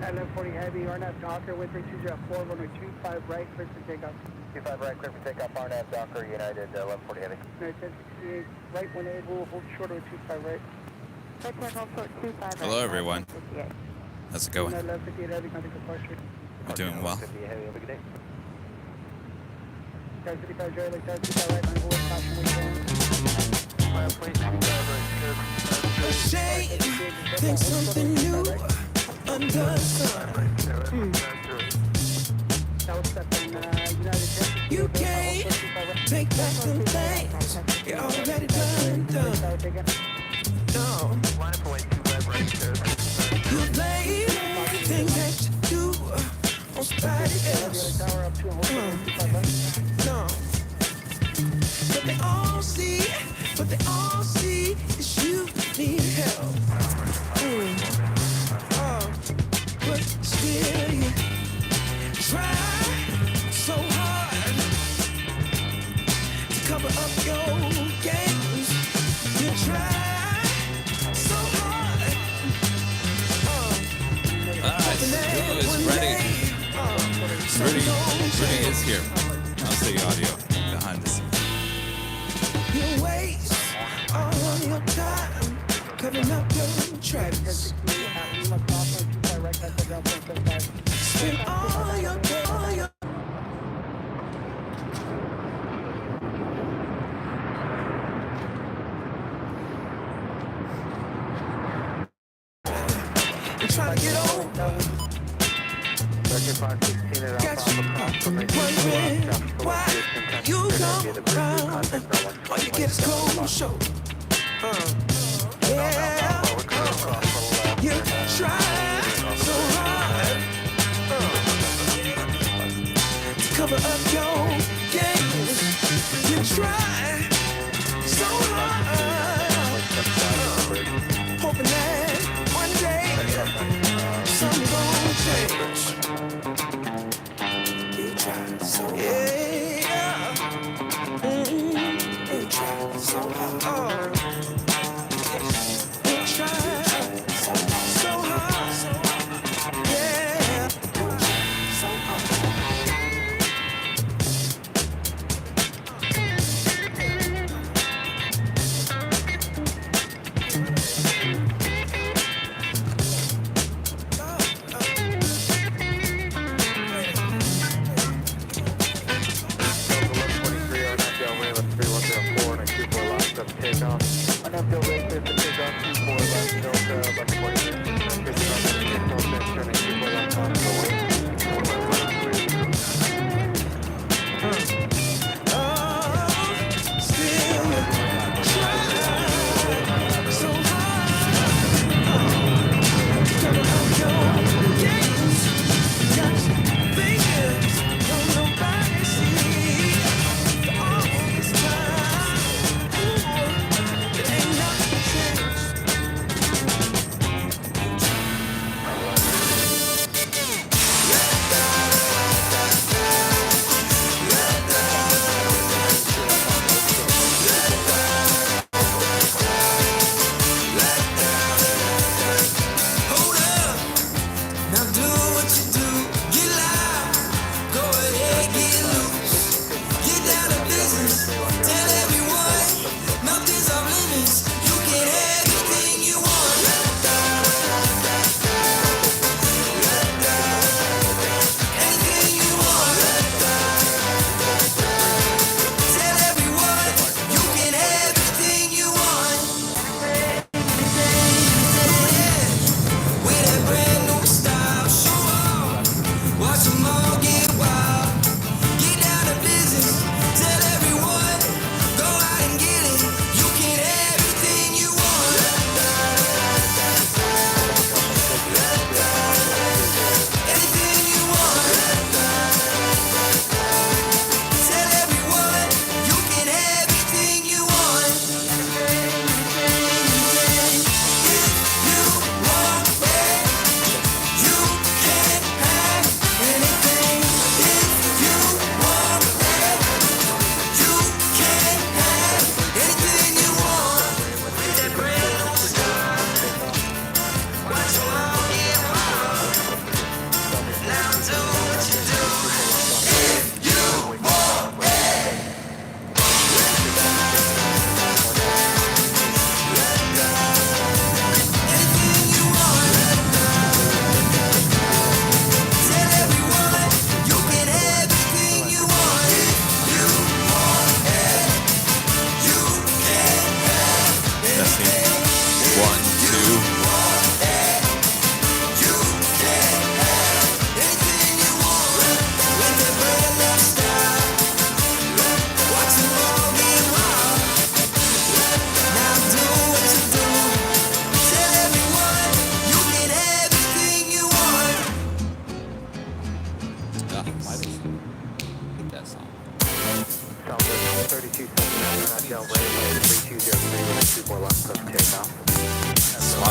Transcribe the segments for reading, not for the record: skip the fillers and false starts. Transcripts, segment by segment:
1140 Heavy, RNAV Docker, with 204, runway 25 right, clear for takeoff. 25 right, clear for takeoff, RNAV Docker, United 1140 Heavy. United 1068, right 18, hold short of 25 right. Hello everyone. How's it going? 1158 Heavy, nothing departure. We're doing well. 1150 Heavy, have a good day. Guys, 55 Jerry, like that, 25 right, line hold, caution, wait down. A shame, think something new under the sun. You can't take back some things you already done. No. You blame things that you do on somebody else. No. But they all see is you need help. But still you try so hard to cover up your games. You try so hard. Rudy is here. I'll see audio behind the scenes. You waste all your time covering up your tracks. Spend all your and trying to get over. Got you wondering why you come around. All you get is cold show. Yeah, you try so hard to cover up your games. You try so hard, hoping that one day something gon' change. You try so hard, yeah. You try so hard.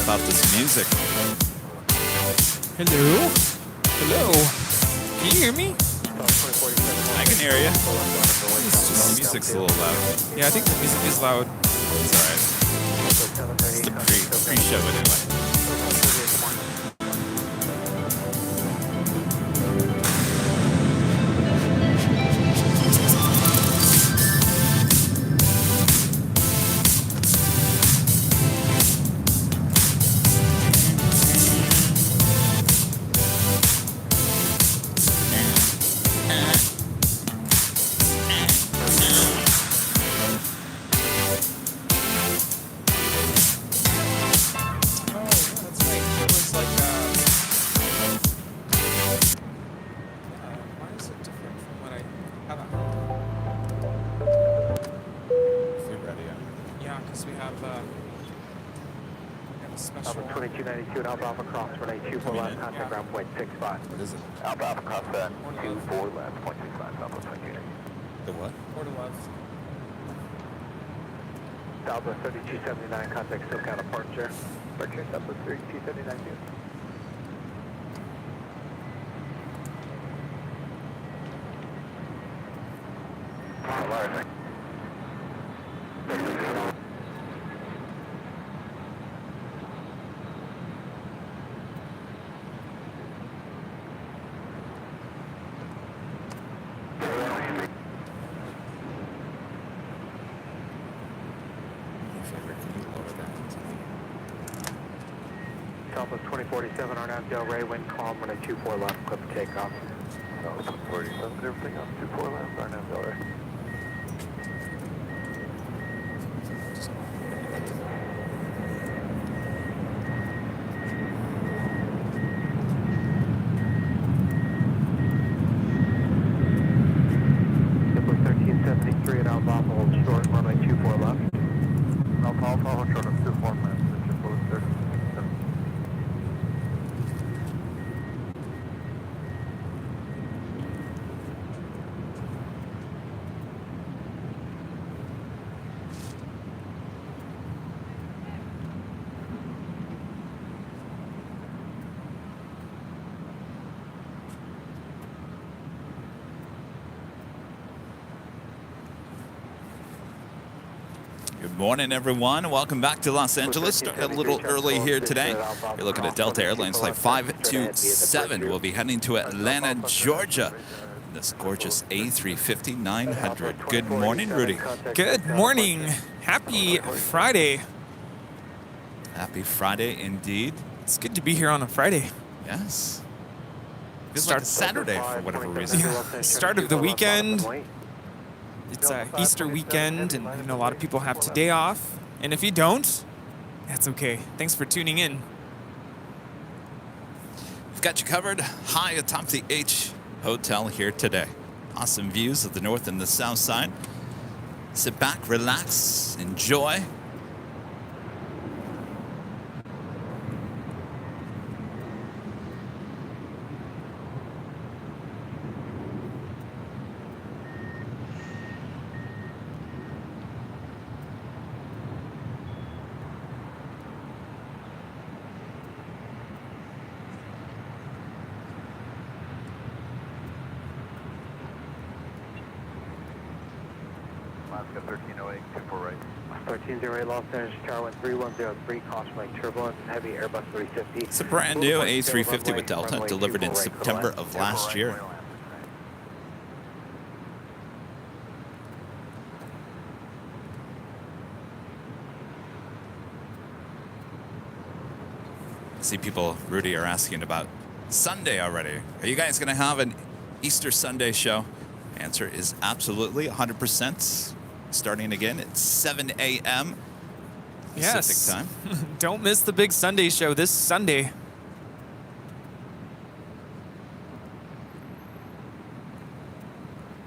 about this music. Hello? Hello? Can you hear me? I can hear you. It's just the music's a little loud. Yeah, I think the music is loud. It's alright. It's the pre-show anyway. Alpha 2292 and Alpha Alpha cross, runway 24 left, contact ground point 65. What is it? Alpha Alpha cross, 24 left, point 65, Alpha 2292. The what? Quarter left. Alpha 3279, contact SoCal departure. Departure, Alpha 3279. Alarm. Alpha 2047 on Del Rey, wind calm, runway 24 left, clip takeoff. Alpha 47, everything on 24 left, on Del Rey. Alpha 1373 at Alpha Alpha, hold short, runway 24 left. Alpha Alpha, hold short of 24 minutes, Mr. 1373. Good morning, everyone. Welcome back to Los Angeles. Started a little early here today. You're looking at Delta Airlines Flight 527. We'll be heading to Atlanta, Georgia. This gorgeous A350-900. Good morning, Rudy. Good morning. Happy Friday. Happy Friday indeed. It's good to be here on a Friday. Yes. Feels like a Saturday for whatever reason. Yeah. Start of the weekend. It's Easter weekend, and I know a lot of people have today off. And if you don't, that's okay. Thanks for tuning in. We've got you covered high atop the H Hotel here today. Awesome views of the north and the south side. Sit back, relax, enjoy. Alaska 1308, 24 right. 1308 Los Angeles, Tower 3103, caution light turbulence, heavy Airbus 350. It's a brand new A350 with Delta, delivered in September of last year. I see people, Rudy, are asking about Sunday already. Are you guys going to have an Easter Sunday show? Answer is absolutely 100%. Starting again at 7 a.m. Pacific time. Don't miss the big Sunday show this Sunday.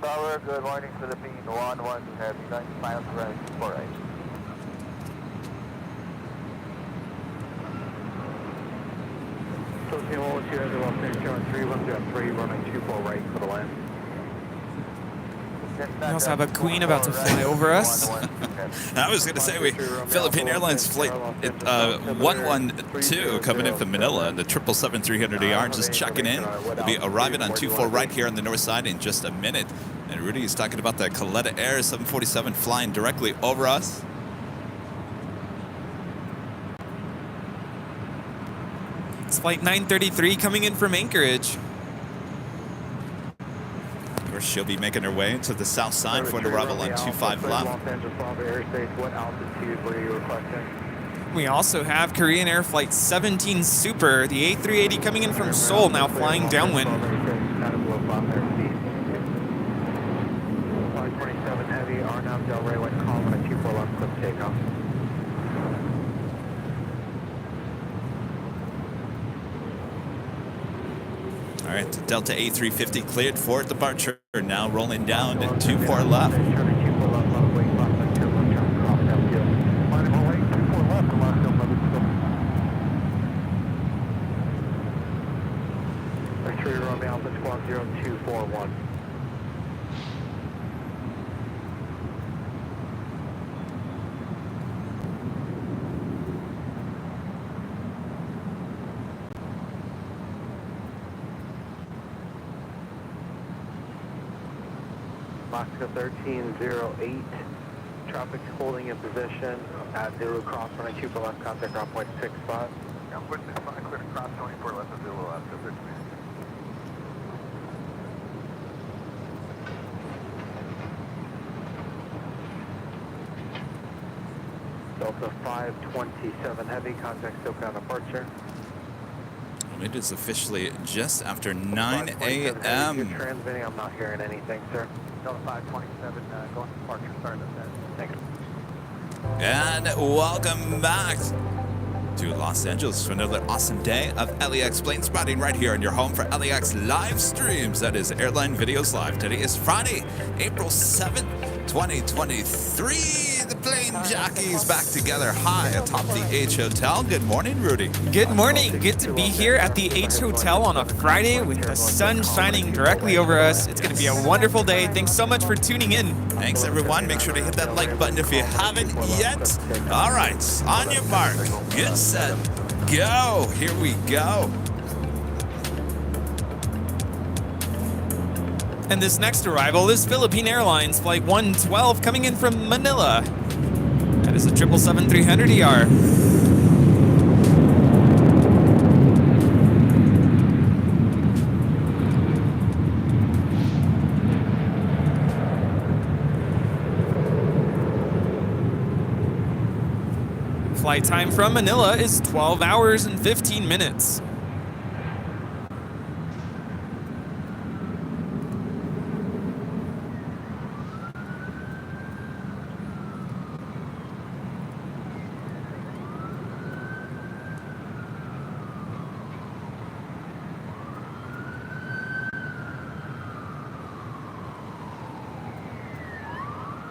Tower, good morning, Philippine 11, heavy 90 miles right, 4 right. So, Team 112 has a Los Angeles, Tower 3103, running 24 right for the land. We also have a Queen about to fly over us. I was going to say, Philippine Airlines flight 112 coming in from Manila, the 777-300ER just checking in. They'll be arriving on 24 right here on the north side in just a minute. And Rudy is talking about the Coletta Air 747 flying directly over us. It's flight 933 coming in from Anchorage. Of course, she'll be making her way to the south side for an arrival on 25 left. Los Angeles Airspace, what altitude were you requesting? We also have Korean Air Flight 17 Super, the A380 coming in from Seoul, now flying downwind. 527 Heavy, Arnhem Del Rey, went calm on a 24 left, clip takeoff. All right, Delta A350 cleared for departure. Now rolling down to 24 left. Alpha Squawk 0241. Moscow 1308, traffic's holding in position at Zulu cross running 2 for left, contact ground point 65. Ground point 65, clear to cross 24 left of Zulu left, so 6 minutes. Delta 527 Heavy, contact SoCal departure. It is officially just after 9 You're a.m. transmitting, I'm not hearing anything, sir. Delta 527, going to departure, sorry about that. Thank you. And welcome back to Los Angeles for another awesome day of LAX plane spotting right here on your home for LAX live streams. That is Airline Videos Live. Today is Friday, April 7th, 2023. The plane jockeys back together high atop the H Hotel. Good morning, Rudy. Good morning. Good to be here at the H Hotel on a Friday with the sun shining directly over us. It's going to be a wonderful day. Thanks so much for tuning in. Thanks, everyone. Make sure to hit that like button if you haven't yet. All right, on your mark, get set, go. Here we go. And this next arrival is Philippine Airlines Flight 112 coming in from Manila. That is a 777-300ER. Flight time from Manila is 12 hours and 15 minutes.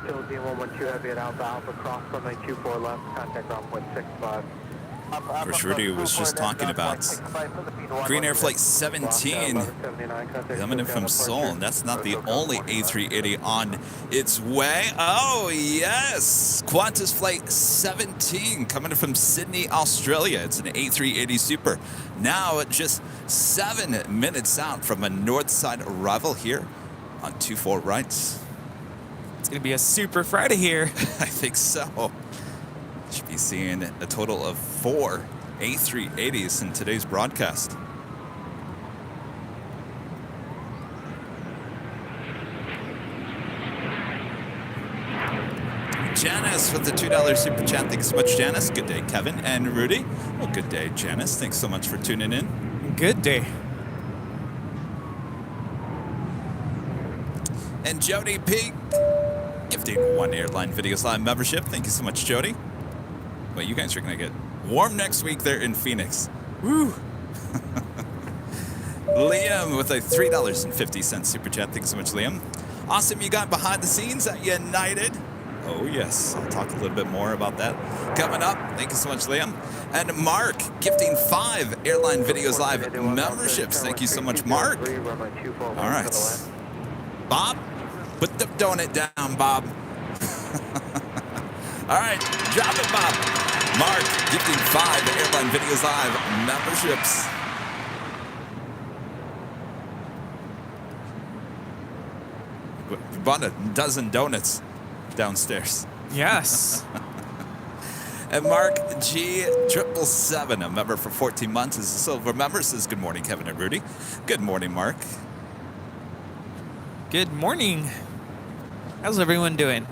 Philippine 112 Heavy at Alpha cross runway 24 left, contact ground point 65. Course, Rudy was just talking about Korean Air Flight 17 coming in from Seoul. And that's not the only A380 on its way. Oh, yes. Qantas Flight 17 coming in from Sydney, Australia. It's an A380 Super. Now just 7 minutes out from a north side arrival here on 24 right. It's going to be a super Friday here. I think so. Should be seeing a total of 4 A380s in today's broadcast. Janice with the $2 super chat. Thanks so much, Janice. Good day, Kevin and Rudy. Well, good day, Janice. Thanks so much for tuning in. Good day. And Jody P. gifting 1 Airline Videos Live membership. Thank you so much, Jody. But you guys are going to get warm next week there in Phoenix. Woo! Liam with a $3.50 super chat. Thanks so much, Liam. Awesome you got behind the scenes at United. Oh, yes. I'll talk a little bit more about that coming up. Thank you so much, Liam. And Mark gifting 5 Airline Videos Live memberships. Thank you so much, Mark. All right. Bob? Put the donut down, Bob. All right, drop it, Bob. Mark gifting 5 Airline Videos Live memberships. We bought a dozen donuts downstairs. Yes. And Mark G777, a member for 14 months, is a silver member. Says good morning, Kevin and Rudy. Good morning, Mark. Good morning. How's everyone doing?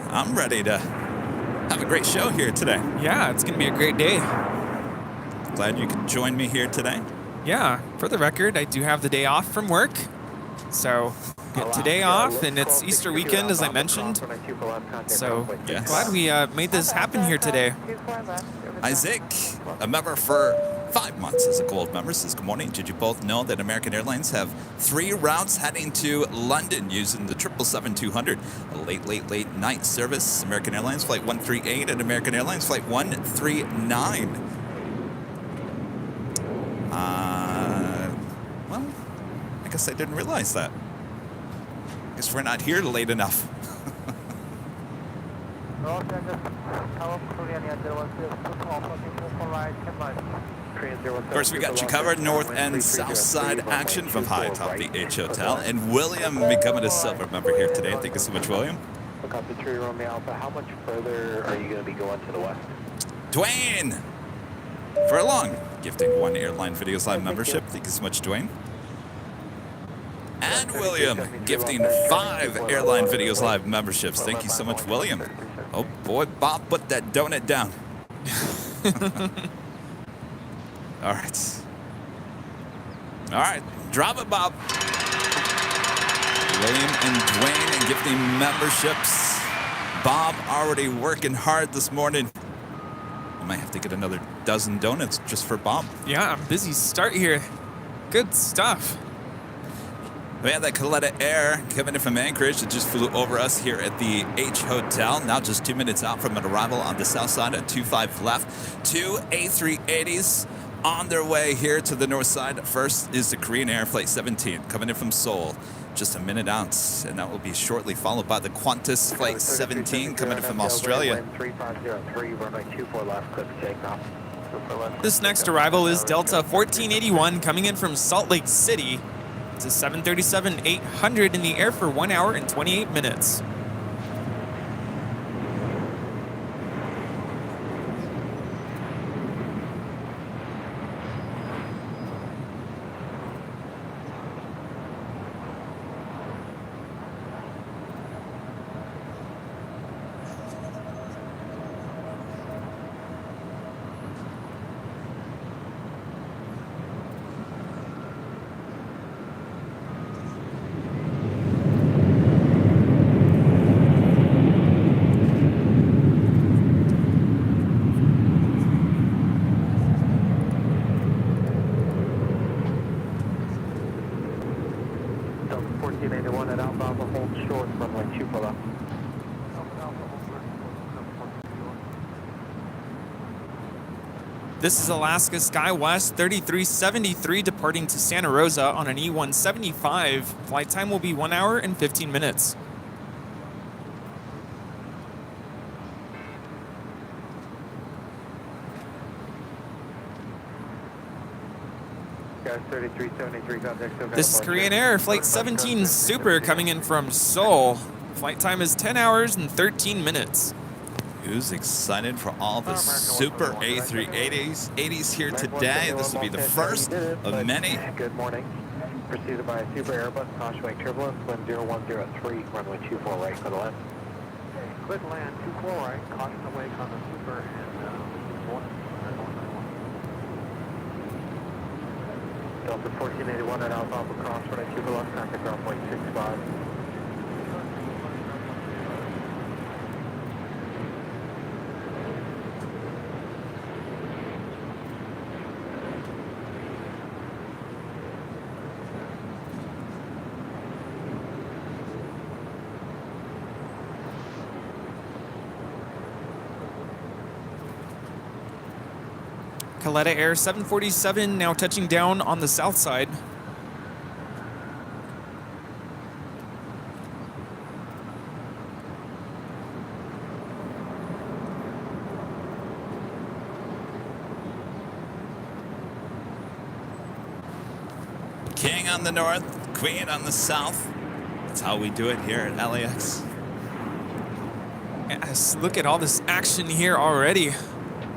I'm ready to have a great show here today. Yeah, it's going to be a great day. Glad you could join me here today. Yeah, for the record, I do have the day off from work. So, get today off, and it's Easter weekend, as I mentioned. So, Yes. glad we made this happen here today. Isaac, a member for 5 months as a gold member, says good morning. Did you both know that American Airlines have 3 routes heading to London using the 777-200? A late night service, American Airlines Flight 138 and American Airlines Flight 139. Well, I guess I didn't realize that. Guess we're not here late enough. Of course, we got you covered. North and south side action from high atop the H Hotel. And William becoming a silver member here today. Thank you so much, William. Look up the tree, Romeo Alpha. How much further are you going to be going to the west? Dwayne Furlong gifting 1 Airline Videos Live membership. Thank you so much, Dwayne. And William gifting 5 Airline Videos Live memberships. Thank you so much, William. Oh boy, Bob, put that donut down. All right. All right, drop it, Bob. William and Dwayne gifting memberships. Bob already working hard this morning. I might have to get another dozen donuts just for Bob. Yeah, busy start here. Good stuff. We had that Coletta Air coming in from Anchorage that just flew over us here at the H Hotel. Now just 2 minutes out from an arrival on the south side at 25 left. 2 A380s on their way here to the north side. First is the Korean Air Flight 17 coming in from Seoul. Just a minute out, and that will be shortly followed by the Qantas Flight 17 coming in from Australia. This next arrival is Delta 1481 coming in from Salt Lake City. It's a 737-800 in the air for 1 hour and 28 minutes. This is Alaska SkyWest 3373 departing to Santa Rosa on an E175. Flight time will be 1 hour and 15 minutes. This is Korean Air Flight 17 Super coming in from Seoul. Flight time is 10 hours and 13 minutes. Who's excited for all the Super A380s here today? This will be the first of many. Good morning. Preceded by a Super Airbus, caution wing turbulence, wind 0103, runway 24 right for the left. Okay, clear to land, 24 right, caution awake on the Super, and 1. Delta 1481 at Alpha Alpha cross, runway 2 left, contact runway 65. Coletta Air 747 now touching down on the south side. King on the north, Queen on the south. That's how we do it here at LAX. Yes, look at all this action here already.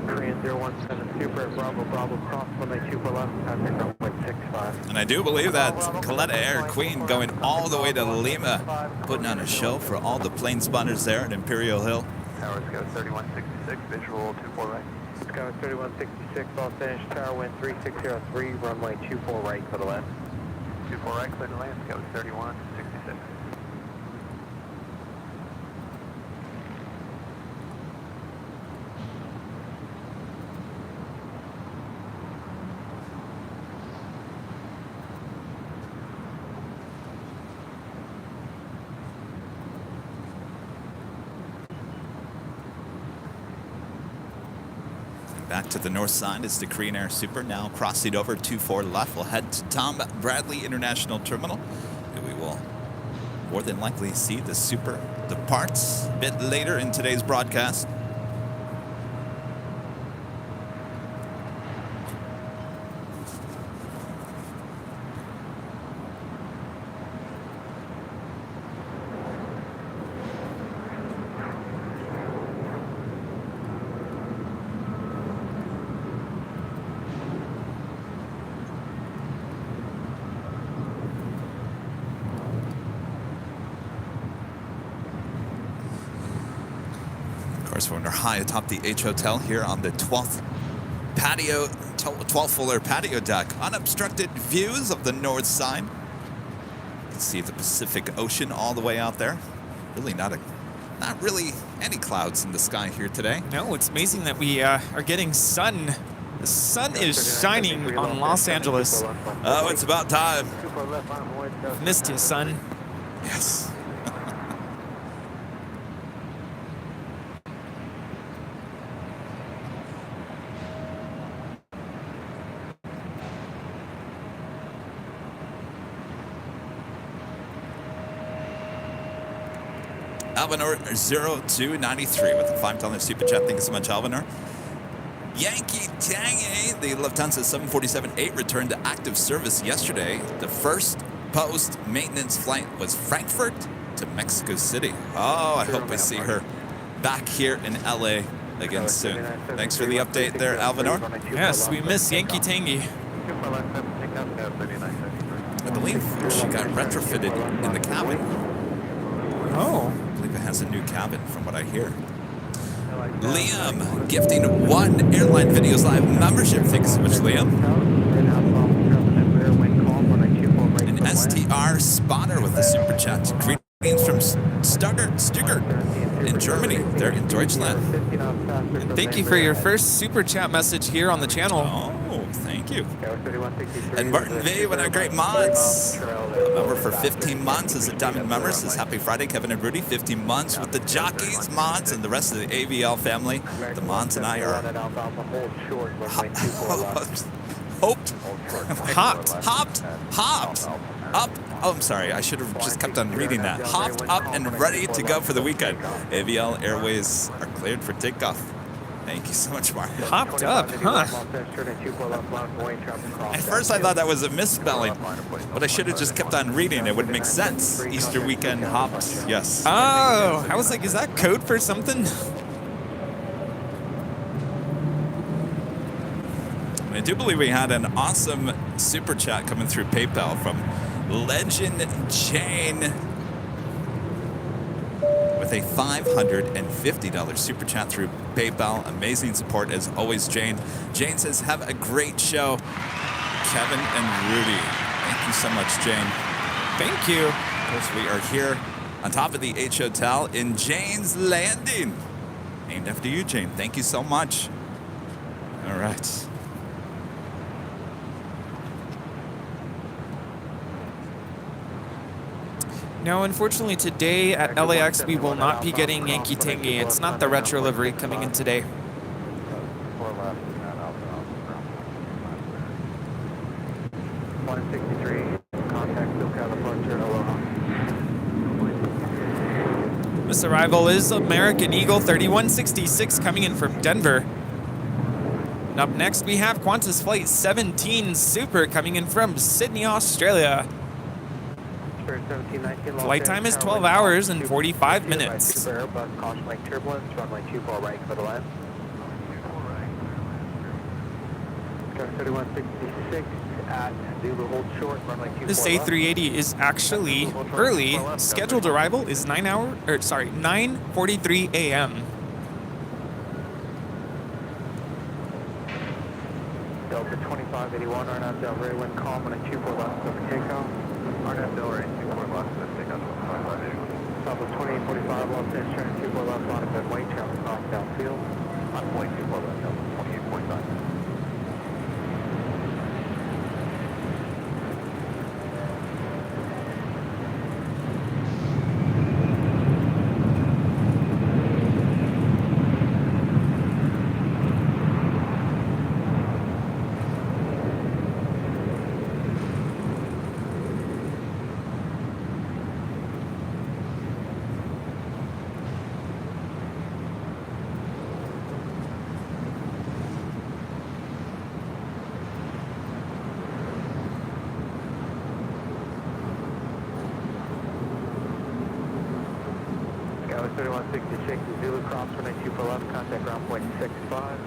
Korean 017 Super, Bravo, Bravo, cross, runway 24 left, passing runway 65. And I do believe that Coletta Air Queen going all the way to Lima, putting on a show for all the plane spotters there at Imperial Hill. Tower Scout 3166, visual 24 right. Scout 3166, Los Angeles Tower, wind 3603, runway 24 right, clear to land. 24 right, clear to land, Scout 3166. Back to the north side is the Korean Air Super, now crossing over 24 left. We'll head to Tom Bradley International Terminal. And we will more than likely see the Super depart a bit later in today's broadcast. We're high atop the H Hotel here on the 12th floor patio deck. Unobstructed views of the north side. You can see the Pacific Ocean all the way out there. Really not really any clouds in the sky here today. No, it's amazing that we are getting sun. The sun is shining on Los Angeles. Oh, it's about time. Missed you, sun. Yes. Alvanor 0293 with a $5 super chat. Thank you so much, Alvanor. Yankee Tangy, the Lufthansa 747-8 returned to active service yesterday. The first post-maintenance flight was Frankfurt to Mexico City. Oh, I hope we see her back here in LA again soon. Thanks for the update there, Alvanor. Yes, we miss Yankee Tangy. I believe she got retrofitted in the cabin. Oh. I believe it has a new cabin from what I hear. Liam gifting 1 Airline Videos Live membership. Thanks so much, Liam. An STR spotter with the super chat. Greetings from Stuttgart in Germany. They're in Deutschland. And thank you for your first super chat message here on the channel. Oh, thank you. And Martin V, one of our great mods. A member for 15 months as a Diamond member. Says happy Friday, Kevin and Rudy. 15 months with the jockeys, mods, and the rest of the AVL family. The mods and I are hopped up. Oh, I'm sorry. I should have just kept on reading that. Hopped up and ready to go for the weekend. AVL Airways are cleared for takeoff. Thank you so much, Mark. Hopped up, huh? At first I thought that was a misspelling, but I should have just kept on reading. It would make sense. Easter weekend hopped, yes. Oh, I was like, is that code for something? I do believe we had an awesome super chat coming through PayPal from Legend Jane with a $550 super chat through PayPal. Amazing support as always, Jane. Jane says, have a great show, Kevin and Rudy. Thank you so much, Jane. Thank you. Of course, we are here on top of the H Hotel in Jane's Landing. Named after you, Jane. Thank you so much. All right. No, unfortunately today at LAX we will not be getting Yankee Tangy. It's not the retro livery coming in today. 163, contact SoCal departure, aloha. This arrival is American Eagle 3166 coming in from Denver. And up next, we have Qantas Flight 17 Super coming in from Sydney, Australia. Spirit 1719, Los Flight time is Angeles, 12 hours and 45 minutes. Super Airbus, caution lane turbulence, runway 24 right, clear to land. Sky 3166 at Zulu, hold short, runway 24 This left. A380 is actually early. Scheduled arrival is 9:43 a.m. Delta 2581, RNAV Del Rey, wind calm, runway 24 left, over takeoff. RNAV Del Rey, 24 left, let's take out 2581. Southwest 2845, Los Angeles, turn 24 left, on a good way, travel cross downfield. On point 24 left, Delta 2845. Sky 3166, Zulu cross, runway 24 left, contact ground point 65.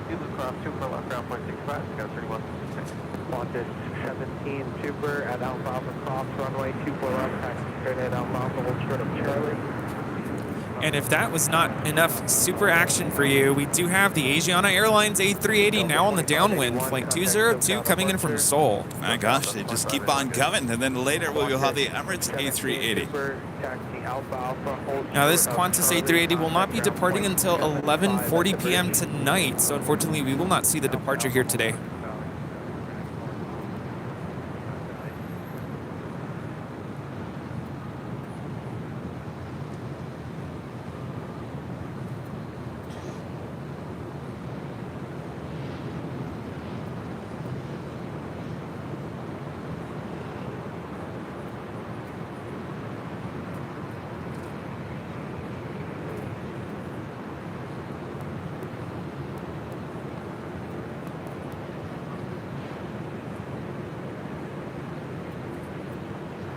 Zulu cross, 24 left, ground point 65, Sky 3166. Qantas 17 Super at Alpha cross, runway 24 left, taxi straight at Alpha, hold short of Charlie. And if that was not enough super action for you, we do have the Asiana Airlines A380 now on the downwind, flight 202 coming in from Seoul. My gosh, they just keep on coming. And then later we'll have the Emirates A380. Now this Qantas A380 will not be departing until 11:40 p.m. tonight, so unfortunately we will not see the departure here today.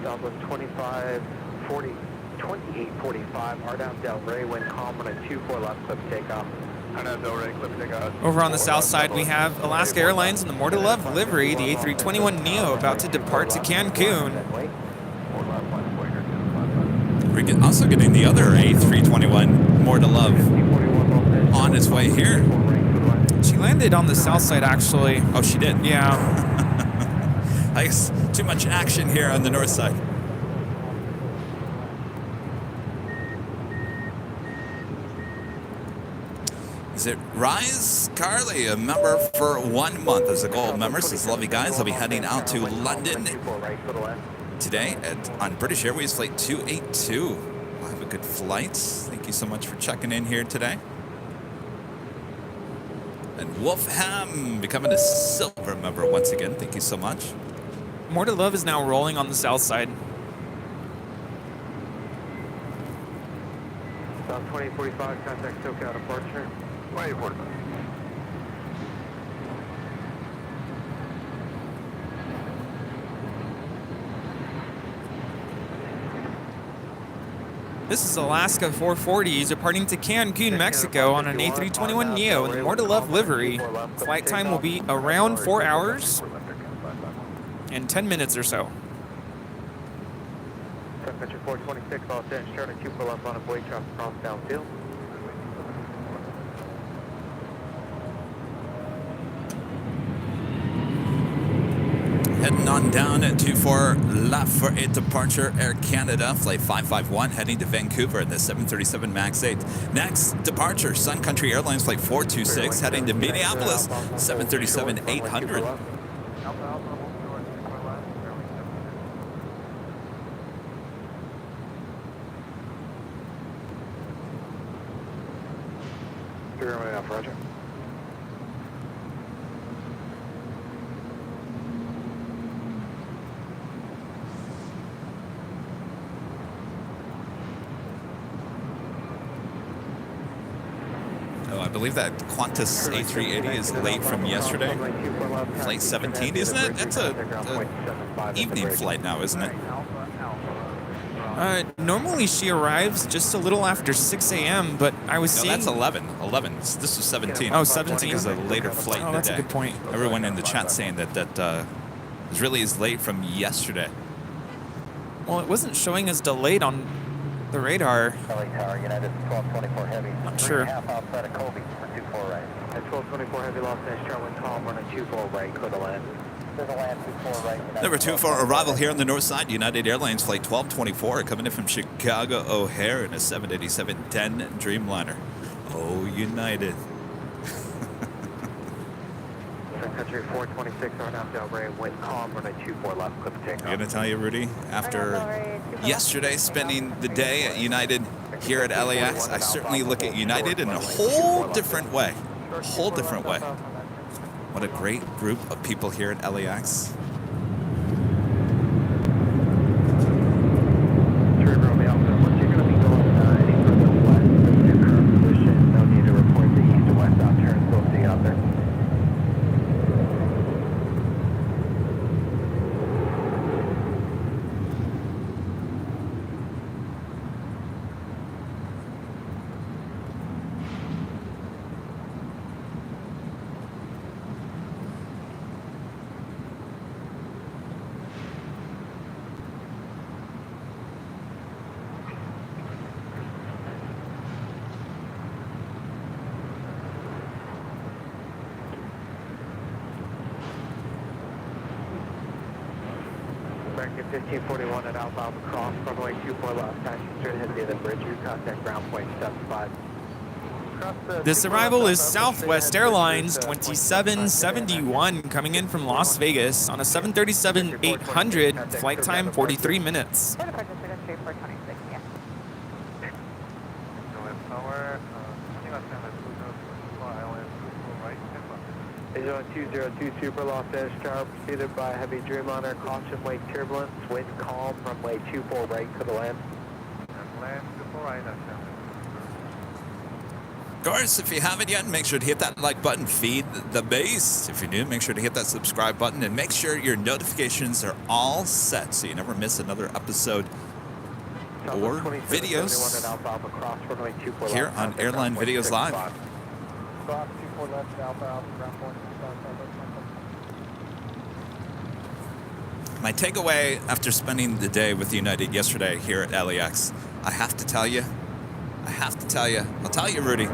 Southwest 2845, RNAV Del Rey, wind calm, on a 24 left, clip takeoff. RNAV Del Rey, clip takeoff. Over on the south side, we have Alaska Airlines in the More to Love livery, the A321neo about to depart to Cancun. We're also getting the other A321 More to Love on its way here. She landed on the south side, actually. Oh, she did? Yeah. I guess too much action here on the north side. Is it Rise Carly, a member for 1 month as a gold member? Says, lovely guys, I'll be heading out to London today on British Airways flight 282. We'll have a good flight. Thank you so much for checking in here today. And Wolfham becoming a silver member once again. Thank you so much. More to Love is now rolling on the south side. South 2845, contact SoCal departure. 2845. This is Alaska 440s departing to Cancun, Mexico on an A321neo in the More to Love livery. Flight time will be around 4 hours and 10 minutes or so. Temperature 426, Los Angeles, Charlie 24 left on a buoy, traffic cross downfield. Heading on down at 24 left for a departure, Air Canada, flight 551, heading to Vancouver at the 737 MAX 8. Next departure, Sun Country Airlines, flight 426, heading to Minneapolis, 737-800. Roger. believe that Qantas A380 is late from yesterday. Flight 17, isn't it? That's a evening flight now, isn't it? Normally she arrives just a little after 6 a.m., but I was seeing... that's 11. 11. This was 17. Oh, 17 is a later flight in the that's day. a good point. Everyone in the chat saying that it really is late from yesterday. Well, it wasn't showing as delayed on the radar. LA Tower, United 1224 Heavy. Not sure. Half outside of Colby for 24 right. At 1224 Heavy, Los Angeles, Charlie, calm, running 24 right, clear to land. Clear to land, 24 right. Number 2 for arrival here on the north side. United Airlines flight 1224 coming in from Chicago O'Hare in a 787-10 Dreamliner. Oh, United. Country 426 on out Delray, wind calm, running 24 left, clip take off. I'm going to tell you, Rudy, after yesterday spending the day at United here at LAX, I certainly look at United in a whole different way. A whole different way. What a great group of people here at LAX. You're going to be going any further west than your current position. No need to report the east to west out turns. We'll see you out there. American 1541 at Alpha Alpha Cross, runway 24 left, taxi straight ahead via the bridge, you contact ground point 75. This arrival is Southwest Airlines 2771 coming in from Las Vegas on a 737-800, flight time 43 minutes. Airline 202 Super Los Angeles Tower, preceded by heavy Dreamliner, caution lake turbulence, wind calm, runway 24 right, clear to land. And land 24 right, that's it. Of course, if you haven't yet, make sure to hit that like button, feed the base. If you're new, make sure to hit that subscribe button and make sure your notifications are all set so you never miss another episode or videos here on Airline Videos Live. My takeaway after spending the day with United yesterday here at LAX, I have to tell you, I'll tell you, Rudy,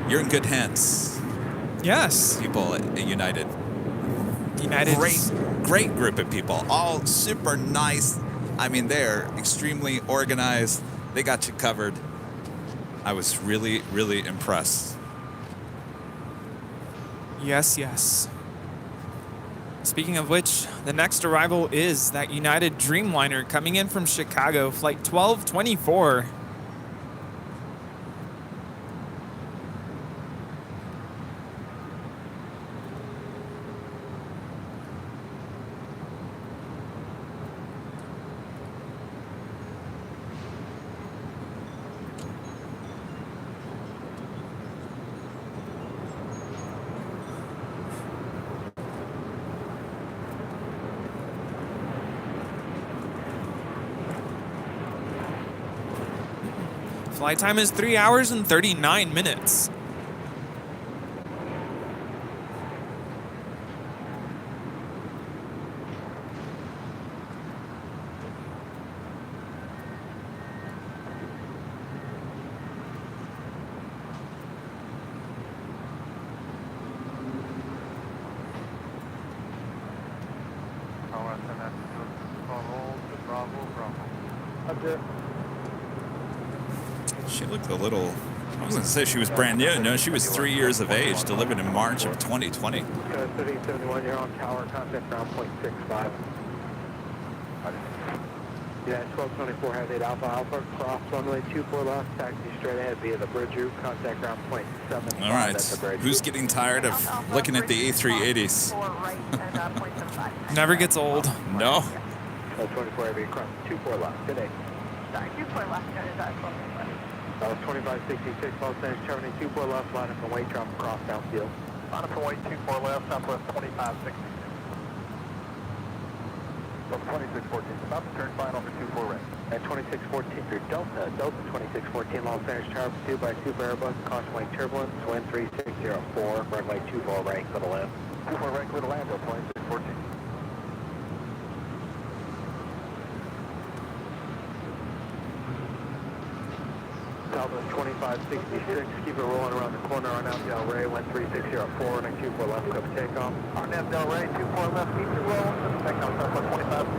you're in good hands. Yes. People at United. United. Great group of people, all super nice. I mean, they're extremely organized. They got you covered. I was really, really impressed. Yes, yes. Speaking of which, the next arrival is that United Dreamliner coming in from Chicago, flight 1224. Flight time is 3 hours and 39 minutes. She looked a little, I was going to say she was brand new. No, she was 3 years of age, delivered in March of 2020. 3071, you're on tower, contact ground point 65. Yeah, 1224, have 8 Alpha Alpha, cross runway 24 left, taxi straight ahead via the bridge route, contact ground point 75. All right, who's getting tired of looking at the A380s? Never gets old. No. 1224, heavy, cross 24 left, today. Sorry, 24 left, That was 2566, Los Angeles, terminating 24 left, line up and wait, drop across downfield. Line up and wait, 24 left, Southwest 2566. So 2614, about to turn final for 24 right. At 2614 through Delta 2614, Los Angeles, Tower 2 by Super Airbus, caution wing turbulence, wind 3604, runway 24 right, go to land. 24 right, clear to land, Delta 2614. Southwest 2566, keep it rolling around the corner on out Del Rey, wind 3604, runway 24 left, clear for takeoff. RNAV Del Rey, 24 left, keep it rolling, takeoff Southwest 2566.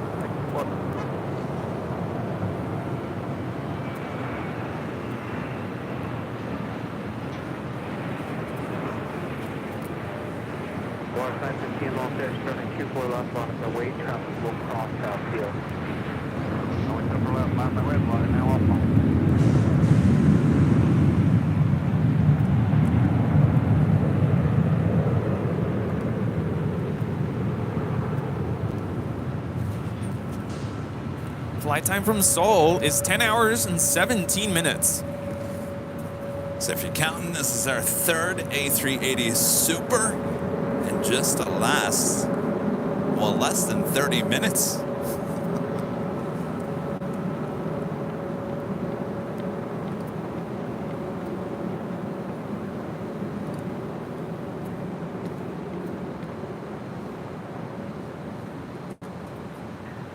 Water 915, Los Angeles, turning 24 left, line up the wait, traffic will cross downfield. Going super left, line my red line, now off. Flight time from Seoul is 10 hours and 17 minutes. So if you're counting, this is our third A380 Super in just the last, well, less than 30 minutes.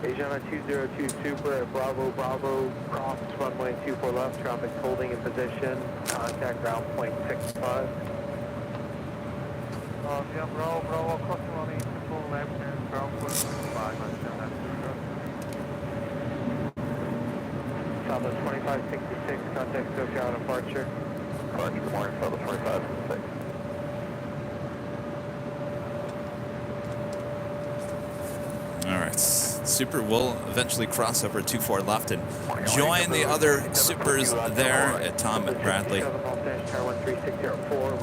Asiana 202 Super at Bravo, Bravo, cross runway 24 left, traffic holding in position, contact ground point 65. Yeah, Bravo, crossing on the 24 left and ground point 65. Southwest 2566, contact SoCal departure. Good morning, Southwest 2566. All right, Super will eventually cross over 24 left and join the other Supers there at Tom and Bradley.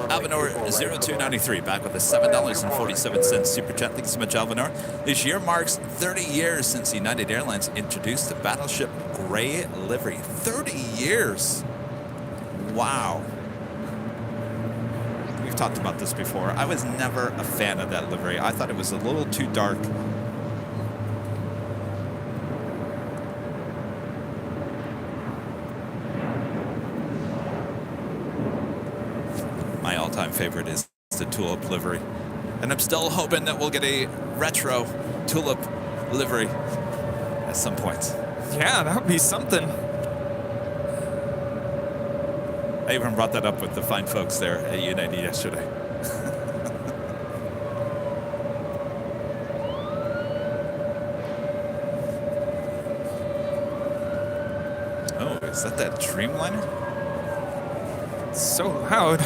Alvanor 0293 back with a $7.47 Super Chat. Thanks so much, Alvanor. This year marks 30 years since United Airlines introduced the Battleship Gray livery. 30 years. Wow. We've talked about this before. I was never a fan of that livery. I thought it was a little too dark. My all-time favorite is the tulip livery. And I'm still hoping that we'll get a retro tulip livery at some point. Yeah, that would be something. I even brought that up with the fine folks there at United yesterday. Oh, is that Dreamliner? It's so loud.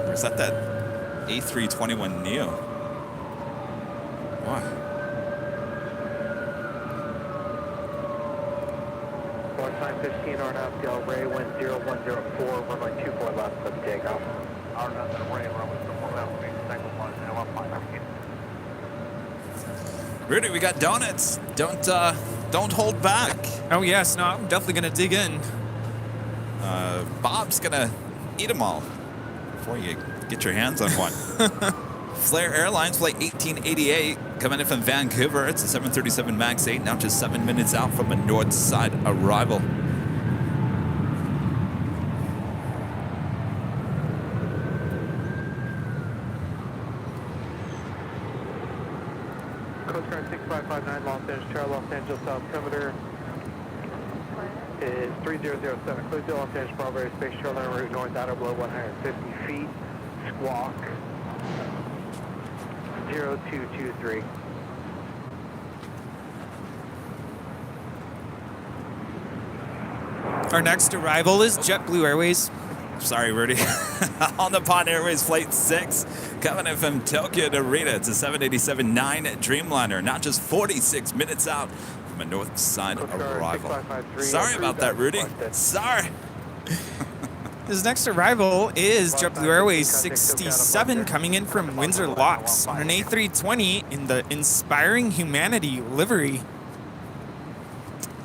Or is that A321neo? Why? Flight time 15, RNAV Del Rey, wind 0104, runway 24 left, for the takeoff. RNAV Del Rey, runway 24 left, single line, now off line. Rudy, we got donuts. Don't hold back. Oh yes, no, I'm definitely gonna dig in. Bob's gonna eat them all before you get your hands on one. Flair Airlines flight 1888 coming in from Vancouver. It's a 737 MAX 8, now just 7 minutes out from a north side arrival. Coast Guard 6559, Los Angeles, Charlie, Los Angeles altimeter is 3007. Clear to Los Angeles, Bravo Space Shuttle en route north, outer below 150 feet. Squawk 0223. Our next arrival is JetBlue Airways. Sorry, Rudy. On the Pond Airways Flight 6, coming in from Tokyo to Narita. It's a 787-9 Dreamliner, not just 46 minutes out from a north side arrival. Sorry about that, Rudy. Sorry. His next arrival is JetBlue Airways 67 coming in from Windsor LAX on an A320 in the Inspiring Humanity livery.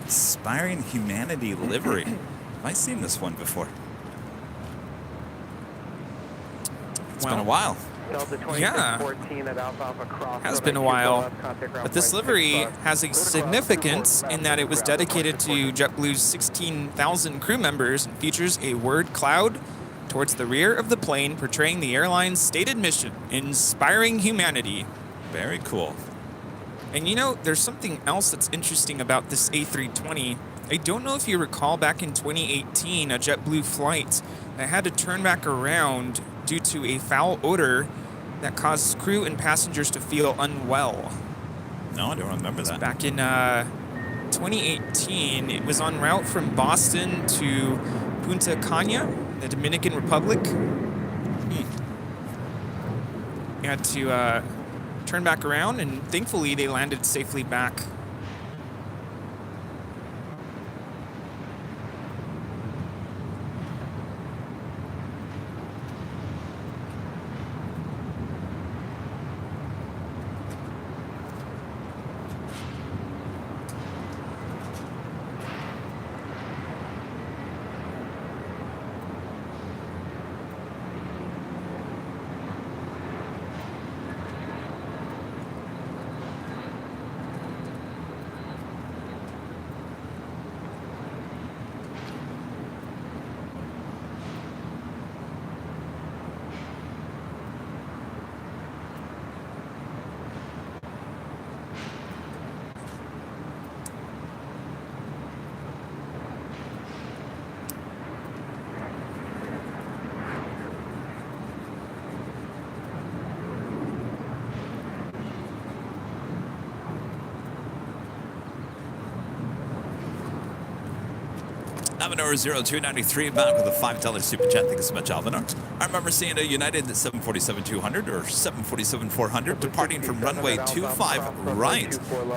Inspiring Humanity livery. Have I seen this one before? It's been a while. Yeah, has been a while. But this livery has a significance in that it was dedicated to JetBlue's 16,000 crew members and features a word cloud towards the rear of the plane portraying the airline's stated mission, inspiring humanity. Very cool. And you know, there's something else that's interesting about this A320. I don't know if you recall back in 2018, a JetBlue flight that had to turn back around due to a foul odor that caused crew and passengers to feel unwell. No, I don't remember that. Back in 2018, it was en route from Boston to Punta Cana, the Dominican Republic. You had to turn back around, and thankfully they landed safely back. Alvinor 0293 back with a $5 super chat. Thank you so much, Alvinor. I remember seeing a United 747-200 or 747-400 departing from runway 25 right.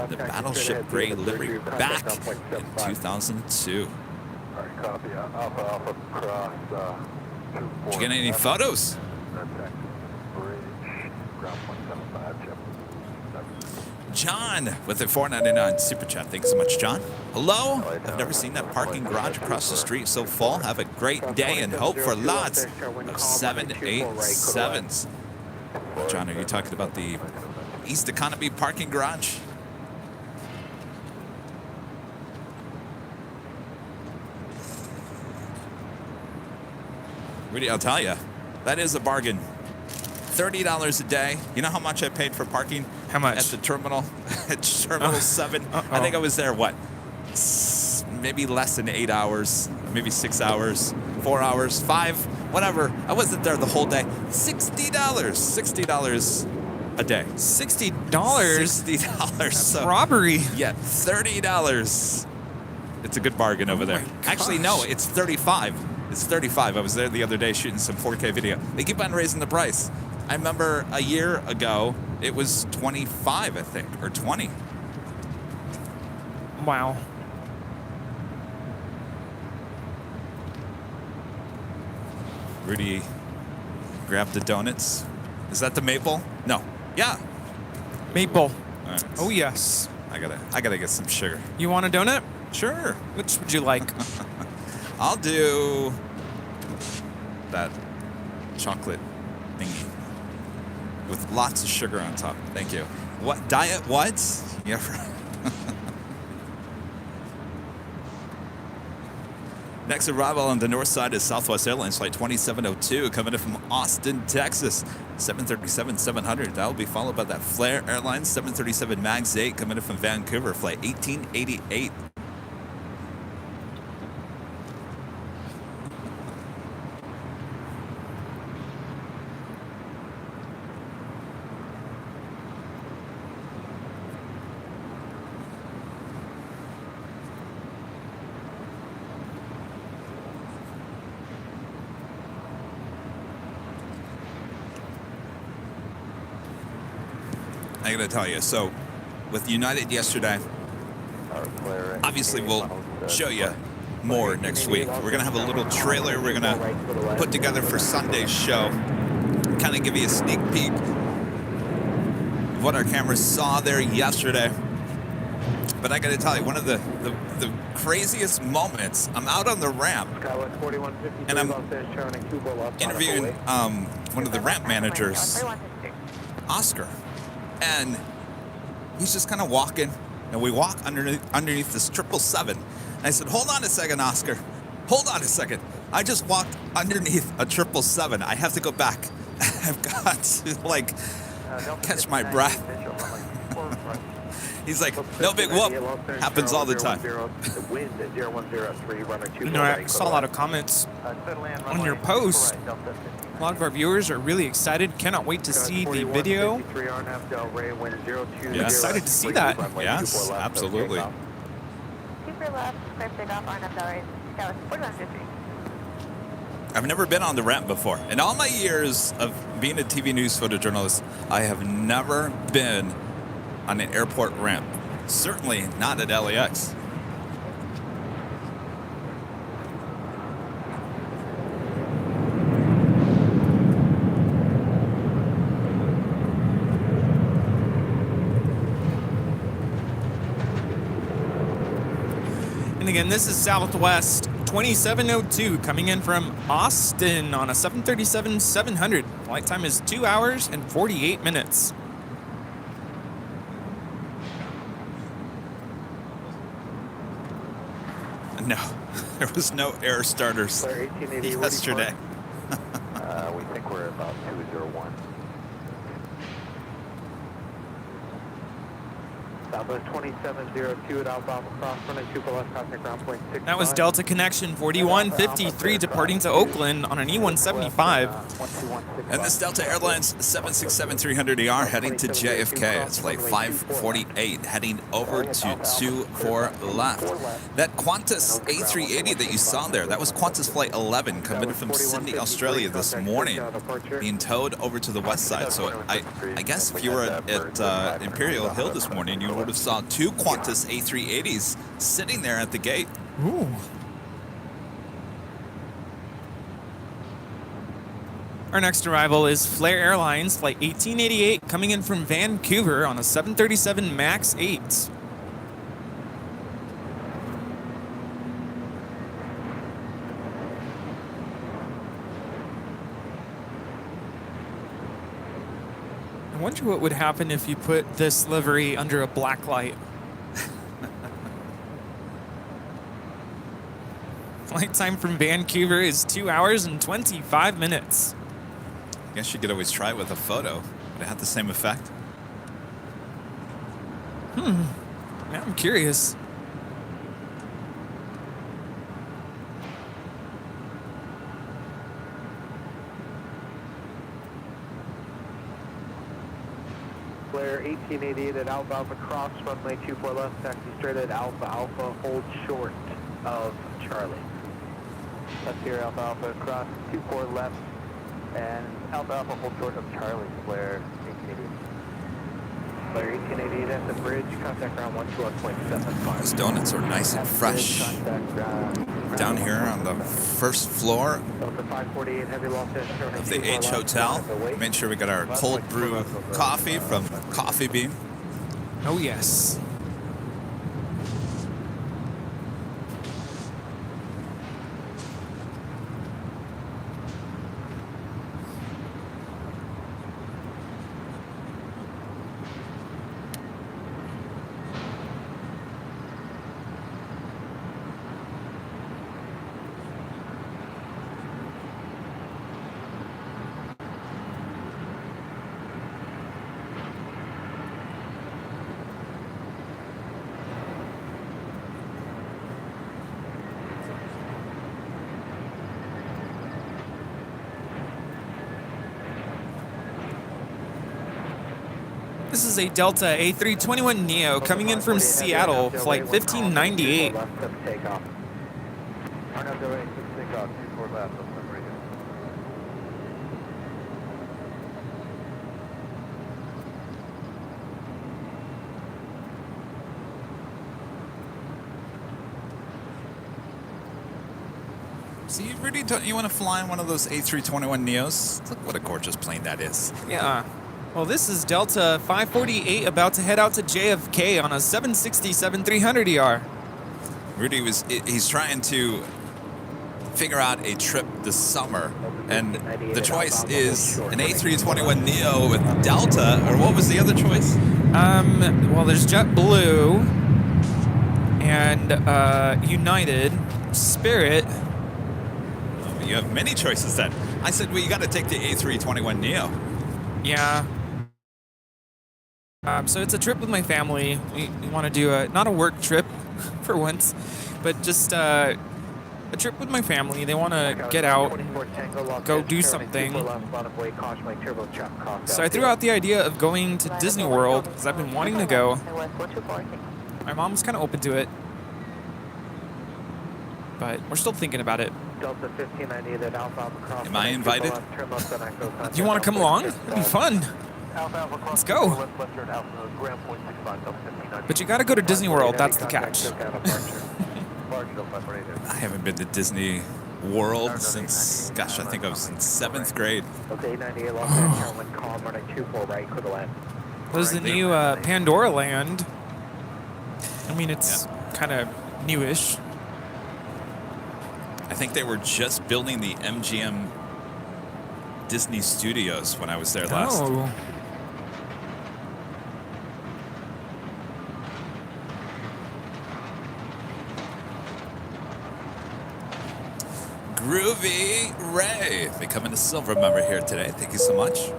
The Battleship Gray livery back in 2002. All right, copy. Alpha, Alpha, cross. Did you get any photos? That's Bridge, ground 175, Chip. John with a $4.99 super chat. Thanks so much, John. Hello. I've never seen that parking garage across the street so full. Have a great day and hope for lots of 787s. John, are you talking about the East Economy parking garage? Rudy, I'll tell you, that is a bargain. $30 a day. You know how much I paid for parking? How much? At the terminal, at Terminal 7. I think I was there, what? Maybe less than 8 hours, maybe 6 hours, 4 hours, 5, whatever. I wasn't there the whole day. $60. $60 a day. $60? $60. That's so, robbery. Yeah, $30. It's a good bargain over there. Actually, no, it's 35. It's 35. I was there the other day shooting some 4K video. They keep on raising the price. I remember a year ago, it was 25, I think, or 20. Wow. Rudy grabbed the donuts. Is that the maple? No. Yeah. Maple. All right. Oh, yes. I gotta get some sugar. You want a donut? Sure. Which would you like? I'll do that chocolate thingy with lots of sugar on top. Thank you. What diet? What? Yeah. Next arrival on the north side is Southwest Airlines flight 2702 coming in from Austin, Texas. 737-700. That will be followed by that Flair Airlines 737 MAX 8 coming in from Vancouver, flight 1888. I gotta tell you, so with United yesterday, obviously we'll show you more next week. We're gonna have a little trailer we're gonna put together for Sunday's show, kind of give you a sneak peek of what our cameras saw there yesterday. But I got to tell you, one of the craziest moments, I'm out on the ramp, and I'm interviewing one of the ramp managers, Oscar, and he's just kind of walking, and we walk underneath this 777. And I said, hold on a second, Oscar. Hold on a second. I just walked underneath a 777. I have to go back. I've got to, like, catch my breath. He's like, no big whoop. Happens all the time. You know, I saw a lot of comments on your post. A lot of our viewers are really excited. Cannot wait to see the video. Yeah. Excited to see that. Yes, absolutely. Super left, clear takeoff, RNF right, Dallas 4153. I've never been on the ramp before. In all my years of being a TV news photojournalist, I have never been on an airport ramp. Certainly not at LAX. And again, this is Southwest 2702 coming in from Austin on a 737-700. Flight time is 2 hours and 48 minutes. No, there was no air starters yesterday. We think we're about 201. Southwest 2702 at Alpha Cross, running 2 for left, contact ground point 6. That was Delta Connection 4153 departing to Oakland on an E175. And this Delta Airlines 767-300ER heading to JFK. It's flight 548 heading over to 24 left. That Qantas A380 that you saw there, that was Qantas flight 11 coming from Sydney, Australia this morning, being towed over to the west side. So I guess if you were at Imperial Hill this morning, you would have saw 2 Qantas A380s sitting there at the gate. Ooh. Our next arrival is Flair Airlines flight 1888 coming in from Vancouver on a 737 MAX 8. I wonder what would happen if you put this livery under a black light. Flight time from Vancouver is 2 hours and 25 minutes. I guess you could always try it with a photo. Would it have the same effect? Now I'm curious. Flair 1888 at Alpha Alpha Cross, runway 24 left, taxi straight at Alpha Alpha, hold short of Charlie. Left here, Alpha Alpha Cross, 24 left, and Alpha Alpha, hold short of Charlie, Flair 1888. Flair 1888 at the bridge, contact ground 121.75. Those donuts are nice and fresh. Down here on the first floor of the H Hotel. Made sure we got our cold brew coffee from Coffee Bean. Oh, yes. This is a Delta A321neo coming in from Seattle, flight 1598. So you really don't, you want to fly in one of those A321neos? Look what a gorgeous plane that is. Yeah. Well, this is Delta 548 about to head out to JFK on a 767-300ER. Rudy he's trying to figure out a trip this summer, and the choice is an A321neo with Delta, or what was the other choice? Well, there's JetBlue and United, Spirit. Oh, you have many choices then. I said, well, you got to take the A321neo. Yeah. So it's a trip with my family. We want to do not a work trip for once, but just a trip with my family. They want to get out, go do something. So I threw out the idea of going to Disney World because I've been wanting to go. My mom's kind of open to it, but we're still thinking about it. Am I invited? Do you want to come along? It'd be fun. Let's go. But you got to go to Disney World. That's the catch. I haven't been to Disney World since, gosh, I think I was in 7th grade. There's the new Pandora Land. I mean, it's kind of newish. I think they were just building the MGM Disney Studios when I was there last. Oh. Groovy Ray becoming a silver member here today. Thank you so much.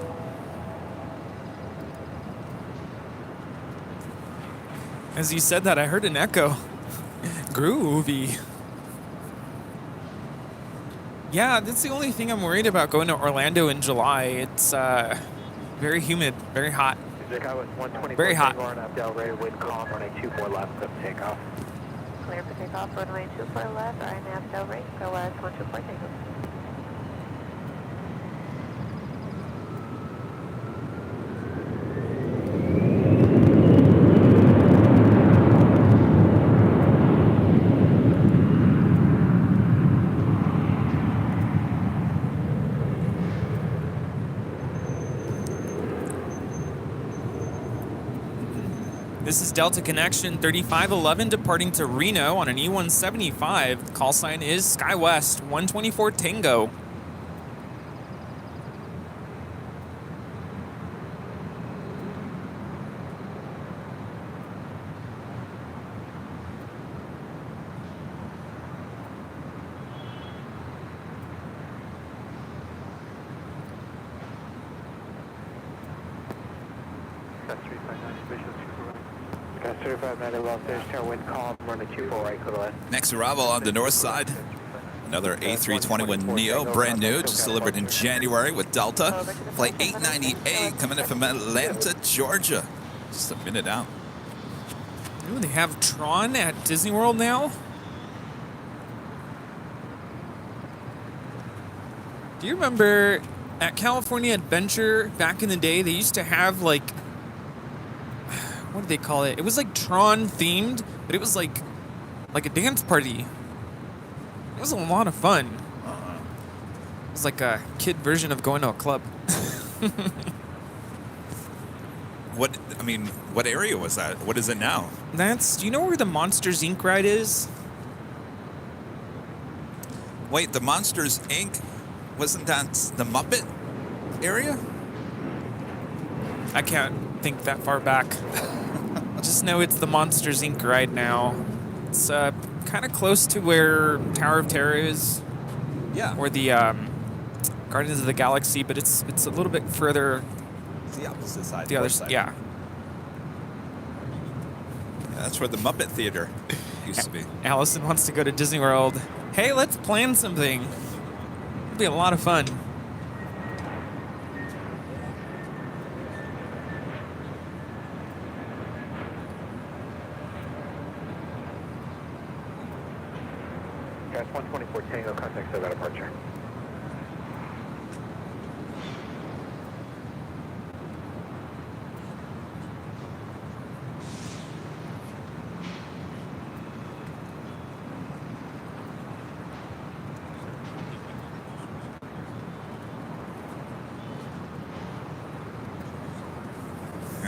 As you said that, I heard an echo. Groovy. Yeah, that's the only thing I'm worried about going to Orlando in July. It's very humid, very hot. Very hot. Clear for takeoff, runway 24 left, INAV Del Rey, go 124 takeoff. This is Delta Connection 3511 departing to Reno on an E175. The call sign is SkyWest 124 Tango. Next arrival on the north side, another A321neo, brand new, just delivered in January with Delta. Flight 898 coming in from Atlanta, Georgia. Just a minute out. Ooh, they have Tron at Disney World now? Do you remember at California Adventure back in the day, they used to have like, what did they call it? It was like Tron themed, but it was like a dance party. It was a lot of fun. It was like a kid version of going to a club. What area was that? What is it now? Do you know where the Monsters Inc. ride is? Wait, the Monsters Inc. Wasn't that the Muppet area? I can't think that far back. Just know it's the Monsters Inc. ride now. It's kind of close to where Tower of Terror is. Yeah. Or the Guardians of the Galaxy, but it's a little bit further. It's the opposite side. The other side. Yeah. That's where the Muppet Theater used to be. Allison wants to go to Disney World. Hey, let's plan something. It'll be a lot of fun. Guys, 124 Tango, contact SOGA departure.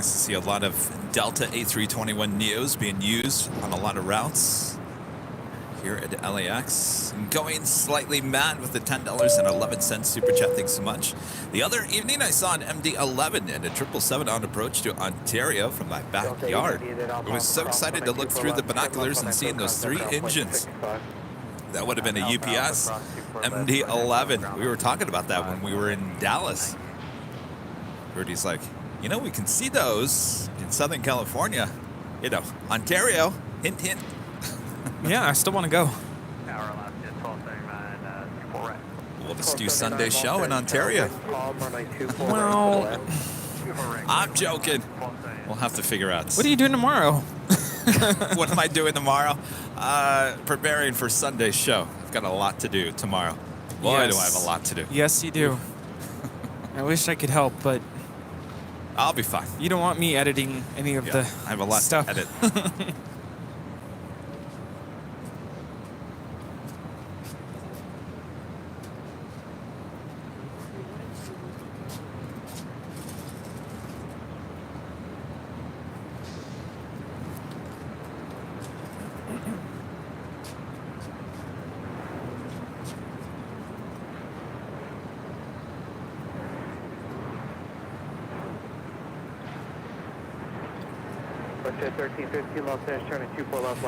Nice to see a lot of Delta A321 Neos being used on a lot of routes here at LAX. Going slightly mad with the $10.11 super chat. Thanks so much. The other evening, I saw an MD-11 and a 777 on approach to Ontario from my backyard. I was so excited to look through the binoculars and seeing those 3 engines. That would have been a UPS MD-11. We were talking about that when we were in Dallas. Rudy's like, you know, we can see those in Southern California. You know, Ontario. Hint, hint. Yeah, I still want to go. We'll just do Sunday show in Ontario. Well, I'm joking. We'll have to figure out. what are you doing tomorrow? What am I doing tomorrow? Preparing for Sunday's show. I've got a lot to do tomorrow. Boy, Yes. do I have a lot to do. Yes, you do. I wish I could help, but I'll be fine. you don't want me editing any of Yeah, the I have a lot stuff. to edit.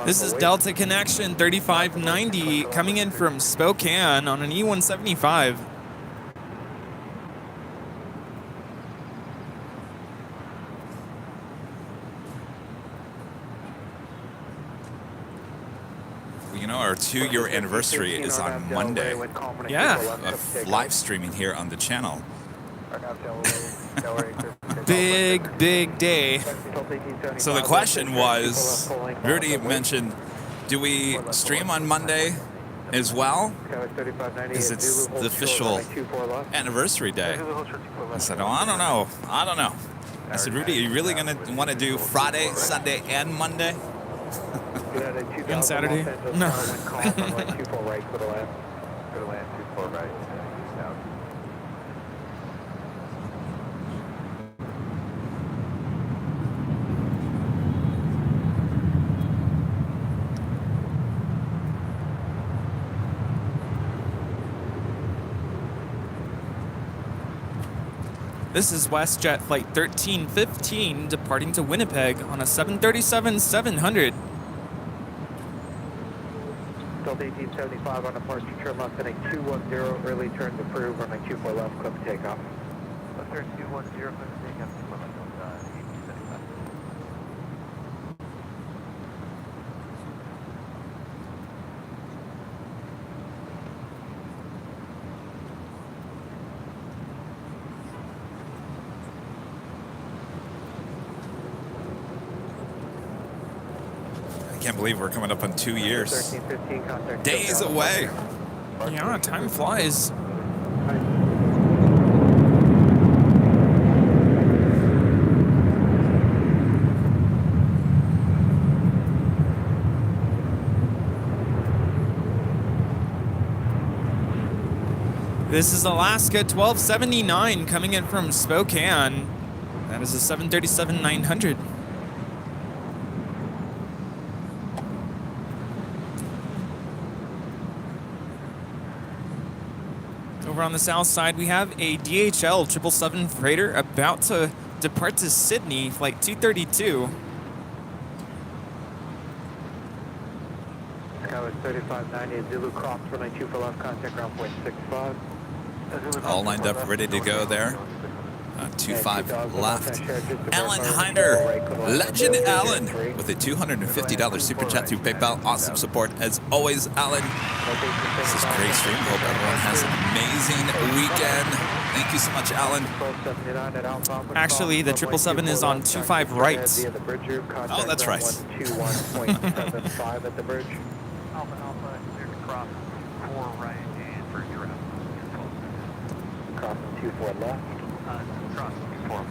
This is Delta Connection 3590 coming in from Spokane on an E175. You know, our 2-year anniversary is on Monday Yeah. of live streaming here on the channel. Big, big day. So the question was, Rudy mentioned, do we stream on Monday as well? Because it's the official anniversary day. I said, oh, I don't know. I don't know. I said, Rudy, are you really going to want to do Friday, Sunday, and Monday? And Saturday? No. This is WestJet Flight 1315 departing to Winnipeg on a 737-700. Delta 1875 on departure, turn left heading 210, early turns approved, runway 24 left, clear for takeoff. Left turn 210, clear for takeoff, 24 left on 1875. I can't believe we're coming up on 2 years. Days away. Yeah, time flies. This is Alaska 1279 coming in from Spokane. That is a 737-900. Over on the south side, we have a DHL 777 freighter about to depart to Sydney, flight 232. Skyway 3590, Zulu cross, runway 24 left, contact ground point 65. All lined up, ready to go there. 25 left. Alan Hinder, Legend Alan, with a $250 super chat through PayPal. Awesome support as always, Alan. This is a great stream. Hope everyone has an amazing weekend. Thank you so much, Alan. Actually, the 777 is on 25 right. Oh, that's right. 121.75 at the bridge. Alpha Alpha, clear to cross 4 right and for your out. Crossing 24 left. Cross 4.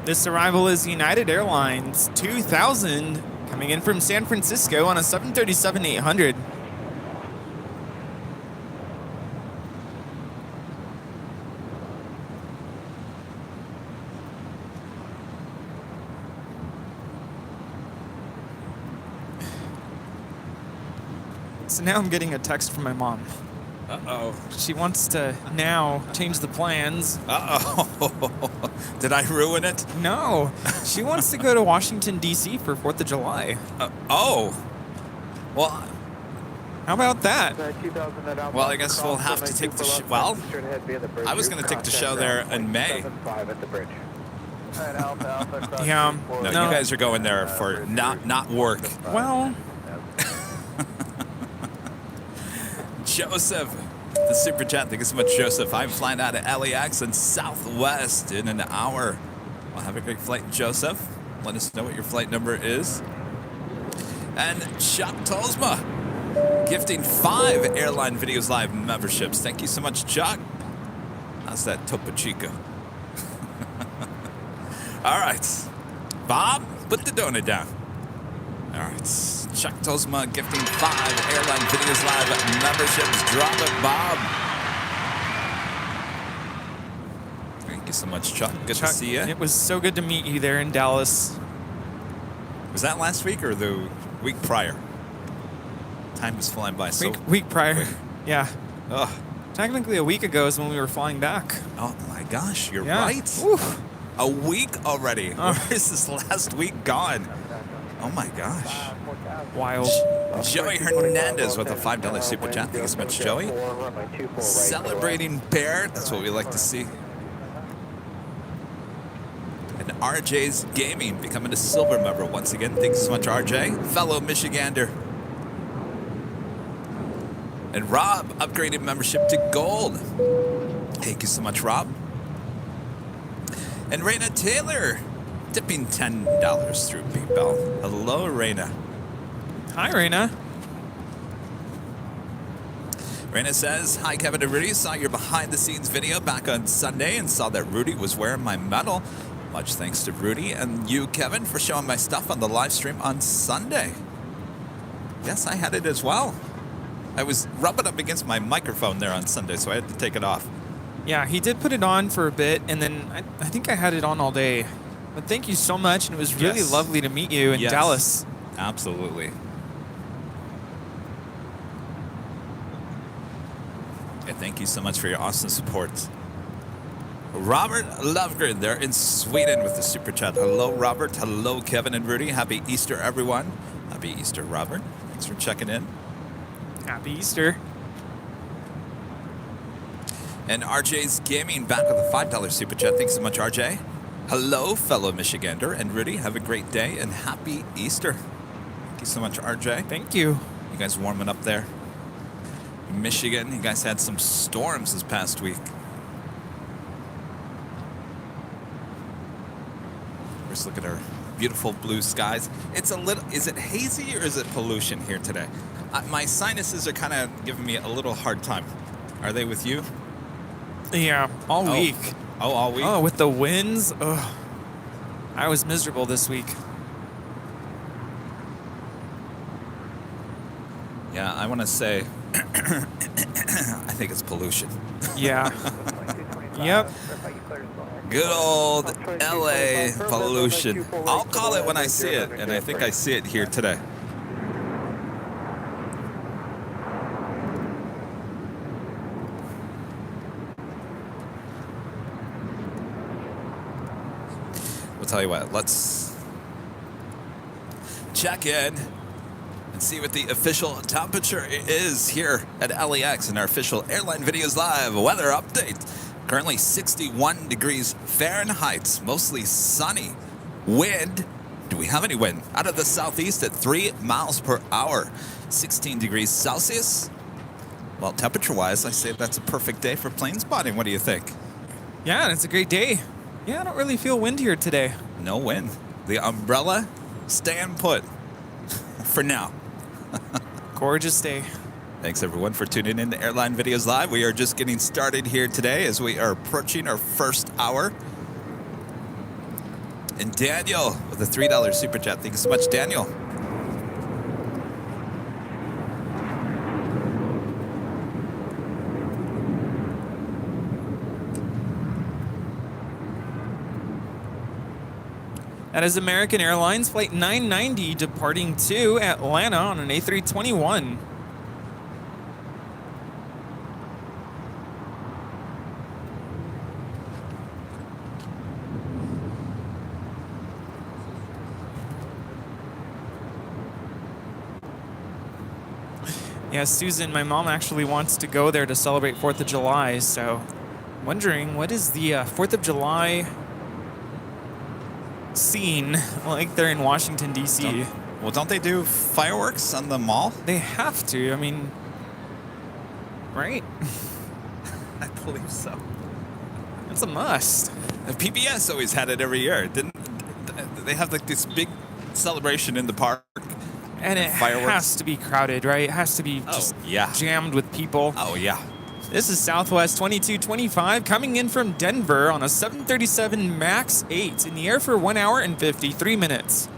This arrival is United Airlines 2000 coming in from San Francisco on a 737-800. So now I'm getting a text from my mom. Uh-oh. She wants to now change the plans. Uh-oh. Did I ruin it? No, she wants to go to Washington, D.C. for 4th of July. Oh. Well, How about that? well, I guess we'll have to take the show. Well, I was going to take the show there in May. Yeah. No, you guys are going there for not work. Well, Joseph, the super chat. Thank you so much, Joseph. I'm flying out of LAX and Southwest in an hour. Well, have a great flight, Joseph. Let us know what your flight number is. And Chuck Tolsma, gifting 5 Airline Videos Live memberships. Thank you so much, Chuck. How's that Topo Chico? All right. Bob, put the donut down. All right. Chuck Tolsma gifting 5 Airline Videos Live memberships. Drop it, Bob. Thank you so much, Chuck. Good to see you. it was so good to meet you there in Dallas. Was that last week or the week prior? Time is flying by so Week prior. quick. Yeah. Ugh. Technically, a week ago is when we were flying back. Oh my gosh, you're Yeah. right. Oof. A week already. Where is this last week gone? Oh my gosh. Wild. Joey Hernandez with a $5 super chat. Thank you so much, Joey. Celebrating Bear. That's what we like to see. And RJ's Gaming becoming a silver member once again. Thank you so much, RJ. Fellow Michigander. And Rob upgraded membership to gold. Thank you so much, Rob. And Raina Taylor tipping $10 through PayPal. Hello, Raina. Hi, Raina. Raina says, hi, Kevin and Rudy. Saw your behind-the-scenes video back on Sunday and saw that Rudy was wearing my medal. Much thanks to Rudy and you, Kevin, for showing my stuff on the live stream on Sunday. Yes, I had it as well. I was rubbing up against my microphone there on Sunday, so I had to take it off. Yeah, he did put it on for a bit, and then I think I had it on all day. But thank you so much, and it was really Yes. lovely to meet you in Yes. Dallas. Absolutely. And thank you so much for your awesome support. Robert Lovegren there in Sweden with the super chat. Hello, Robert. Hello, Kevin and Rudy. Happy Easter, everyone. Happy Easter, Robert. Thanks for checking in. Happy Easter. And RJ's Gaming back with a $5 super chat. Thanks so much, RJ. Hello, fellow Michigander and Rudy. Have a great day and happy Easter. Thank you so much, RJ. Thank you. You guys warming up there? Michigan, you guys had some storms this past week. Let's look at our beautiful blue skies. It's a little, is it hazy or is it pollution here today? My sinuses are kind of giving me a little hard time. Are they with you? Yeah, all week. Oh, all week? Oh, with the winds? Ugh. I was miserable this week. Yeah, I want to say, I think it's pollution. Yeah. Yep. Good old LA pollution. I'll call it when I see it, and I think I see it here today. We'll tell you what, let's check in and see what the official temperature is here at LAX in our official Airline Videos Live weather update. Currently 61 degrees Fahrenheit, mostly sunny. Wind, do we have any wind? Out of the southeast at 3 miles per hour. 16 degrees Celsius. Well, temperature-wise, I say that's a perfect day for plane spotting. What do you think? Yeah, and it's a great day. Yeah, I don't really feel wind here today. No wind. The umbrella, staying put for now. Gorgeous day. Thanks, everyone, for tuning in to Airline Videos Live. We are just getting started here today as we are approaching our first hour. And Daniel with a $3 super chat. Thank you so much, Daniel. That is American Airlines Flight 990 departing to Atlanta on an A321. Yeah, Susan, my mom actually wants to go there to celebrate 4th of July, so wondering what is the 4th of July scene like there in Washington, D.C. Don't they do fireworks on the mall? They have to. I mean, right? I believe so. It's a must. PBS always had it every year. Didn't they have like this big celebration in the park? And it fireworks? has to be crowded, right? It has to be just jammed with people. Oh, yeah. This is Southwest 2225 coming in from Denver on a 737 MAX 8 in the air for 1 hour and 53 minutes.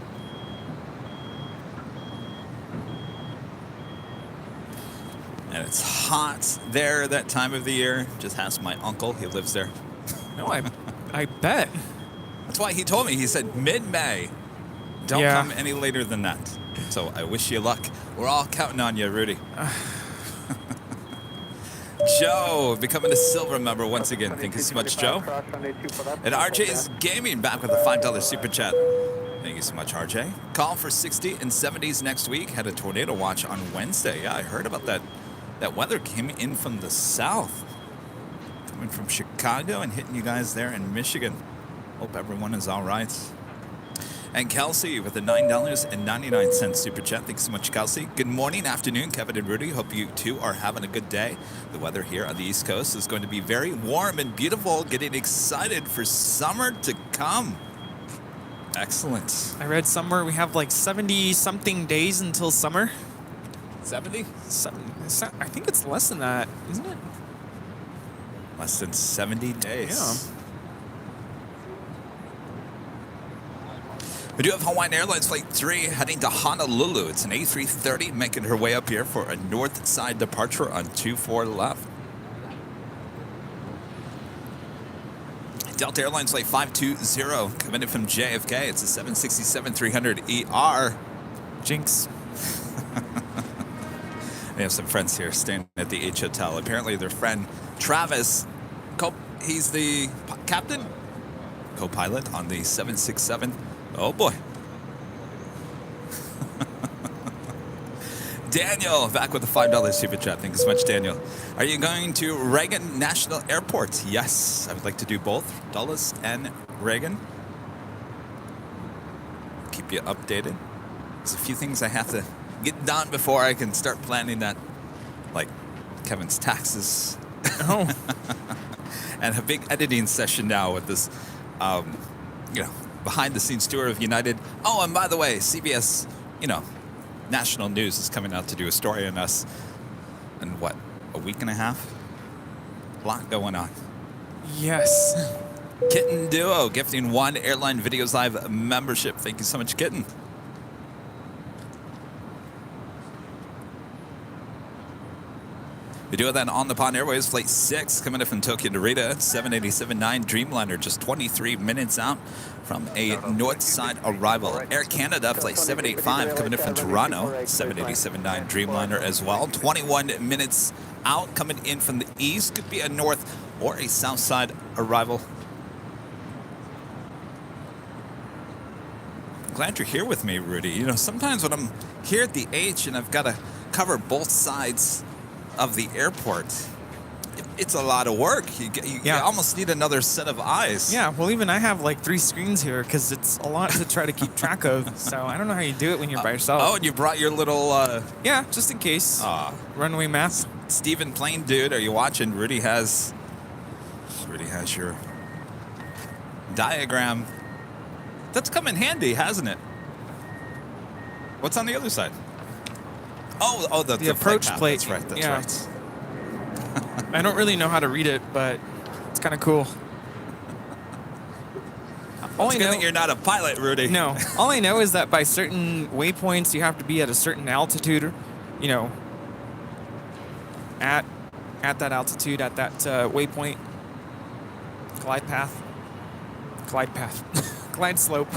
And it's hot there that time of the year. Just ask my uncle. He lives there. No, I bet. That's why he told me. He said mid-May. Don't come any later than that. So I wish you luck. We're all counting on you, Rudy. Joe, becoming a silver member once again. Thank you so much, Joe. And RJ's Gaming back with a $5 super chat. Thank you so much, RJ. Call for 60 and 70s next week. Had a tornado watch on Wednesday. Yeah, I heard about that. That weather came in from the south. Coming from Chicago and hitting you guys there in Michigan. Hope everyone is all right. And Kelsey with a $9.99 super chat. Thanks so much, Kelsey. Good morning, afternoon, Kevin and Rudy. Hope you two are having a good day. The weather here on the East Coast is going to be very warm and beautiful. Getting excited for summer to come. Excellent. I read somewhere we have like 70-something days until summer. 70? I think it's less than that, isn't it? Less than 70 days. Yeah. We do have Hawaiian Airlines Flight 3 heading to Honolulu. It's an A330 making her way up here for a north side departure on 24 left. Delta Airlines Flight 520 coming in from JFK. It's a 767-300ER. Jinx. We have some friends here staying at the H Hotel. Apparently their friend Travis, he's the captain, co-pilot on the 767. Oh boy. Daniel, back with a $5 super chat. Thank you so much, Daniel. Are you going to Reagan National Airport? Yes, I would like to do both, Dulles and Reagan. Keep you updated. There's a few things I have to get done before I can start planning that, like Kevin's taxes. Oh. And a big editing session now with this, behind-the-scenes tour of United. Oh, and by the way, CBS, national news is coming out to do a story on us in, a week and a half? A lot going on. Yes. Kitten Duo gifting 1 Airline Videos Live membership. Thank you so much, Kitten. We do have that on the Pond Airways Flight 6 coming in from Tokyo to Narita. 787-9 Dreamliner, just 23 minutes out from a north side arrival. Air Canada Flight 785 coming in from Toronto. 787-9 Dreamliner as well. 21 minutes out coming in from the east. Could be a north or a south side arrival. I'm glad you're here with me, Rudy. Sometimes when I'm here at the H and I've got to cover both sides of the airport, it's a lot of work. You almost need another set of eyes. Yeah, well, even I have like 3 screens here because it's a lot to try to keep track of. So I don't know how you do it when you're by yourself. Oh, and you brought your little... yeah, just in case. Runway map. Stephen Plain, dude, are you watching? Rudy has your diagram. That's come in handy, hasn't it? What's on the other side? Oh, the approach plate. That's right. That's right. I don't really know how to read it, but it's kind of cool. all It's I good know, that you're not a pilot, Rudy. no, all I know is that by certain waypoints, you have to be at a certain altitude, or, you know, at that altitude, at that waypoint, glide path, glide slope.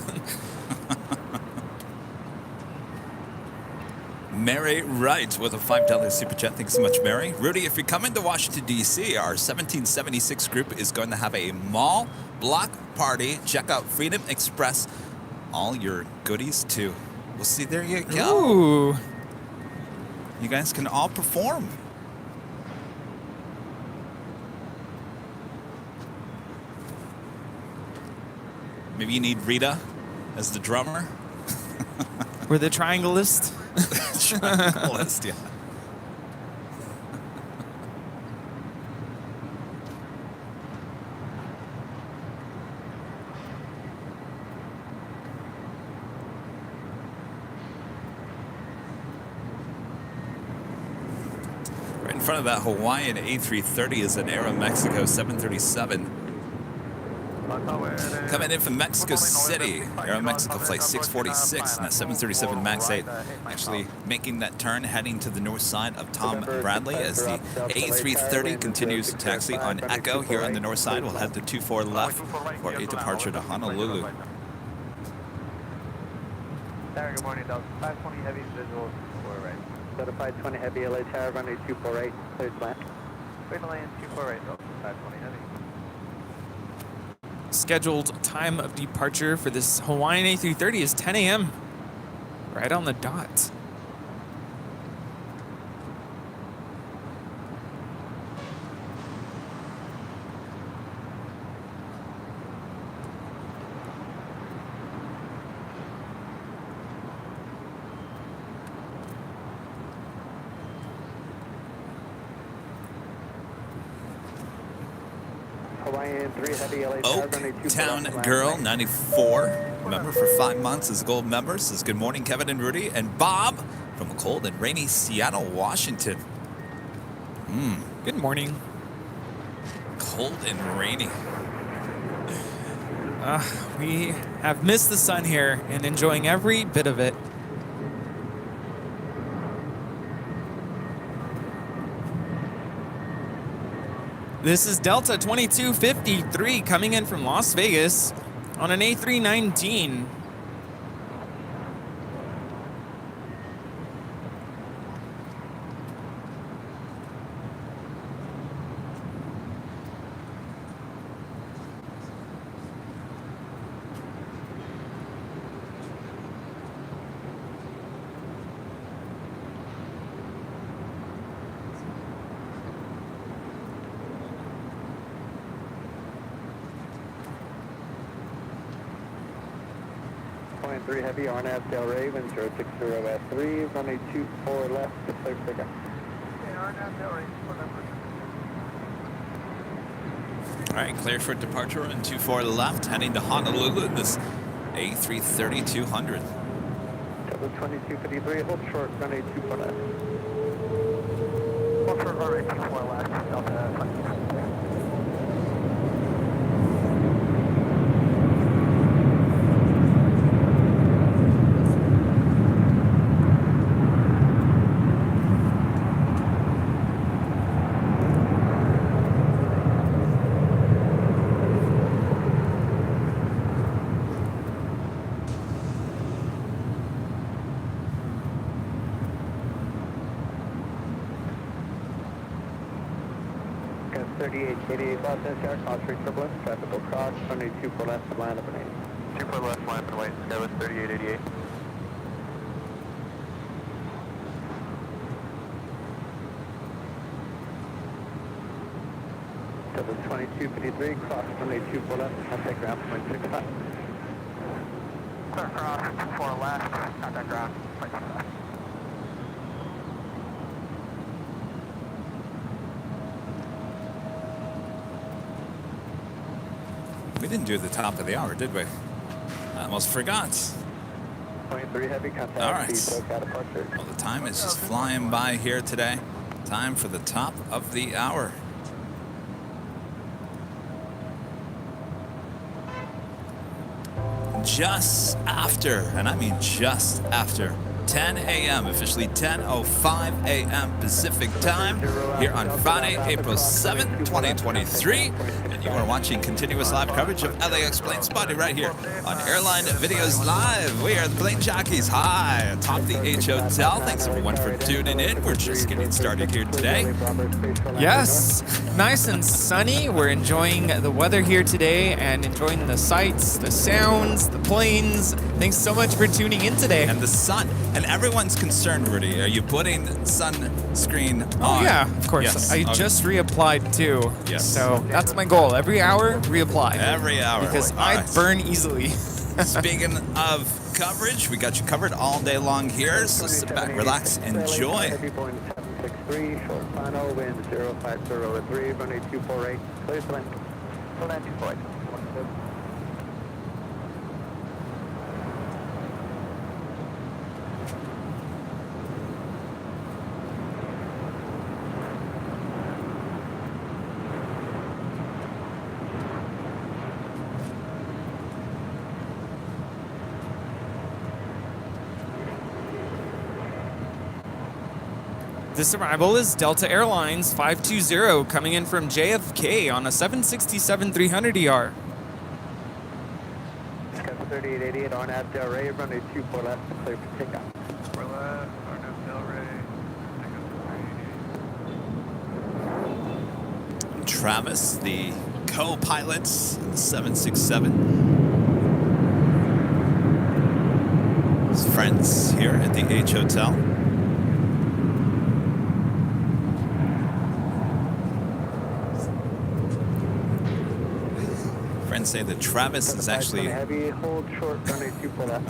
Mary Wright with a $5 super chat. Thanks so much, Mary. Rudy, if you're coming to Washington, D.C., our 1776 group is going to have a mall block party. Check out Freedom Express. All your goodies, too. We'll see. There you go. Ooh. You guys can all perform. Maybe you need Rita as the drummer. We're the triangleist. Triangleist, yeah. Right in front of that Hawaiian A330 is an Aeromexico 737. Coming in from Mexico City, Aeromexico flight 646, and that 737 MAX 8 actually making that turn, heading to the north side of Tom Bradley as the A330 continues to taxi on Echo here on the north side. We'll head to 24 left for a departure to Honolulu. Tower, good morning, Delta 520 Heavy, visual 4 right. Delta 520 Heavy, LA Tower, runway 248, cleared land. Clear to land 248, Delta 520 Heavy. Scheduled time of departure for this Hawaiian A330 is 10 a.m. Right on the dot. Hawaiian 3 Heavy, LA Tower, runway 248. Oaktown Girl 94, member for 5 months as gold member, says good morning, Kevin and Rudy, and Bob from a cold and rainy Seattle, Washington. Good morning. Cold and rainy. We have missed the sun here and enjoying every bit of it. This is Delta 2253 coming in from Las Vegas on an A319. Hawaiian 3 Heavy, RNAV Del Rey, wind 060S3, runway 24 left, clear for pickup. All right, clear for departure on 24 left, heading to Honolulu, this A330-200. Delta 2253, hold short, runway 24 left. Hold short, runway 24 left, Delta 2253. Got 3888 Los Angeles, cross street turbulence, traffic will cross, runway 24 left, line up and 8. 24 left, line and wait, Sky was 3888. Delta 2253, cross, runway 24 left, contact ground, 0.65. Clear cross, 24 left, contact ground, 0.65. We didn't do the top of the hour, did we? I almost forgot. 23 Heavy, contact All right. SoCal departure. Well, the time is just flying by here today. Time for the top of the hour. just after, and I mean just after, 10 a.m., officially 10:05 a.m. Pacific time, here on Friday, April 7th, 2023. And you are watching continuous live coverage of LAX Plane Spotting right here on Airline Videos Live. We are the plane jockeys high atop the H Hotel. Thanks everyone for tuning in. We're just getting started here today. Yes, nice and sunny. We're enjoying the weather here today and enjoying the sights, the sounds, the planes. Thanks so much for tuning in today. And the sun. And everyone's concerned, Rudy. Are you putting sunscreen on? Oh, yeah, of course. Yes. I just reapplied too. Yes. So that's my goal. Every hour, reapply. Every hour. Because All I right. burn easily. Speaking of coverage, we got you covered all day long here. So sit back, relax, enjoy. Heavy Boeing 763, short final, wind 050 over 3, runway 248, clear to land. To land 248. This arrival is Delta Airlines 520 coming in from JFK on a 767-300ER. Sky 3888 on at Del Rey, runway 24 left, clear for takeoff. 4 left, RNAV Del Rey, takeoff 3. Travis, the co-pilot, 767. His friends here at the H Hotel. Friends say that Travis is actually... Heavy, hold short, runway 24 left.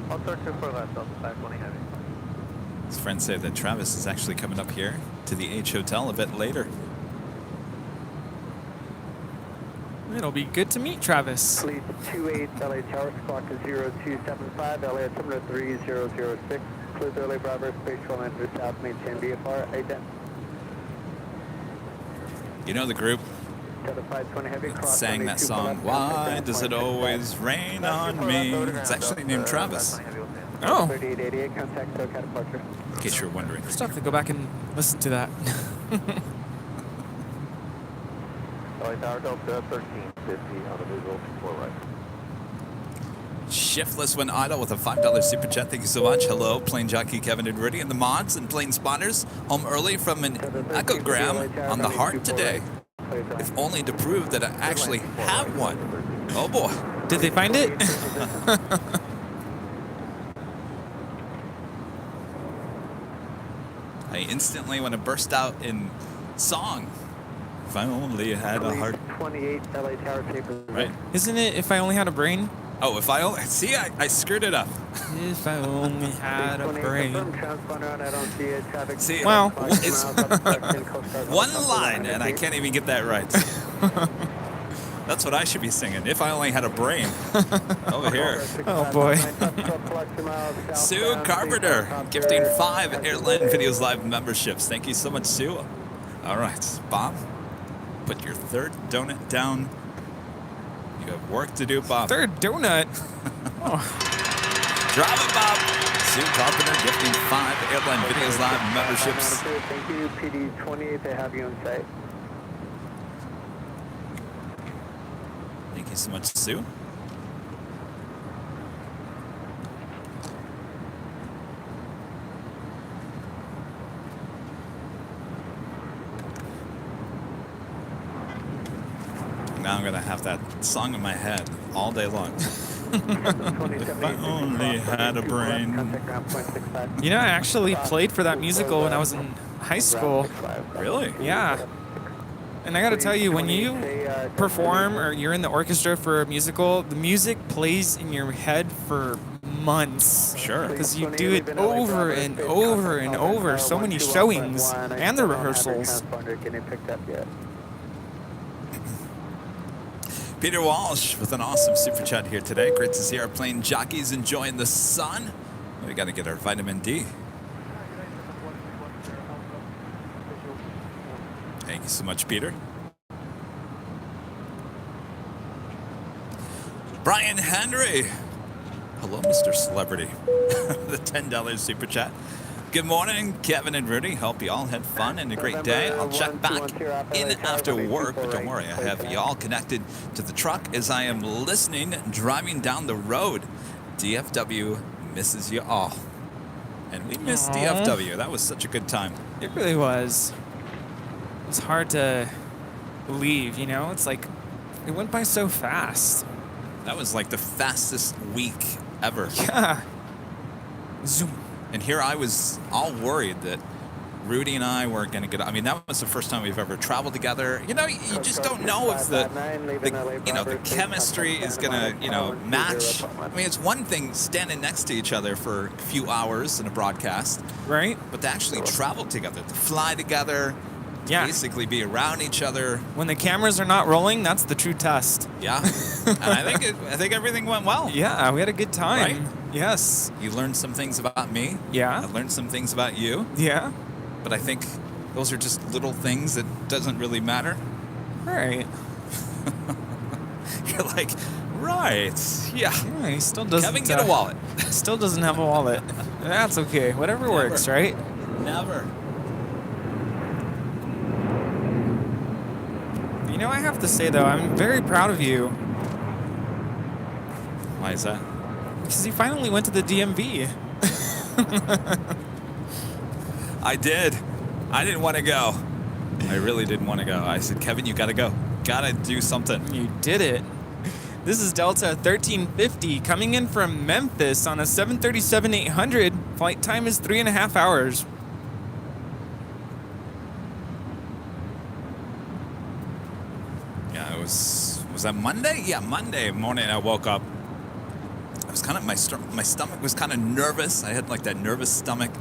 Hold short 24 left, Delta 520 heavy. His friends say that Travis is actually coming up here to the H Hotel a bit later. It'll be good to meet Travis. Fleet 28, LA Tower, squawk is 0275, LA at 73006. Clear the LA Bravo, space roll enter south, maintain VFR, A10. You know the group Delta 520 heavy, cross sang runway that 24 song, left, Why Does It Always Rain on Me? It's actually named Travis, Oh, 3888, contact SoCal departure. in case you're wondering. still have to go back and listen to that. LA Tower, Delta 1350 on the visual 4 right. Shiftless when idle with a $5 super chat. Thank you so much. Hello, plane jockey Kevin and Rudy and the mods and plane spotters. Home early from an echogram on the heart today. If only to prove that I actually have one. Oh boy. Did they find it? I instantly want to burst out in song. If I only had a heart. 28, LA Tower, taper. Right. Isn't it If I Only Had a Brain? Oh, if I only... See, I screwed it up. If I only had a brain. See, Well, it's one line, and I can't even get that right. That's what I should be singing. If I only had a brain. Over here. Oh boy. Sue Carpenter, gifting 5 Airline Videos Live memberships. Thank you so much, Sue. All right, Bob, put your third donut down. You have work to do, Bob. Third donut. Oh. Drive it, Bob. Sue Carpenter gifting 5 Airline Videos Live memberships. Thank you, PD 28, they have you on site. Thank you so much, Sue. Now I'm gonna have that song in my head all day long. If I only had a brain. You know, I actually played for that musical when I was in high school. Really? Yeah. And I gotta tell you, when you perform or you're in the orchestra for a musical, the music plays in your head for months. Sure. Because you do it over and over and over. So many showings and the rehearsals. Peter Walsh with an awesome super chat here today. Great to see our plane jockeys enjoying the sun. We got to get our vitamin D. Thank you so much, Peter. Brian Henry. Hello, Mr. Celebrity. The $10 super chat. Good morning, Kevin and Rudy. Hope you all had fun and a great day. I'll check back in after work, but don't worry, I have y'all connected to the truck as I am listening, driving down the road. DFW misses you all. And we miss DFW. That was such a good time. It really was. It was hard to believe, you know? It's like, it went by so fast. That was like the fastest week ever. Yeah. Zoom. And here I was all worried that Rudy and I weren't going to get. I mean, that was the first time we've ever traveled together. You know, you just don't know if the chemistry is going to, match. I mean, it's one thing standing next to each other for a few hours in a broadcast, right? But to actually travel together, to fly together, yeah, basically be around each other. When the cameras are not rolling, that's the true test. Yeah, and I think everything went well. Yeah, we had a good time. Right? Yes. You learned some things about me. Yeah. I learned some things about you. Yeah. But I think those are just little things that doesn't really matter. Right. You're like, right. Yeah. He still doesn't. Kevin, get a wallet. Still doesn't have a wallet. That's okay. Whatever works, right? Never. You know, I have to say, though, I'm very proud of you. Why is that? Because you finally went to the DMV. I did. I didn't want to go. I really didn't want to go. I said, Kevin, you got to go. Got to do something. You did it. This is Delta 1350 coming in from Memphis on a 737-800. Flight time is 3.5 hours. Yeah, it was that Monday? Yeah, Monday morning I woke up. I was kind of, my stomach was kind of nervous. I had like that nervous stomach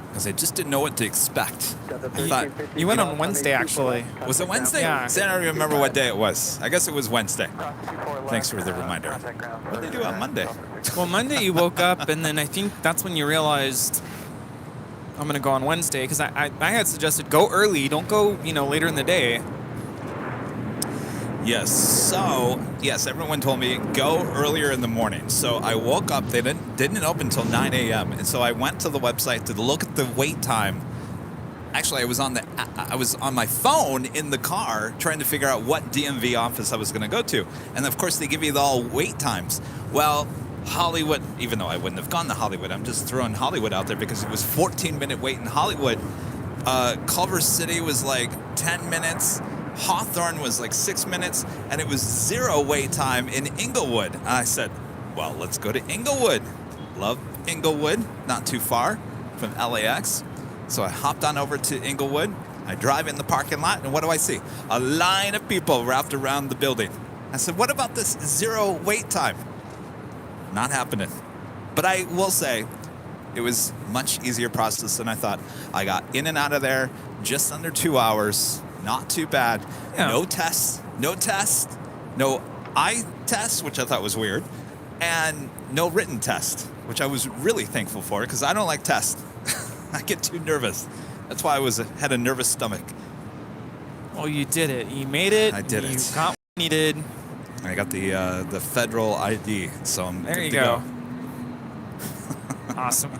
because I just didn't know what to expect. I thought, you went on Wednesday, actually. Was it Wednesday? Yeah. See, I don't remember what day it was. I guess it was Wednesday. Thanks for the reminder. What did they do on Monday? Well, Monday you woke up, and then I think that's when you realized I'm going to go on Wednesday, because I had suggested go early, don't go, later in the day. Yes. So, yes, everyone told me go earlier in the morning. So I woke up. They didn't open until 9 a.m. And so I went to the website to look at the wait time. Actually, I was on my phone in the car trying to figure out what DMV office I was going to go to. And of course, they give you the all wait times. Well, Hollywood, even though I wouldn't have gone to Hollywood, I'm just throwing Hollywood out there because it was 14-minute wait in Hollywood. Culver City was like 10 minutes. Hawthorne was like 6 minutes, and it was 0 wait time in Inglewood. And I said, well, let's go to Inglewood. Love Inglewood, not too far from LAX. So I hopped on over to Inglewood. I drive in the parking lot, and what do I see? A line of people wrapped around the building. I said, what about this 0 wait time? Not happening. But I will say, it was much easier process than I thought. I got in and out of there just under 2 hours. Not too bad. Yeah. No tests, no eye test, which I thought was weird, and no written test, which I was really thankful for because I don't like tests. I get too nervous. That's why I had a nervous stomach. Well, you did it. You made it. I did it. You got what you needed. I got the federal ID, so I'm there. Good You to go. Awesome.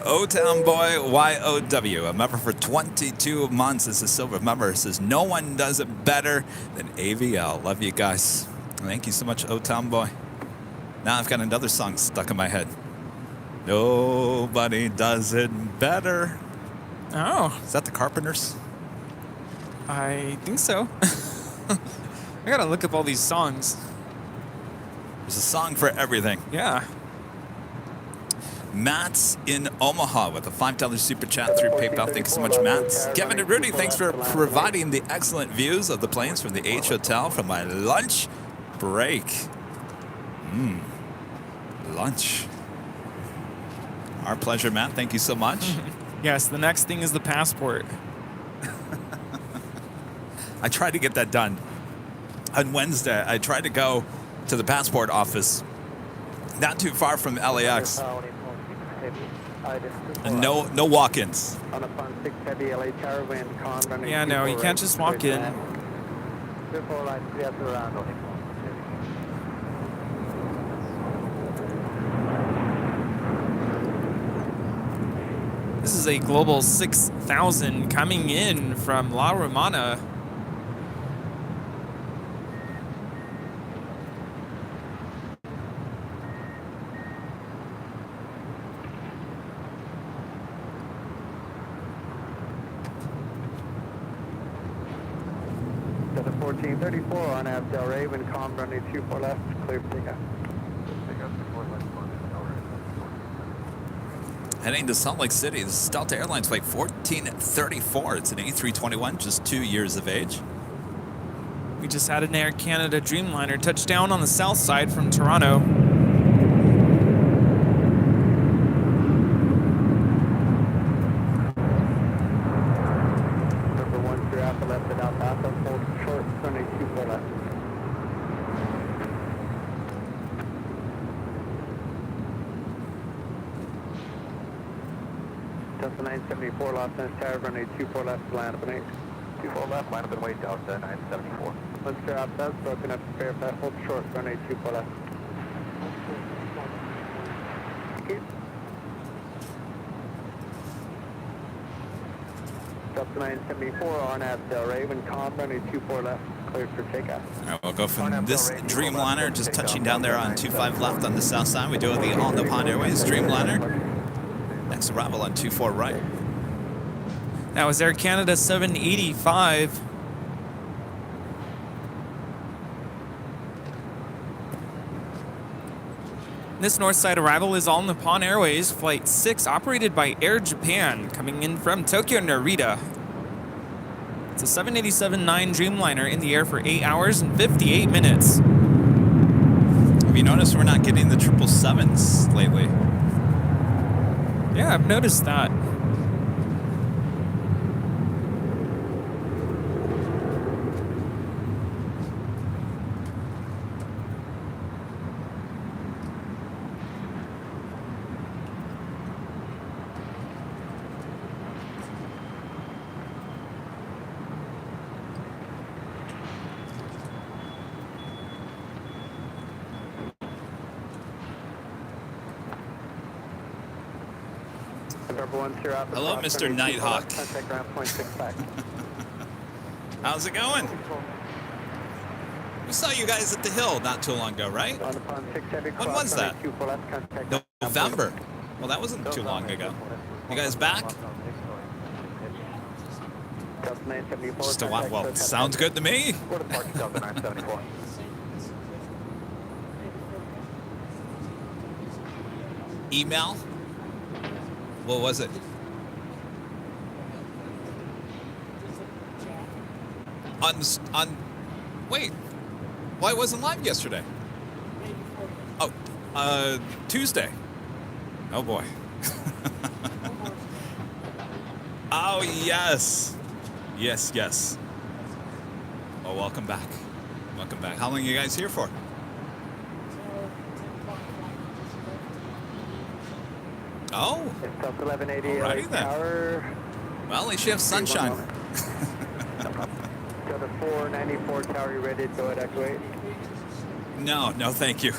O-Town Boy YOW, a member for 22 months. This is Silver member. Says, no one does it better than AVL. Love you guys. Thank you so much, O-Town Boy. Now I've got another song stuck in my head. Nobody does it better. Oh. Is that the Carpenters? I think so. I gotta look up all these songs. There's a song for everything. Yeah. Matt's in Omaha with a $5 super chat through PayPal. Thank you so much, Matt. Kevin and Rudy, thanks for providing the excellent views of the planes from the H Hotel from my lunch break. Lunch. Our pleasure, Matt. Thank you so much. Yes, the next thing is the passport. I tried to get that done. On Wednesday, I tried to go to the passport office not too far from LAX. And no walk-ins. Yeah, no, you can't just walk in. This is a Global 6000 coming in from La Romana. Delta 1434 on Abdel Ray, wind calm, runway 24 left, clear for takeoff. Heading to Salt Lake City, this is Delta Airlines flight 1434. It's an A321, just 2 years of age. We just had an Air Canada Dreamliner touch down on the south side from Toronto. Number 1 through Alpha left at Alpha Alpha, hold short, runway 24 left. Delta 974, Los Angeles Tower, runway 24 left, line up and 8. 24 left, line up and wait, Delta 974. Once they're outside, broken up to verify, hold short, runway 24 left. Thank you. Delta 974 on Abdel Ray, wind calm, runway 24 left, cleared for takeoff. All right, we'll go from this Dreamliner, just touching down there on 25 left on the south side. We do the All Nippon Airways Dreamliner. Next arrival on 24 right. That was Air Canada 785. This north side arrival is All Nippon Airways Flight 6, operated by Air Japan, coming in from Tokyo Narita. It's a 787-9 Dreamliner in the air for 8 hours and 58 minutes. Have you noticed we're not getting the 777s lately? Yeah, I've noticed that. Hello, Mr. Nighthawk. How's it going? We saw you guys at the Hill not too long ago, right? When was that? November. Well, that wasn't too long ago. You guys back? Just a while. Well, sounds good to me. Email? What was it? Wait. Why wasn't live yesterday? Oh, Tuesday. Oh boy. Oh yes. Yes. Oh, welcome back. Welcome back. How long are you guys here for? Oh. Alrighty then. Well, at least you have sunshine. Delta 494 tower, you ready to go ahead, activate? No, thank you.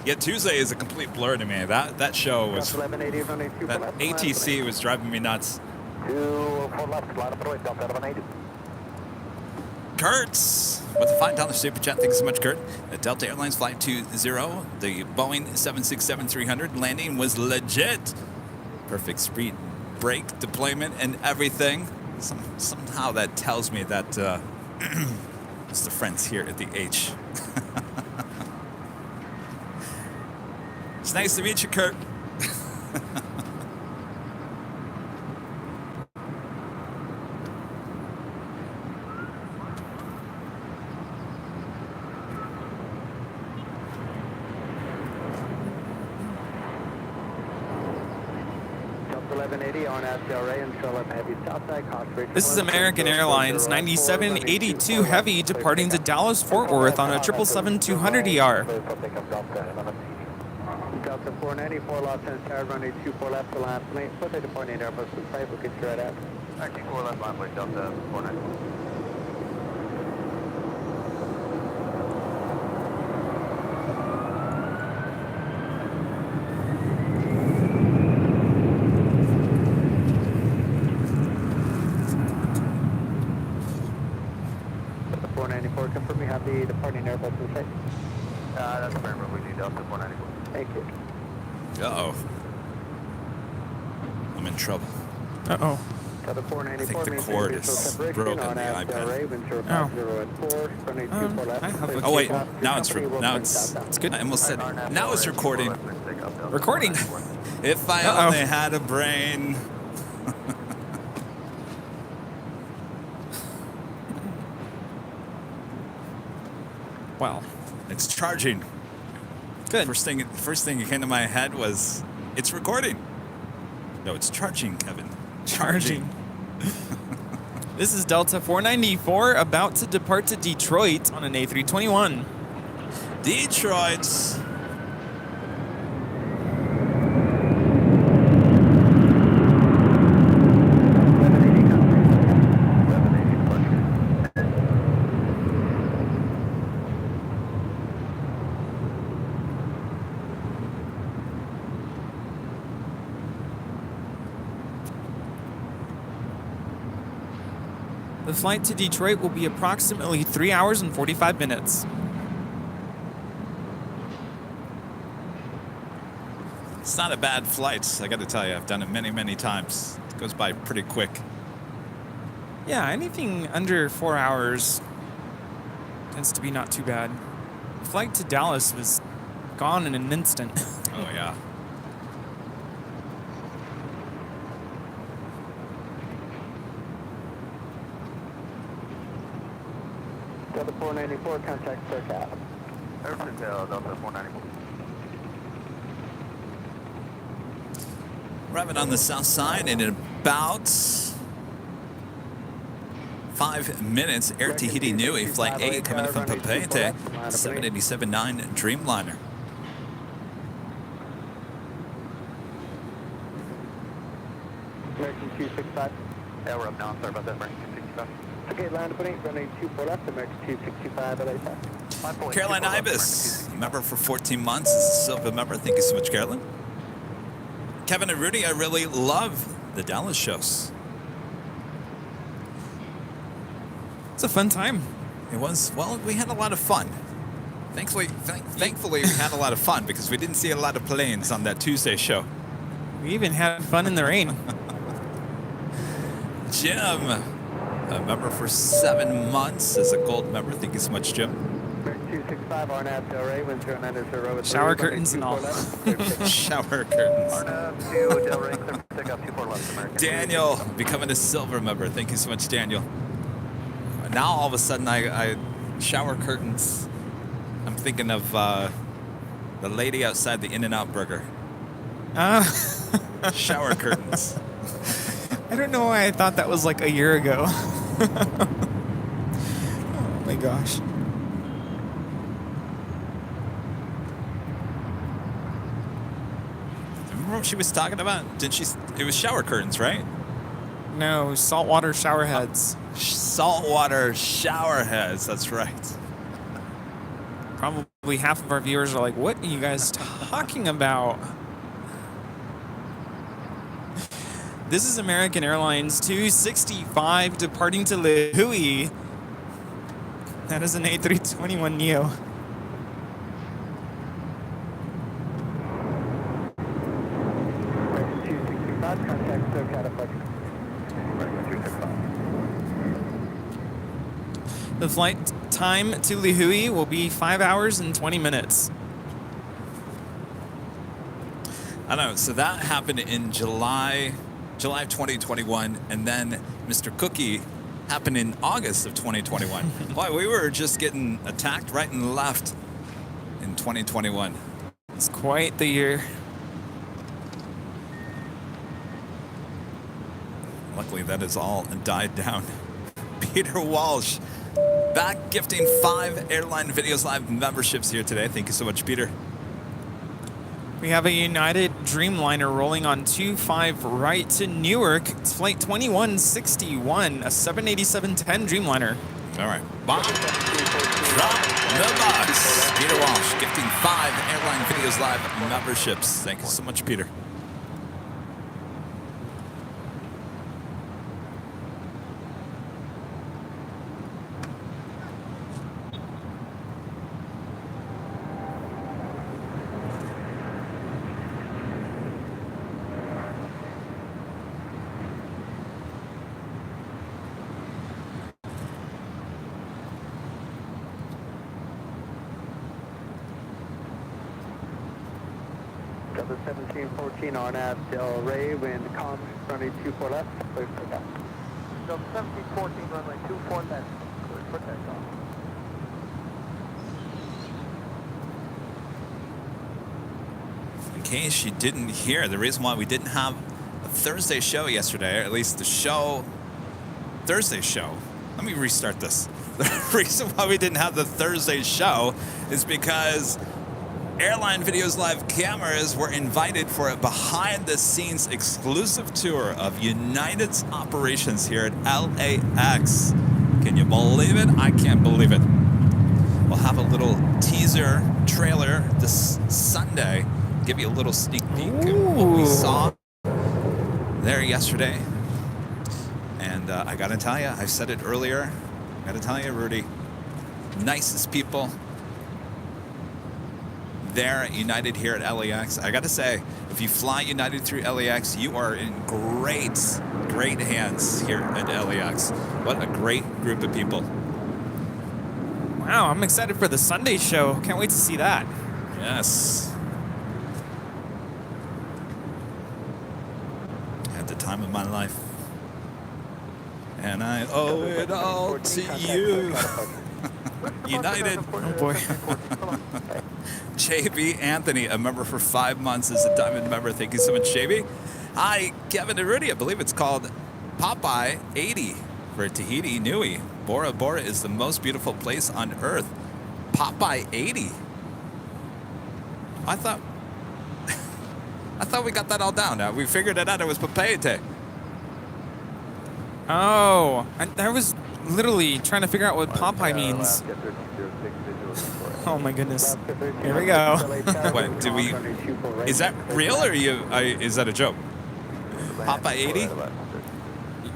Yeah, Tuesday is a complete blur to me. That show was, that ATC was driving me nuts. 24 left, line up and wait, Delta 1180. Kurtz with a $5 super chat. Thanks so much, Kurt. The Delta Airlines Flight 20, the Boeing 767-300 landing was legit. Perfect speed brake deployment and everything. Somehow that tells me that it's the friends here at the H. It's nice to meet you, Kurt. This is American Airlines 9782 Heavy departing to Dallas Fort Worth on a 777-200ER. Delta 494, Los Angeles Tower, runway 24 left, the last lane. Put the departing Airbus to site, we'll get you right out. 24 left, line wait, Delta 494. Delta 494, confirm you have the departing Airbus in sight. That's affirmative. We need Delta 494. Thank you. Uh-oh. I'm in trouble. Uh-oh. Delta 494, the maintain cord visual is separation broken, on the AFL iPad. Ray, wind 050 and 4, runway 24 left. I have a Oh wait, cable. now it's It's good. I almost said now it's recording. Recording. If I Uh-oh. only had a brain. Well, It's charging. good. First thing that came to my head was it's recording. No, it's charging, Kevin. Charging. This is Delta 494 about to depart to Detroit on an A321. Detroit. The flight to Detroit will be approximately 3 hours and 45 minutes. It's not a bad flight, I got to tell you. I've done it many, many times. It goes by pretty quick. Yeah, anything under 4 hours tends to be not too bad. The flight to Dallas was gone in an instant. Oh, yeah. Delta 494, contact SoCal. Everton Delta 494. Arriving on the south side in about 5 minutes. Air Tahiti Nui, Flight 8 coming in from Papeete, 787-9 Dreamliner. American 265. Yeah, we're up now. Sorry about that, American 265. Okay, land opening, runway 24 left, American 265, LA. Caroline Ibis, member for 14 months, is a silver member. Thank you so much, Carolyn. Kevin and Rudy, I really love the Dallas shows. It's a fun time. It was, well, we had a lot of fun. Thankfully, we had a lot of fun because we didn't see a lot of planes on that Tuesday show. We even had fun in the rain. Jim, a member for 7 months, is a gold member. Thank you so much, Jim. American 265, RNAV Delray, wind 090 Shower curtains and all. Shower curtains. RNAV to Delray, clear for takeoff 24 left, American. Daniel, becoming a silver member. Thank you so much, Daniel. Now, all of a sudden, I shower curtains. I'm thinking of the lady outside the In-N-Out Burger. Shower curtains. I don't know why I thought that was like a year ago. Oh my gosh. Remember what she was talking about? It was shower curtains, right? No, saltwater shower heads. Saltwater shower heads, that's right. Probably half of our viewers are like, what are you guys talking about? This is American Airlines 265 departing to Lihue. That is an A321neo. American 265, contact SoCal approach. American 265. The flight time to Lihue will be 5 hours and 20 minutes. I know, so that happened in July of 2021, and then Mr. Cookie happened in August of 2021. Boy, we were just getting attacked right and left in 2021. It's quite the year. Luckily, that has all died down. Peter Walsh, back gifting 5 Airline Videos Live memberships here today. Thank you so much, Peter. We have a United Dreamliner rolling on 25 right to Newark. It's flight 2161, a 787-10 Dreamliner. All right, Bob, drop the box. Peter Walsh gifting 5 Airline Videos Live memberships. Thank you so much, Peter. Delta 1714 on nav Del Rey, wind calm, runway 24 left, clear for takeoff. Delta 1714, runway 24 left, clear for takeoff. In case you didn't hear, the reason why we didn't have a Thursday show yesterday, or at least the Thursday show. Let me restart this. The reason why we didn't have the Thursday show is because Airline Videos live cameras were invited for a behind-the-scenes exclusive tour of United's operations here at LAX. Can you believe it? I can't believe it. We'll have a little teaser trailer this Sunday. Give you a little sneak peek of what we saw there yesterday. And I gotta tell you, I said it earlier. I gotta tell you, Rudy, nicest people there at United here at LAX. I gotta say, if you fly United through LAX, you are in great hands here at LAX. What a great group of people. Wow, I'm excited for the Sunday show. Can't wait to see that. Yes. At the time of my life. And I owe it all to you. United. Oh boy. JB Anthony, a member for 5 months, is a Diamond member. Thank you so much, JB. Hi, Kevin and Rudy. I believe it's called Popeye 80 for Tahiti Nui. Bora Bora is the most beautiful place on earth. Popeye 80. I thought we got that all down. We figured it out. It was Papeete. Oh, I was literally trying to figure out what Popeye means. Oh my goodness. Here we go. What, do we? Is that real or is that a joke? Popeye 80?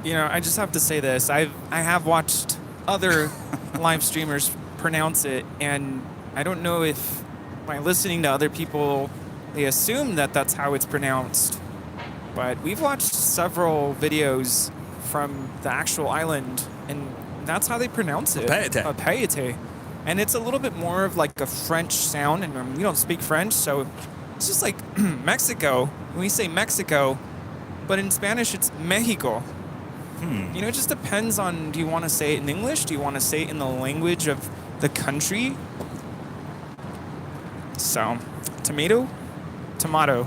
You know, I just have to say this. I have watched other live streamers pronounce it, and I don't know if by listening to other people, they assume that that's how it's pronounced. But we've watched several videos from the actual island, and that's how they pronounce it. Papeete. And it's a little bit more of like a French sound, and we don't speak French, so it's just like Mexico. We say Mexico, but in Spanish it's Mexico. You know, it just depends on, do you want to say it in English? Do you want to say it in the language of the country? So, tomato? Tomato.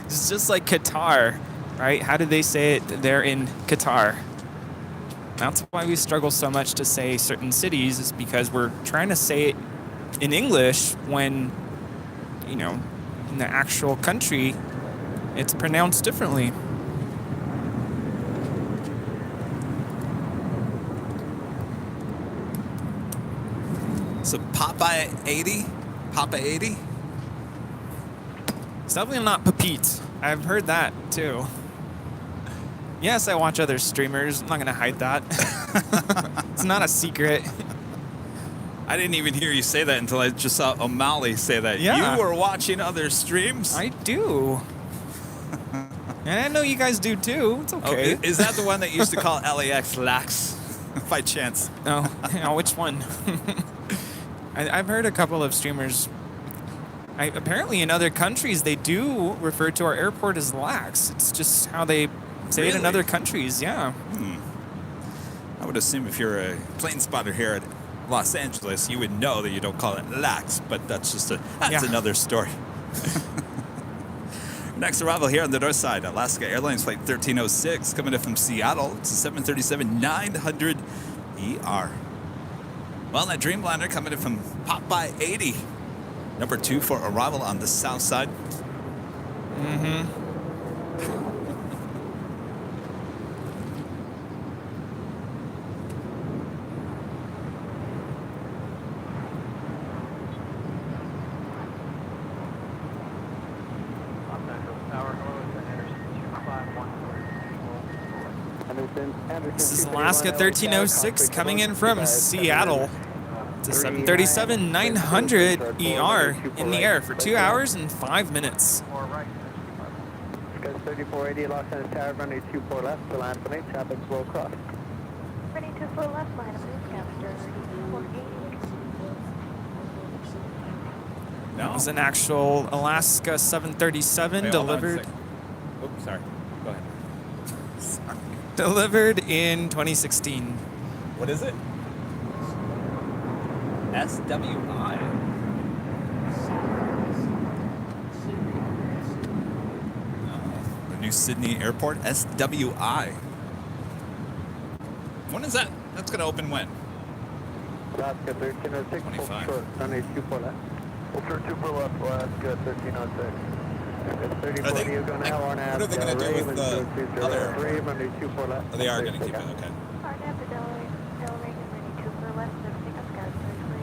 It's just like Qatar, right? How do they say it there in Qatar? That's why we struggle so much to say certain cities, is because we're trying to say it in English when, you know, in the actual country, it's pronounced differently. So Popeye 80? Popeye 80? It's definitely not Pepite. I've heard that too. Yes, I watch other streamers. I'm not going to hide that. It's not a secret. I didn't even hear you say that until I just saw O'Malley say that. Yeah. You were watching other streams? I do. And I know you guys do too. It's okay. Oh, is that the one that used to call LAX lax by chance? Oh, yeah, which one? I've heard a couple of streamers. Apparently in other countries, they do refer to our airport as LAX. It's just how they say it in other countries, yeah. I would assume if you're a plane spotter here at Los Angeles, you would know that you don't call it lax, but that's just another story. Next arrival here on the north side, Alaska Airlines Flight 1306, coming in from Seattle. It's a 737-900 ER. Well, that Dreamliner coming in from Popeye 80. Number 2 for arrival on the south side. This is Alaska 1306 coming in from Seattle. It's a 737-900 ER in the air for 2 hours and 5 minutes. Sky 3480, Los Angeles Tower, runway 24 left, to land for me, traffic slow cross. Running 24 left, line of newscaster, 3480. That was an actual Alaska 737 Wait, hold on a delivered. sec. Oops, sorry. Go ahead. Sorry. Delivered in 2016. What is it? SWI. Oh, the new Sydney Airport, SWI. When is that? That's going to open when? Alaska 1306, 25. short, runway 24 left. Full short 24 left, Alaska 1306. It's 3040, you're going now, what are they going to do with the other airport? runway 24 left. Oh, they are going to keep it, okay. RNAV to Delray, runway 24 left, next pickup, Sky 33.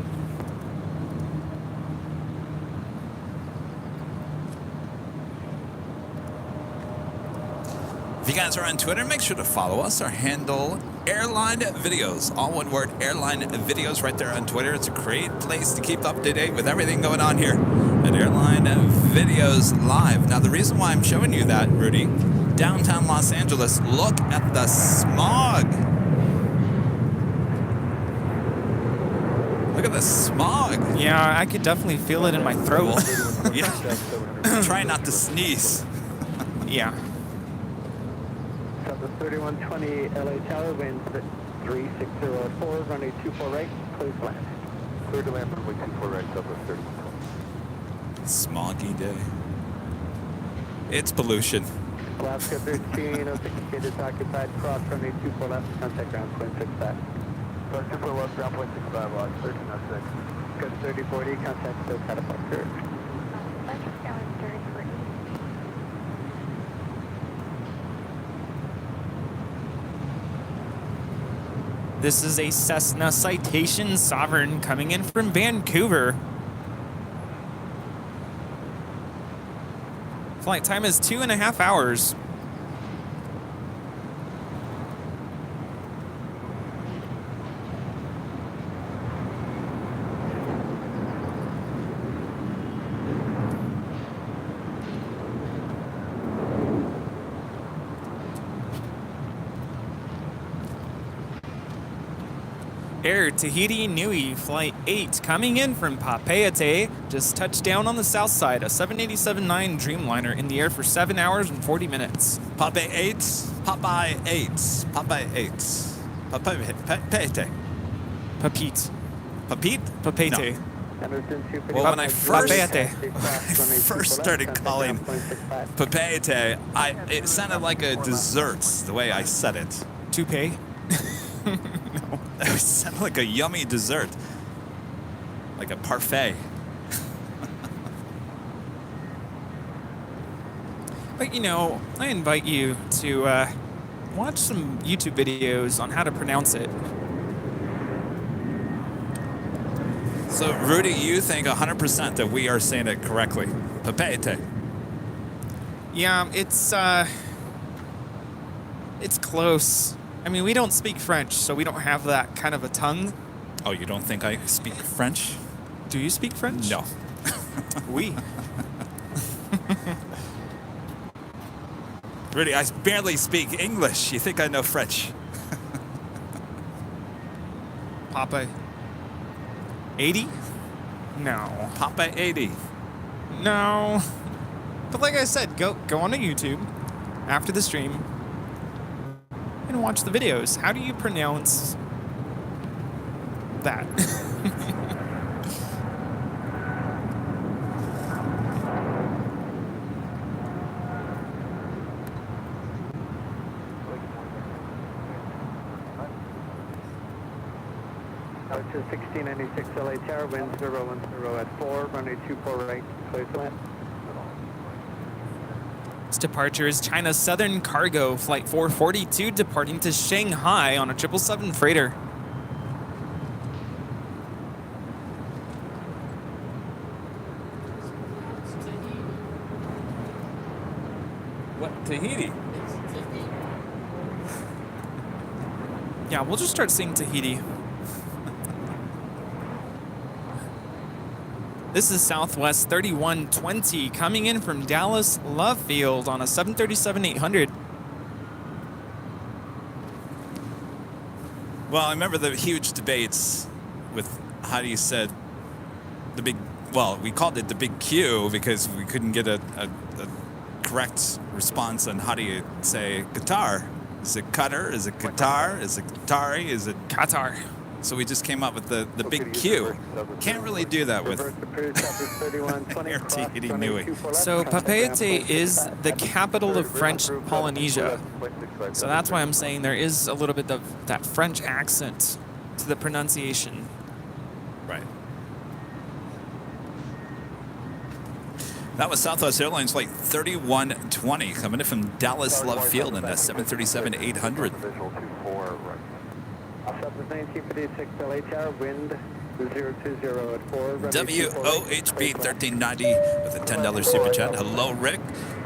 If you guys are on Twitter, make sure to follow us. Our handle, Airline Videos. All one word, Airline Videos, right there on Twitter. It's a great place to keep up to date with everything going on here at Airline Videos Live. Now, the reason why I'm showing you that, Rudy, downtown Los Angeles, look at the smog. Look at the smog. Yeah, I could definitely feel it in my throat. Yeah. Try not to sneeze. Yeah. The 3120 LA Tower, winds at 3604, runway 24 right, clear to land. Clear to land, runway 24 right, Southwest 3120. Smoggy day. It's pollution. Alaska 1306, gate is occupied, cross runway 24 left, contact ground 0.65. Ground 24 left, ground 0.65, Alaska 1306. Good 3040, contact still catapult curve. Electric Sky 30 for E. This is a Cessna Citation Sovereign coming in from Vancouver. Flight time is 2.5 hours. Air Tahiti Nui Flight 8 coming in from Papeete, just touched down on the south side, a 787-9 Dreamliner in the air for 7 hours and 40 minutes. Popeye 8, Popeye 8, Popeye 8, Papeete. Papete. Papete? Papete. Well, when I Papete. first started calling Papeete, it sounded like a dessert, the way I said it. Toupee. It sounded like a yummy dessert. Like a parfait. But you know, I invite you to watch some YouTube videos on how to pronounce it. So, Rudy, you think 100% that we are saying it correctly. Papeete. Yeah, it's close. I mean, we don't speak French, so we don't have that kind of a tongue. Oh, you don't think I speak French? Do you speak French? No. Oui. Rudy, I barely speak English. You think I know French? Papa 80? No. Papa 80. No. But like I said, go on to YouTube after the stream and watch the videos. How do you pronounce that? Out to 1696 LA Tower, wind 010 at 4, runway 24 right, clear to land. This departure is China Southern Cargo Flight 442 departing to Shanghai on a 777 freighter. What? Tahiti? Yeah, we'll just start saying Tahiti. This is Southwest 3120 coming in from Dallas Love Field on a 737-800. Well, I remember the huge debates with how do you said the big well, we called it the big Q because we couldn't get a correct response on how do you say Qatar. Is it Qatar? Is it Qatar? Is it Qatari? Is it Qatar. So we just came up with the big Q. Can't really do that with RT80 Nui. So Papeete is the capital of French Polynesia. So that's why I'm saying there is a little bit of that French accent to the pronunciation. Right. That was Southwest Airlines Flight 3120 coming in from Dallas Love Field in the 737-800. wind 020 at 4. WOHB 1390 with a $10 super chat. Hello, Rick.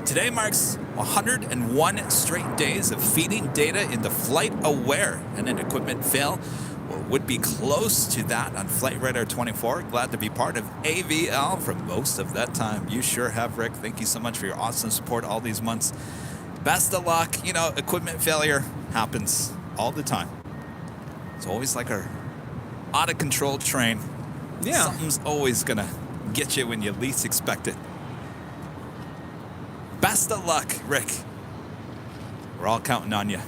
Today marks 101 straight days of feeding data into Flight Aware, and an equipment fail would be close to that on Flight Radar 24. Glad to be part of AVL for most of that time. You sure have, Rick. Thank you so much for your awesome support all these months. Best of luck. You know, equipment failure happens all the time. It's always like our out-of-control train. Yeah. Something's always going to get you when you least expect it. Best of luck, Rick. We're all counting on you.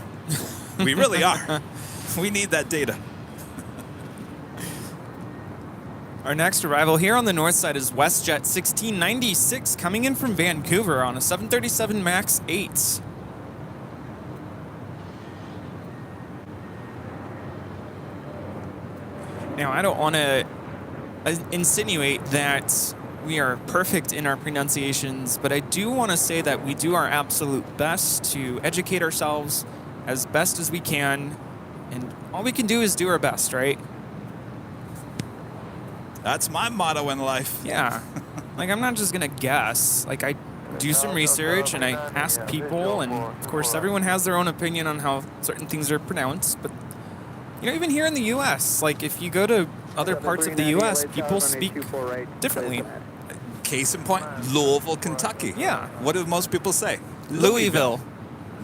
We really are. We need that data. Our next arrival here on the north side is WestJet 1696 coming in from Vancouver on a 737 MAX 8. Now, I don't want to insinuate that we are perfect in our pronunciations, but I do want to say that we do our absolute best to educate ourselves as best as we can, and all we can do is do our best, right? That's my motto in life. Yeah. Like, I'm not just going to guess. Like, I do some research and I ask people, and of course, everyone has their own opinion on how certain things are pronounced, but you know, even here in the U.S., like if you go to other parts of the U.S., people speak differently. Case in point, Louisville, Kentucky. Yeah. What do most people say? Louisville.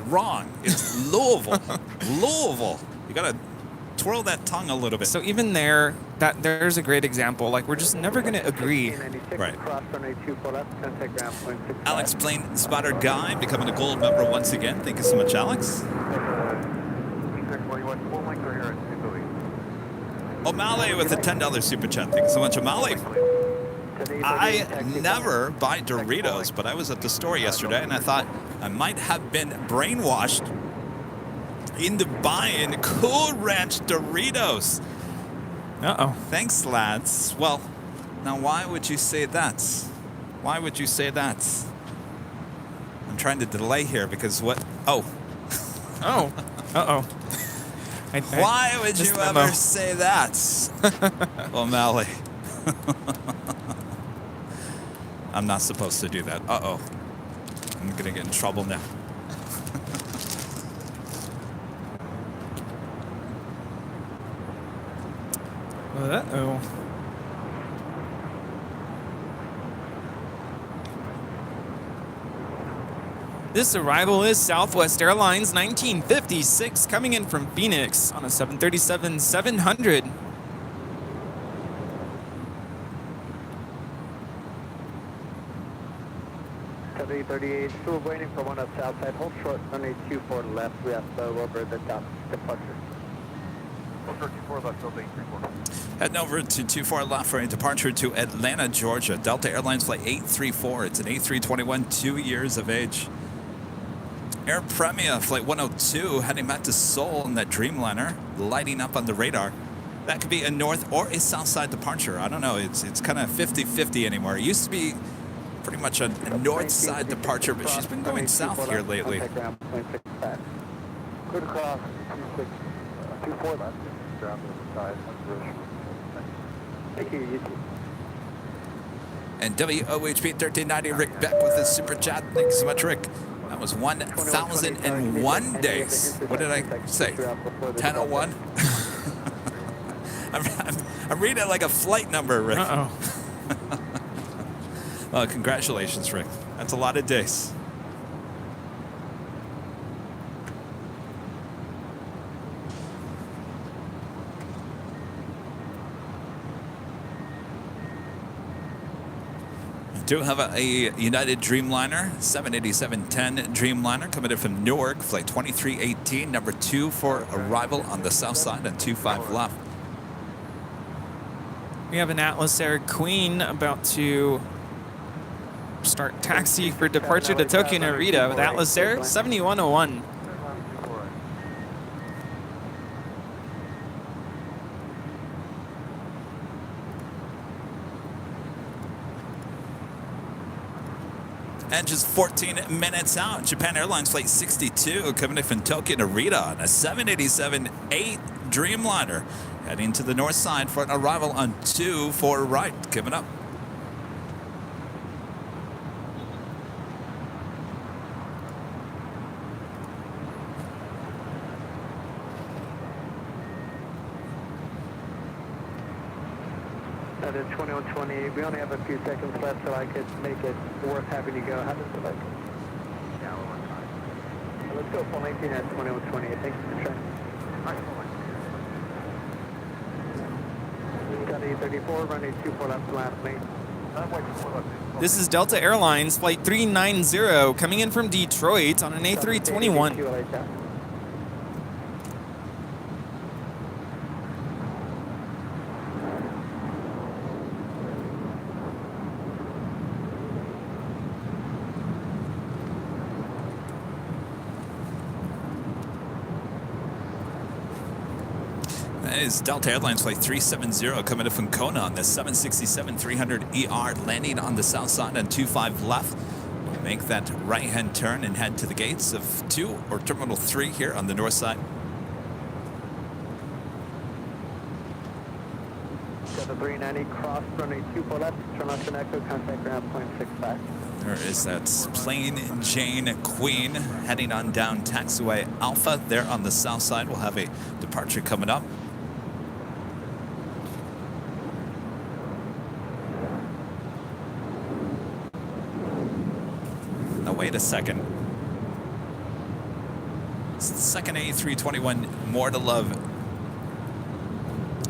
Wrong. It's Louisville. Louisville. You got to twirl that tongue a little bit. So even there, there's a great example. Like, we're just never going to agree. Right. Alex Plain Spotter Guy becoming a gold member once again. Thank you so much, Alex. O'Malley with a $10 super chat. Thank you so much, O'Malley. I never buy Doritos, but I was at the store yesterday and I thought I might have been brainwashed into buying Cool Ranch Doritos. Uh-oh. Thanks, lads. Well, now why would you say that? Why would you say that? I'm trying to delay here because what? Oh. Oh. Uh-oh. Why would you ever say that? O'Malley. I'm not supposed to do that. Uh-oh. I'm going to get in trouble now. Uh-oh. This arrival is Southwest Airlines 1956 coming in from Phoenix on a 737-700. W38, still waiting for one up outside. Hold short, runway 24 left. We have to go over the top departure. Hold short 24 left, building 34. Heading over to 24 left for a departure to Atlanta, Georgia. Delta Airlines Flight 834. It's an A321, 2 years of age. Air Premia Flight 102 heading back to Seoul in that Dreamliner, lighting up on the radar. That could be a north or a south side departure. I don't know. It's kind of 50-50 anymore. It used to be pretty much a north side departure, but she's been going south here lately. Good across, 24 left, ground to the side. Thank you. And WOHP 1390, Rick Beck with his super chat. Thank you so much, Rick. That was 1,001 days. What did I say? 1001? I'm reading it like a flight number, Rick. Uh-oh. Well, congratulations, Rick. That's a lot of days. Do have a United Dreamliner, 787-10 Dreamliner coming in from Newark, flight 2318, number 2 for arrival on the south side and 25 left. We have an Atlas Air Queen about to start taxi for departure to Tokyo Narita with Atlas Air 7101. And just 14 minutes out, Japan Airlines flight 62 coming in from Tokyo Narita on a 787-8 Dreamliner, heading to the north side for an arrival on 24 right. Coming up. That is 2120. We only have a few seconds left, so I could make it worth having you go. How does it look? Yeah, we're on time. Let's go full 19 at 2120. Thank you for trying. Study 34, running 24 left, last main. This is Delta Airlines flight 390 coming in from Detroit on an A321. That is Delta Airlines flight 370 coming in from Kona on the 767-300ER, landing on the south side and 25 left. We'll make that right-hand turn and head to the gates of 2 or Terminal 3 here on the north side. Delta 390, cross, running 24 left, turn left and echo, contact ground point 65. There is that Plain Jane Queen heading on down taxiway Alpha there on the south side. We'll have a departure coming up. Now wait a second. It's the second A321 More to Love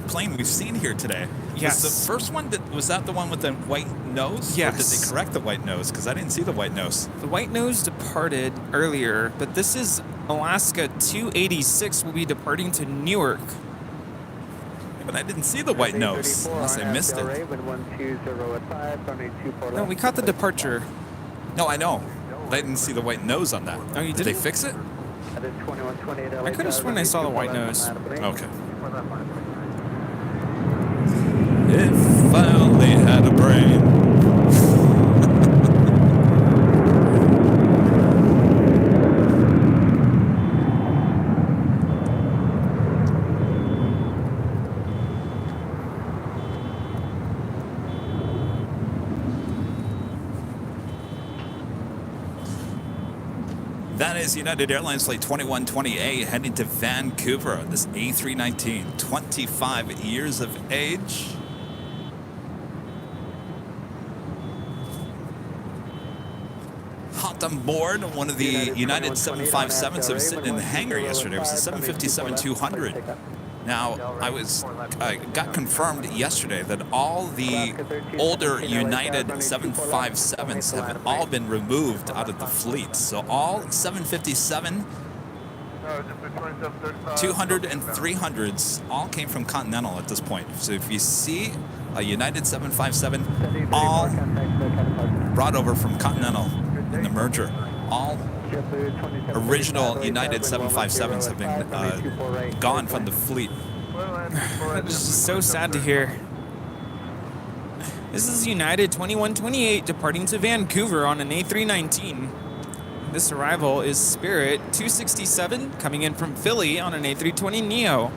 plane we've seen here today. Yes. Was the first one, was that the one with the white nose? Yes. Or did they correct the white nose? Because I didn't see the white nose. The white nose departed earlier, but this is Alaska 286 will be departing to Newark. Yeah, but I didn't see the white nose, unless I missed it. No, we caught the departure. No, I know. But I didn't see the white nose on that. Oh, you Did they didn't? fix it? I could have sworn I saw the white nose. Okay. If I only had a brain. That is United Airlines flight 2120A heading to Vancouver on this A319, 25 years of age. Hopped on board one of the United 757s that was sitting in the hangar yesterday. It was the 757-200. Now, I got confirmed yesterday that all the older United 757s have all been removed out of the fleet. So all 757, 200, and 300s all came from Continental at this point. So if you see a United 757, all brought over from Continental in the merger. All original United 757s have been gone from the fleet. This is so sad to hear. This is United 2128 departing to Vancouver on an A319. This arrival is Spirit 267 coming in from Philly on an A320neo.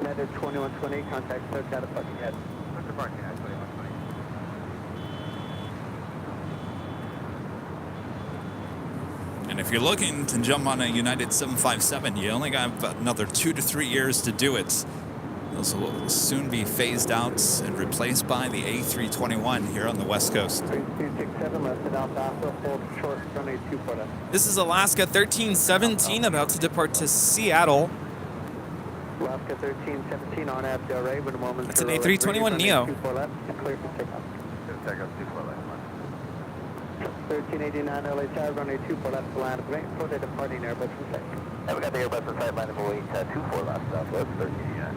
United 2120, contact SoCal at Buckingham. And if you're looking to jump on a United 757, you only got another 2 to 3 years to do it. Those will soon be phased out and replaced by the A321 here on the West Coast. 3267, less than Alpha Alpha, hold short, runway 24 left. This is Alaska 1317 about to depart to Seattle. Alaska 1317 on Abdel Ray, with a moment. That's an A321neo. 24 left, clear for takeoff. 1389 LA Tower, runway 24 left, to line of wing, for the departing Airbus in sight. And we got the Airbus inside line of weight 24 left, southwest 1389.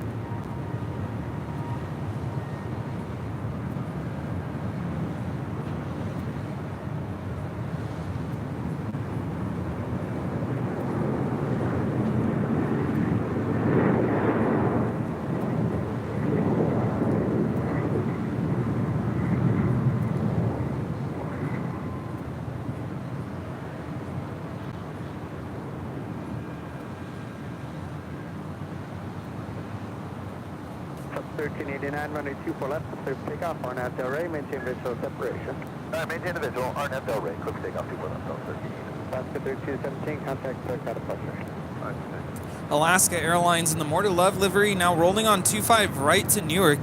Sub 1389, runway 24 left, clear for takeoff, on Abdel Ray, maintain visual separation. Alright, maintain the visual, RNF Del Rey, quick takeoff 24 left, south 1389. Alaska 1317, contact clear out of pressure. Alaska Airlines in the More to Love livery, now rolling on 25 right to Newark.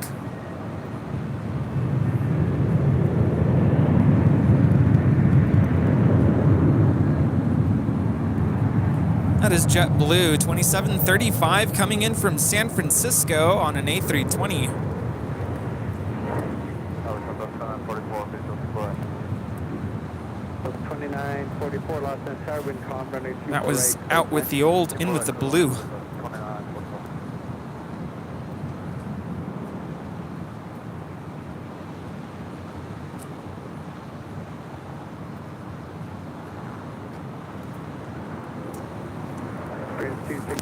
That is JetBlue 2735 coming in from San Francisco on an A320. Sub 2944, Los Angeles, wind calm, runway 24 That was right, out with the old, in with the blue.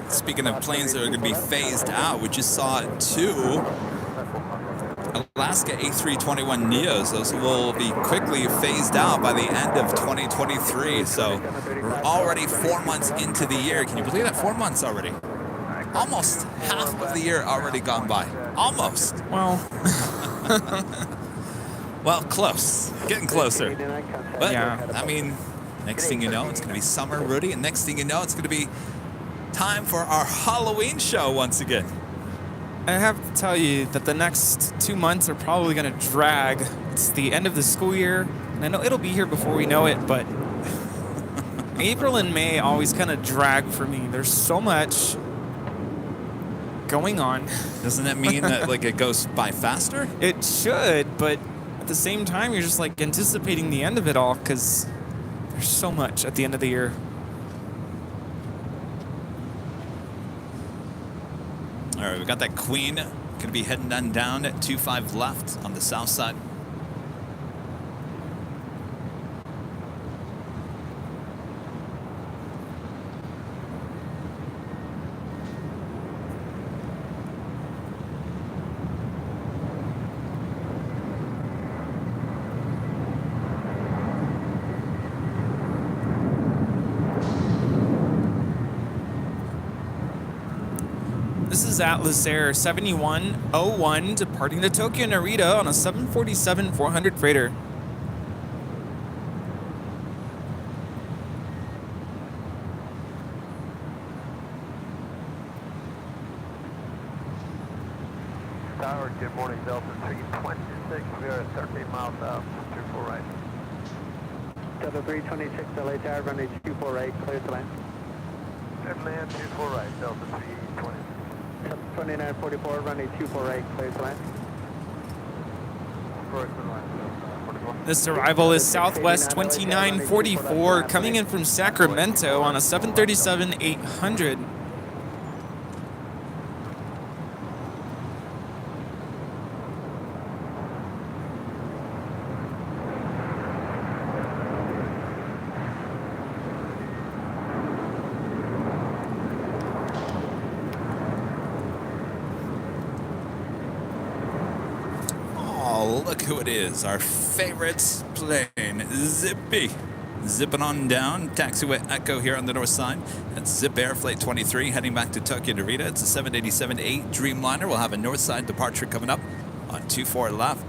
Speaking of planes that are going to be phased out, we just saw two Alaska A321neos. Those will be quickly phased out by the end of 2023. So we're already 4 months into the year. Can you believe that? 4 months already. Almost half of the year already gone by. Almost. Well, Well, close. Getting closer. But, Yeah. I mean, next thing you know, it's going to be summer, Rudy. And next thing you know, it's going to be time for our Halloween show once again. I have to tell you that the next 2 months are probably going to drag. It's the end of the school year, and I know it'll be here before we know it, but April and May always kind of drag for me. There's so much going on. Doesn't that mean that like it goes by faster? It should, but at the same time, you're just like anticipating the end of it all because there's so much at the end of the year. All right, we got that Queen going to be heading down at 25 left on the south side. This is Atlas Air 7101 departing to Tokyo Narita on a 747-400 freighter. Tower, good morning, Delta 326. We are at 13 miles south, 24 right. Delta 326, LA Tower, runway 24 right, clear to land. Good land, 24 right, Delta 320. Sub 2944, runway 24 right, clear to land. This arrival is Southwest 2944 coming in from Sacramento on a 737-800. Oh, look who it is. Our favorite plane, Zippy. Zipping on down, taxiway Echo here on the north side. That's Zip Air Flight 23 heading back to Tokyo Narita. It's a 787-8 Dreamliner. We'll have a north side departure coming up on 24 left.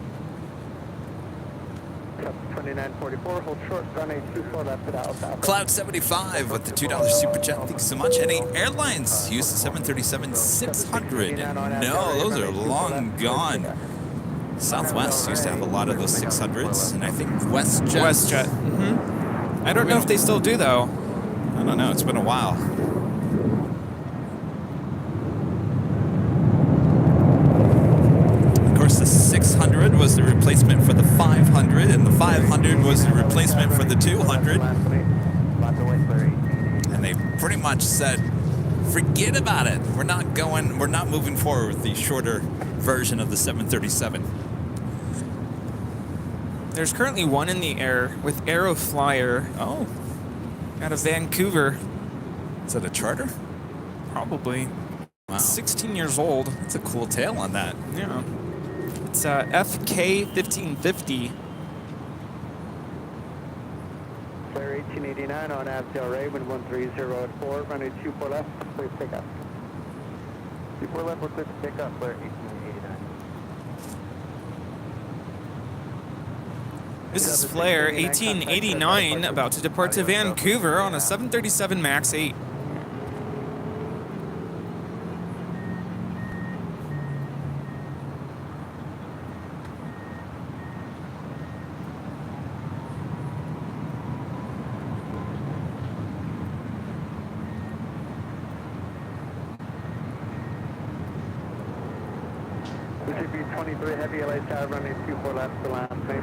Chapter 2944, hold short, runway 24 left at Alpha. Cloud 75 with the $2 super chat. Thanks so much. Any airlines use the 737-600? No, those are long gone. Southwest used to have a lot of those 600s, and I think WestJet. WestJet. I don't know if they still do, though. I don't know. It's been a while. Of course, the 600 was the replacement for the 500, and the 500 was the replacement for the 200. And they pretty much said, forget about it. We're not moving forward with the shorter version of the 737. There's currently one in the air with Aeroflyer. Oh. Out of Vancouver. Is that a charter? Probably. Wow. 16 years old. That's a cool tail on that. Yeah. It's FK1550. Flare 1889 on Avdale Ray, wind 130 at 4, runway 24 left, please pick up. 24 left, we're clear to pick up, Flare 1889. This is Flare 1889 about to depart to Vancouver on a 737 MAX 8. CB 23 heavy LA tower, runway 24 left to land, main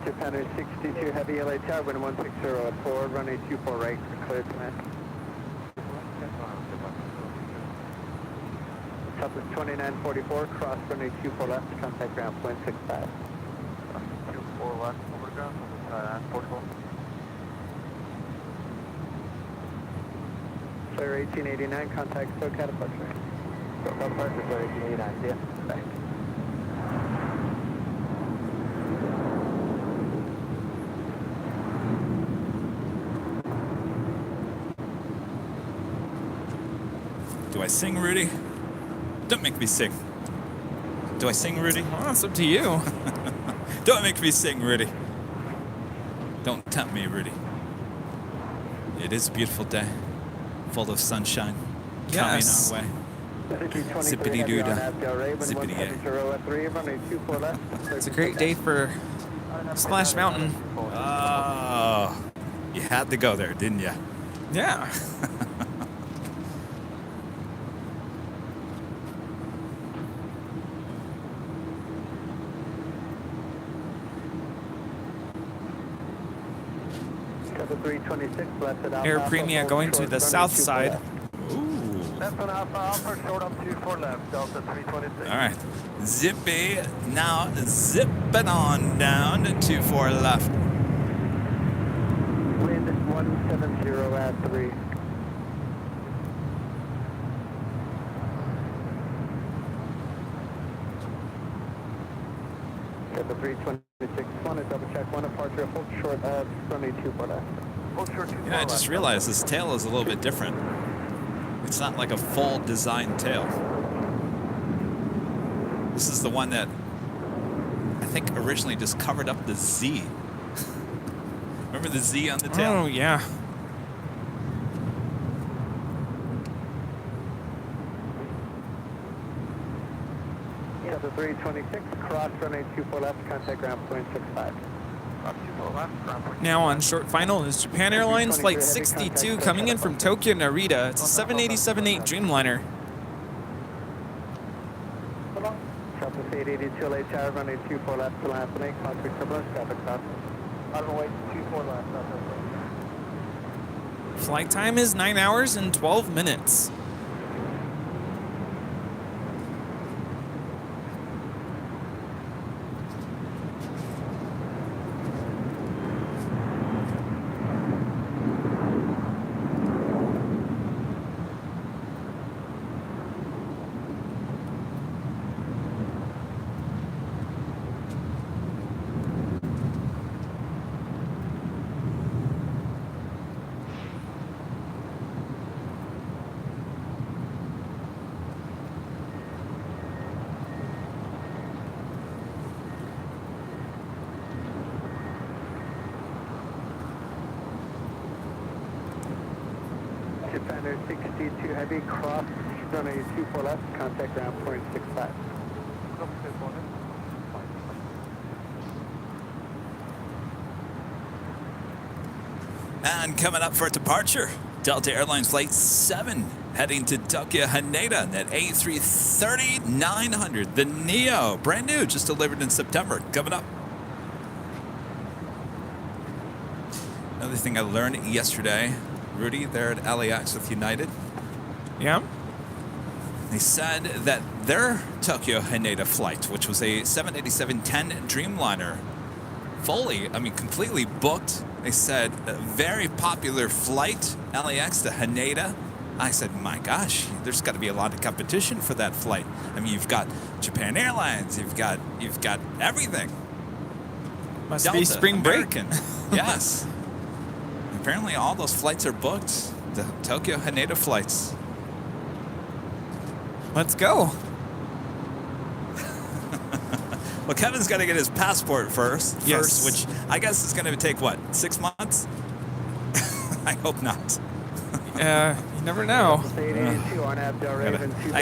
Japan 62 heavy LA tower, wind 160 at 4, runway 24 right, clear to land. Southwest 2944, cross runway 24 left, contact ground point 65. 24 left, over ground, 44. Flare 1889, contact SoCal departure. SoCal departure, Flare 1889, see ya. Thanks. Do I sing, Rudy? Don't make me sing. Do I sing, Rudy? Well, it's up to you. Don't make me sing, Rudy. Don't tempt me, Rudy. It is a beautiful day, full of sunshine. Yes. Coming our way. Zippity-doo-dah. Zippity-yay. It's a great day for Splash Mountain. Oh, you had to go there, didn't you? Yeah. Air Premia going to the south side. Ooh. Left on Alpha, short up 24 left, Delta 326. All right. Zippy, now zipping on down to 24 left. Wind 170 at 3. Delta 326, want to double check one departure, hold short of runway 24 left. Hold short 24 Yeah, I just realized this tail is a little bit different. It's not like a full design tail. This is the one that I think originally just covered up the Z. Remember the Z on the tail? Oh, yeah. Delta 326, cross runway 24 left, contact ground point 65. Now on short final is Japan Airlines Flight 62 coming in from Tokyo Narita. It's a 787-8 Dreamliner. Southwest 882 LA tower, runway 24 left to land, contact turbulence, traffic stop. On the way 24 left, Flight time is 9 hours and 12 minutes. 62 heavy, cross runway 24 left, contact ground point 65. And coming up for departure, Delta Airlines Flight 7 heading to Tokyo Haneda at A330-900, the Neo, brand new, just delivered in September. Coming up. Another thing I learned yesterday, Rudy, there at LAX with United, Yeah. they said that their Tokyo Haneda flight, which was a 787-10 Dreamliner, completely booked. They said a very popular flight, LAX to Haneda. I said, my gosh, there's got to be a lot of competition for that flight. I mean, you've got Japan Airlines, you've got everything. Must Delta, be spring break. American. Yes. Apparently all those flights are booked. The Tokyo Haneda flights. Let's go. Well, Kevin's got to get his passport first, Yes. which I guess is going to take, what, 6 months? I hope not. You never know. I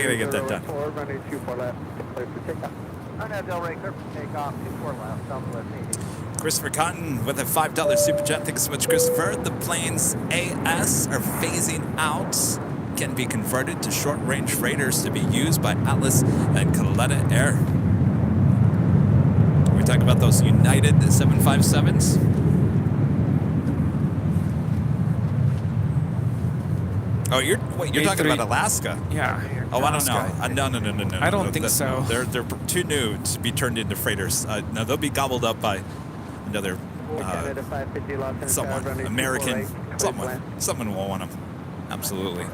gotta get that done. Runway 24 left, clear for takeoff. On Del Rey, clear for takeoff, 24 left, Southwest 80. Christopher Cotton with a $5 super chat. Thank you so much, Christopher. The planes AS are phasing out. Can be converted to short-range freighters to be used by Atlas and Kaleta Air. We're talking about those United 757s. Oh, you're talking about Alaska? Yeah. Oh, I don't know. Alaska. No. I don't think so. They're too new to be turned into freighters. No, they'll be gobbled up by another someone, American, someone will want them. Absolutely.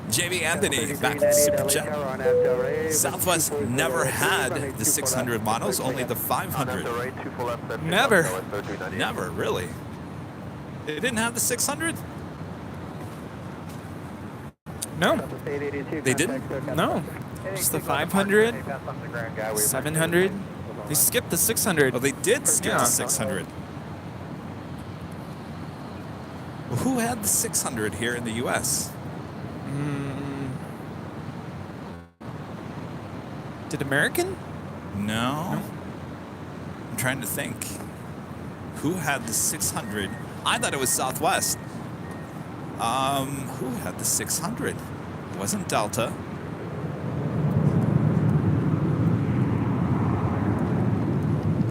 JB Anthony, back to Super Chat. Southwest never had the 600 models, only the 500. Never. Never, really. They didn't have the 600? No. They didn't? No. Just the 500, 700. They skipped the 600. Oh, they did skip the 600. Well, who had the 600 here in the U.S.? Did American? No. I'm trying to think. Who had the 600? I thought it was Southwest. Who had the 600? It wasn't Delta.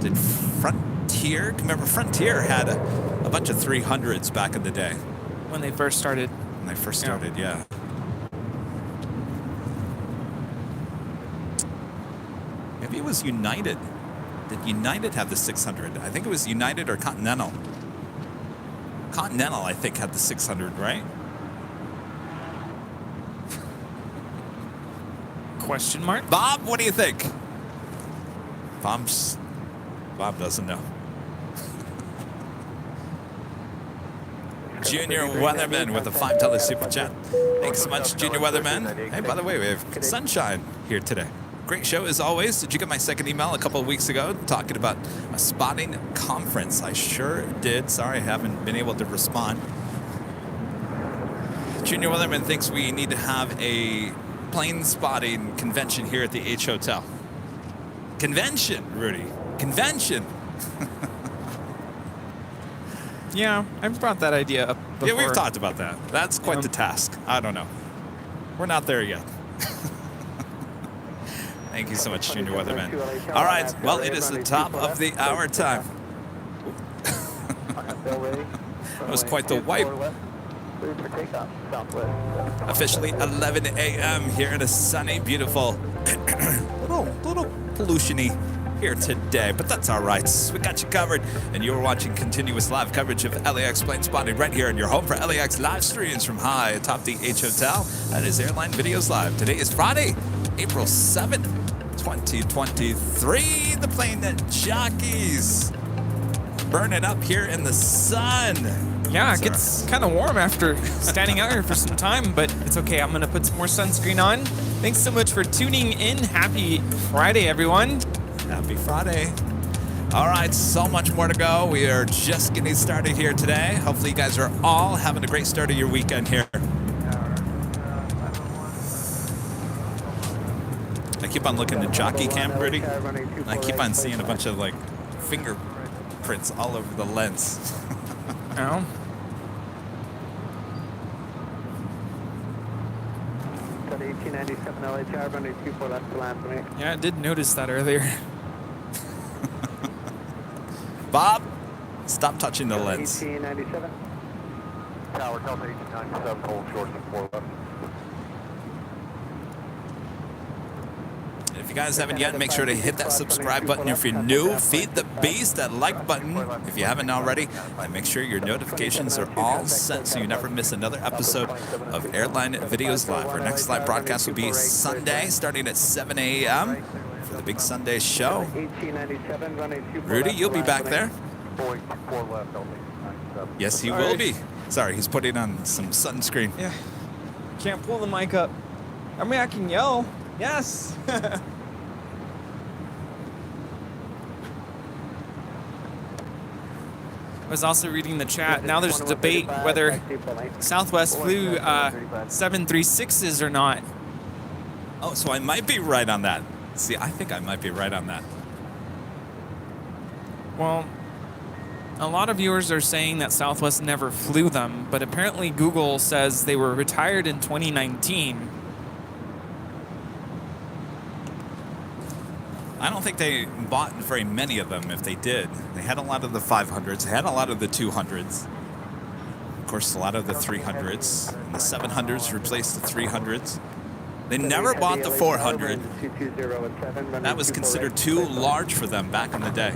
Did Frontier? Remember, Frontier had a bunch of 300s back in the day. When they first started. When they first started, yeah. Maybe it was United. Did United have the 600? I think it was United or Continental. Continental, I think, had the 600, right? Question mark? Bob, what do you think? Bob doesn't know. Junior Weatherman with a $5 super chat. Thanks so much, Junior Weatherman. Hey, by the way, we have sunshine here today. Great show as always. Did you get my second email a couple of weeks ago talking about a spotting conference? I sure did. Sorry I haven't been able to respond. Junior Weatherman thinks we need to have a plane spotting convention here at the H Hotel. Convention, Rudy. Convention. Yeah, I've brought that idea up before. Yeah, we've talked about that. That's quite the task. I don't know. We're not there yet. Thank you so much, Junior Weatherman. All right, well, it is the top of the hour time. That was quite the wipe. Officially 11 a.m. here in a sunny, beautiful, little pollution-y here today, but that's all right. We got you covered, and you're watching continuous live coverage of LAX plane spotting right here in your home for LAX live streams from high atop the H Hotel. That is Airline Videos Live. Today is Friday, April 7th, 2023. The plane that jockeys burning up here in the sun. Yeah, it gets kind of warm after standing out here for some time, but it's okay. I'm going to put some more sunscreen on. Thanks so much for tuning in. Happy Friday, everyone. Happy Friday. All right, so much more to go. We are just getting started here today. Hopefully you guys are all having a great start of your weekend here. keep on looking at jockey cam, Rudy. And I keep on seeing a bunch of like fingerprints all over the lens. Oh. Got 1897 LHR, runway 24 left to land for me. Yeah, I did notice that earlier. Bob, stop touching the lens. 1897. Tower, Delta 1897, hold short to 4 left. If you guys haven't yet, make sure to hit that subscribe button. If you're new, feed the beast, that like button if you haven't already, and make sure your notifications are all set so you never miss another episode of Airline Videos Live. Our next live broadcast will be Sunday, starting at 7 a.m. for the big Sunday show. 1897, runway 24 Rudy, left you'll to be land back for me. there. 4 left, Delta 1897. Yes, he will be. Sorry, he's putting on some sunscreen. Yeah. Can't pull the mic up. I mean, I can yell. Yes. I was also reading the chat. Now there's a debate whether Southwest flew 736s or not. Oh, so I might be right on that. See, I think I might be right on that. Well, a lot of viewers are saying that Southwest never flew them, but apparently Google says they were retired in 2019. I don't think they bought very many of them if they did. They had a lot of the 500s, they had a lot of the 200s. Of course, a lot of the 300s. And the 700s replaced the 300s. They never bought the 400. That was considered too large for them back in the day.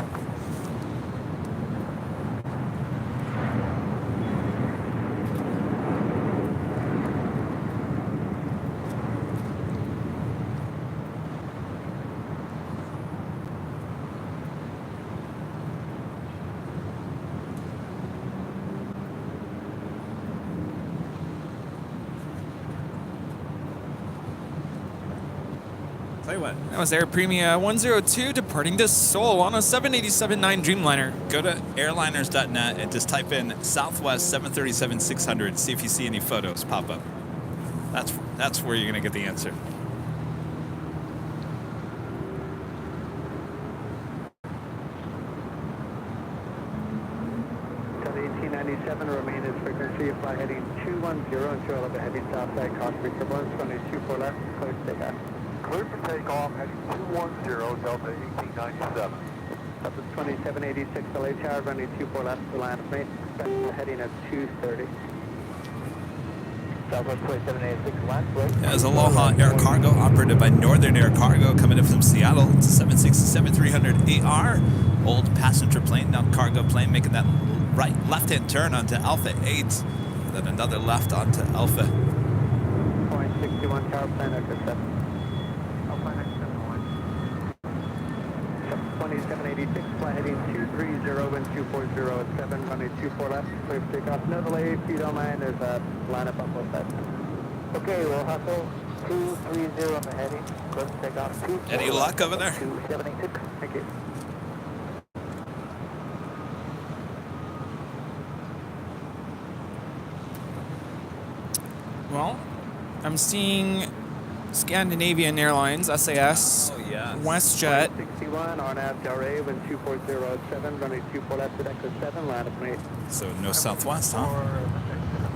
That was Air Premia 102 departing to Seoul on a 787-9 Dreamliner. Go to airliners.net and just type in Southwest 737-600. See if you see any photos pop up. That's where you're going to get the answer. Got 1897, remain as frequency, fly heading 210 until 11 heavy southside, caution turbulence, runway 24 left, close takeoff. Clear for takeoff, heading 210, Delta 1897. Up to 2786 LHR, runway 24 left to land with me. Heading at 230. Southwest 2786 land, right? As Aloha Air Cargo, operated by Northern Air Cargo, coming in from Seattle. It's a 767-300AR, old passenger plane, now cargo plane, making that left-hand turn onto Alpha 8, then another left onto Alpha. 0.61 tower plan after 7. 2786, fly heading 230, wind 240 at 7, runway 24 left, clear for takeoff. No delay, if you don't mind, there's a lineup on both sides. Okay, we'll hustle 230 on the heading, clear for takeoff. Any luck over there? 2786, thank you. Well, I'm seeing Scandinavian Airlines, SAS, Oh, yes. WestJet. 61, RNAV Delray, wind 240 at 7, runway 24 left at Echo 7, lineup me. So no Southwest, huh?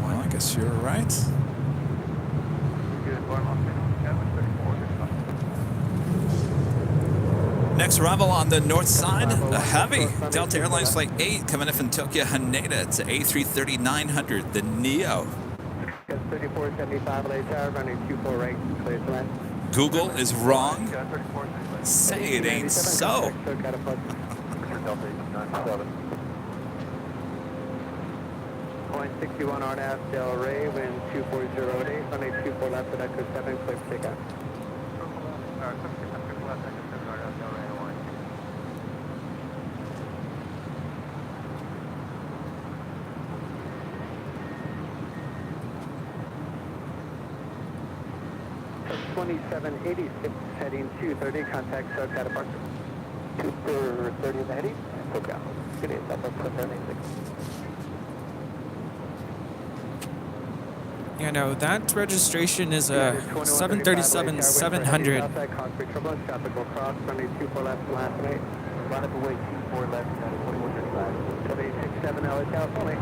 Well, I guess you're right. Next arrival on the north side, a heavy Delta Airlines Flight 8 coming in from Tokyo Haneda. It's an A330-900, the Neo. 3475 LHR, running 24 right, clear to land. Google is wrong. Say it ain't so. Delta 1897. 0.61 RNAV Del Rey, wind 240 at 8, running 24 left at Echo 7, clear for takeoff. That's 2786, heading 230, contact SoCal departure. 230 in the heading, SoCal. Good day, Southwest 786. Yeah, no, that registration is a 737-700. Outside Concrete Turbulence, traffic will cross, runway 24 left, last night. Run up away 24 left, 2135. 7867 LA California.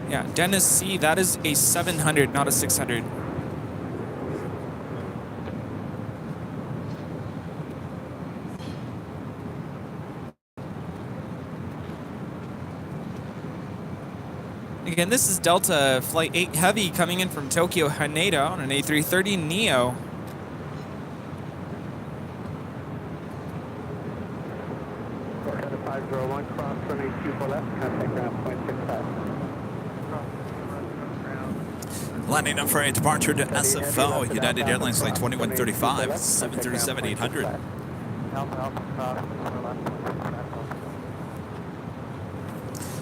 Yeah, Dennis C, that is a 700, not a 600. Again, this is Delta Flight 8 Heavy coming in from Tokyo Haneda on an A330neo. Florida 501, cross, runway 24 left, contact ground point 65. Landing up for a departure to SFO, United Airlines Flight 2135, 737-800. Alpha, Alpha, cross, 24 left.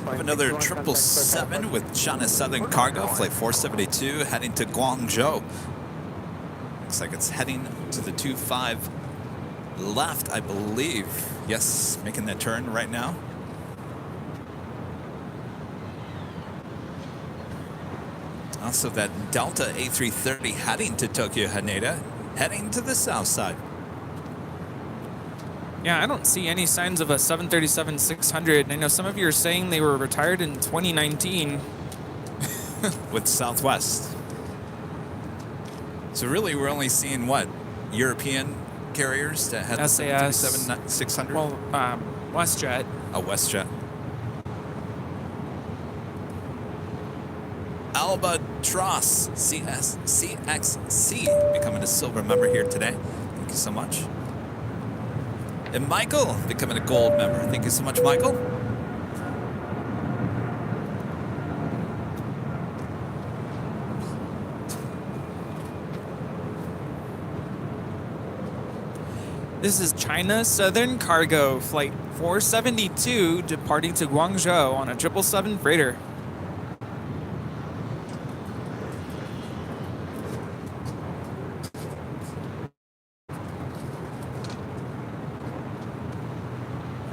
Have another 777 with China Southern Cargo, Flight 472, heading to Guangzhou. Looks like it's heading to the 25 left, I believe. Yes, making that turn right now. Also that Delta A330 heading to Tokyo Haneda, heading to the south side. Yeah, I don't see any signs of a 737-600. I know some of you are saying they were retired in 2019. With Southwest. So really we're only seeing what? European carriers that had the SAS. 737-600? Well, WestJet. A WestJet. Albatross CXC becoming a silver member here today. Thank you so much. And Michael becoming a gold member. Thank you so much, Michael. This is China Southern Cargo Flight 472 departing to Guangzhou on a 777 freighter.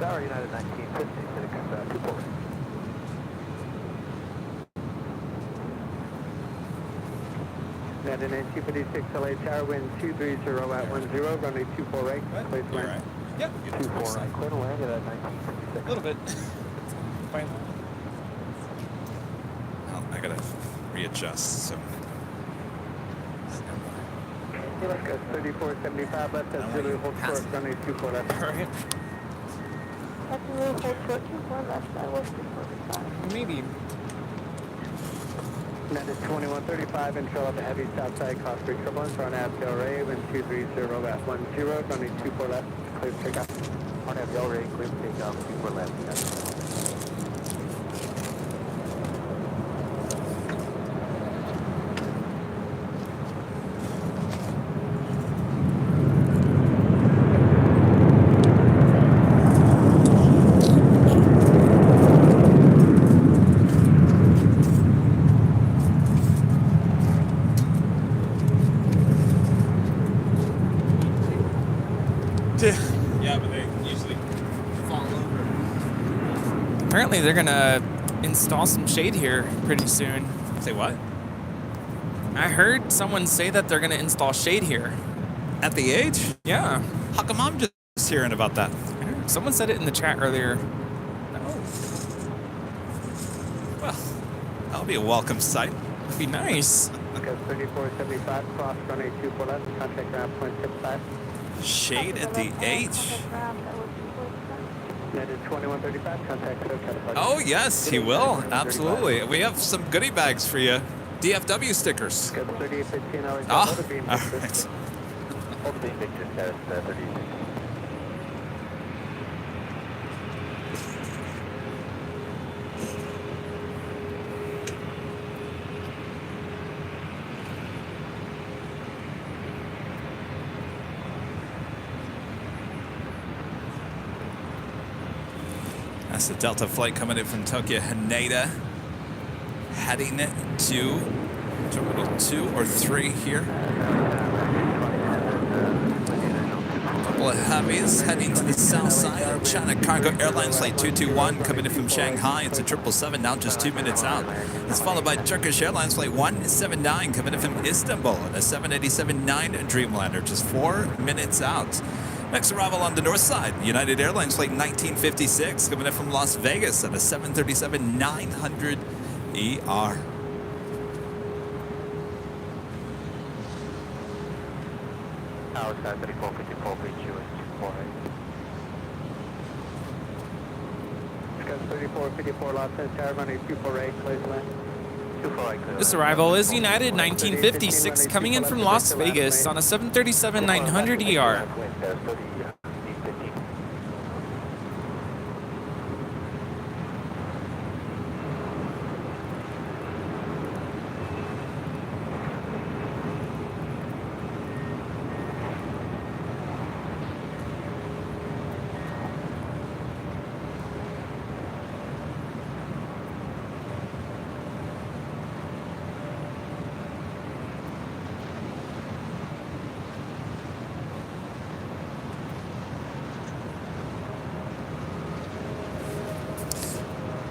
Tower United 1950, sitting at 24. United 1956 LA Tower, wind 230 at 10, runway 24 right, place All land. right. Yep. 24 right, clear to land at 1956. A little bit. Fine. Oh, I gotta readjust. So That's 3475 left, that's Zulu, hold short, runway 24 left. All right. That's a little hold short, 24 left, that was 245. Maybe. United 2135, intro of heavy southside cross free turbulence on Av Del Rey, wind 230 at 10, runway 24 left, clear to take off. On Av Del Rey, clear to take off, 24 left. yeah, but they usually fall over. Apparently they're gonna install some shade here pretty soon. Say what? I heard someone say that they're gonna install shade here. At the age? Yeah. How come I'm just hearing about that? Someone said it in the chat earlier. Well, that'll be a welcome sight. It'd be nice. Because 3475, cross runway 24 left, contact ground point 65. Shade at the H. United 2135, contact SoCal. Oh yes, he will. Absolutely. We have some goodie bags for you. DFW stickers. Because 3815 hours, Ah, hold the beam, all right. Hold the beam, Victor, status 36. That's the Delta flight coming in from Tokyo Haneda, heading to Terminal 2 or 3 here. A couple couple of heavies heading to the south side. China Cargo Airlines Flight 221 coming in from Shanghai. It's a 777, now just 2 minutes out. It's followed by Turkish Airlines Flight 179 coming in from Istanbul and a 787-9 Dreamliner, just 4 minutes out. Next arrival on the north side, United Airlines Flight 1956 coming in from Las Vegas and a 737-900 ER. Tower side 3454, reach you in 3454 Los Angeles Tower, runway 248, clear to land. This arrival is United 1956 coming in from Las Vegas on a 737-900 ER.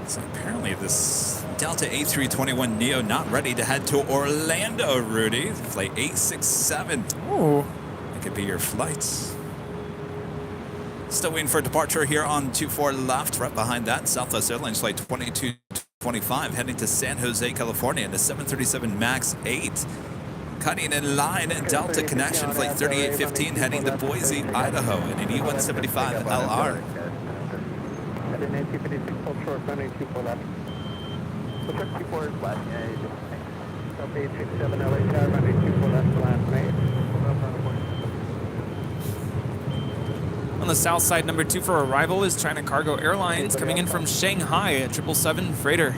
So apparently this Delta A321neo not ready to head to Orlando, Rudy. Flight 867. Oh, That could be your flight. Still waiting for departure here on 24 left. Right behind that, Southwest Airlines Flight 2225 heading to San Jose, California in the 737 MAX 8. Cutting in line, Delta Connection Flight 3815 heading to Boise, Idaho in an E175 LR. At an 856 full short, runway 24 left. We'll check 24 is left. Yeah, you do. Delta 867 LA Tower, runway 24 left, to land, mate. on the south side, number 2 for arrival is China Cargo Airlines coming in from Shanghai, a 777 freighter.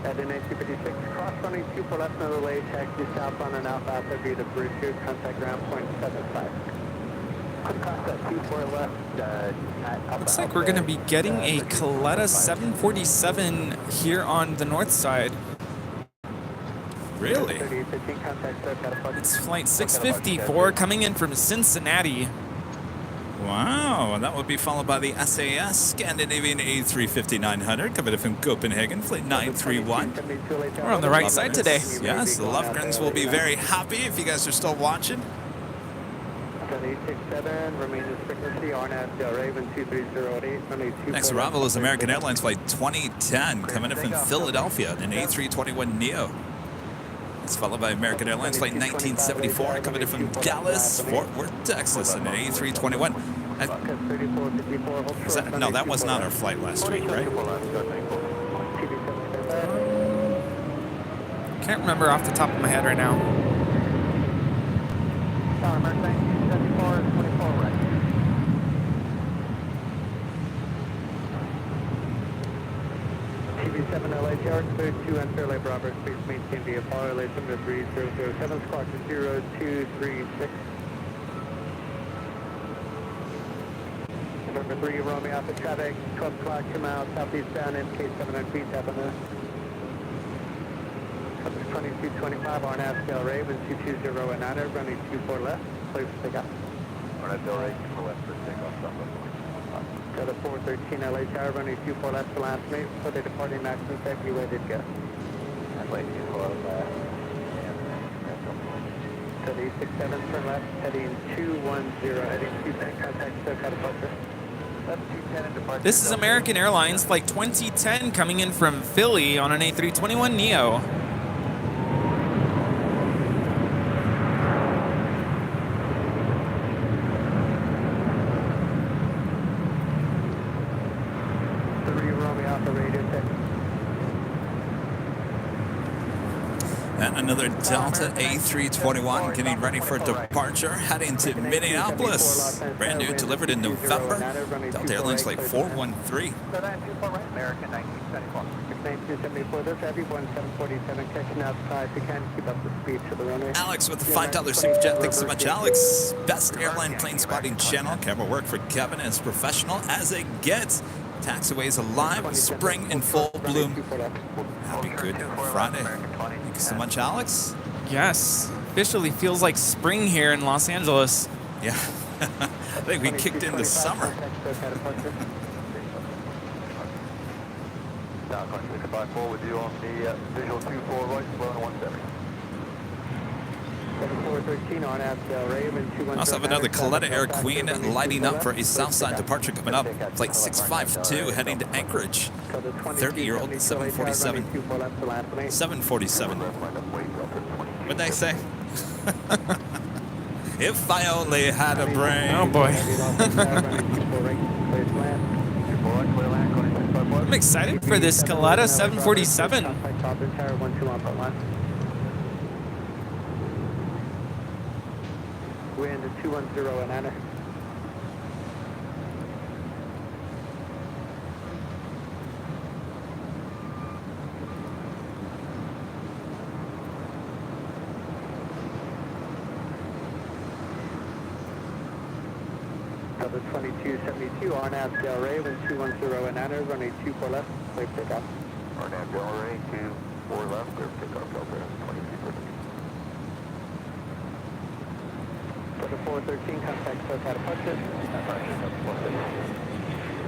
At an 856, cross running 24 left on the way, taxi south on an Alpha Alpha via the bridge here, contact ground point 75. Cross that 24 left at Alpha Looks like Alpha, we're going to be getting a Coletta 747 here on the north side. Really? 3815, contact start catapult. It's flight 654 coming in from Cincinnati. Wow, and that would be followed by the SAS Scandinavian A350-900 coming in from Copenhagen, flight 931. We're on the right side today. Yes, the Lofgrens will be very happy if you guys are still watching. 867, Romania's frequency, RNAV, Raven 23088, Next arrival is American Airlines flight 2010 coming in from Philadelphia, an A321neo. It's followed by American Airlines flight 1974 coming in from Dallas, Fort Worth, Texas, in an A321. No, that was not our flight last week, right? Can't remember off the top of my head right now. TV7 LA Tower, clear to enter LA Bravo, please maintain VFR, LA 3007, squawk 0236. November 3, Romeo Alpha traffic, 12 o'clock, 2 miles southeastbound, MK 700 feet, tapping the 2225, RNAV scale Raven 22019, running 24 left, please pick up. RNAV Del Rey 24 left for takeoff, Southwest. Delta 413 LA Tower, running 24 left to last mate, for the departing maximum set, you ready to go. Runway 24 left. Delta 867, turn left, heading 210, heading 210, contact SoCal departure. This is American Airlines flight 2010 coming in from Philly on an A321neo. And another Delta A321 getting ready for departure, heading to Minneapolis. Brand new, delivered in November. Delta Airlines Flight 413. American 1974. 1974, this heavy 1747, catching outside. You can keep up the speed to the runway. Alex with the $5 super jet. Thanks so much, Alex. Best airline plane spotting channel. Camera work for Kevin, as professional as it gets. Taxiways alive with spring in full bloom. Happy Good Friday. Thank you so much, Alex. Yes, officially feels like spring here in Los Angeles. Yeah, I think we kicked into summer. Now, contact 54 with you on the visual 24 right, slow 170. 7413 on Abdel Raven 21. Also have another Coletta Air Queen lighting up for a Southside departure coming up. Flight 652 heading to Anchorage. 30-year-old 747. 747. What'd they say? If I only had a brain. Oh boy. I'm excited for this Coletta 747. Wind 210 and enter. Delta 2272 on Abdel Ray, wind 210 and enter, runway 24 left, clear takeoff. On Abdel Ray, 24 left, clear takeoff, Delta 2272. Delta 413, contact SoCal departure.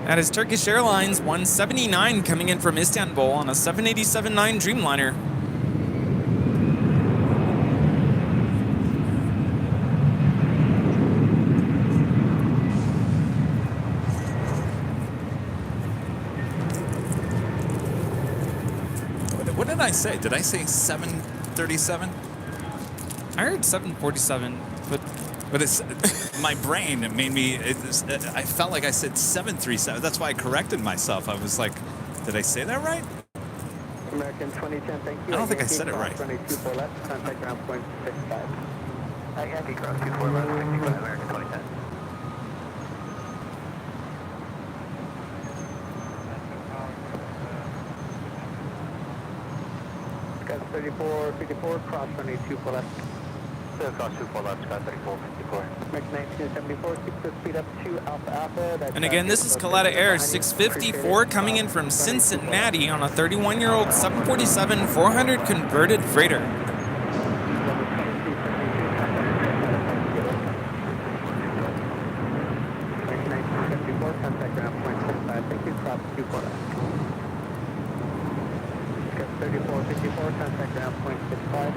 That is Turkish Airlines 179 coming in from Istanbul on a 787-9 Dreamliner. What did I say? Did I say 737? I heard 747, But it's my brain made me. I felt like I said 737. That's why I corrected myself. I was like, did I say that right? American 2010, thank you. I don't think I said it right. Runway 24 left, contact ground point 65. Yankee cross 24 left, 65, American 2010. Sky 3454, cross runway 24 left. Cross 24 left, Sky 3454. American 1974, keep the speed up to Alpha Alpha. That's and again, this is Coletta Air 654 coming in from Cincinnati on a 31-year-old 747 400 converted freighter. American 1974, contact ground point 65, thank you, cross 24 left. Sky 3454, contact ground point 65.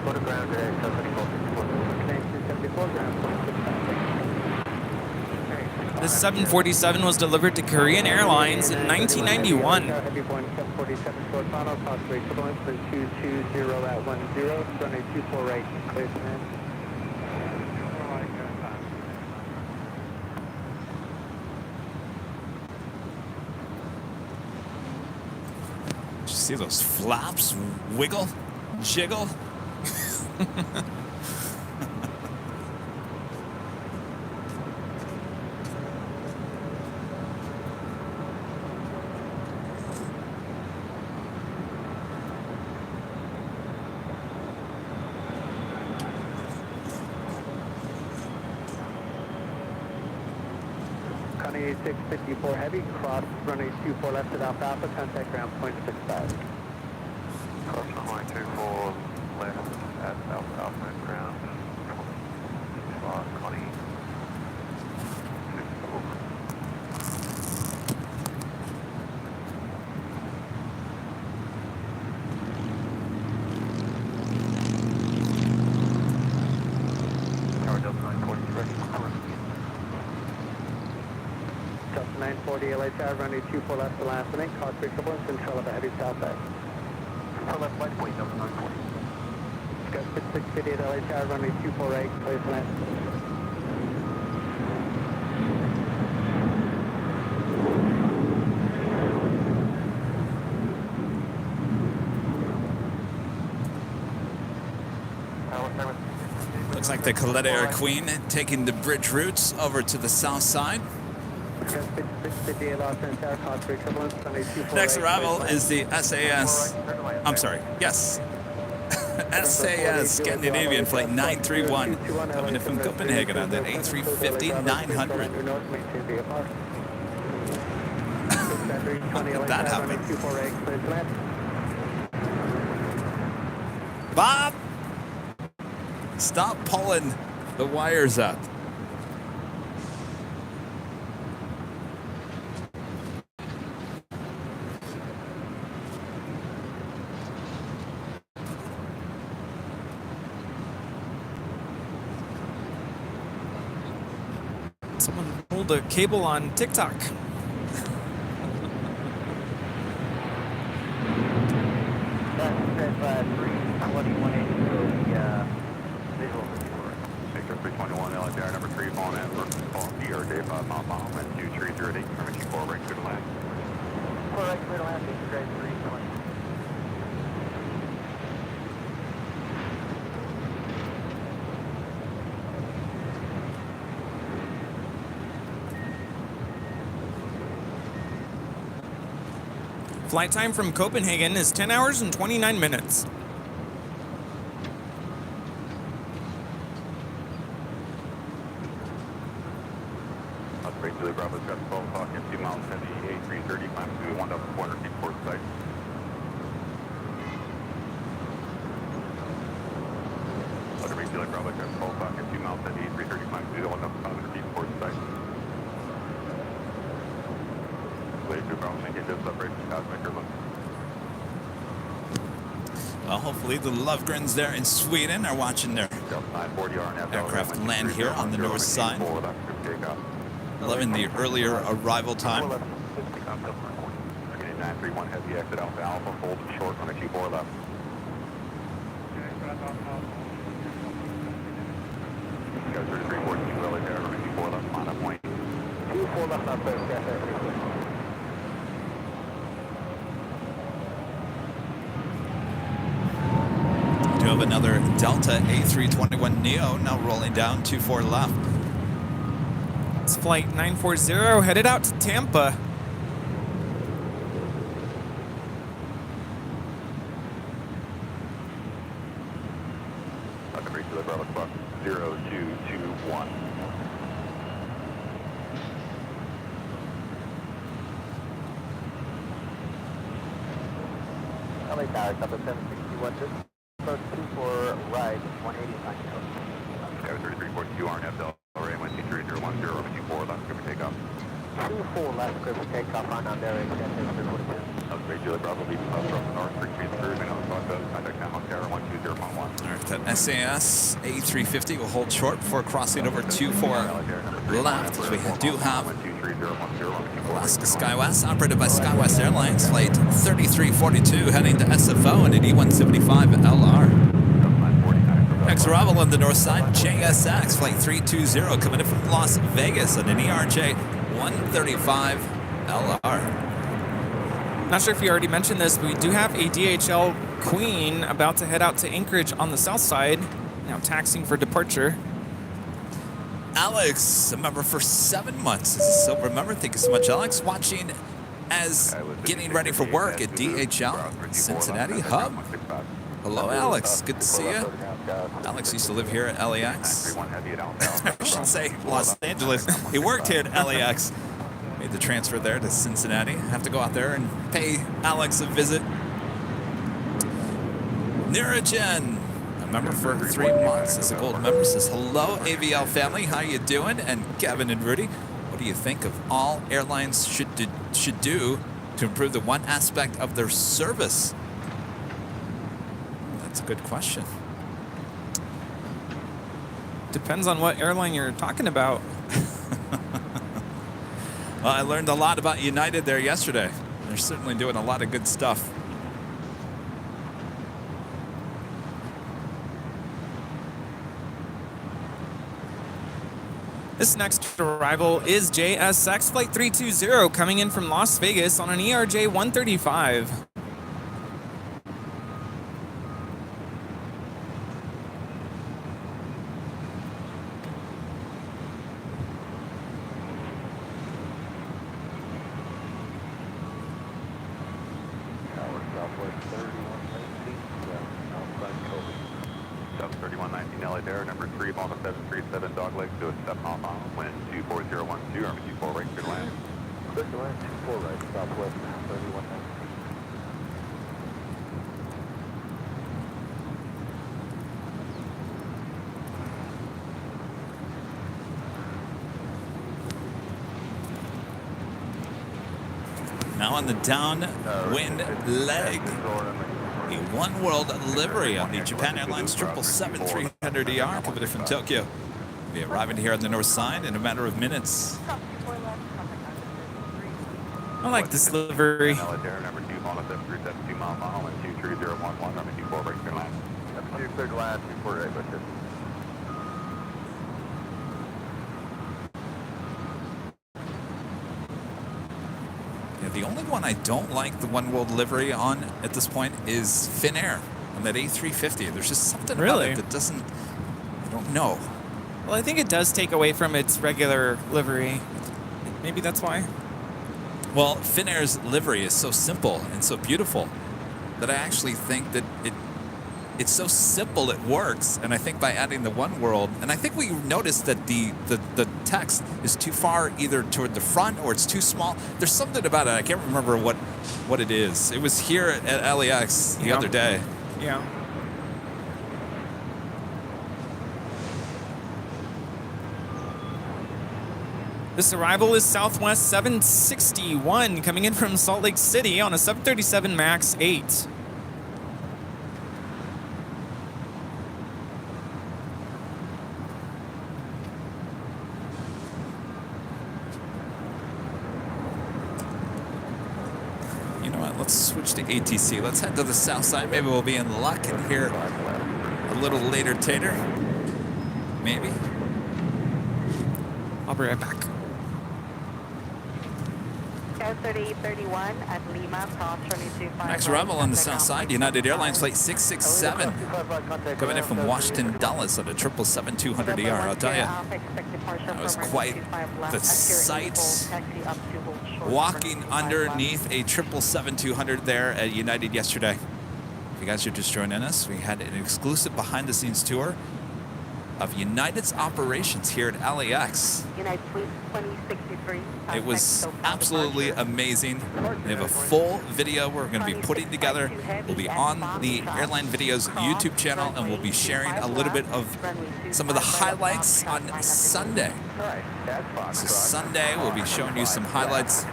Go to ground today, Sky 3454. 1974, ground point 65. This 747 was delivered to Korean Airlines in 1991. Heavy Boeing 747 short final, cost rate equivalent for 220 at 10, runway 24 right, clear command. Did you see those flaps wiggle, jiggle? Connie 654 heavy, cross runway 24 left at Alpha Alpha, contact ground point 65. Cross runway 24 left at Alpha Alpha and ground. Connie. Tower Delta 940 direct. Delta 940 LA Tower, runway 24 left to last link, cost rate equivalent, control of a heavy southbound. Tower left light point, Delta 940. Sky 6658 LA Tower, runway 24 right, clear to land. Like the Air Queen taking the bridge routes over to the south side. Next arrival is the SAS. I'm sorry, yes. SAS Scandinavian Flight 931 coming in from Copenhagen on the A350-900. How did that happen? Bob! Stop pulling the wires up. Someone pulled a cable on TikTok. Sector 321, LAX number 3, falling in for DR Dave, Mount Mom, and 2308, from 24 right to the land. 4 right to the land, grade 320. Flight time from Copenhagen is 10 hours and 29 minutes. Upgrade to the Bravo's got 12 o'clock and 2 miles, 78, 330, climb to 1,400 feet port site. Upgrade to the Bravo's got 12 o'clock and 2 miles, 78, 330, climb to 1,500 feet port site. Upgrade to Bravo, make it just upgrade to Cosmic. Well, hopefully the Lovgrens there in Sweden are watching their aircraft land here on the north side. Loving the earlier arrival time. 931 heavy exit Alpha Alpha, hold short on a 24 left. Guys, 3342 LA there, on a 24 left, on a point. 24 left on both, yes, Do have another Delta A321neo now rolling down 24 left. It's flight 940 headed out to Tampa. I'll reach to the Bravo Squawk 0221. LA Tower, number 761, just approach 24 right, 180 on you. Sky 3342 RNF Delray, 12310, 24 left, give me take off. 24 left, give me take off on there, extended 342. Upgrade to the Bravo, leave from the north, frequency cruising on Squawk, contact now on Tower 12011. All right, that SAS A350 will hold short before crossing over 24 left. As we do have Alaska SkyWest, operated by SkyWest Airlines, flight 3342 heading to SFO and an E175LR. Next arrival on the north side, JSX, flight 320 coming in from Las Vegas on an ERJ 135LR. Not sure if you already mentioned this, but we do have a DHL Queen about to head out to Anchorage on the south side, now taxiing for departure. Alex, a member for 7 months. Is a silver member. Thank you so much, Alex. Watching as getting ready for work at DHL Cincinnati Hub. Hello, Alex. Good to see you. Alex used to live here at LAX. I should say Los Angeles. He worked here at LAX. Made the transfer there to Cincinnati. Have to go out there and pay Alex a visit. Nirajan, a member for 3 months, is a gold member. Says hello, AVL family. How you doing? And Kevin and Rudy, what do you think of all airlines should do to improve the one aspect of their service? That's a good question. Depends on what airline you're talking about. Well, I learned a lot about United there yesterday. They're certainly doing a lot of good stuff. This next arrival is JSX Flight 320 coming in from Las Vegas on an ERJ 135. Sub 3119 LA there, number 3, Mama 737, dogleg to a 7 mile, wind 24012, Army 24 right, clear to land. Clear to land, 24 right, southwest 3119. Now on the downwind leg, a One World livery on the Japan Airlines 777-300ER coming in from Tokyo. We'll be arriving here on the north side in a matter of minutes. I like this livery. Number 2, Mama 737, 2 mile, wind 23011, Army 24 right, clear to land. That's 2 clear to land, 24 right, but just. The only one I don't like the One World livery on at this point is Finnair on that A350. There's just something about it that doesn't, I don't know. Well, I think it does take away from its regular livery. Maybe that's why. Well, Finnair's livery is so simple and so beautiful that I actually think that it's so simple it works. And I think by adding the One World, and I think we noticed that the text is too far either toward the front or it's too small. There's something about it. I can't remember what it is. It was here at LAX the other day. Yeah. This arrival is Southwest 761 coming in from Salt Lake City on a 737 MAX 8. Let's switch to ATC. Let's head to the south side. Maybe we'll be in luck and hear a little later tater. Maybe. I'll be right back. Air 3031 at Lima, cross 225. Next arrival on the south side, United Airlines Flight 667. Coming in from Washington, Dulles on a 777-200ER. I'll tell you, that was quite the sight. Walking underneath a 777-200 there at United yesterday. If you guys are just joining us, we had an exclusive behind-the-scenes tour of United's operations here at LAX. United Suite 2063. It was absolutely amazing. We have a full video we're going to be putting together. We'll be on the Airline Videos YouTube channel, and we'll be sharing a little bit of some of the highlights on Sunday. So Sunday, we'll be showing you some highlights.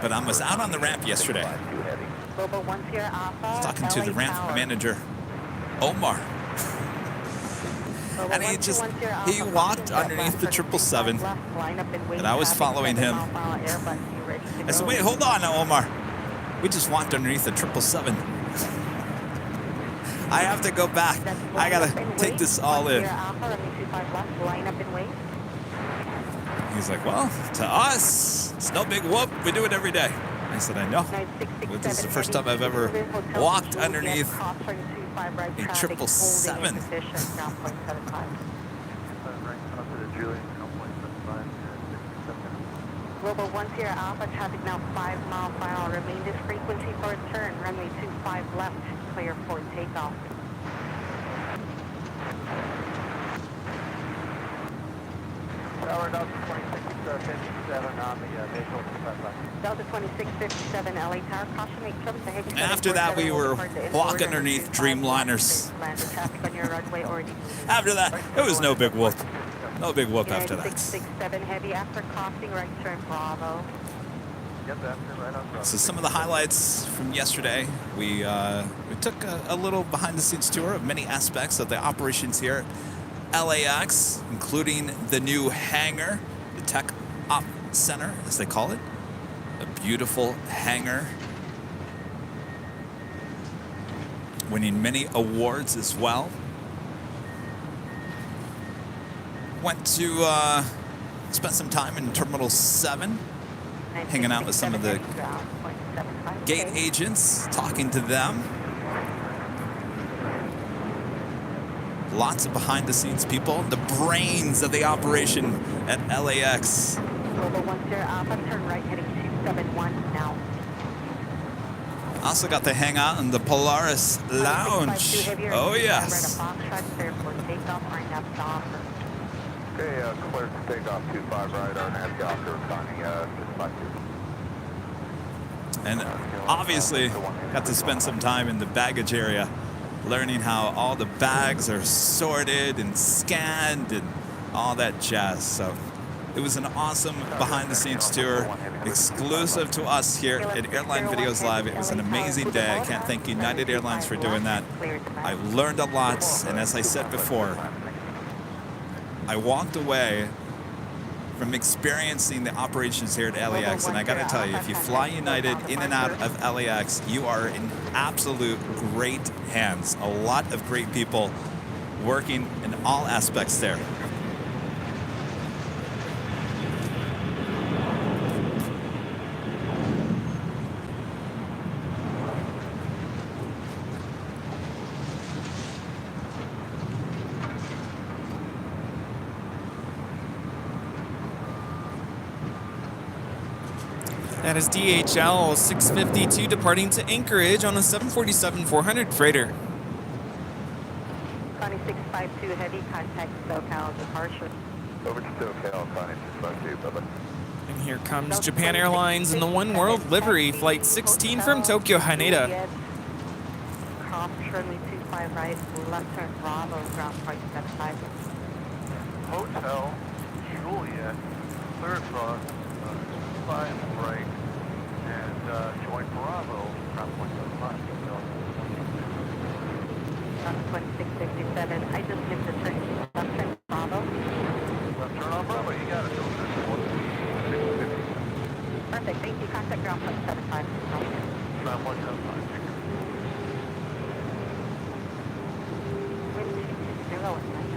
But I was out on the ramp yesterday. Talking to the ramp manager, Omar. And he walked underneath the 777, and I was following him. I said, wait, hold on now, Omar. We just walked underneath the 777. I have to go back. I gotta take this all in. He's like, well, to us, it's no big whoop. We do it every day. I said, I know. But this is the first time I've ever walked underneath a 777. Global 1 Sierra Alpha, traffic now 5 miles per hour. Remain this frequency for a turn. Runway 25 left, clear for takeoff. Tower Delta 2657 on the visual 25 left. Delta 2657 LA Tower, caution, make sure to hit. After that, we were walking underneath Dreamliners. After that, it was no big whoop. No big whoop after that. 667 heavy after crossing right turn Bravo. So some of the highlights from yesterday, we took a little behind-the-scenes tour of many aspects of the operations here at LAX, including the new hangar, the Tech Op Center, as they call it. A beautiful hangar, winning many awards as well. Went to spend some time in Terminal 7, hanging out with some of the gate agents, talking to them. Lots of behind-the-scenes people, the brains of the operation at LAX. Global 1 Sierra Alpha, turn right heading 271 now. Also got to hang out in the Polaris Lounge. Oh, yes. Okay, clear to take off 25 right, our nav officer Connie 652. And obviously got to spend some time in the baggage area learning how all the bags are sorted and scanned and all that jazz. So it was an awesome behind-the-scenes tour, exclusive to us here at Airline Videos Live. It was an amazing day. I can't thank United Airlines for doing that. I learned a lot, and as I said before, I walked away from experiencing the operations here at LAX, and I gotta tell you, if you fly United in and out of LAX, you are in absolute great hands. A lot of great people working in all aspects there. That is DHL 652 departing to Anchorage on a 747-400 freighter. Connie 652 heavy, contact SoCal departure. Over to SoCal, Connie 652, bye-bye. And here comes Japan Airlines in the One World livery, flight 16 from Tokyo, Haneda. Cross runway 25 right, left turn Bravo, ground flight 75. Hotel Juliet, clear across 5 right, and join Bravo, ground point 75. 2657, I just missed the turn, left turn Bravo. Left turn on Bravo, you got it. Perfect, thank you, contact ground point 75. Ground point 75. Wind 260.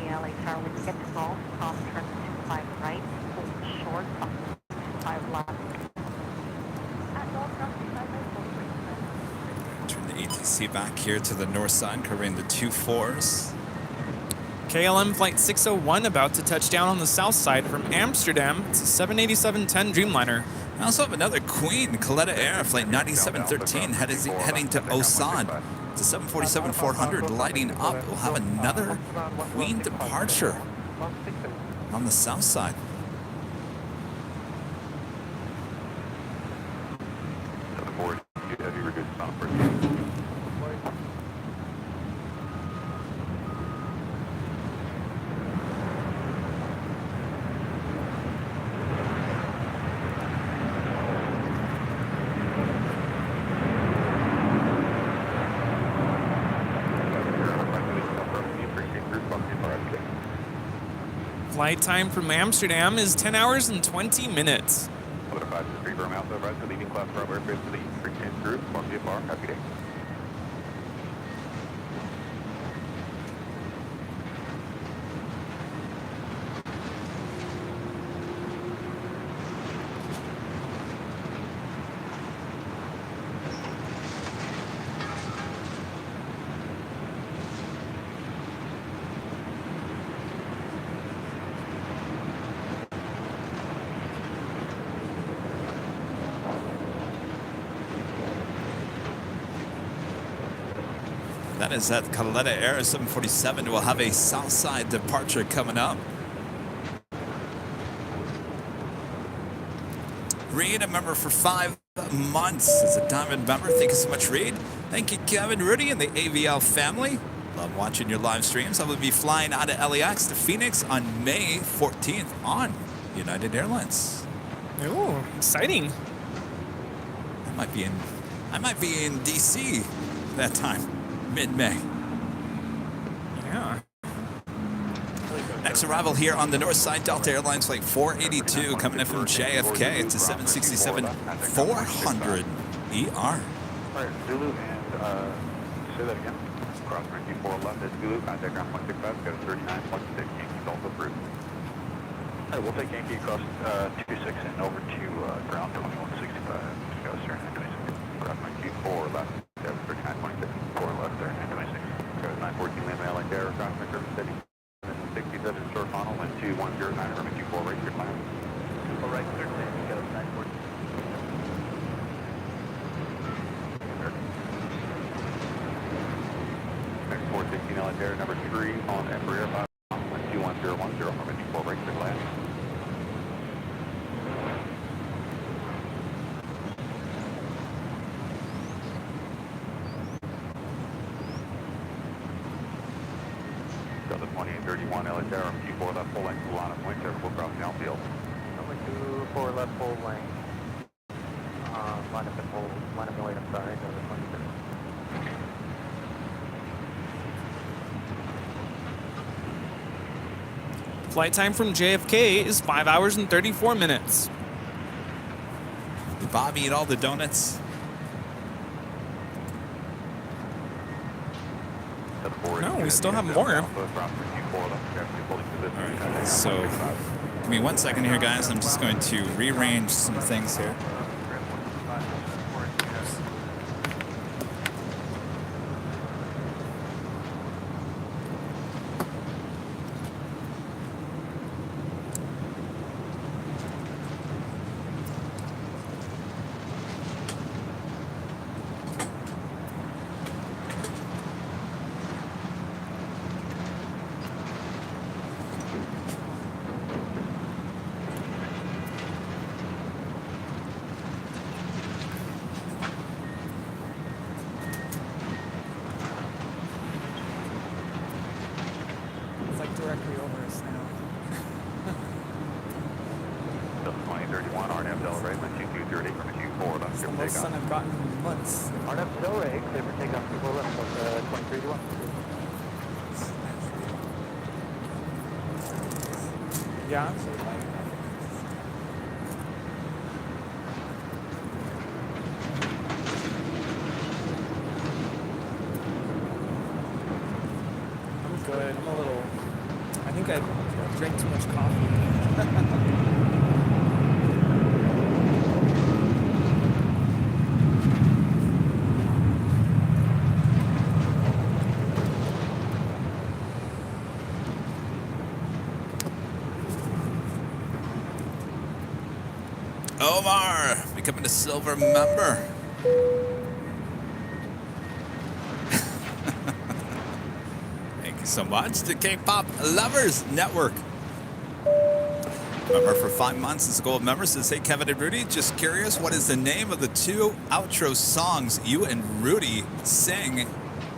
LA Tower, when you get to Gulf, cross turn 25 right, hold short, up 5 left. Turn the ATC back here to the north side, covering the 24s. KLM Flight 601 about to touch down on the south side from Amsterdam. It's a 787-10 Dreamliner. I also have another Queen, Coletta Air, Flight 9713, heading to Osan. It's a 747-400 lighting up. We'll have another Queen departure on the south side. Flight time from Amsterdam is 10 hours and 20 minutes. Leaving class Bravo airfares to the Frequency Group, VFR, happy day. That is at Coletta Air 747. We'll have a south side departure coming up. Reed, a member for 5 months, is a Diamond member. Thank you so much, Reed. Thank you, Kevin, Rudy, and the AVL family. Love watching your live streams. I will be flying out of LAX to Phoenix on May 14th on United Airlines. Oh, exciting. I might be in DC that time. Mid-May. Yeah. Next arrival here on the north side, Delta Airlines Flight 482 coming in from JFK. It's a 767-400 ER. Alright, Zulu and say that again. Cross runway 4 left at Zulu, contact ground 165, go to 39.6, Yankee Golf approved. Alright, we'll take Yankee across 26 and over to ground 2165, go to 39.26. Cross runway 4 left. 39.6, 4 left there, 926, go to 926. Air, crossing curve city. 67 short funnel, wind 2109, runway 24 right, good land. 24 right, clear to land, go 940. Next 416 LA Air, number 3 on Embraer, 5 wind 21010, runway 24 right, good land. Delta 2831 LA Air, Q4 left full length, line of point, we'll cross the outfield. Number 24 left full lane. Line up and hold, line up and wait, I'm sorry, Delta 23. Flight time from JFK is 5 hours and 34 minutes. Did Bob eat all the donuts? No, we still have more. All right, so give me 1 second here, guys. I'm just going to rearrange some things here. It's like directly over us now. Delta 2031, RNF Delray, wind 2230, runway 24 left, It's the clear for most sun takeoff. I've gotten in months. RNF Delray, clear for takeoff, 24 left, 2321. Yeah. I'm good. I'm a little. I think I drank too much coffee. Omar, becoming a silver member. Thank you so much to K-Pop Lovers Network. Member for 5 months as a gold member says, hey, Kevin and Rudy, just curious, what is the name of the 2 outro songs you and Rudy sing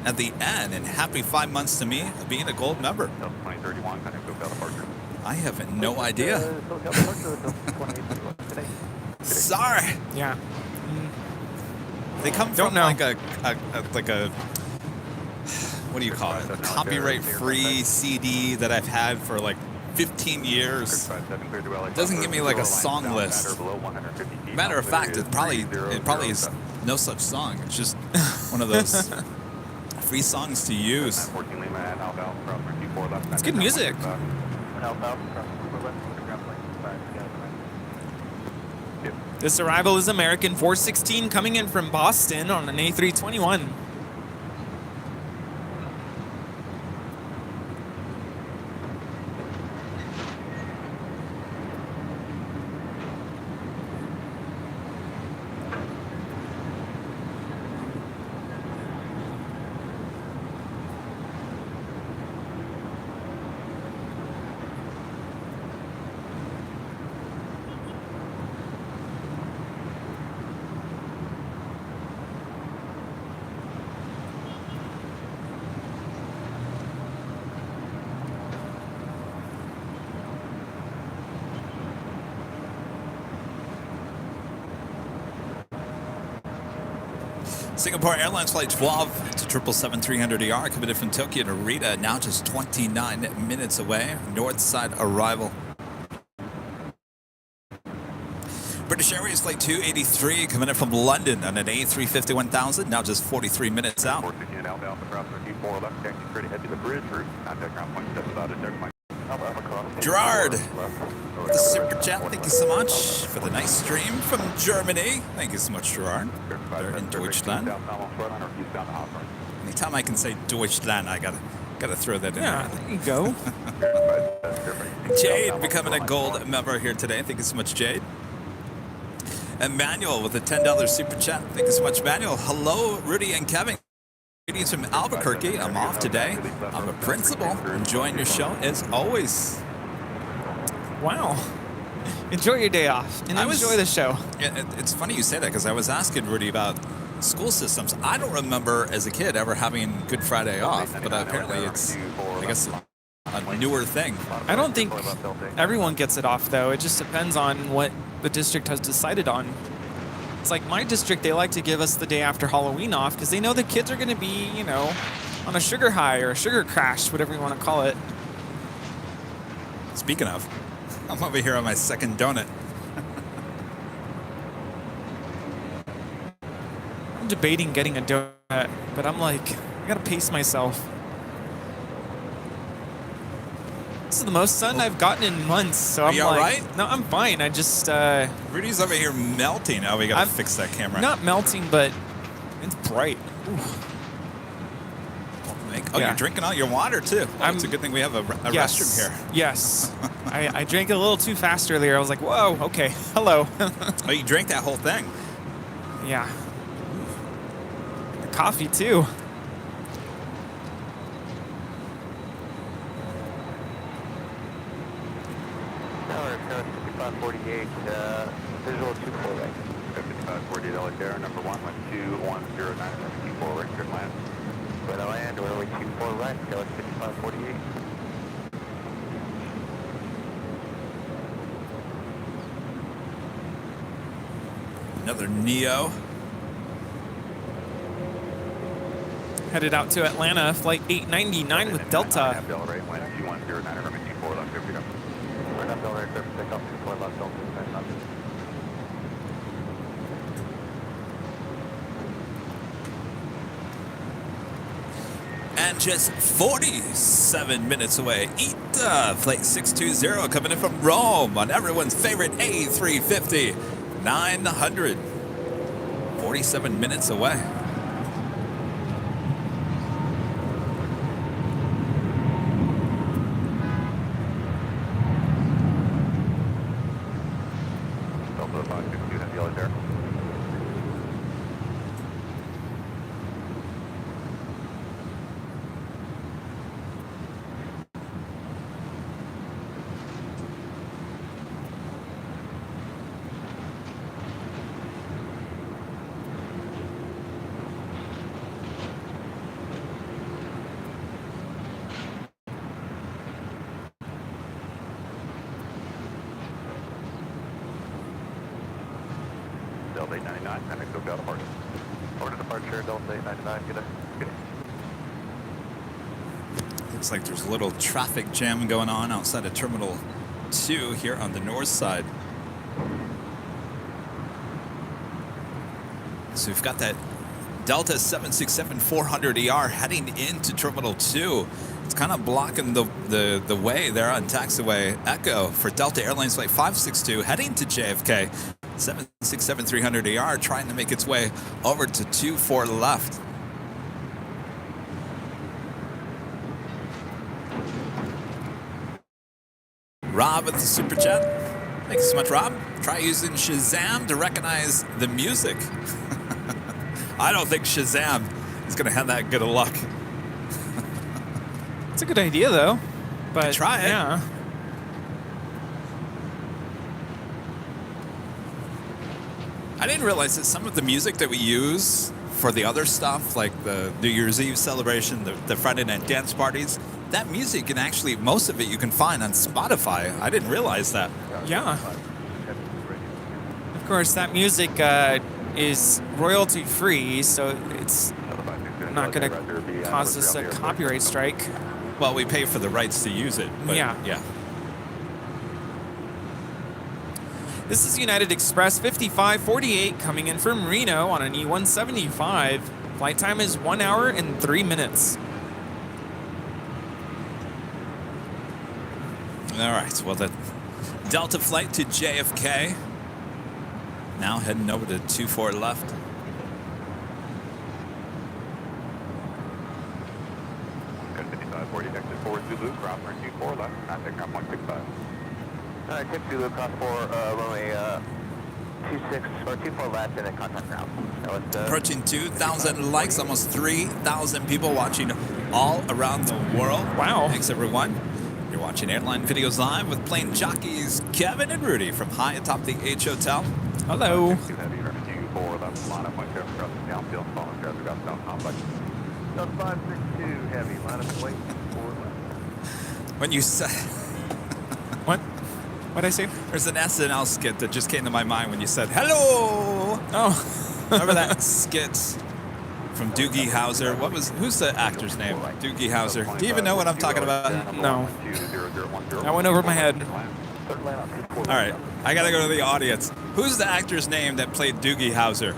at the end? And happy 5 months to me of being a gold member. Delta 2031, kind of SoCal departure. I have no idea. SoCal departure, Delta 2831 today. Sorry. Yeah. They come Don't from know. like a what do you call it? A copyright-free CD that I've had for like 15 years. Doesn't give me like a song list. Matter of fact, it probably is no such song. It's just one of those free songs to use. It's good music. This arrival is American 416 coming in from Boston on an A321. Singapore Airlines Flight 12 to 777-300ER coming in from Tokyo to Rita, now just 29 minutes away. North side arrival. British Airways Flight 283 coming in from London on an A350-1000, now just 43 minutes out. Gerard, the super chat, thank you so much for the nice stream from Germany. Thank you so much, Gerard. They're in Deutschland. Anytime I can say Deutschland, I gotta Gotta throw that in Yeah, there. there you go. Jade becoming a gold member here today. Thank you so much, Jade. Emmanuel with a $10 super chat. Thank you so much, Emmanuel. Hello, Rudy and Kevin. Greetings from Albuquerque. I'm off today. I'm a principal. Enjoying your show as always. Wow. Enjoy your day off and enjoy the show. It's funny you say that because I was asking Rudy about school systems. I don't remember as a kid ever having Good Friday off, but apparently it's, I guess, a newer thing. I don't think everyone gets it off, though. It just depends on what the district has decided on. It's like my district, they like to give us the day after Halloween off because they know the kids are going to be, you know, on a sugar high or a sugar crash, whatever you want to call it. Speaking of, I'm over here on my second donut. I'm debating getting a donut, but I'm like, I got to pace myself. This is the most sun I've gotten in months, so I'm you like, all right? No, I'm fine. I just, Rudy's over here melting. Oh, we gotta fix that camera. Not melting, but it's bright. Ooh. Oh, Yeah. you're drinking all your water too. Oh, it's a good thing we have a restroom here. Yes. I drank a little too fast earlier. I was like, whoa, okay, hello. Oh, you drank that whole thing? Yeah. The coffee too. Tower, 5548, visual 24 right. 5548, LA Air, number 1, 2109, 24 right, good land. Good land, runway 24 right, Tower 5548. Another Neo. Headed out to Atlanta, flight 899 with Delta. Right, wind 2109, runway 24 left, good to go. We're not Delta, surface takeoff 24 left, Delta, nice. And just 47 minutes away, ITA flight 620 coming in from Rome on everyone's favorite A350, 900. 47 minutes away. Delta 562, have yellow there. Delta 899, and go down departure. Order departure, Delta 899, good day. Looks like there's a little traffic jam going on outside of Terminal 2 here on the north side. So we've got that Delta 767-400ER heading into Terminal 2. It's kind of blocking the way there on taxiway Echo for Delta Airlines Flight 562 heading to JFK. 767-300ER trying to make its way over to 24 left. Rob with the super chat. Thanks so much, Rob. Try using Shazam to recognize the music. I don't think Shazam is going to have that good of luck. It's a good idea, though. But try it. Yeah. I didn't realize that some of the music that we use for the other stuff, like the New Year's Eve celebration, the Friday night dance parties, that music can actually, most of it you can find on Spotify. I didn't realize that. Yeah. Of course, that music is royalty free, so it's not going to cause us a copyright strike. Well, we pay for the rights to use it. But yeah. This is United Express 5548 coming in from Reno on an E175. Flight time is 1 hour and 3 minutes. All right, well, the Delta flight to JFK. Now heading over to 24 left. 2540, exit 4 Zulu, cross runway 24 left, contact ground 165. Tip Zulu, cross 4, runway 26, or 24 left, and then contact ground. Approaching 2,000 likes, almost 3,000 people watching all around the world. Wow. Thanks, everyone. You're watching Airline Videos Live with plane jockeys Kevin and Rudy from high atop the H Hotel. Hello. When you said... What? What'd I say? There's an SNL skit that just came to my mind when you said, hello! Oh. Remember that skit from Doogie Howser? Who's the actor's name? Doogie Howser. Do you even know what I'm talking about? No. That went over my head. All right, I gotta go to the audience. Who's the actor's name that played Doogie Howser?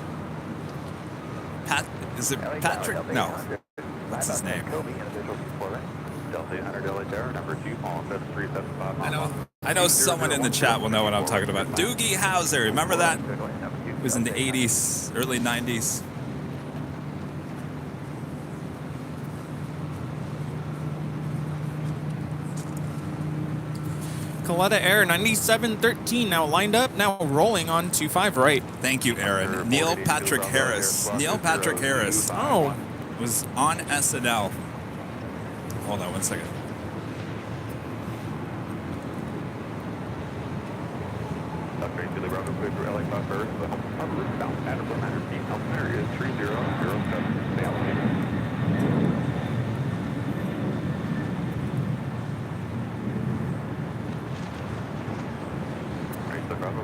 Is it Patrick? No. What's his name? I know someone in the chat will know what I'm talking about. Doogie Howser, remember that? It was in the 80s, early 90s. Coletta Air 9713 now lined up, now rolling on 25 right. Thank you, Aaron. Neil Patrick Harris. Neil Patrick Harris. Oh. Was on SNL. Hold on 1 second.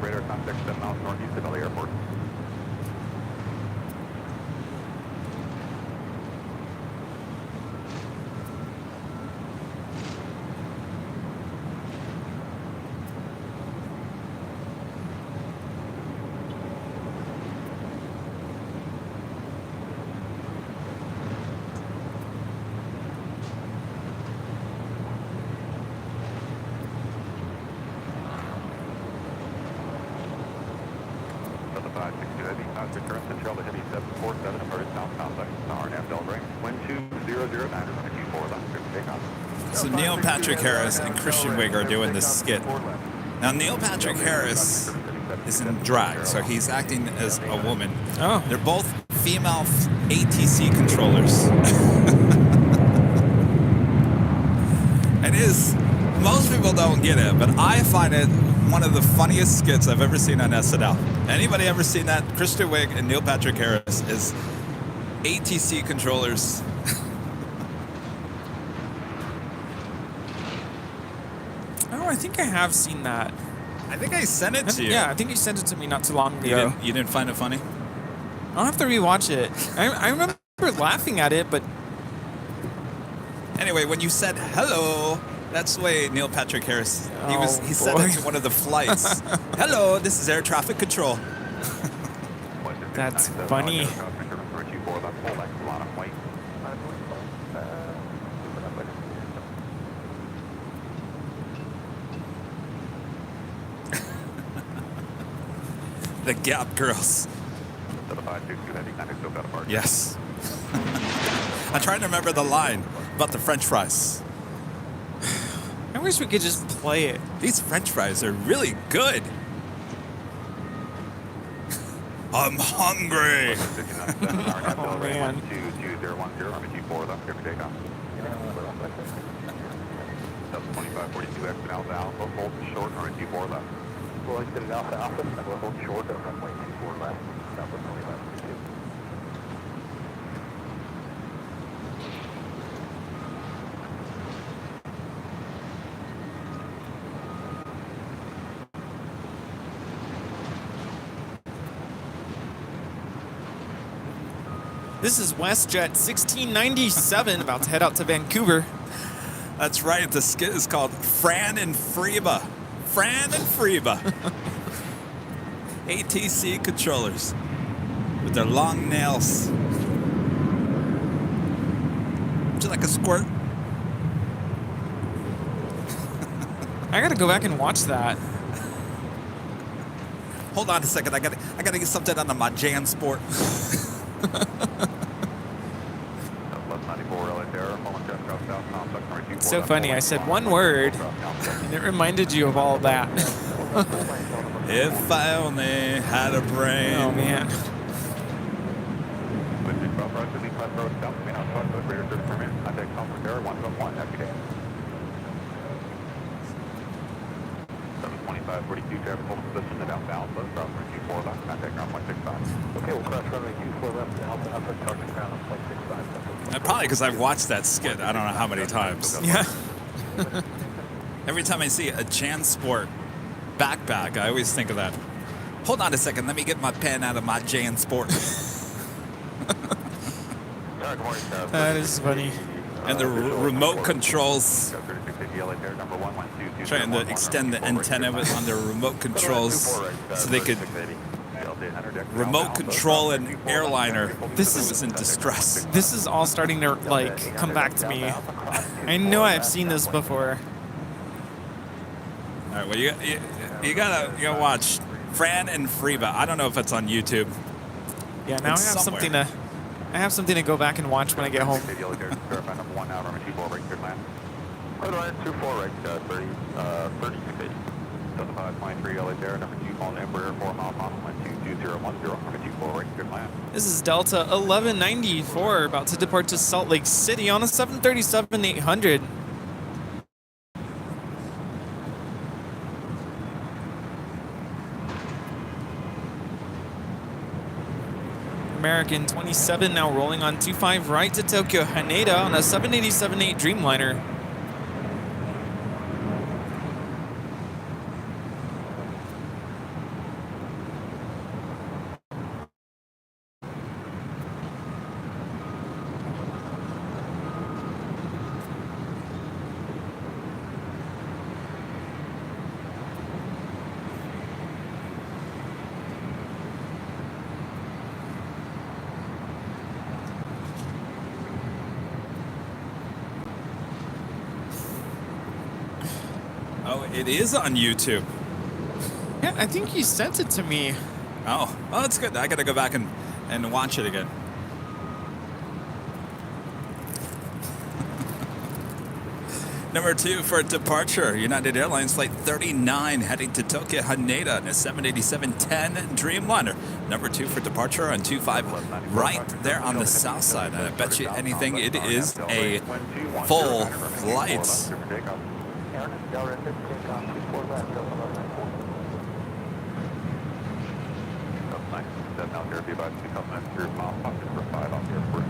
Radar contact 7 miles northeast of LA Airport. So Neil Patrick Harris and Christian Wig are doing this skit. Now Neil Patrick Harris is in drag, so he's acting as a woman. Oh. They're both female ATC controllers. It is, most people don't get it, but I find it one of the funniest skits I've ever seen on SNL. Anybody ever seen that? Christian Wig and Neil Patrick Harris is ATC controllers. Oh, I think I have seen that. I think I sent it to you. Yeah, I think you sent it to me not too long ago. You didn't find it funny? I'll have to rewatch it. I remember laughing at it, but... Anyway, when you said hello, that's the way Neil Patrick Harris, he said boy. it to one of the flights. Hello, this is air traffic control. That's funny. The Gap Girls. Yes. I'm trying to remember the line about the French fries. I wish we could just play it. These French fries are really good. I'm hungry. Oh, man. We'll exit at Alpha Alpha, and we'll hold short of runway 24 left, southwest only left 2. This is WestJet 1697, about to head out to Vancouver. That's right. The skit is called Fran and Freeba. Fran and Freeba. ATC controllers with their long nails. Would you like a squirt? I gotta go back and watch that. Hold on a second. I gotta get something on my Jan Sport. Left 94 LA Terror, It's so funny. I said one word, and it reminded you of all of that. If I only had a brain. Oh, man. Okay, we'll cross runway 24 left to Alpha Alpha, talk to ground on flight 65. Probably because I've watched that skit I don't know how many times. Yeah. Every time I see a JanSport backpack, I always think of that. Hold on a second, let me get my pen out of my JanSport. That is funny. And the remote controls. Trying to extend the antenna on their remote controls so they could remote control an airliner This that is- was in distress. This is all starting to, like, come back to me. I know I've seen this before. All right, well, you gotta watch Fran and Freba. I don't know if it's on YouTube. Yeah, now It's I have somewhere. something to go back and watch when I get home. Hold on, 24 right, 30, 36. 7523 LA there, number 2, call Embraer 4 miles on 12010, number 24 right, good land. This is Delta 1194, about to depart to Salt Lake City on a 737-800. American 27 now rolling on 25 right to Tokyo Haneda on a 787-8 Dreamliner. Oh, it is on YouTube. Yeah, I think you sent it to me. Oh, that's good. I gotta go back and watch it again. Number 2 for departure, United Airlines Flight 39 heading to Tokyo Haneda in a 787-10 Dreamliner. Number 2 for departure on 25 right there on the south side. And I bet you anything it is a full flight. Out there, be about 2 miles, 3 miles, for 5 off the airport.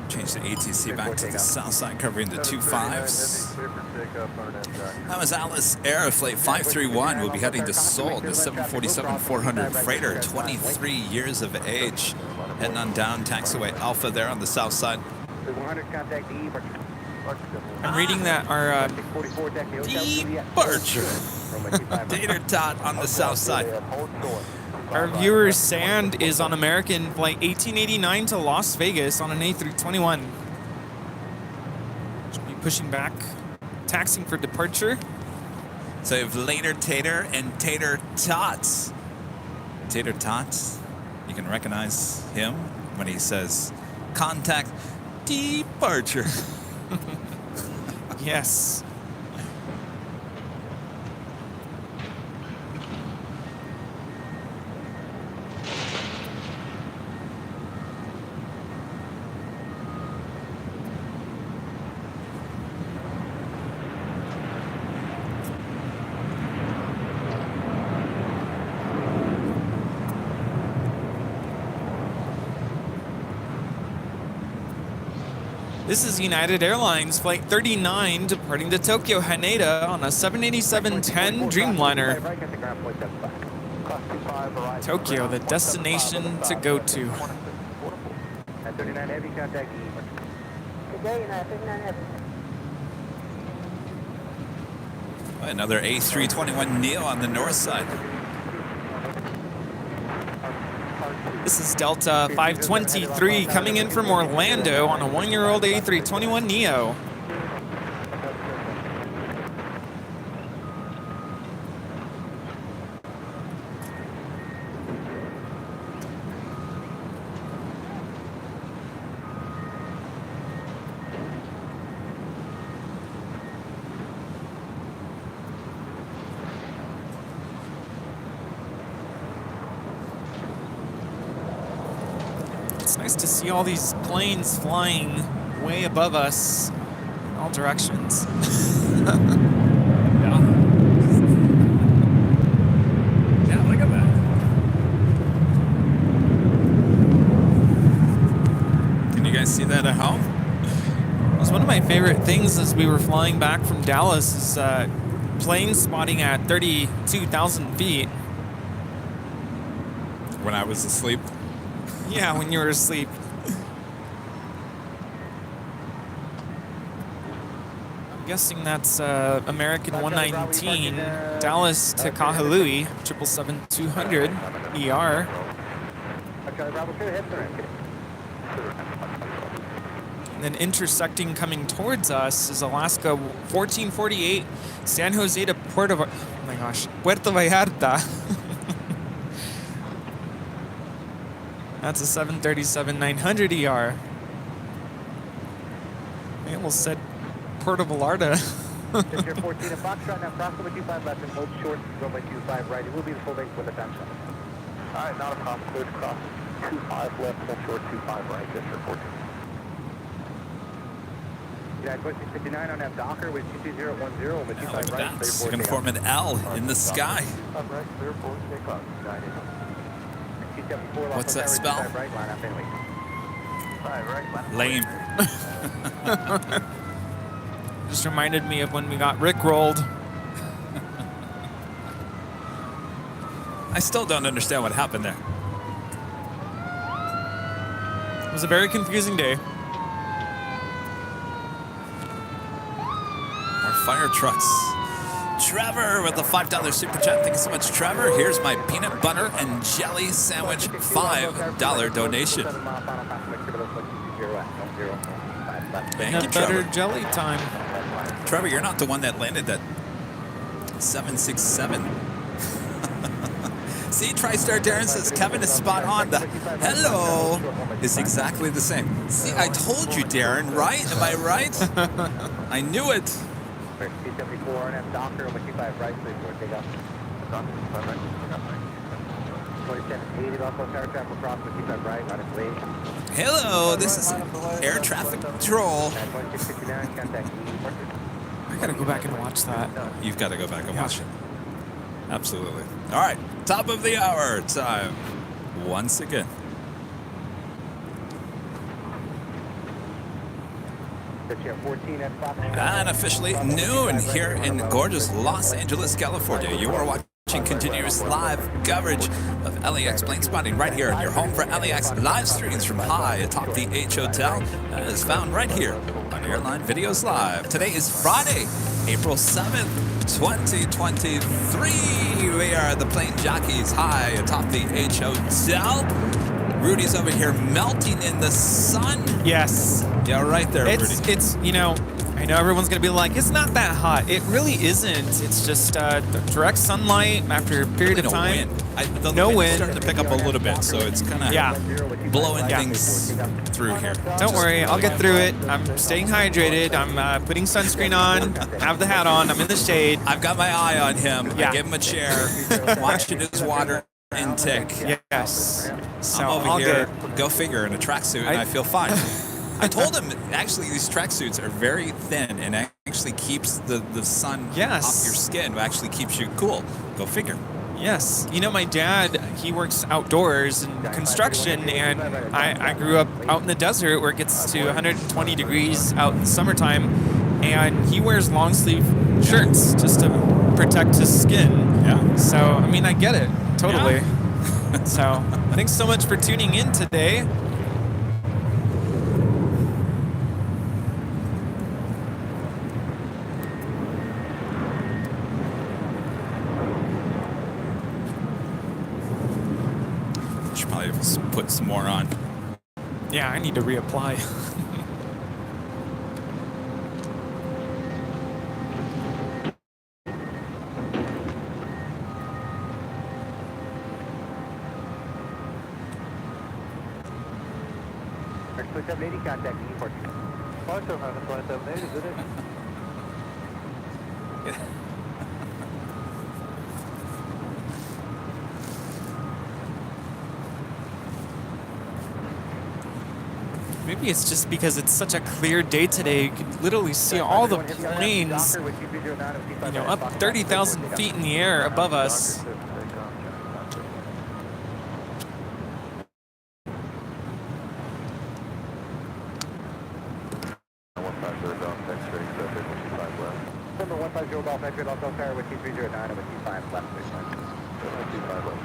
Change the ATC back to the south side, covering the 25s. That was Alice Air Flight 531. We'll be heading to Seoul, the 747-400 freighter, 23 years of age. Heading on down, taxiway Alpha there on the south side. I'm reading that our Departure. Tater tot on the south side. Our viewer Sand is on American Flight 1889 to Las Vegas on an A321. Should be pushing back, taxing for departure. So you have Later Tater and Tater Tots. Tater Tots, you can recognize him when he says, contact departure. Yes. This is United Airlines Flight 39 departing to Tokyo Haneda on a 787-10 Dreamliner. Tokyo, the destination to go to. At 39 heavy, contact E. Today, United 39 Heavy. Another A321neo on the north side. This is Delta 523 coming in from Orlando on a 1-year-old A321neo. It's nice to see all these planes flying way above us in all directions. Yeah. Yeah, look at that. Can you guys see that at home? It was one of my favorite things as we were flying back from Dallas is planes spotting at 32,000 feet. When I was asleep. Yeah, when you were asleep. I'm guessing that's American 119, Dallas to Kahului, 777-200 ER. And then intersecting coming towards us is Alaska 1448, San Jose to Puerto Vallarta. That's a 737-900 ER. They almost said Puerto Vallarta. Picture 14 at Foxtrot, now cross over 25 left and hold short, runway 25 right. It will be the full length with a time shot. All right, not a problem. Clear to cross 25 left, hold short 25 right. Picture 14. United 2659 on that Docker with 22010 with 25 Look at right. that. It's going to form an L in the sky. Right, clear forward, take off. What's that spell? Right, line up anyway. Lame. Just reminded me of when we got rickrolled. I still don't understand what happened there. It was a very confusing day. More fire trucks. Trevor with the $5 super chat. Thank you so much, Trevor. Here's my peanut butter and jelly sandwich $5 donation. Thank you, Peanut butter Trevor. jelly time. Trevor, you're not the one that landed that 767. See, TriStar Darren says Kevin is spot on. The hello is exactly the same. See, I told you, Darren, right? Am I right? I knew it. 74 and Docker with 25 right, please, take off. 2780 about power traffic across with 25 right, line of lead. Hello, this is air traffic control. I gotta go back and watch that. You've got to go back and watch it. Absolutely. All right, top of the hour time once again. And officially noon here in gorgeous Los Angeles, California. You are watching continuous live coverage of LAX plane spotting right here in your home for LAX live streams from high atop the H Hotel. That is found right here on Airline Videos Live. Today is Friday, April 7th, 2023. We are the plane jockeys high atop the H Hotel. Rudy's over here melting in the sun. Yes. Yeah, right there, Rudy. It's you know, I know everyone's gonna be like, it's not that hot. It really isn't. It's just direct sunlight after a period of time. The no wind wind. is starting to pick up a little bit, so it's kind of blowing things through here. Don't worry, I'll get through it. I'm staying hydrated. I'm putting sunscreen on. Have the hat on. I'm in the shade. I've got my eye on him. Yeah. I gave him a chair, watching his water intake. Yes. So I'm over all here, good. go figure, in a tracksuit, and I feel fine. I told him, actually, these tracksuits are very thin and actually keeps the sun Yes. off your skin. It actually keeps you cool. Go figure. Yes. You know, my dad, he works outdoors in construction, and I grew up out in the desert where it gets to 120 degrees out in the summertime, and he wears long sleeve shirts just to protect his skin. Yeah. So, I mean, I get it. Totally. Yeah. So, thanks so much for tuning in today. Should probably put some more on. Yeah, I need to reapply. Actually, 780 contact E14. 780, is it? Maybe it's just because it's such a clear day today. You can literally see all the planes, you know, up 30,000 feet in the air above us. Number 150 Golf X-ray, also fire with T309 and with T5 left. T5 left.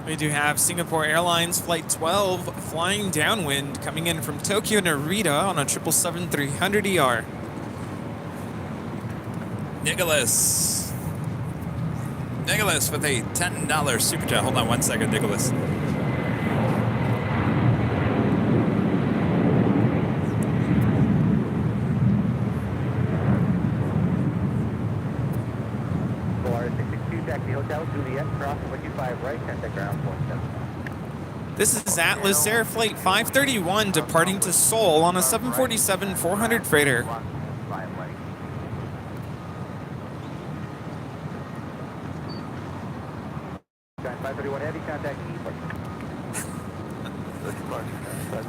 We do have Singapore Airlines Flight 12 flying downwind coming in from Tokyo Narita on a 777-300ER. Nicholas with a $10 super chat. Hold on 1 second, Nicholas. This is Atlas Air Flight 531 departing to Seoul on a 747-400 freighter.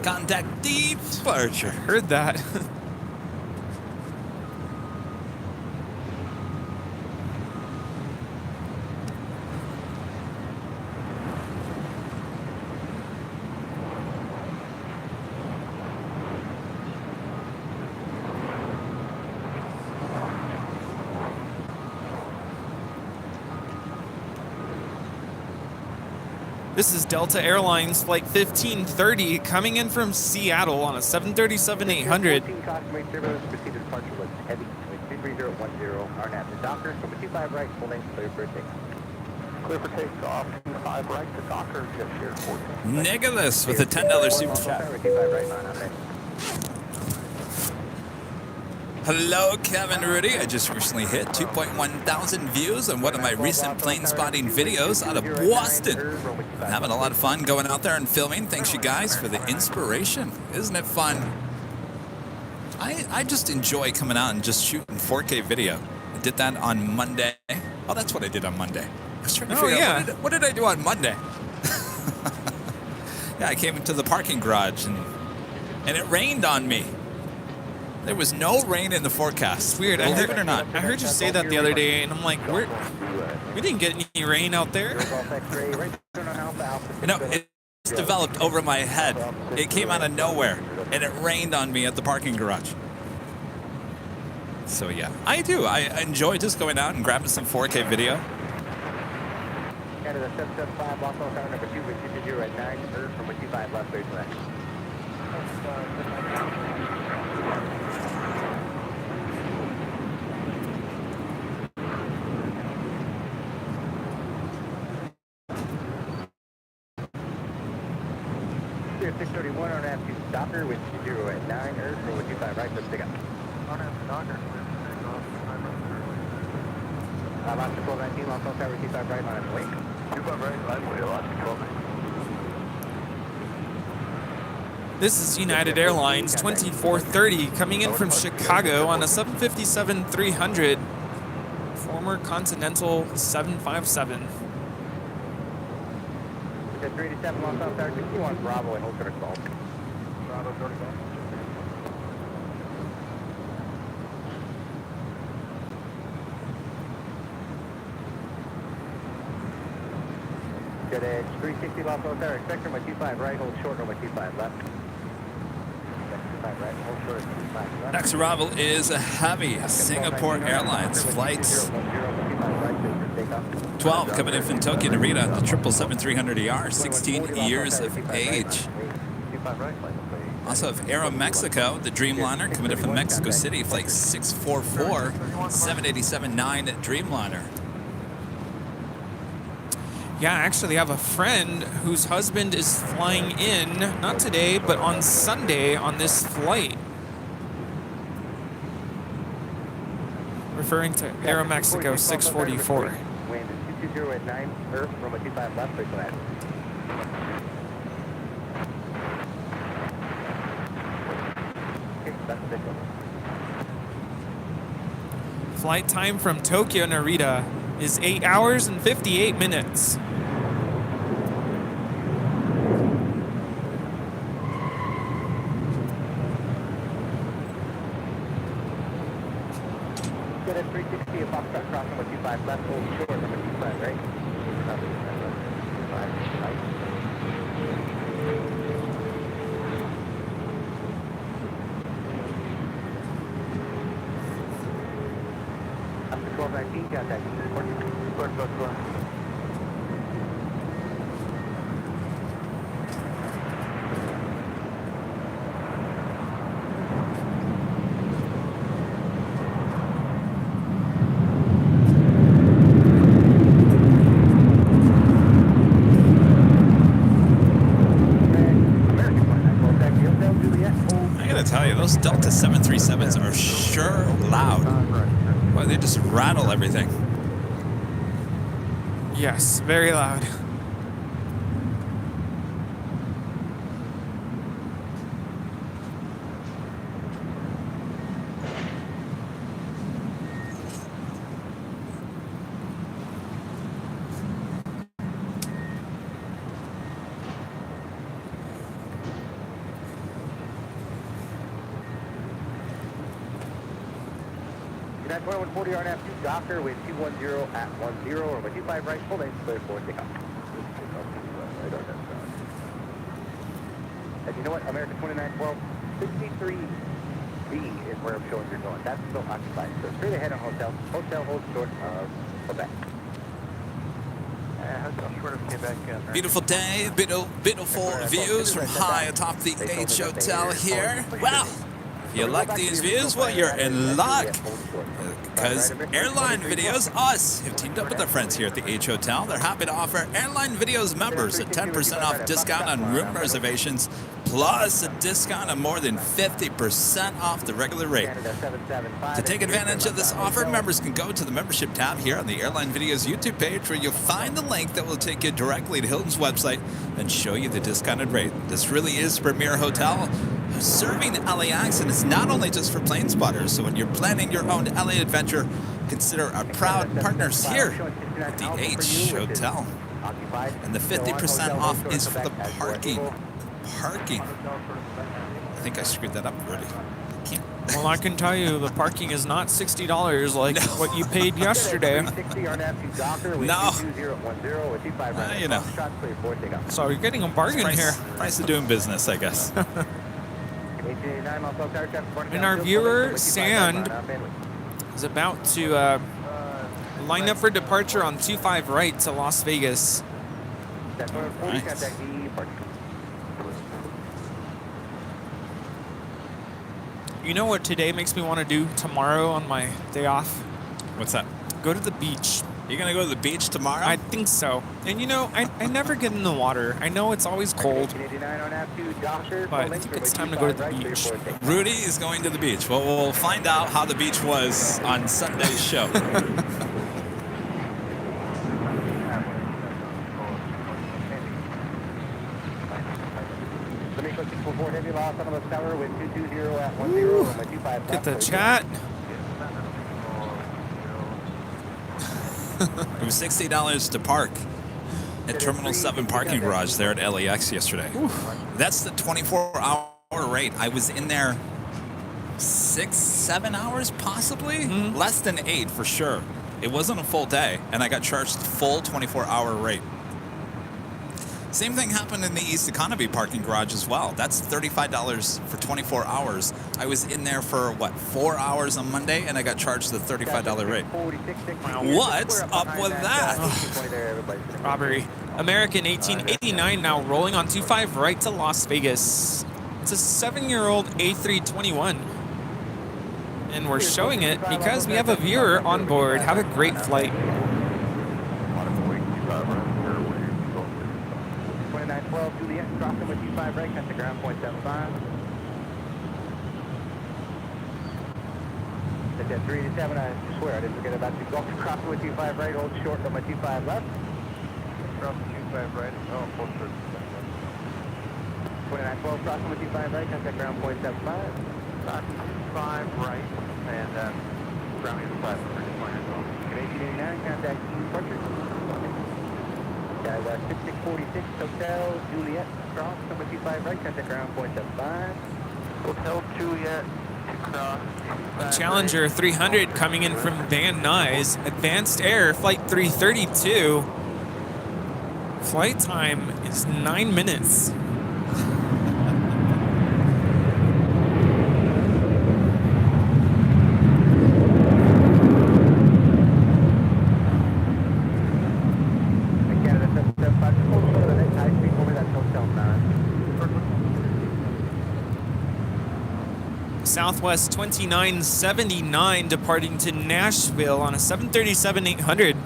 Contact departure. Heard that. This is Delta Airlines Flight 1530 coming in from Seattle on a 737-800. Clear for takeoff, 5 right to Docker, just here 14. Nicholas with a $10 super chat. Hello, Kevin Rudy. I just recently hit 2.1 thousand views on one of my recent plane spotting videos out of Boston. I'm having a lot of fun going out there and filming. Thanks you guys for the inspiration. Isn't it fun? I just enjoy coming out and just shooting 4K video. I did that on Monday. Oh, that's what I did on Monday. I was trying to figure out what did I do on Monday? Yeah, I came into the parking garage and it rained on me. There was no rain in the forecast. Weird. Believe it or not. I heard you say that the other day, and I'm like, we didn't get any rain out there. No, it's developed over my head. It came out of nowhere, and it rained on me at the parking garage. So yeah, I do. I enjoy just going out and grabbing some 4K video. Canada 775, Los Angeles, number 2, with 220 at 9, from 25 left, 30 left. Here, 631 on after Docker with 20 at 9, Earth, from 25 right, let's pick up. On after Docker, Lots of 1219, Los Angeles, tower 25 right, line up, wait. 25 right, line up, lots of 1219. This is United Airlines 2430 coming in from Chicago on a 757-300, former Continental 757. Okay, 387 Los Angeles Tower 61 Bravo and hold short stall. Bravo 35. Good edge, 360 Los Angeles Tower, expect runway 25 right, hold short, runway 25 left. Expect 25 right, hold short, 25 left. Next arrival is a heavy Singapore Airlines flight 12 coming in from Tokyo Narita, the 777-300ER, 16 years of age. Also have Aeromexico, the Dreamliner, coming in from Mexico City, flight 644, 787-9 Dreamliner. Yeah, actually, I have a friend whose husband is flying in, not today, but on Sunday on this flight. Referring to Aeromexico 644. Wind is 220 at 9, Earth, runway 25 left, please go ahead. Okay, that's the signal. Flight time from Tokyo Narita is 8 hours and 58 minutes. Get at 360 at Foxtrot cross number 25 left, hold short, number 25 right. Up to 1219, contact. Court. Those Delta 737s are sure loud. Boy, they just rattle everything. Yes, very loud. United 2140 RNAV 2 Docker with 210 at 10 or with 25 right, full length, clear for takeoff. And you know what, American 2912, 63B is where I'm showing you're going. That's still occupied. So straight ahead on hotel. Hotel holds short of Quebec. Hotel short of Quebec. Beautiful day, beautiful views from high atop the H Hotel here. Well, if you like these views, well, you're in luck. Because Airline Videos, us, have teamed up with our friends here at the H Hotel. They're happy to offer Airline Videos members a 10% off discount on room reservations, plus a discount of more than 50% off the regular rate. To take advantage of this offer, members can go to the membership tab here on the Airline Videos YouTube page, where you'll find the link that will take you directly to Hilton's website and show you the discounted rate. This really is Premier Hotel serving LAX, and it's not only just for plane spotters. So when you're planning your own LA adventure, consider our proud partners here at the H Hotel. And the 50% off is for the parking. I think I screwed that up already. I can't. Well, I can tell you the parking is not $60 like what you paid yesterday. No. You know. So you're getting a bargain here. Price of doing business, I guess. And our viewer, Sand, is about to line up for departure on 25 right to Las Vegas. Nice. You know what today makes me want to do tomorrow on my day off? What's that? Go to the beach. You're going to go to the beach tomorrow? I think so. And you know, I never get in the water. I know it's always cold, but I think it's time to go to the beach. Rudy is going to the beach. Well, we'll find out how the beach was on Sunday's show. Let me quickly pull 644 heavy loss on the tower with 220 at 10 and my 25 Get the chat. It was $60 to park at Terminal 7 parking garage there at LAX yesterday. That's the 24-hour rate. I was in there 6-7 hours possibly, less than 8 for sure. It wasn't a full day, and I got charged full 24-hour rate. Same thing happened in the East Economy parking garage as well. That's $35 for 24 hours. I was in there for, what, 4 hours on Monday, and I got charged the $35 rate. What's up with that? Robbery. American 1889 now rolling on 25 right to Las Vegas. It's a 7-year-old A321. And we're showing it because we have a viewer on board. Have a great flight. 2912 Juliet, crossing with U5 right, at the ground point 75. At that 3 to 7, I swear I didn't forget about you. Golf crossing with U5 right, hold short on my 25 left. Crossing U5 right, oh, full short. 2912 crossing with U5 right, at the ground point 75. Crossing U5 right, and ground is 5 for 1889, contact departure. 6646 Hotel Juliet, cross, number 25 right, contact ground point 75. Hotel Juliet to cross. Challenger 300 coming in from Van Nuys. Advanced Air, flight 332. Flight time is 9 minutes. Southwest 2979 departing to Nashville on a 737-800.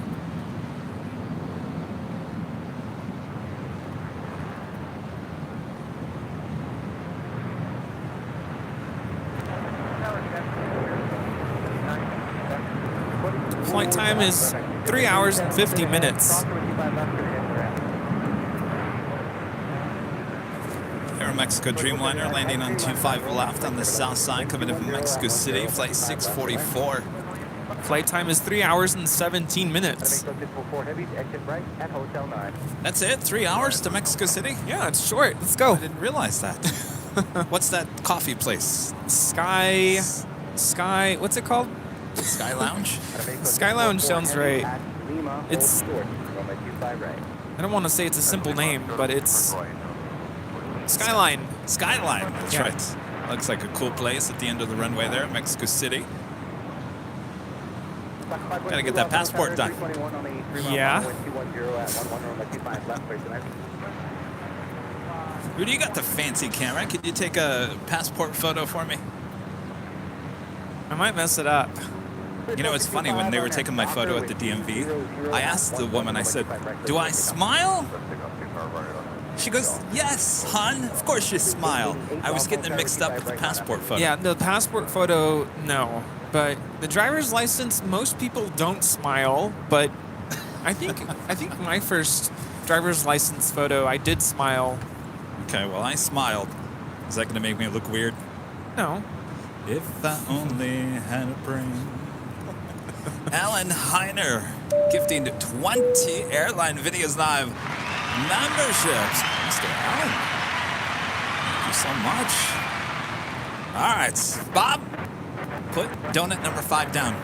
Flight time is 3 hours and 50 minutes. Mexico Dreamliner landing on 25 left on the south side, coming in from Mexico City, flight 644. Flight time is 3 hours and 17 minutes. That's it? 3 hours to Mexico City? Yeah, it's short. Let's go. I didn't realize that. What's that coffee place? Sky, what's it called? Sky Lounge? Sky Lounge sounds right. It's, I don't want to say it's a simple name, but it's Skyline. Skyline, that's yeah. right. Looks like a cool place at the end of the runway there in Mexico City. Gotta get that passport done. Yeah. Rudy, you got the fancy camera. Could you take a passport photo for me? I might mess it up. You know, it's funny, when they were taking my photo at the DMV, I asked the woman, I said, do I smile? She goes, yes, hon, of course you smile. I was getting it mixed up with the passport photo. Yeah, the passport photo, no. But the driver's license, most people don't smile, but I think my first driver's license photo, I did smile. Okay, well, I smiled. Is that going to make me look weird? No. If I only had a brain. Alan Heiner gifting 20 Airline Videos Live memberships. Mr. Allen, thank you so much. All right, Bob, put donut number 5 down.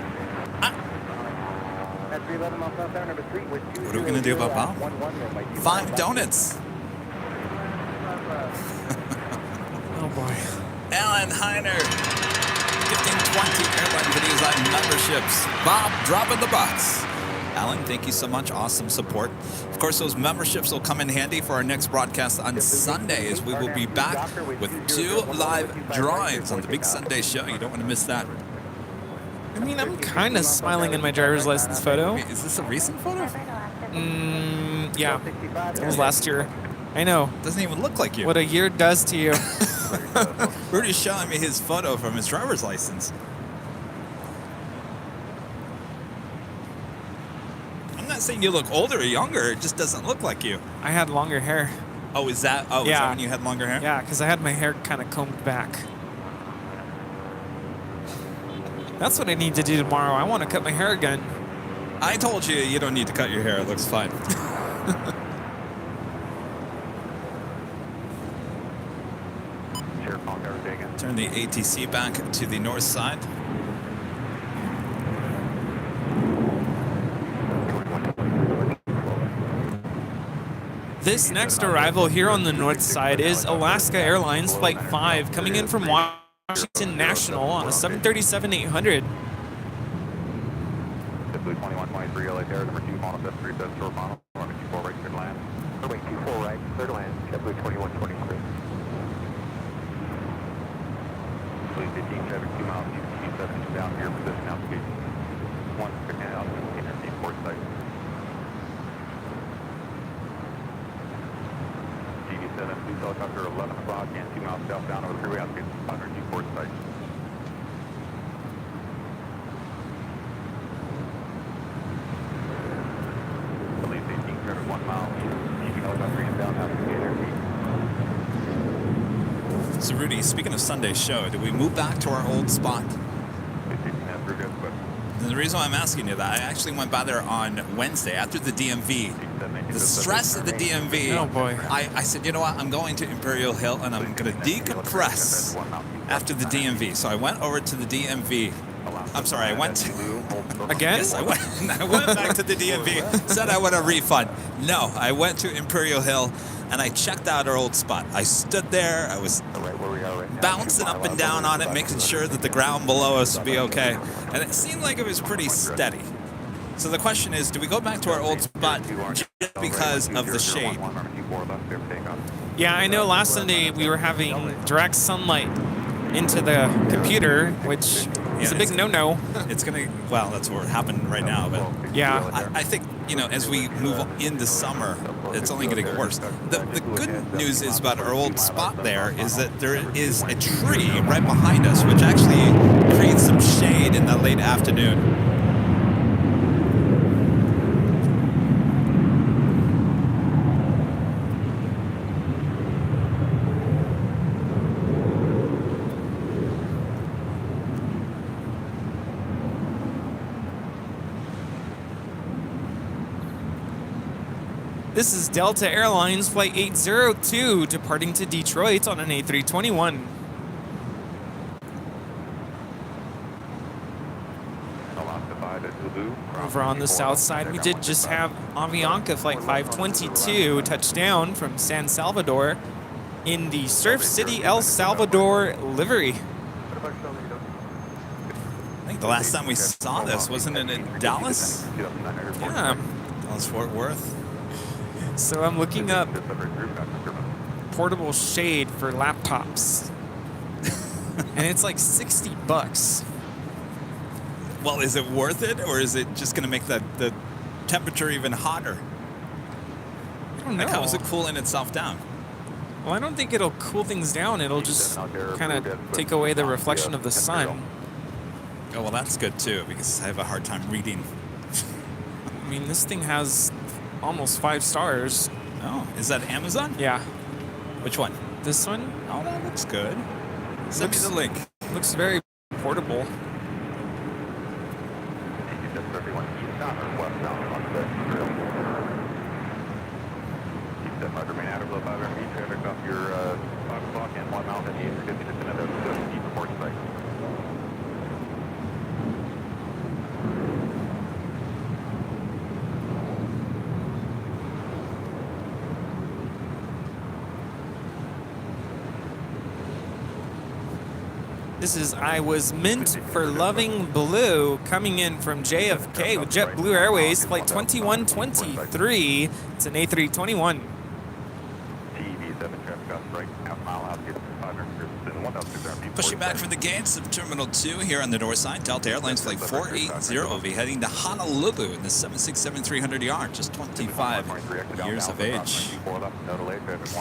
What are we going to do about Bob? 5 donuts. Oh, boy. Alan Heiner gifting 20 Airline Videos Live memberships. Bob, dropping the box. Alan, thank you so much. Awesome support. Of course, those memberships will come in handy for our next broadcast on Sunday, as we will be back with 2 live drawings on the big Sunday show. You don't want to miss that. I mean, I'm kind of smiling in my driver's license photo. Wait, is this a recent photo? Yeah. It was last year. I know. Doesn't even look like you. What a year does to you. Rudy's showing me his photo from his driver's license. I'm not saying you look older or younger, it just doesn't look like you. I had longer hair. Oh, is that? Oh, is Yeah. that when you had longer hair? Yeah, because I had my hair kind of combed back. That's what I need to do tomorrow. I want to cut my hair again. I told you you don't need to cut your hair. It looks fine. Turn the ATC back to the north side. This next arrival here on the north side is Alaska Airlines Flight 5 coming in from Washington National on a 737-800. JetBlue 2123 LA Air, number 2, manifest 37 short mile, runway 24 right, clear to land. Runway 24 right, clear to land, JetBlue 2123. Blue 15, traffic 2 miles, UTC 7 down here, position altitude 1, and altitude interchange port site. GD7, Blue helicopter 11 o'clock and 2 miles southbound over the freeway altitude 500 port site. So Rudy, speaking of Sunday's show, did we move back to our old spot? And the reason why I'm asking you that, I actually went by there on Wednesday after the DMV. The stress of the DMV. Oh boy. I said, you know what? I'm going to Imperial Hill and I'm going to decompress after the DMV. So I went over to the DMV. I'm sorry, I went to... Again? Yes, I went back to the DMV, said I want a refund. No, I went to Imperial Hill and I checked out our old spot. I stood there, I was bouncing up and down on it, making sure that the ground below us would be okay. And it seemed like it was pretty steady. So the question is, do we go back to our old spot just because of the shade? Yeah, I know last Sunday we were having direct sunlight into the computer, which is a big no-no. It's going to, well, that's what happened right now. But yeah, I think, you know, as we move into summer, it's only going to get worse. The good news is about our old spot there is that there is a tree right behind us, which actually creates some shade in the late afternoon. this is Delta Airlines Flight 802 departing to Detroit on an A321. Over on the south side, we did just have Avianca Flight 522 touchdown from San Salvador in the Surf City, El Salvador livery. I think the last time we saw this, wasn't it in Dallas? Yeah. Dallas Fort Worth. So I'm looking up portable shade for laptops. And it's like $60. Well, is it worth it, or is it just going to make the temperature even hotter? I don't know. Like, how is it cooling itself down? Well, I don't think it'll cool things down. It'll just kind of take away the reflection of the sun. Oh, well, that's good, too, because I have a hard time reading. I mean, this thing has almost 5 stars. Oh, is that Amazon? Yeah. Which one? This one? Oh, that looks good. Send me the link. Looks very portable. This is I Was Meant for Loving Blue coming in from JFK with JetBlue Airways Flight 2123. It's an A321. Pushing back from the gates of Terminal 2 here on the north side, Delta Airlines Flight 480 will be heading to Honolulu in the 767-300ER, just 25 years of age.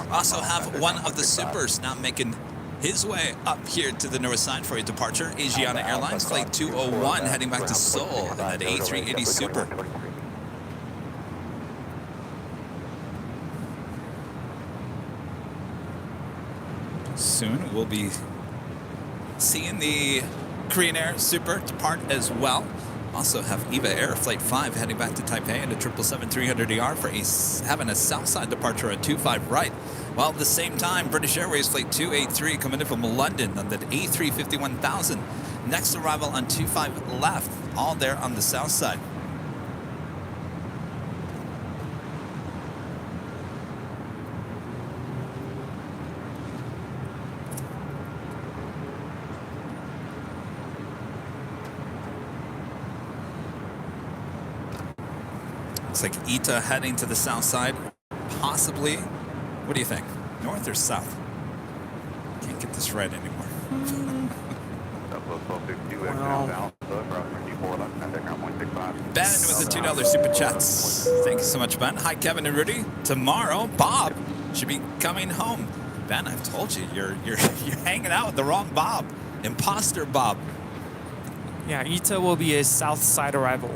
Also have one of the supers now making his way up here to the north side for a departure. Asiana Airlines Flight 201 heading back to Seoul in that A380 Super. Super. soon we'll be seeing the Korean Air Super depart as well. Also have EVA Air Flight 5 heading back to Taipei and a 777-300ER for having a Southside departure at 25 right. While at the same time, British Airways Flight 283 coming in from London on the A350-1000. Next arrival on 25 left, all there on the south side. Looks like Ita heading to the south side, possibly. What do you think? North or south? Can't get this right anymore. Ben with the $2 super chats. Thank you so much, Ben. Hi, Kevin and Rudy. Tomorrow, Bob should be coming home. Ben, I've told you, you're hanging out with the wrong Bob. Imposter Bob. Yeah, Ita will be a south side arrival.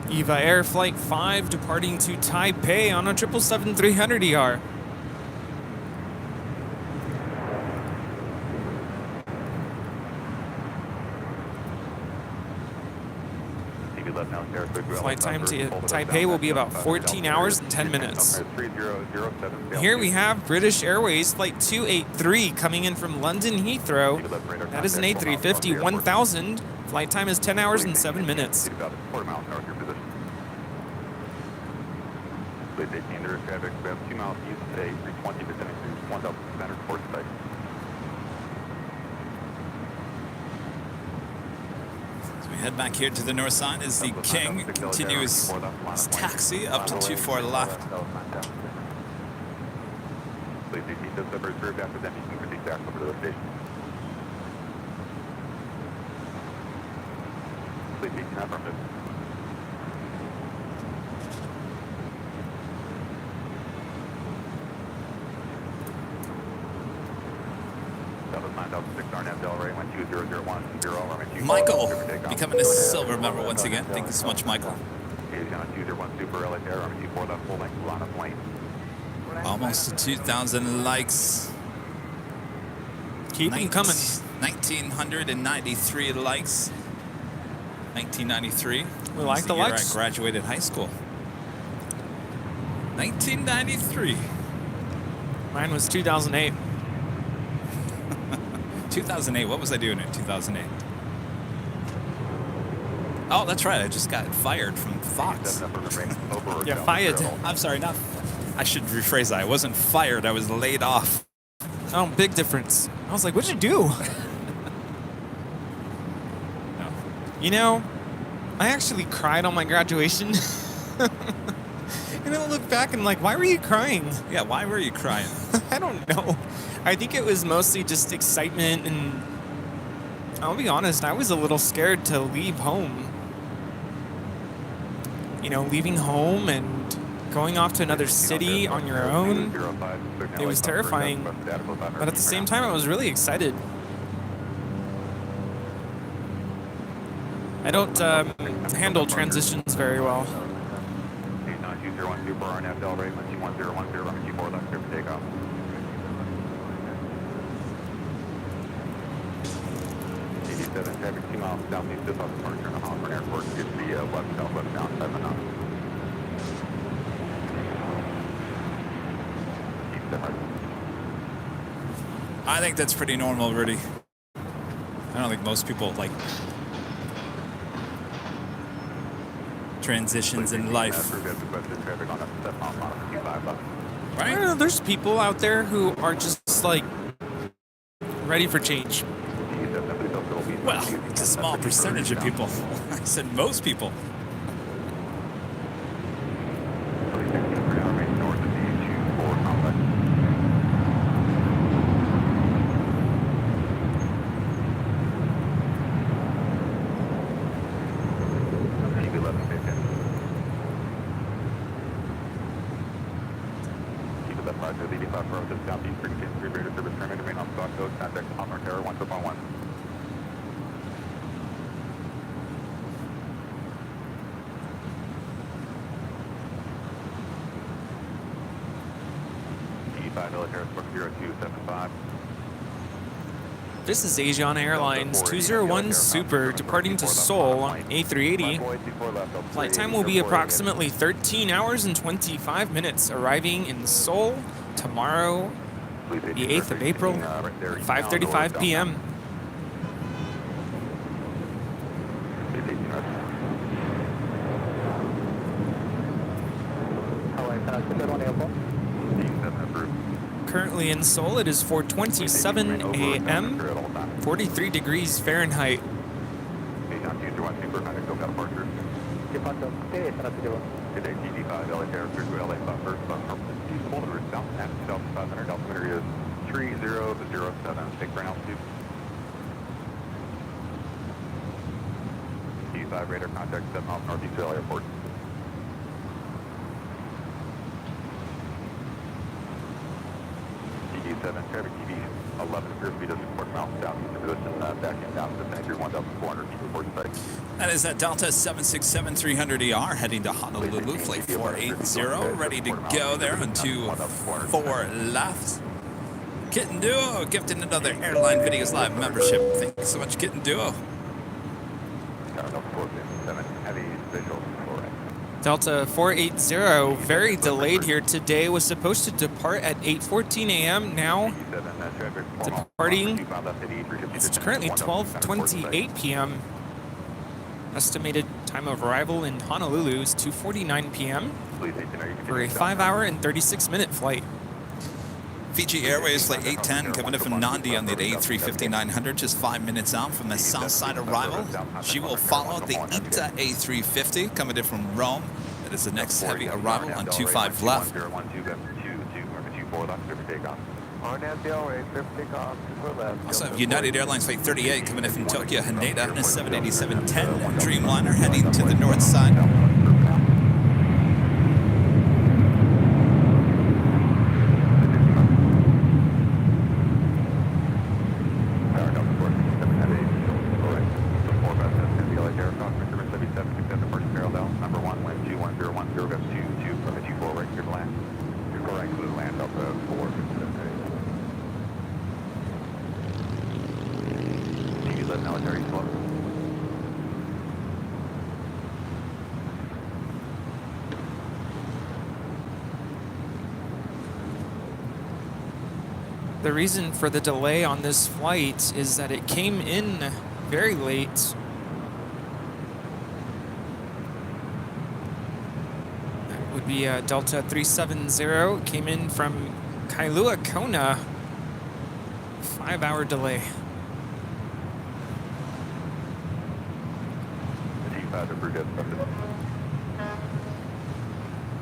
EVA Air Flight 5 departing to Taipei on a 777-300ER. Flight time to Taipei will be about 14 hours and 10 minutes. Here we have British Airways Flight 283 coming in from London Heathrow. That is an A350-1000. Flight time is 10 hours and 7 minutes. So we head back here to the north side as the King continues his taxi up to 24 left. Michael becoming a silver member once again. Thank you so much, Michael. Almost to 2,000 likes. Keep them coming. 1,993 likes. 1993. We like the year likes. I graduated high school. 1993. Mine was 2008. 2008. What was I doing in 2008? Oh, that's right. I just got fired from Fox. Yeah, fired. I'm sorry, not. I should rephrase that. I wasn't fired. I was laid off. Oh, big difference. I was like, what'd you do? No. You know, I actually cried on my graduation. And I look back and I'm like, why were you crying? Yeah, why were you crying? I don't know. I think it was mostly just excitement, and I'll be honest, I was a little scared to leave home. You know, leaving home and going off to another city on your own, it was terrifying. But at the same time, I was really excited. I don't handle transitions very well. Traffic 2 miles southeast of departure on Hawthorne Airport. It's the west-southwest bound 7 knots. I think that's pretty normal, Rudy. I don't think most people like transitions in life. I don't know, there's people out there who are just like ready for change. Well, it's a small percentage of people. I said most people. Left 5 to 85 for just southeast, frequency 3 radar service, terminated remain on stock code, contact Osmar Tower 1.1. This is Asian Airlines 201 Super departing to Seoul on A380. Flight time will be approximately 13 hours and 25 minutes, arriving in Seoul tomorrow, the 8th of April, at 5:35 p.m. Currently in Seoul, it is 4:27 a.m., 43 degrees Fahrenheit. Radar contact 7 off Northeast Rail Airport. DD7, traffic TV 11 appears to be just 4 miles southeast of position, backing down to the Century 1,400 feet report site. That is at Delta 767-300ER heading to Honolulu, flight 480, ready to go there on 24 left. Kit and Duo gifting another Airline Videos Live membership. Thank you so much, Kit and Duo. Delta 480, very delayed here today, was supposed to depart at 8:14 a.m. now departing. It's currently 12:28 p.m. Estimated time of arrival in Honolulu is 2:49 p.m. for a 5-hour and 36-minute flight. Fiji Airways flight 810 coming in from Nandi on the A350-900, just 5 minutes out from the south side arrival. She will follow the ITA A350 coming in from Rome. That is the next heavy arrival on 25 left. Also have United Airlines flight 38 coming in from Tokyo Haneda on a 787-10 Dreamliner heading to the north side. The reason for the delay on this flight is that it came in very late. That would be Delta 370, came in from Kailua Kona. 5-hour delay.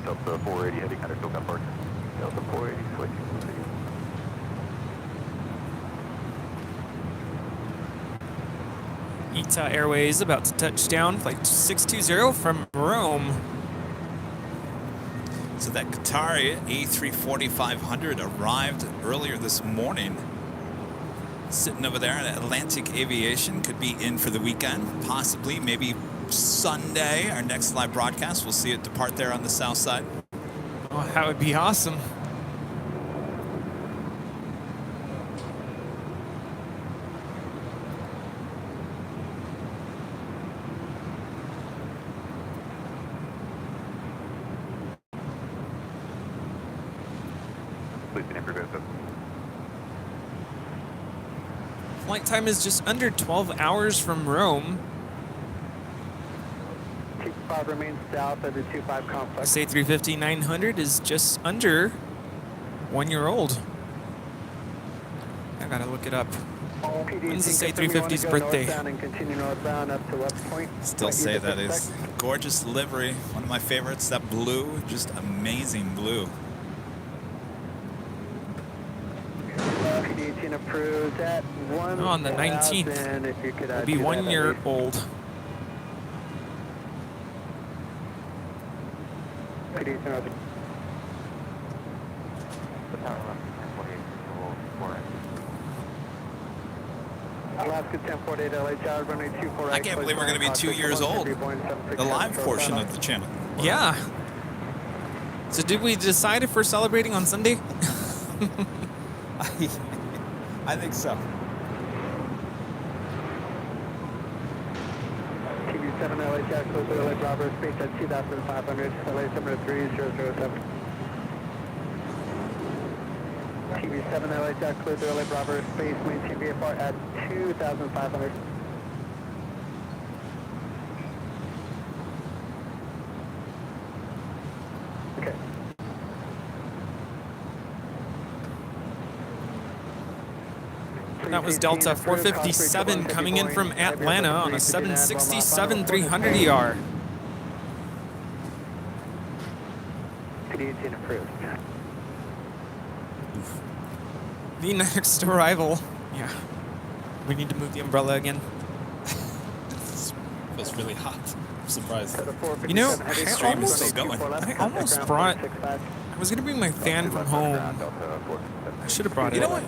Delta 480 heading out of Tokyo Park. Delta 480 switching. ITA Airways about to touch down, flight 620 from Rome. So that Qatari A340-500 arrived earlier this morning. Sitting over there at Atlantic Aviation, could be in for the weekend, possibly, maybe Sunday, our next live broadcast. We'll see it depart there on the south side. Oh, that would be awesome. Flight time is just under 12 hours from Rome. 25 remains south of the 25 complex. This A350-900 is just under 1 year old. I gotta look it up. When's this A350's birthday? Still say that is gorgeous livery. One of my favorites, that blue, just amazing blue. Approved at on the 19th. It'll be 1 year old. the tower left 1048, we'll for it. Alaska 1048 LA Tower, runway 24 right. I can't believe we're going to be 2 years old. The live portion of the channel. Yeah. So did we decide if we're celebrating on Sunday? I think so. TV7 LA Tower, close to LA Bravo, space at 2,500, LA Summer 3007. TV7 LA Tower, close to LA Bravo, space, maintain VFR at 2,500. Okay. That was Delta 457 coming in from Atlanta on a 767-300 ER. PD18 approved. The next arrival. Yeah. We need to move the umbrella again. Feels really hot. I'm surprised. You know, Stream is still going. I almost brought... I was going to bring my fan from home. I should have brought it. You know what?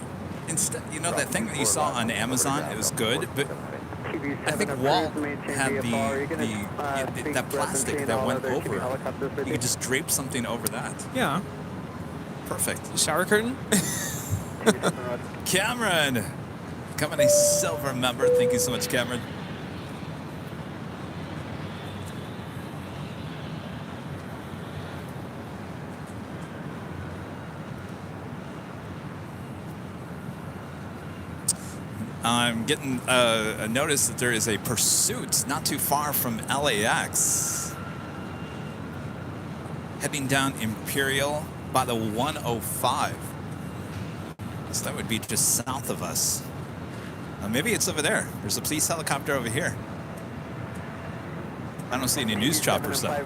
Instead, you know that thing that you saw on Amazon? It was good, but I think Walt had that plastic that went over. You could just drape something over that. Yeah. Perfect. Shower curtain? Cameron, becoming a silver member. Thank you so much, Cameron. I'm getting a notice that there is a pursuit not too far from LAX. Heading down Imperial by the 105. So that would be just south of us. Maybe it's over there. There's a police helicopter over here. I don't see any news choppers though.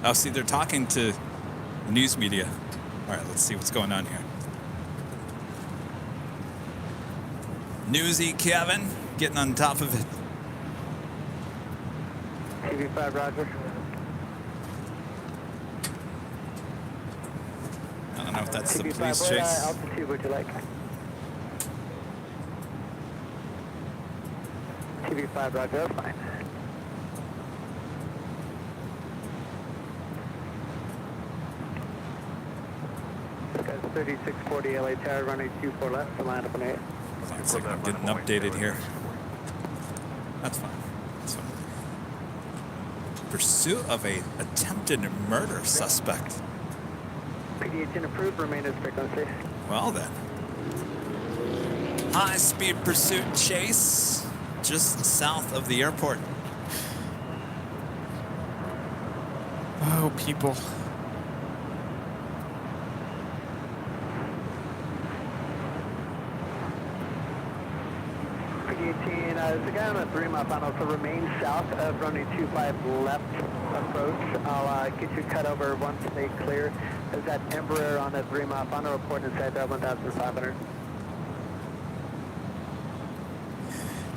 Oh, see, they're talking to the news media. All right, let's see what's going on here. Newsy Kevin, getting on top of it. TV5, roger. I don't know if that's the TV5, police what chase. altitude would you like? TV5, roger, that's fine. This guy's 3640 LA Tower, running 24 left, to line up on 8. Looks like I'm getting updated here. That's fine. That's fine. Pursuit of a attempted murder suspect. PD18 approved, remain as frequency. Well then. High-speed pursuit chase just south of the airport. Oh, people. PD18, there's a guy on a 3-mile final, so remain south of runway 25 left approach. I'll get you cut over once they clear. There's that Embraer on that 3-mile final, report inside 1,500.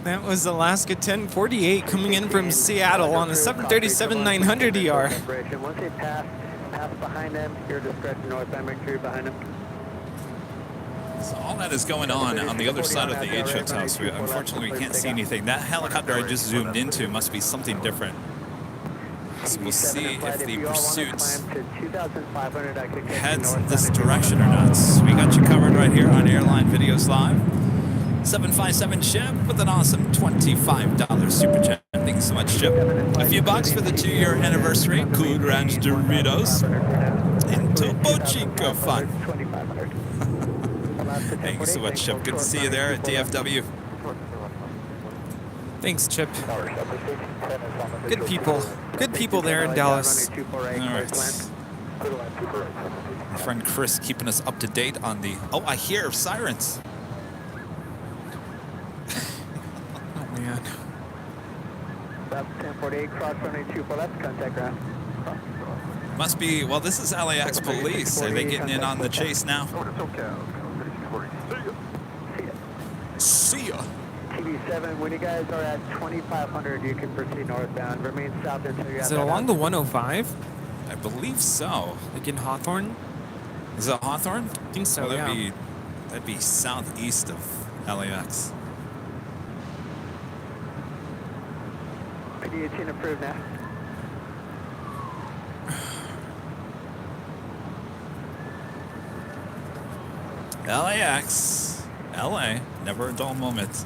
That was Alaska 1048 coming in from Seattle on a 737-900 ER. Once they pass behind them, your discretion northbound, make sure you're behind them. So all that is going on the other side of the HO's house. Unfortunately, we can't see anything. That helicopter I just zoomed into must be something different. So we'll see if the pursuit heads this direction or not. We got you covered right here on Airline Videos Live. 757 Chip with an awesome $25 super chat. Thank you so much, Chip. A few bucks for the 2-year anniversary. Cool Ranch Doritos and Topo Chico fun. Thank you so much, Chip. Good to see you there at DFW. Thanks, Chip. Good people. Good people there in Dallas. All right. My friend Chris keeping us up to date on the... Oh, I hear sirens. Oh, man. 1048, cross runway 24 left, contact ground. Must be... Well, this is LAX police. Are they getting in on the chase now? See ya. TV7, when you guys are at 2,500, you can proceed northbound. Remain south until you're at... Is it along the 105? I believe so. Like in Hawthorne? Is it Hawthorne? I think so, Well, yeah. that'd be southeast of LAX. PD18 approved now. LAX, LA, never a dull moment.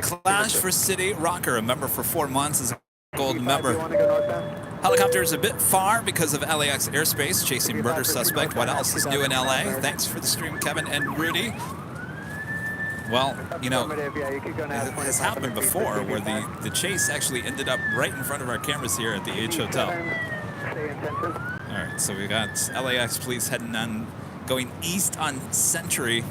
Clash for City Rocker, a member for 4 months, is a gold member. You want to go northbound? Helicopter is a bit far because of LAX airspace, chasing murder suspect. What else is new in LA? Thanks for the stream, Kevin and Rudy. Well, you know, Yeah, you could go now to it has happened before where the chase actually ended up right in front of our cameras here at the H Hotel. Stay in center. All right, so we got LAX police heading on, going east on Century.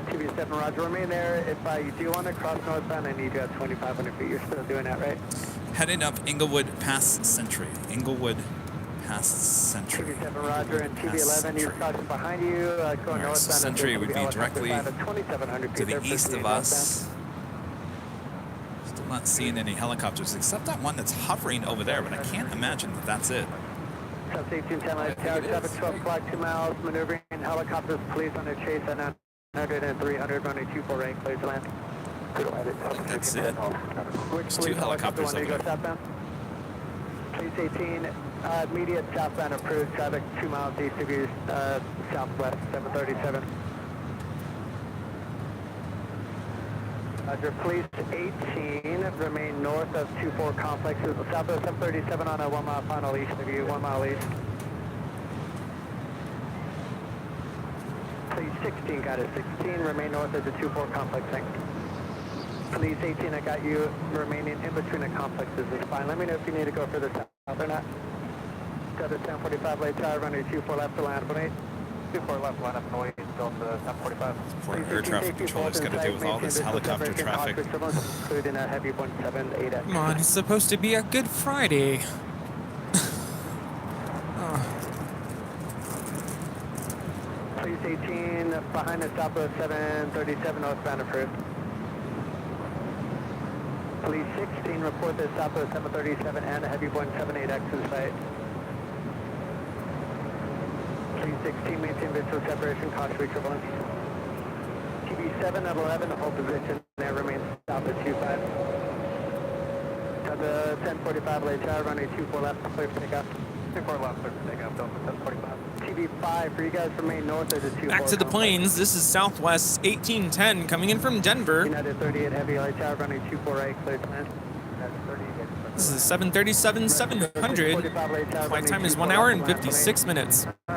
TV7, Roger, remain there. If you do want to cross northbound, I need you at 2,500 feet. You're still doing that, right? Heading up Inglewood past Century. Inglewood past Century. TV7, Roger, and TV11, you're crossing behind you. Going northbound. Century would be directly 2,700 to feet the east of us. Still not seeing any helicopters except that one that's hovering over there, but I can't imagine that that's it. South 1810 Light Tower, traffic 12 o'clock, 2 miles, maneuvering helicopters, police on their chase at 900 and 300, running 24 right, clear to land. That's it. Which There's 2 helicopters over there. Southbound? Police 18, immediate southbound approved, traffic 2 miles east of you, southwest, 737. Roger, police 18, remain north of 24 complexes, southwest 737 on a 1 mile final east of you, 1 mile east. Police 16, got it, 16, remain north of the 24 complex, thanks. Police 18, I got you remaining in between the complexes is fine. Let me know if you need to go further south or not. Got the 1045 late tower, running 24 left to land, 18. 24 left, line up noise, still to 1045. Poor air traffic controller's got to deal with all this helicopter traffic. Including a heavy 178X. Come on, it's supposed to be a Good Friday. Police 18, behind the Southwest 737 northbound approved. Police 16, report the Southwest 737 and a heavy 178X in sight. Police 16, maintain visual separation, caution turbulence. TV7 at 11, hold position, there remains south at 25. Got the 1045 late tower, running 24 left, clear for takeoff. 24 left, clear for takeoff, Delta 1045. TV5, for you guys remain north of the 24. Back to the planes. This is Southwest 1810 coming in from Denver. United 38 heavy light tower, running 24 right, clear to land. This is 737-700. Flight time is 1 hour and 56 minutes. The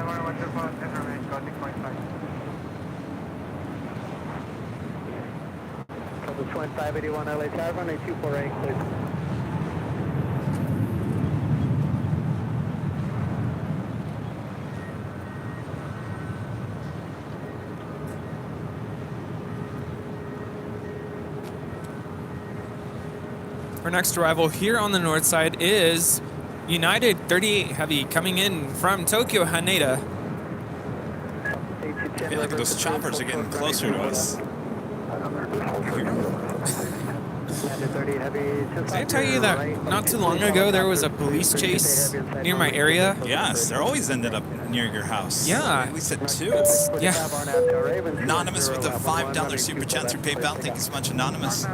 2581 LA tower, running 24 right, clear. Our next arrival here on the north side is United 38 Heavy coming in from Tokyo Haneda. I feel like those choppers are getting closer to us. Did I tell you that not too long ago there was a police chase near my area? Yes, they're always ended up near your house. Yeah. At least at 2. Yeah. Anonymous with a $5 super chat through PayPal. Thank you so much, Anonymous.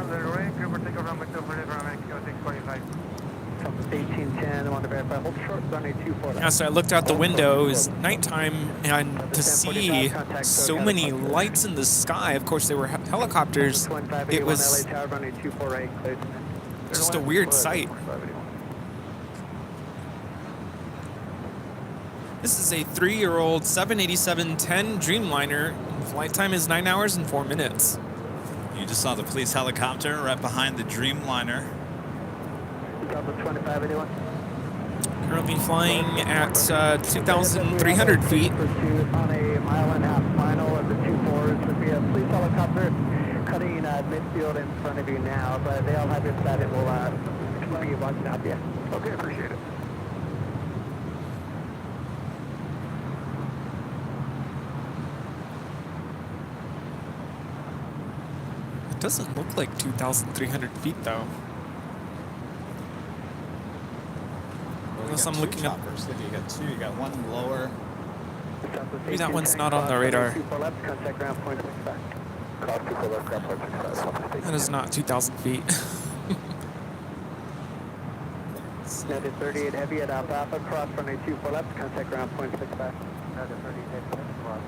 1810, I want to verify. Hold short, running 24. Yeah, so I looked out the window. It was nighttime, and to see so many lights in the sky, of course, they were helicopters. It was just a weird sight. This is a 3-year-old 787-10 Dreamliner. Flight time is 9 hours and 4 minutes. You just saw the police helicopter right behind the Dreamliner. Currently flying at 2,300 feet. On a mile and a half final of the 2-4s would be a police helicopter cutting midfield in front of you now, but they all have your side and we'll be watching out for you. Okay, appreciate it. It doesn't look like 2,300 feet though. Unless I'm looking up. Look, you got 2. You got one lower. Maybe that one's not on the radar. 24 left, contact ground point 65. Cross 24 left, ground point 65. That is not 2,000 feet. United 38 heavy at Alpha Alpha, cross runway 24 left, contact ground point 65. United 38 heavy, cross.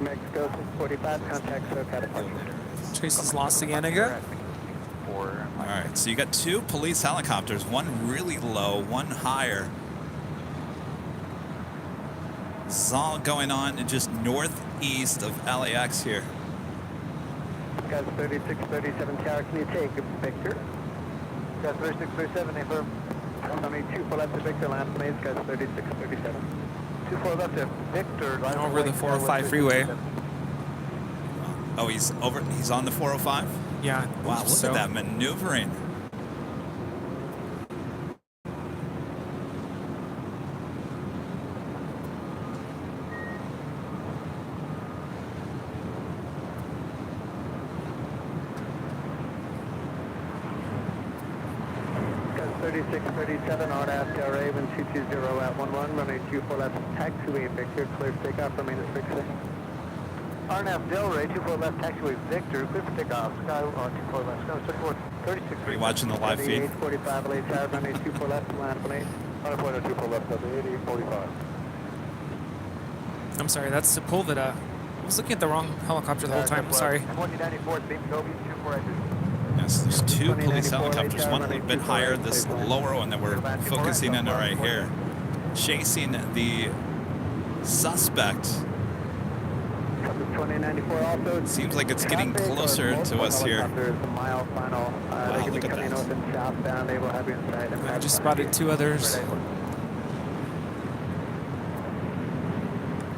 Mexico 645, contact SoCal departure. Chase is lost again, I guess. All right, so you got two police helicopters, one really low, one higher. This is all going on just northeast of LAX here. Guys 3637 tower, can you take Victor? Guys 3637, affirm. Runway 24 left to Victor, land please, guys 3637. 24 left to Victor. Over the 405 freeway. Oh, he's on the 405? Yeah. Wow, look at that maneuvering. Guys 3637, on after Raven 220 at 11, runway 24 left, taxiway Victor, clear for takeoff, remain at 66. RNAV Delray, 24 left, taxiway Victor, clear for takeoff, sky on 24 left, sky 34, 36. Are you watching the live feed? 45, LA Tower, runway 24 left, land for 8. On point of 24 left, of 8845. I'm sorry, that's Sepulveda. I was looking at the wrong helicopter the whole time. Sorry. 2094, Beam Kobe, 24 Yes, there's two police helicopters, one a little bit higher, this lower one that we're focusing on right here, chasing the suspect. Seems like it's getting closer to us here. Wow, look at that. I just spotted two others.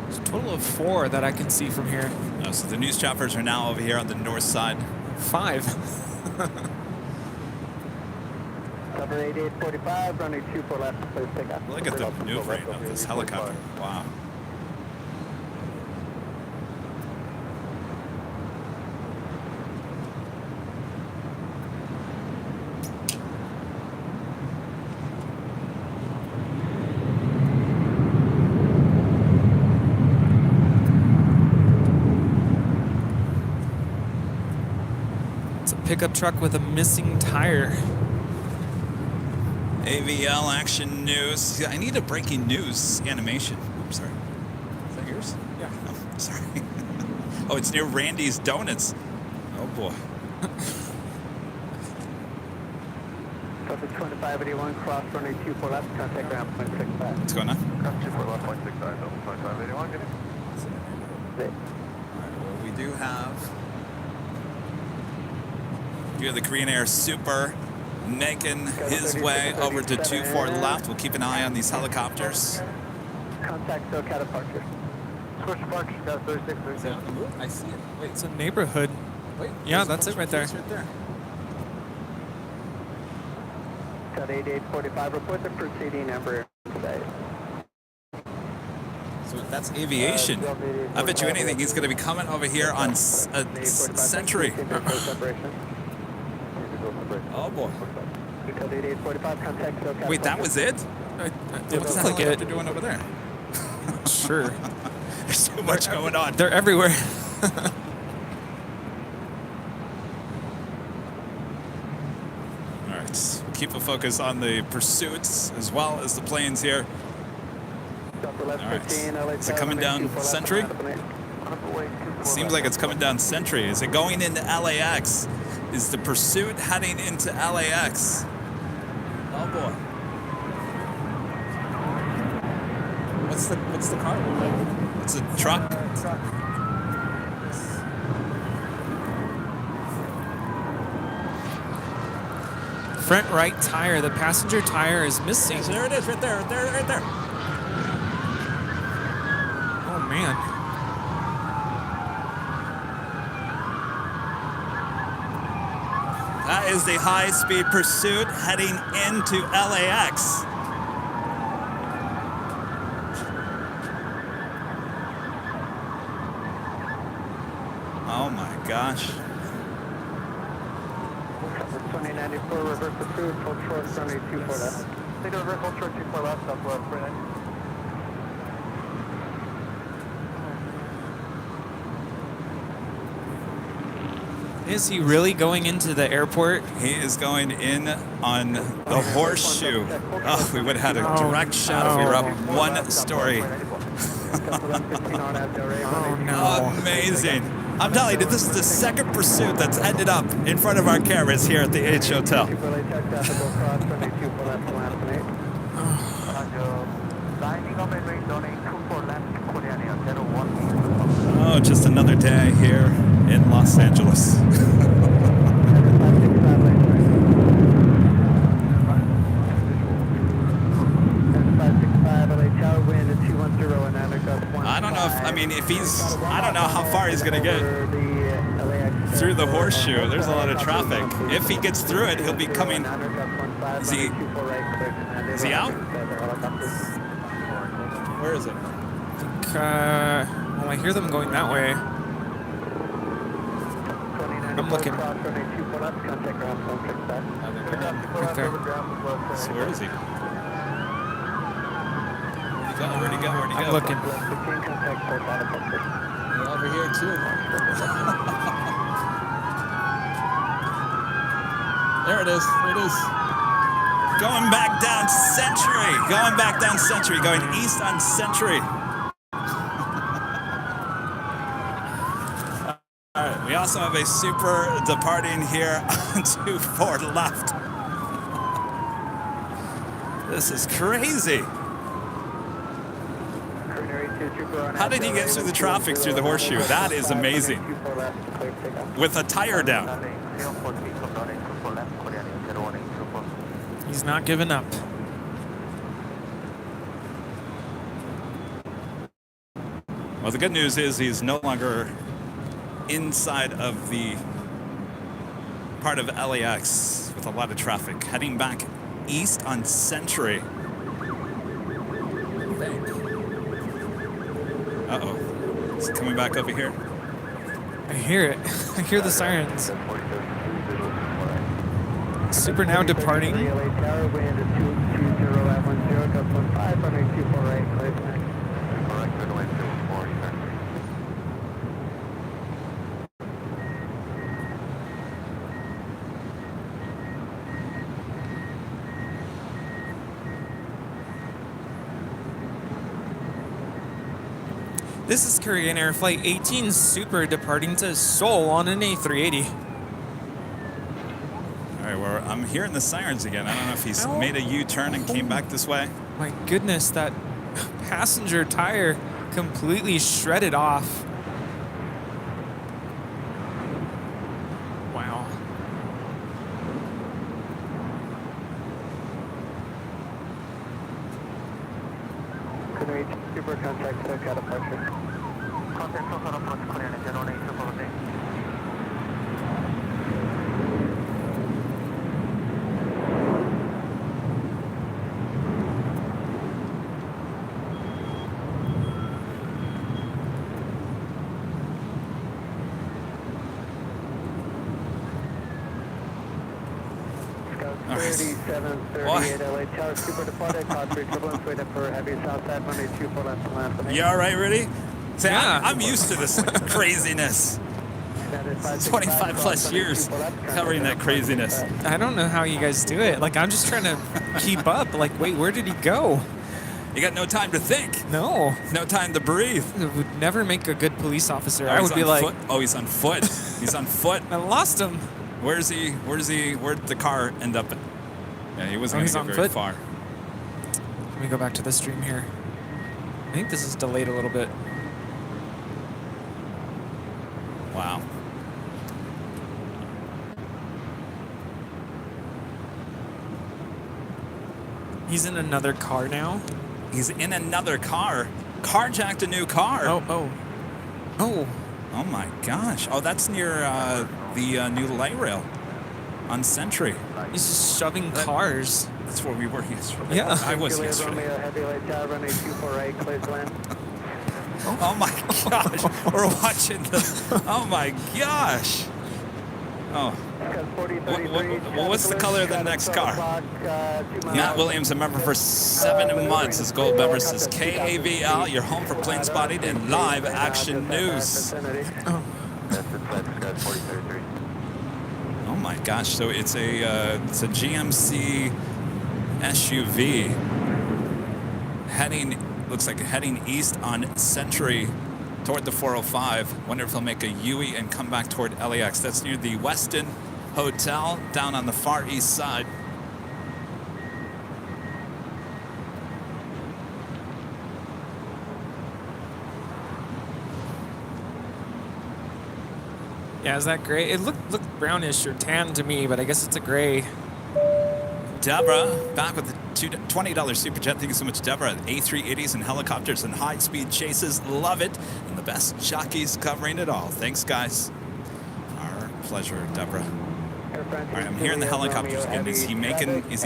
There's a total of 4 that I can see from here. Oh, so the news choppers are now over here on the north side. 5. Cover 8845, running 24 left, please take off. Look at the maneuvering of this helicopter. Wow. Pickup truck with a missing tire. AVL action news. I need a breaking news animation. Oops, sorry. Is that yours? Yeah. Oh, sorry. Oh, it's near Randy's Donuts. Oh boy. Cover 2581, cross running 24 left, contact ground point 65. What's going on? Cross 24 left, point 65, 2581, get it. Six. Well, we do have here the Korean Air Super making his way over to 24 left. We'll keep an eye on these helicopters. Contact SoCal departure. Scorcher Park, got 3637. I see it. Wait, It's a neighborhood. wait. Yeah, that's it right there. It's right there. Got 8845, report the proceeding number. So that's aviation. I bet you anything he's going to be coming over here on Century. Oh boy. Wait, that was it? It What's looks the like helicopter it. doing over there? Sure. There's so much going on. They're everywhere. All right, keep a focus on the pursuits as well as the planes here. All right, is it coming down Century? Seems like it's coming down Century. Is it going into LAX? Is the pursuit heading into LAX? Oh boy. What's the car look like? It's a truck? Front right tire. The passenger tire is missing. Yes, there it is, right there, right there, right there. Oh man. That is the high-speed pursuit heading into LAX. Oh my gosh. 2094, reverse pursuit, hold short, runway 24 left. Take a reverse, hold short, 24 left, southwest, 39. Is he really going into the airport? He is going in on the horseshoe. Oh, we would have had a direct shot if we were up one story. Oh, no. Amazing. I'm telling you, this is the second pursuit that's ended up in front of our cameras here at the H Hotel. Oh, just another day here in Los Angeles. I don't know if, I mean, if he's, I don't know how far he's going to get through the horseshoe. There's a lot of traffic. If he gets through it, he'll be coming. Is he out? Where is it? Well, I hear them going that way. I'm looking. Okay. So where is he? Where'd he go? Where'd he go? I'm looking. We're over here too. There it is. There it is. Going back down Century. Going back down Century. Going east on Century. All right. We also have a super departing here onto 4 left. This is crazy. How did he get through the traffic through the horseshoe? That is amazing. With a tire down. He's not giving up. Well, the good news is he's no longer inside of the part of LAX with a lot of traffic. Heading back east on Century. Uh-oh. Is it coming back over here? I hear it. I hear the sirens. Super now departing. This is Korean Air Flight 18 Super departing to Seoul on an A380. All right, well, I'm hearing the sirens again. I don't know if he's made a U-turn and came back this way. My goodness, that passenger tire completely shredded off. Wow. Super contact, SoCal departure. Contact SoCal approach, Korean 0800. All right. 3738 LA Tower, super departed, cost for equivalence, wait up for heavy southside, Monday 24 left and last. You all right, Rudy? See, Yeah. I'm used to this craziness. 25 plus years covering that craziness. I don't know how you guys do it. Like, I'm just trying to keep up. Like, wait, where did he go? You got no time to think. No. No time to breathe. It would never make a good police officer. Oh, I he's would be on like, foot. Oh, he's on foot. He's on foot. I lost him. Where'd the car end up? Yeah, he wasn't he's going to on get very foot? far. Let me go back to the stream here. I think this is delayed a little bit. Wow. He's in another car now. He's in another car. Carjacked a new car. Oh. Oh my gosh. Oh, that's near the new light rail on Century. He's just shoving cars. That's where we were yesterday. Yeah. I was yesterday. Oh my gosh. We're watching the. Oh my gosh. Oh. What's the color of the next car? Matt Williams, a member for 7 months. His gold member says KAVL, you're home for plane spotting and live action news. my gosh! So it's a GMC SUV looks like heading east on Century toward the 405. Wonder if he'll make a U-turn and come back toward LAX. That's near the Westin Hotel down on the far east side. Yeah, is that gray? It looked brownish or tan to me, but I guess it's a gray. Deborah, back with the $20 super chat. Thank you so much, Deborah. A380s and helicopters and high-speed chases. Love it. And the best jockeys covering it all. Thanks, guys. Our pleasure, Deborah. All right, I'm hearing the helicopters again. Is he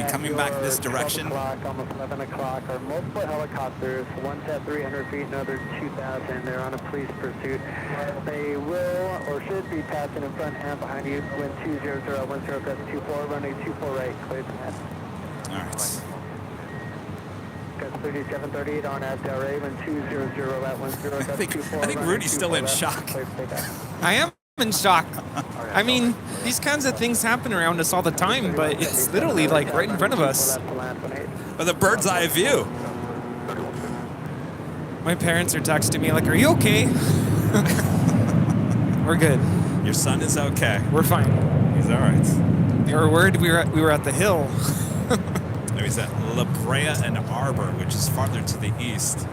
coming back this direction? 12 o'clock, almost 11 o'clock. Or multiple helicopters. One's at 300 feet, another 2,000. They're on a police pursuit. They will or should be passing in front and behind you. Wind 20010, 24, running 24 right. Clear to pass. All right. Got 3738 on at Delray. Wind 200 at 10. I think Rudy's still in shock. I am in shock. I mean, these kinds of things happen around us all the time, but it's literally like right in front of us. With a bird's eye view. My parents are texting me like, "Are you okay?" We're good. Your son is okay. We're fine. He's all right. They were worried we were at the hill. No, he's at La Brea and Arbor, which is farther to the east.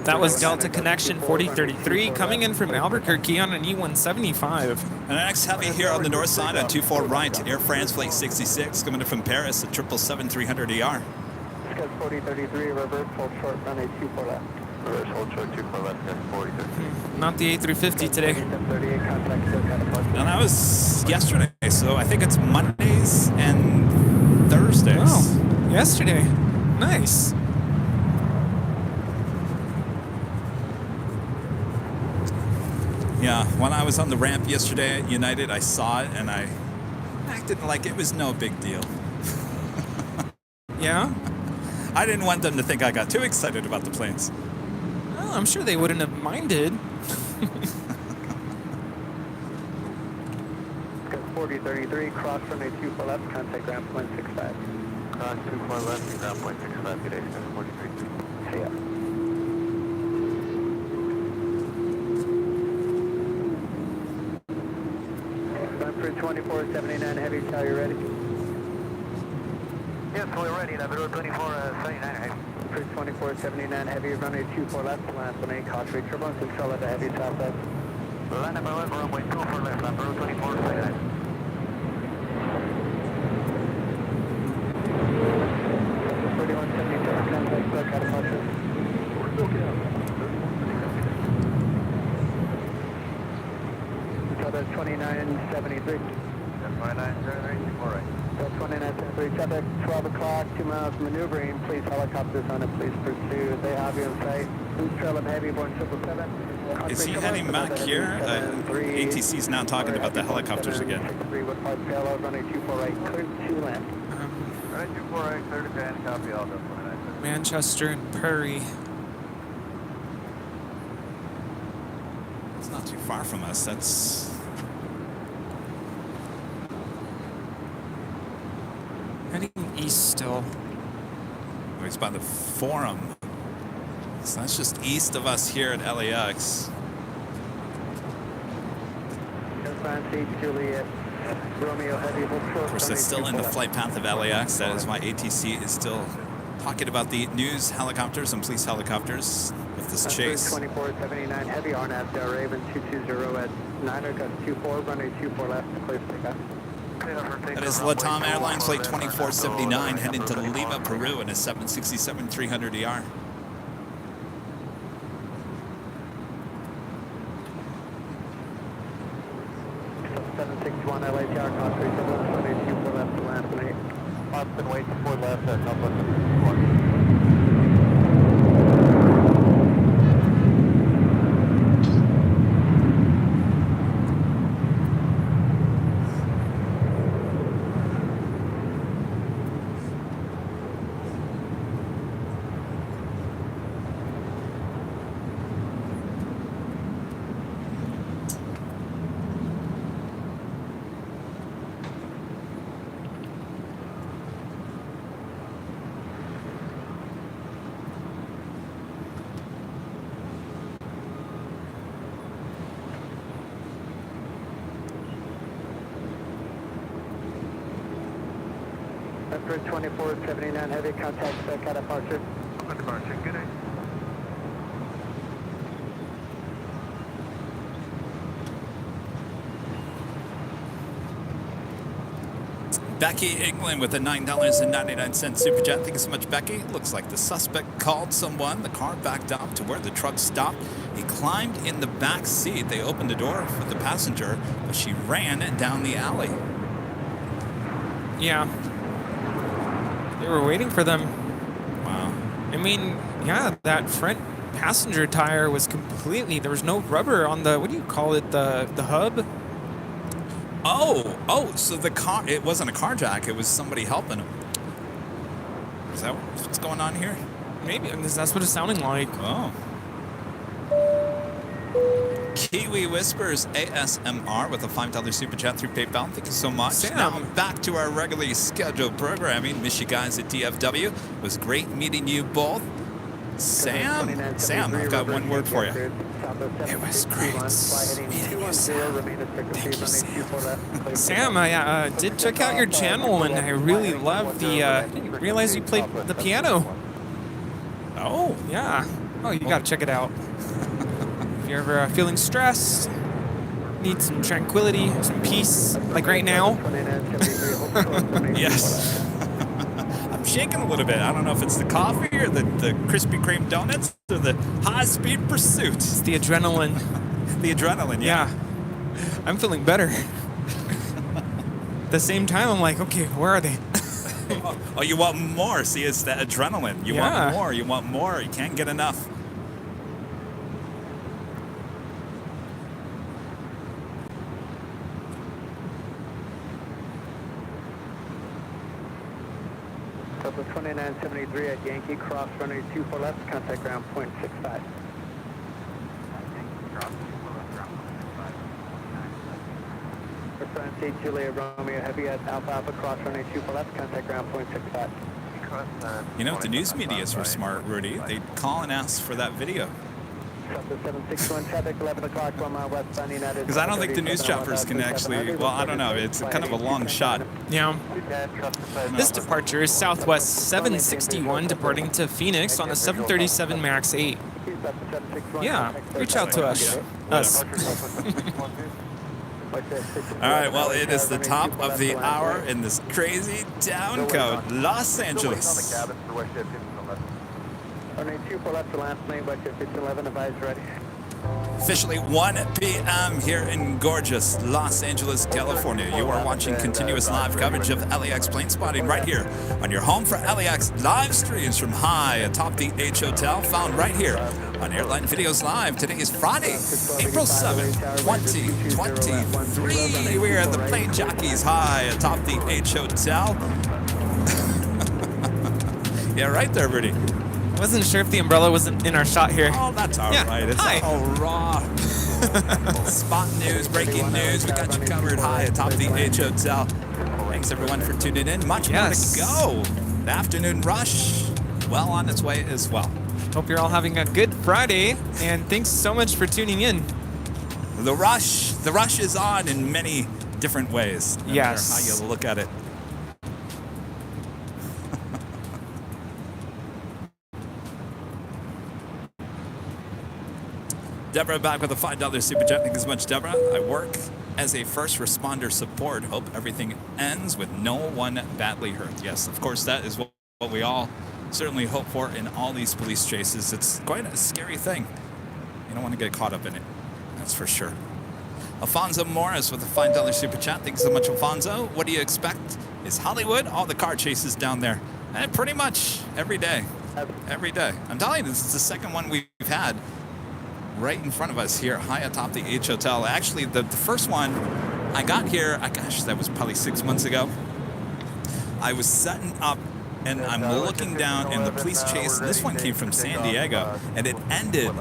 That was Delta Connection 4033 coming in from Albuquerque on an E175. And our next heavy here on the north side on 24 right, Air France Flight 66 coming in from Paris at 777-300ER. Discuss 4033, reverse, hold short, runway 24 left. Reverse, hold short, 24 left, discuss 4033. Not the A350 today. 38, contact, still kind of And that was yesterday, so I think it's Mondays and Thursdays. Wow, yesterday. Nice. Yeah, when I was on the ramp yesterday at United, I saw it and I acted like it was no big deal. Yeah? I didn't want them to think I got too excited about the planes. Well, I'm sure they wouldn't have minded. 4033, cross runway 24 left, contact ground point 65. Cross 24 left, ground point 65, good day, 4033. See ya. For 2479 heavy, are you ready? Yes, we're ready. Navigator 2479 heavy. For 2479 heavy, runway 24 left, last one 8, caution turbulence, control at the heavy southwest. Land number 11, runway 24 left, Navigator 2479. That's 2973. That's 2973, all right. That's 2973. Traffic 12 o'clock, 2 miles maneuvering. Police helicopters on a police pursuit. They have you in sight. Who's trailing heavy, born 777. Is he heading back here? ATC is now talking about the helicopters again. 3 with 5 payload, running 24 right, clear to land. Running 24 right, clear to land, copy all, that's 2973. Manchester and Prairie. It's not too far from us. That's... Heading east still. Oh, it's by the Forum. So that's just east of us here at LAX. Juliet, Romeo heavy, Of course, that's still in the flight path of LAX. That is why ATC is still talking about the news helicopters and police helicopters with this chase. 2479 heavy, RNAV, Del Raven 220 at 9, got 24, runway 24 left, clear to take off. That is LATAM Airlines Flight 2479 heading to Lima, Peru in a 767-300ER. LATR, contact 24 left. last minute. Austin, wait 4 left at Southwest. After 2479 heavy contact back at departure. Departure, good day. Becky England with a $9.99 super chat. Thank you so much, Becky. Looks like the suspect called someone. The car backed up to where the truck stopped. He climbed in the back seat. They opened the door for the passenger, but she ran down the alley. Yeah. They were waiting for them. Wow. I mean, yeah, that front passenger tire was completely, there was no rubber on the, what do you call it, the hub? Oh, so the car, it wasn't a carjack, it was somebody helping him. Is that what's going on here? Maybe, that's what it's sounding like. Oh. Kiwi Whispers ASMR with a $5 super chat through PayPal. Thank you so much. Sam. Now back to our regularly scheduled programming. Miss you guys at DFW. It was great meeting you both. Sam, I've got one word for you. It was great meeting you, Sam. Thank you, Sam. Sam, I did check out your channel, and I really love the, I didn't realize you played the piano. Oh. Yeah. Oh, you gotta check it out. If you're ever feeling stressed, need some tranquility, some peace, like right now. Yes. I'm shaking a little bit. I don't know if it's the coffee or the Krispy Kreme donuts or the high-speed pursuit. It's the adrenaline. The adrenaline, yeah. I'm feeling better. At the same time, I'm like, okay, where are they? Oh, you want more. See, it's that adrenaline. You want more. You want more. You can't get enough. Delta 2973 at Yankee Cross, runway 24 left, contact ground point 65. Reference 8 Julia Romeo Heavy at Alpha Alpha Cross, runway 24 left, contact ground point 65. You know, the news medias were smart, Rudy. They'd call and ask for that video. Delta 761 traffic, 11 o'clock, 1 mile westbound United. Because I don't think the news choppers can actually, well, I don't know. It's kind of a long shot. Yeah. This departure is Southwest 761 departing to Phoenix on a 737 MAX 8. Yeah, reach out to us. All right, well, it is the top of the hour in this crazy down code, Los Angeles. Runway 24 left to last lane, West 1511, advised ready. Officially 1 p.m. here in gorgeous Los Angeles, California. You are watching continuous live coverage of LAX plane spotting right here on your home for LAX live streams from high atop the H Hotel, found right here on Airline Videos Live. Today is Friday, April 7th, 2023. We are at the plane jockeys high atop the H Hotel. Yeah, right there, Rudy. I wasn't sure if the umbrella wasn't in our shot here. Oh, that's all right. It's all raw. Spot news, breaking news. We got you covered high atop the H Hotel. Thanks, everyone, for tuning in. Much more to go. The afternoon rush, well on its way as well. Hope you're all having a good Friday, and thanks so much for tuning in. The rush is on in many different ways. No matter how you look at it. Deborah back with a $5 super chat. Thank you so much, Deborah. I work as a first responder support. Hope everything ends with no one badly hurt. Yes, of course, that is what we all certainly hope for in all these police chases. It's quite a scary thing. You don't want to get caught up in it. That's for sure. Alfonso Morris with a $5 super chat. Thanks so much, Alfonso. What do you expect? Is Hollywood all the car chases down there? And pretty much every day. Every day. I'm telling you, this is the second one we've had right in front of us here, high atop the H Hotel. Actually, the first one, I got here, gosh, that was probably 6 months ago. I was setting up, and I'm looking down, and the police chase, this one came from San Diego, and it ended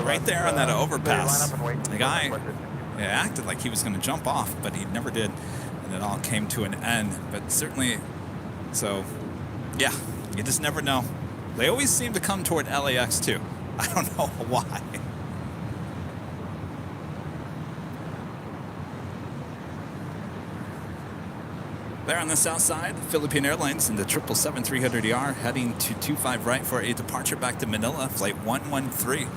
right there on that overpass. The guy acted like he was going to jump off, but he never did, and it all came to an end. But certainly, so, yeah, you just never know. They always seem to come toward LAX, too. I don't know why. There on the south side, Philippine Airlines in the 777-300ER heading to 25 right for a departure back to Manila, flight 113.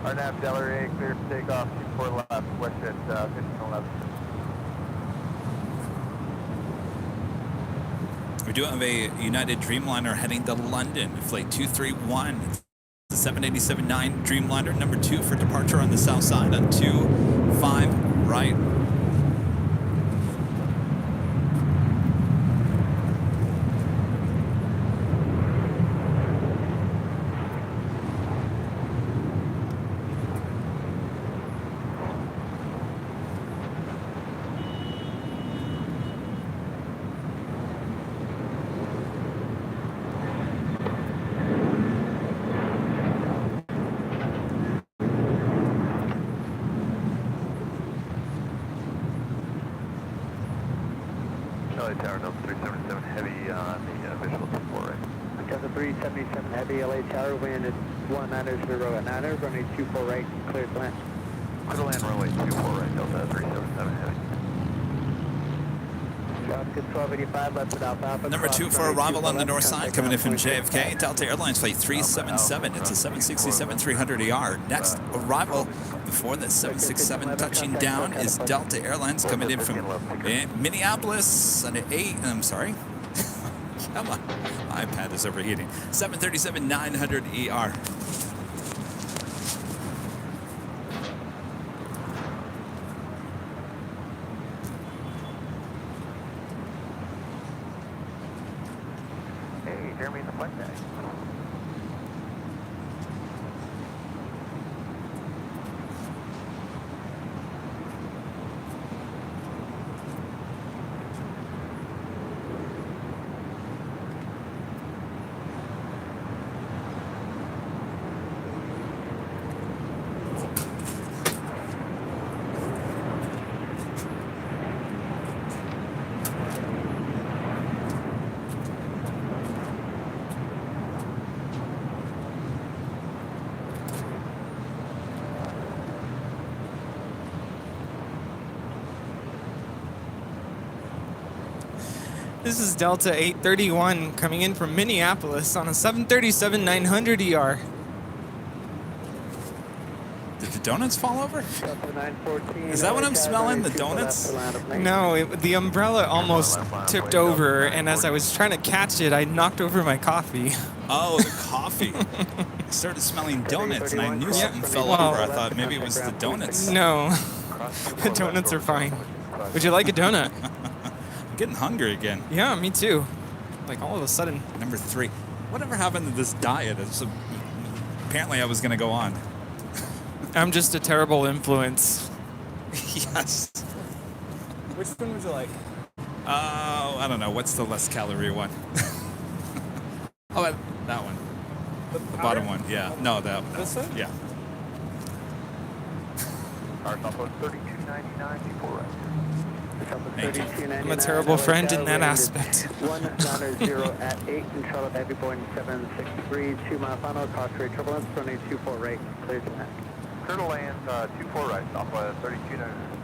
RNAV Delray, clear for takeoff, 24 left, west at 1511. We do have a United Dreamliner heading to London, flight 231. The 787-9 Dreamliner, number 2 for departure on the south side on 25 right. Tower, number 377 heavy on the visual 24 right. Delta 377 heavy, LA Tower, wind at 190 at 9, running 24 right, clear to land. Clear to land, runway 24 right, Delta 377 heavy. Number 2 for arrival on the north side, coming in from JFK, Delta Airlines flight 377. It's a 767-300ER. Next arrival before the 767 touching down is Delta Airlines coming in from Minneapolis on 8. I'm sorry. Come on. My iPad is overheating. 737-900ER. Jeremy in the flight deck. This is Delta 831 coming in from Minneapolis on a 737-900ER. Did the donuts fall over? Is that what I'm smelling? The donuts? No, the umbrella almost tipped over, and as I was trying to catch it, I knocked over my coffee. Oh, the coffee. I started smelling donuts, and I knew something fell over. I thought maybe it was the donuts. No, the donuts are fine. Would you like a donut? I'm getting hungry again. Yeah, me too. Like all of a sudden. Number 3. Whatever happened to this diet? Apparently I was going to go on. I'm just a terrible influence. Yes. Which one would you like? I don't know. What's the less calorie one? Oh, that one. The bottom one. Yeah. No, that one. This one? Yeah. Our Southwest 3299, before right. I'm a terrible friend in that aspect. 190 at 8, control of heavy Boeing 763, 2 mile final, cross-ray turbulence, running 24 right, clear to land. Clear to land, 24 right, Southwest 3299.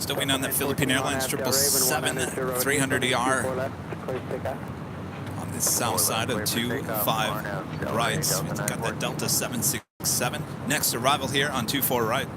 Still waiting on that Philippine Airlines 777 300ER on the south side of 25 right. We've got that Delta 767. Next arrival here on 24 right.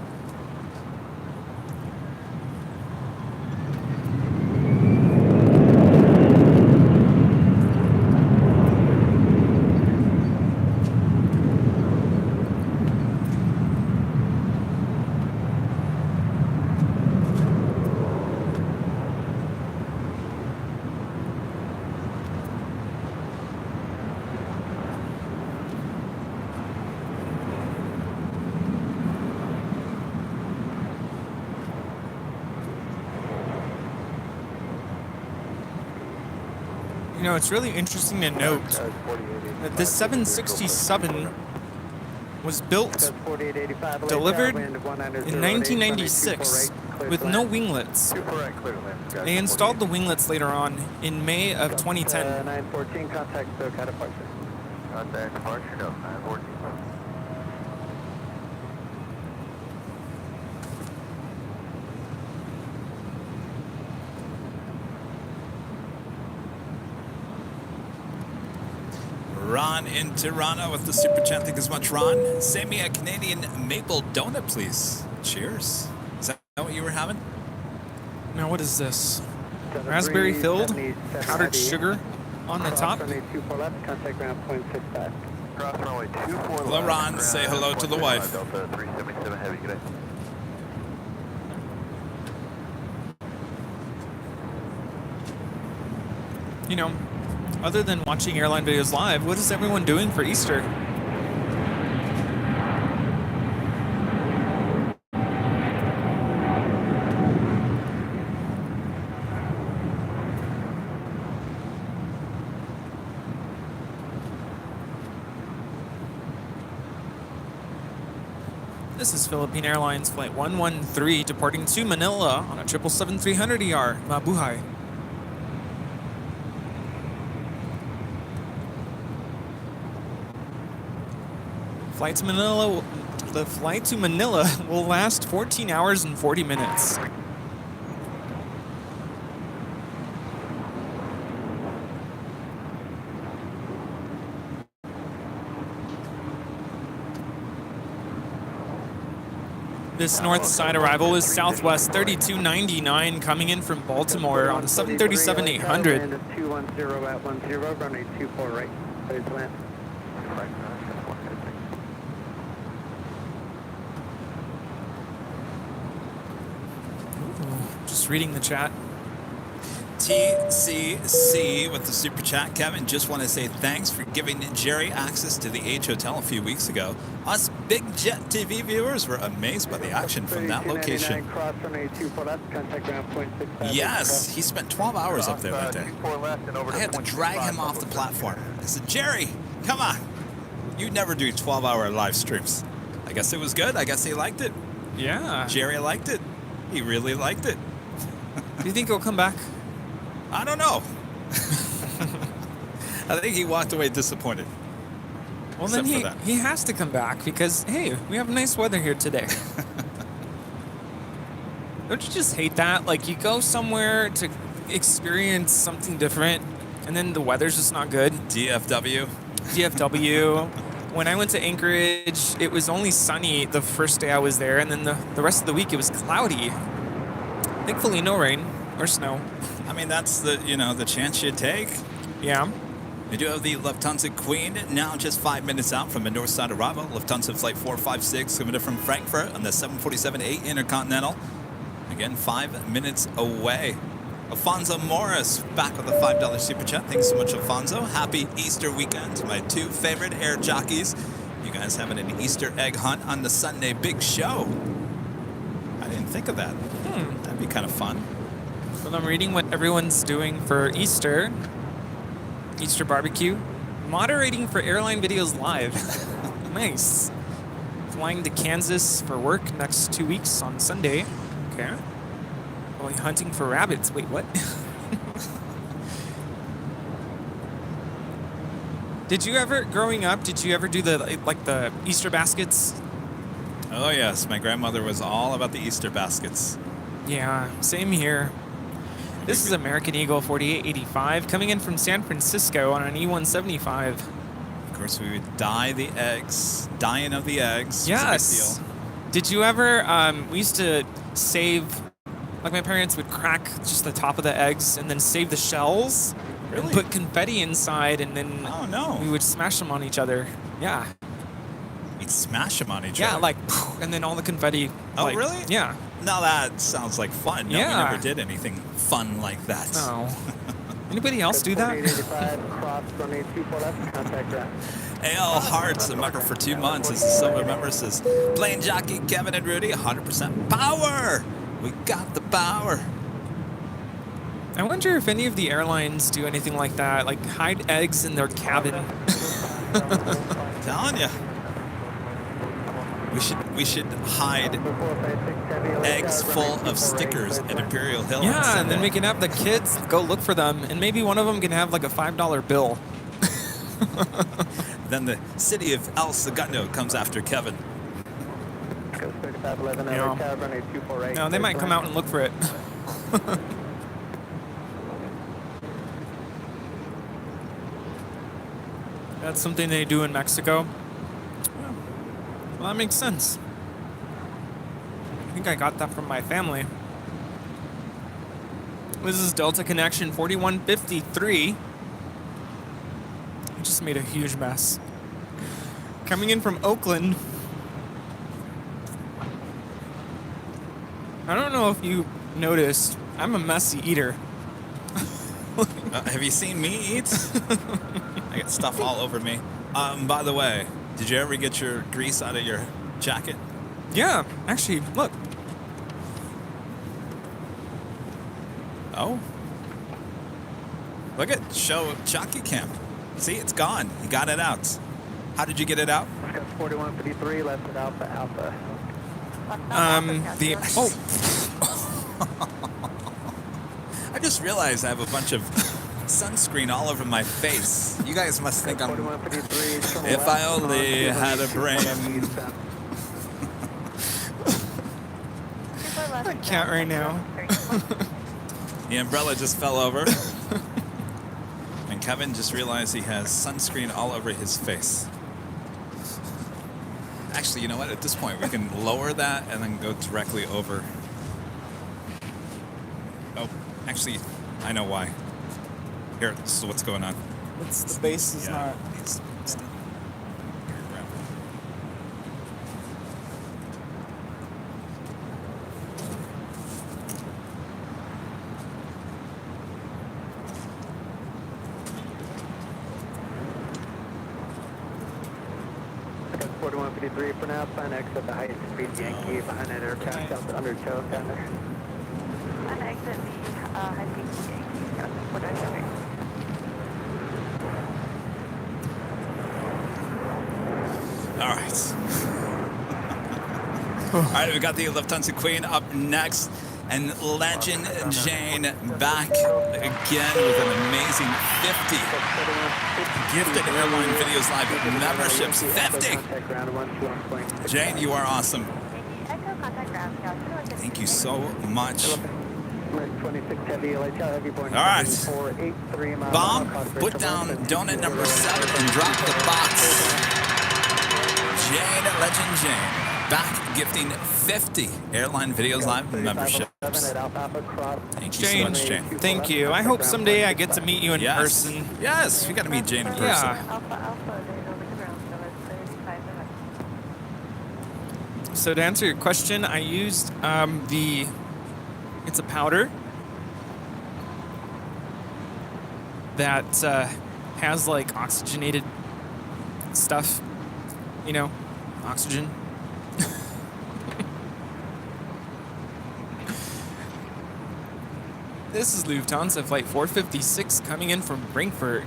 You know, it's really interesting to note that this 767 was built, delivered in 1996 with no winglets. They installed the winglets later on in May of 2010. 914, contact SoCal departure. Contact departure, no, 914. Ron in Tirana with the super chat. Thank you so much, Ron. Send me a Canadian maple donut, please. Cheers. Is that what you were having? Now, what is this? Raspberry filled, powdered sugar on the top. Contact ground point 65. Cross runway 24 Hello, Ron. Say hello to the wife. Delta 377 heavy, good day. You know, other than watching Airline Videos live, what is everyone doing for Easter? This is Philippine Airlines Flight 113 departing to Manila on a 777-300ER, Mabuhay. The flight to Manila will last 14 hours and 40 minutes. This north side arrival is Southwest 3299 coming in from Baltimore on the 737-800. 210 at 10, runway 24 right. Please land. Just reading the chat. TCC with the super chat. Kevin, just want to say thanks for giving Jerry access to the H Hotel a few weeks ago. Us Big Jet TV viewers were amazed by the action from that location. Yes, he spent 12 hours up there that day. I had to drag him off the platform. I said, Jerry, come on. You never do 12-hour live streams. I guess it was good. I guess he liked it. Yeah. Jerry liked it. He really liked it. Do you think he'll come back? I don't know. I think he walked away disappointed. Well, then he has to come back because, hey, we have nice weather here today. Don't you just hate that? Like, you go somewhere to experience something different, and then the weather's just not good. DFW. When I went to Anchorage, it was only sunny the first day I was there, and then the rest of the week it was cloudy. Thankfully, no rain or snow. I mean, that's the chance you take. Yeah. We do have the Lufthansa Queen now just 5 minutes out from a north side arrival. Lufthansa Flight 456 coming in from Frankfurt on the 747-8 Intercontinental. Again, 5 minutes away. Alfonso Morris back with a $5 super chat. Thanks so much, Alfonso. Happy Easter weekend to my two favorite air jockeys. You guys having an Easter egg hunt on the Sunday Big Show. I didn't think of that. That'd be kind of fun. Well, I'm reading what everyone's doing for Easter barbecue. Moderating for Airline Videos Live. Nice. Flying to Kansas for work next 2 weeks on Sunday. Okay. Going hunting for rabbits. Wait, what? Growing up, did you ever do the Easter baskets? Oh yes, my grandmother was all about the Easter baskets. Yeah, same here. This is American Eagle 4885 coming in from San Francisco on an E175. Of course, we would dye the eggs. Dyeing of the eggs. Yes. Was a big deal. Did you ever? We used to save. Like my parents would crack just the top of the eggs and then save the shells. Really? And put confetti inside, and then Oh no. we would smash them on each other. Yeah. We'd smash them on each Yeah, other. like, and then all the confetti. Oh, like, really? Yeah. Now that sounds like fun. No, Yeah. we never did anything fun like that. Oh. Anybody else do that? 4885, cross runway 24 left, contact ground. A.L. Hart's a member for 2 months. As a silver member says, Plane Jockey, Kevin and Rudy, 100% power. We got the power. I wonder if any of the airlines do anything like that, like hide eggs in their cabin. Telling you. We should hide eggs full of stickers at Imperial Hill. Yeah, and then we can have the kids go look for them, and maybe one of them can have like a $5 bill. Then the city of El Segundo comes after Kevin. No, they might come out and look for it. That's something they do in Mexico. Well, that makes sense. I think I got that from my family. This is Delta Connection 4153. I just made a huge mess. Coming in from Oakland. I don't know if you noticed, I'm a messy eater. Have you seen me eat? I got stuff all over me. By the way, did you ever get your grease out of your jacket? Yeah, actually, look. Oh. Look at show jockey cam. See, it's gone. You got it out. How did you get it out? 4153, left at Alpha Alpha. I just realized I have a bunch of sunscreen all over my face. You guys must think I'm... If I only had a brain. I can't right now. The umbrella just fell over. And Kevin just realized he has sunscreen all over his face. Actually, you know what? At this point, we can lower that and then go directly over. Oh, actually, I know why. Here, this is what's going on. The base is not. It's done. Here, grab it. That's 4153 for now, plan X at the highest speed Yankee behind that aircraft out the undertow down there. On exit the high speed Yankee, got the quarter. All right. All right, we got the Lufthansa Queen up next. And Legend Jane back again with an amazing 50. Gifted Airline Videos Live memberships, 50. Jane, you are awesome. Thank you so much. All right. Bomb, put down donut number 7 and drop the box. Jane, Legend Jane. Back gifting 50 Airline Videos Live memberships. Thank you so much, Jane. Thank you. I hope someday I get to meet you in person. Yes, we got to meet Jane in person. Yeah. So to answer your question, I used it's a powder that has like oxygenated stuff, you know, oxygen. This is Lufthansa Flight 456 coming in from Frankfurt.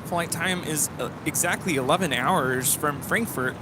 Flight time is exactly 11 hours from Frankfurt.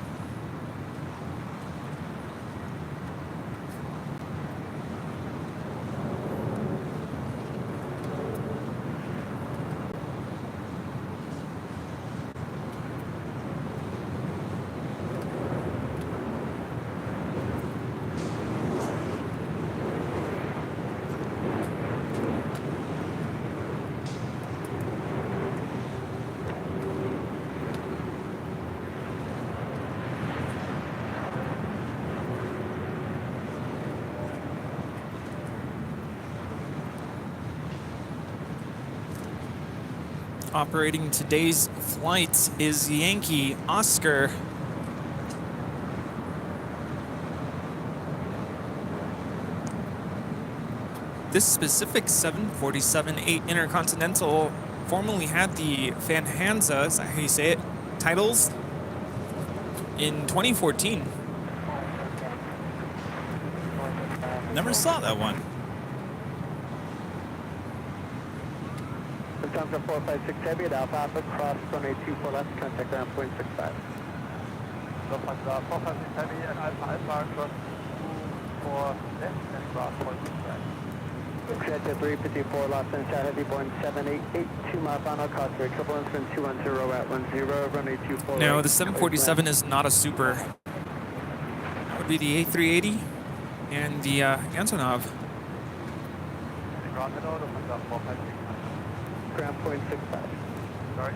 Operating today's flight is Yankee Oscar. This specific 747-8 Intercontinental formerly had the Van Hansa, is that how you say it, titles in 2014. Never saw that one. Lufthansa 456 Heavy at Alpha Alpha, cross runway 24 left, contact ground point 65. Lufthansa 456 Heavy at Alpha Alpha, cross 24 left and cross point 65. Delta 354 Los Angeles Heavy Boeing 788, 2 mile final, cost for equivalence from 210 at 10, runway 24 No, right, the 747 is not a super. That would be the A380 and the Antonov. Ground middle, Lufthansa 456. ground point 65. Sorry.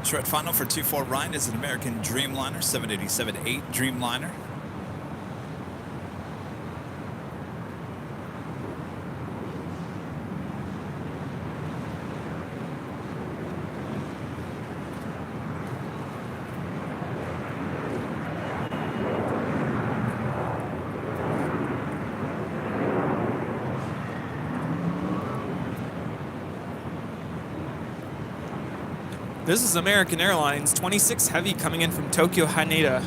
Short final for 24 Ryan is an American Dreamliner, 787-8 Dreamliner. This is American Airlines 26 Heavy coming in from Tokyo Haneda.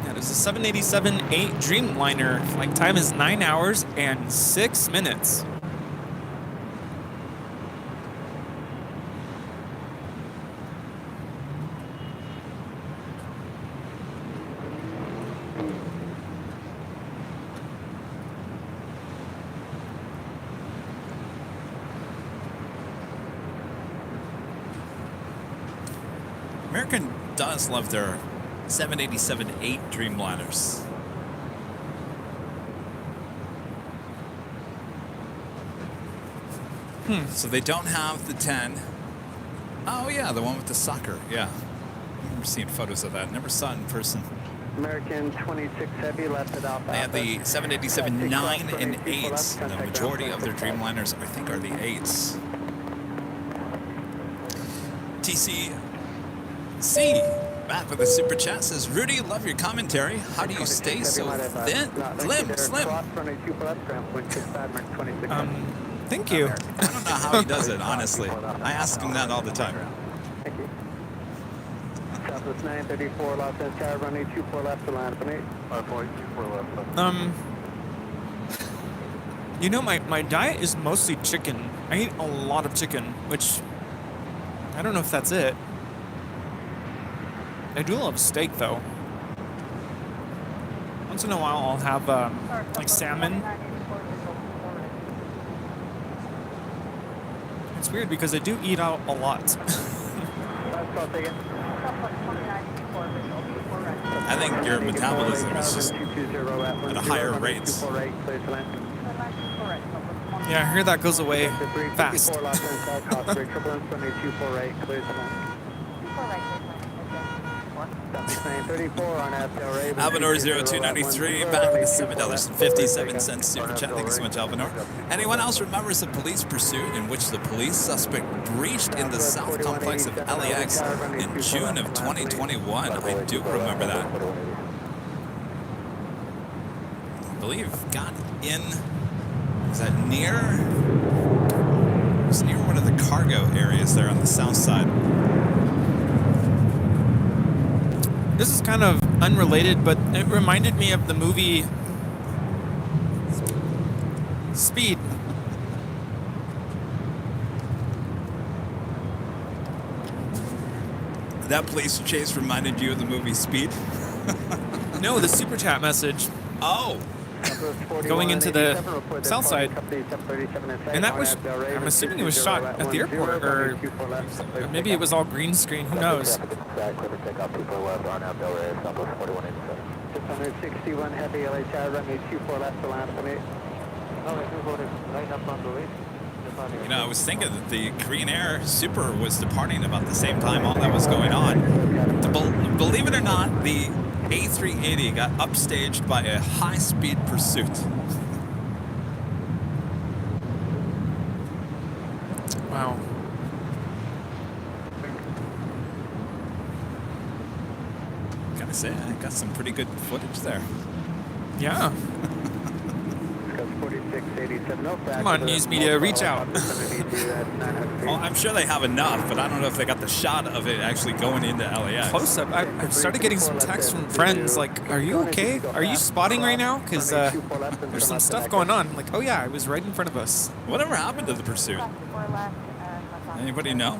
That is a 787-8 Dreamliner. Flight time is 9 hours and 6 minutes. American does love their 787-8 Dreamliners. So they don't have the 10. Oh yeah, the one with the soccer. Yeah, I remember seeing photos of that. Never saw it in person. American 26 Heavy left at Alpha. They have the 787 9 and 8s. The majority of their Dreamliners, I think, are the 8s. TCC back with a super chat says, Rudy, love your commentary. How do you stay so thin, slim? Thank you. I don't know how he does it, honestly. I ask him that all the time. Thank you. Southwest 934 Los Angeles, runway 24 left to land for me. 24 left. You know, my diet is mostly chicken. I eat a lot of chicken, which I don't know if that's it. I do love steak, though. Once in a while, I'll have like salmon. It's weird because I do eat out a lot. I think your metabolism is just at a higher rate. Yeah, I hear that goes away fast. Alvinor 0293 back with the $7.57 super chat. Thank you so much, Alvinor. Anyone else remembers a police pursuit in which the police suspect breached in the south complex of LAX in June of 2021? I do remember that. I believe got in. Was that near? It was near one of the cargo areas there on the south side. This is kind of unrelated, but it reminded me of the movie Speed. That police chase reminded you of the movie Speed? No, the super chat message. Oh. Going into the south side. And that was, I'm assuming it was shot at the airport, or maybe it was all green screen, who knows. 661 Heavy LHI, runway 24 left to land for me. Now we're going to line up on the way. You know, I was thinking that the Korean Air Super was departing about the same time all that was going on. Believe it or not, the A380 got upstaged by a high-speed pursuit. Wow. Gotta say, I got some pretty good footage there. Yeah. Come on, news media, reach out. Well, I'm sure they have enough, but I don't know if they got the shot of it actually going into LAX. Close up. I've started getting some texts from friends like, are you okay? Are you spotting right now? Because there's some stuff going on. I'm like, oh yeah, I was right in front of us. Whatever happened to the pursuit? Anybody know?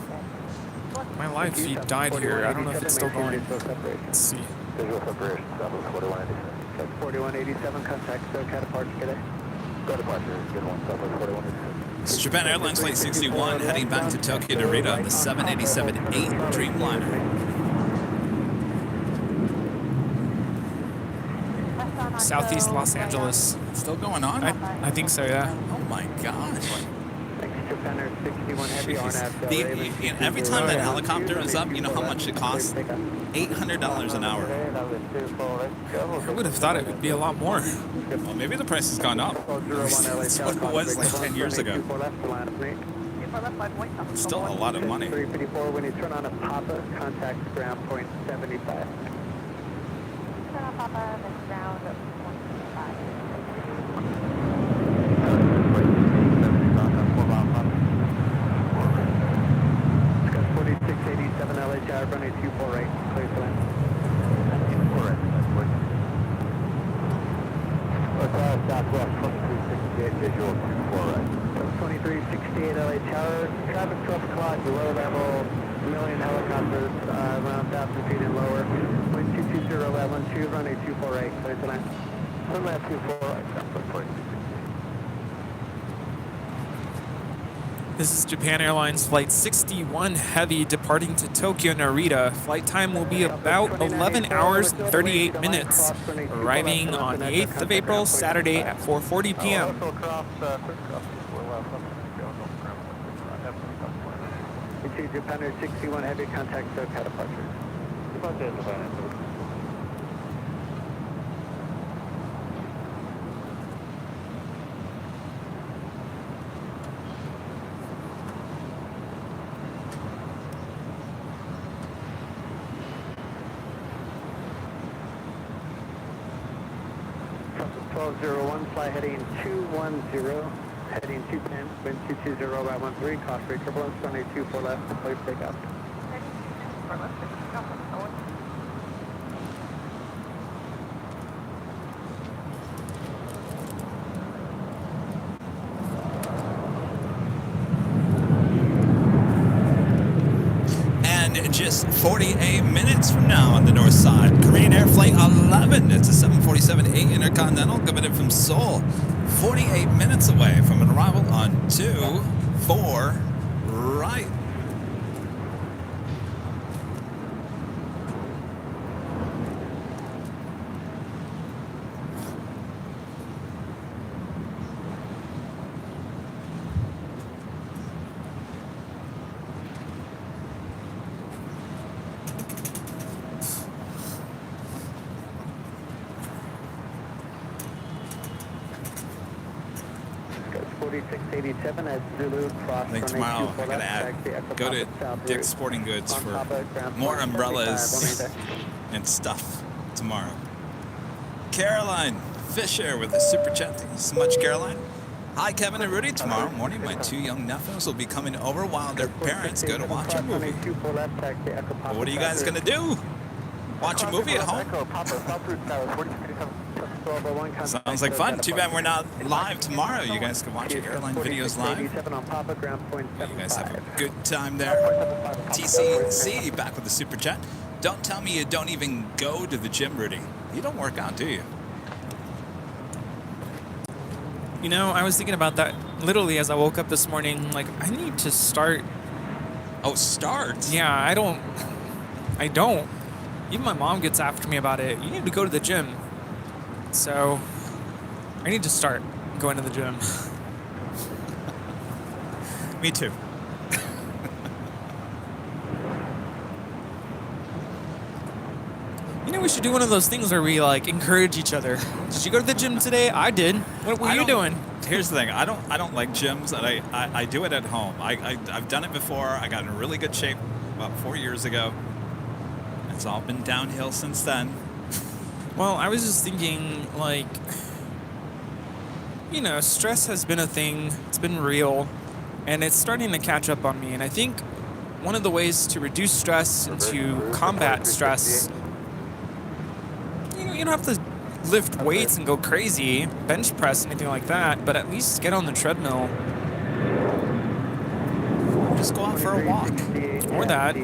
My live feed died here. I don't know if it's still going. Let's see. Visual separation, Southwest 4187. 4187, contact SoCal departure today. Go departure, good one, Southwest 4187. It's Japan Airlines Flight 61 heading back to Tokyo Narita on the 787-8 Dreamliner. Southeast Los Angeles. Still going on? I think so, yeah. Oh my gosh. Japan 61 heavy on Every time that helicopter is up, you know how much it costs? $800 an hour. I would have thought it would be a lot more. Well, maybe the price has gone up. That's what it was like 10 years ago. Still a lot of money. 354, when you turn on a Papa, contact ground point 75. Turn on Papa, then ground at 175. 4687 LA Tower, runway 24 right, clear to land. 24 right, that's good. Southwest 2368, visual 24 right. 2368 LA Tower, traffic 12 o'clock, low level, million helicopters, around 1,000 feet and lower. Wind 220 at 12, runway 24 right, clear to land. Runway 24 right, Southwest 4668. This is Japan Airlines Flight 61 Heavy departing to Tokyo Narita. Flight time will be about 11 hours and 38 minutes, arriving on the 8th of April, Saturday at 4:40 p.m. Japan 61 Heavy, contact SoCal departure. Fly heading 210, heading 210, wind 220 by 13, cost rate turbulence, runway 24 left, please take off. And just 48 minutes from now on the north side, Korean Air Flight 11. It's a 747-8 Intercontinental coming in from Seoul. 48 minutes away from an arrival on 24 right. I think tomorrow I gotta go to Dick's Sporting Goods for more umbrellas and stuff tomorrow. Caroline Fisher with a super chat. Thank you so much, Caroline. Hi, Kevin and Rudy. Tomorrow morning, my 2 young nephews will be coming over while their parents go to watch a movie. Well, what are you guys gonna do? Watch a movie at home? Sounds like fun. Too bad we're not live tomorrow. You guys can watch Airline Videos live. You guys have a good time there. TCC back with the super chat. Don't tell me you don't even go to the gym, Rudy. You don't work out, do you? You know, I was thinking about that literally as I woke up this morning. Like, I need to start. Oh, start? Yeah, I don't. Even my mom gets after me about it. You need to go to the gym. So, I need to start going to the gym. Me too. You know, we should do one of those things where we like encourage each other. Did you go to the gym today? I did. What were you doing? Here's the thing. I don't like gyms, and I do it at home. I've done it before. I got in really good shape about 4 years ago. It's all been downhill since then. Well, I was just thinking, like, you know, stress has been a thing. It's been real, and it's starting to catch up on me. And I think one of the ways to reduce stress and to combat stress, you don't have to lift weights and go crazy, bench press, anything like that, but at least get on the treadmill. Just go out for a walk. Or that.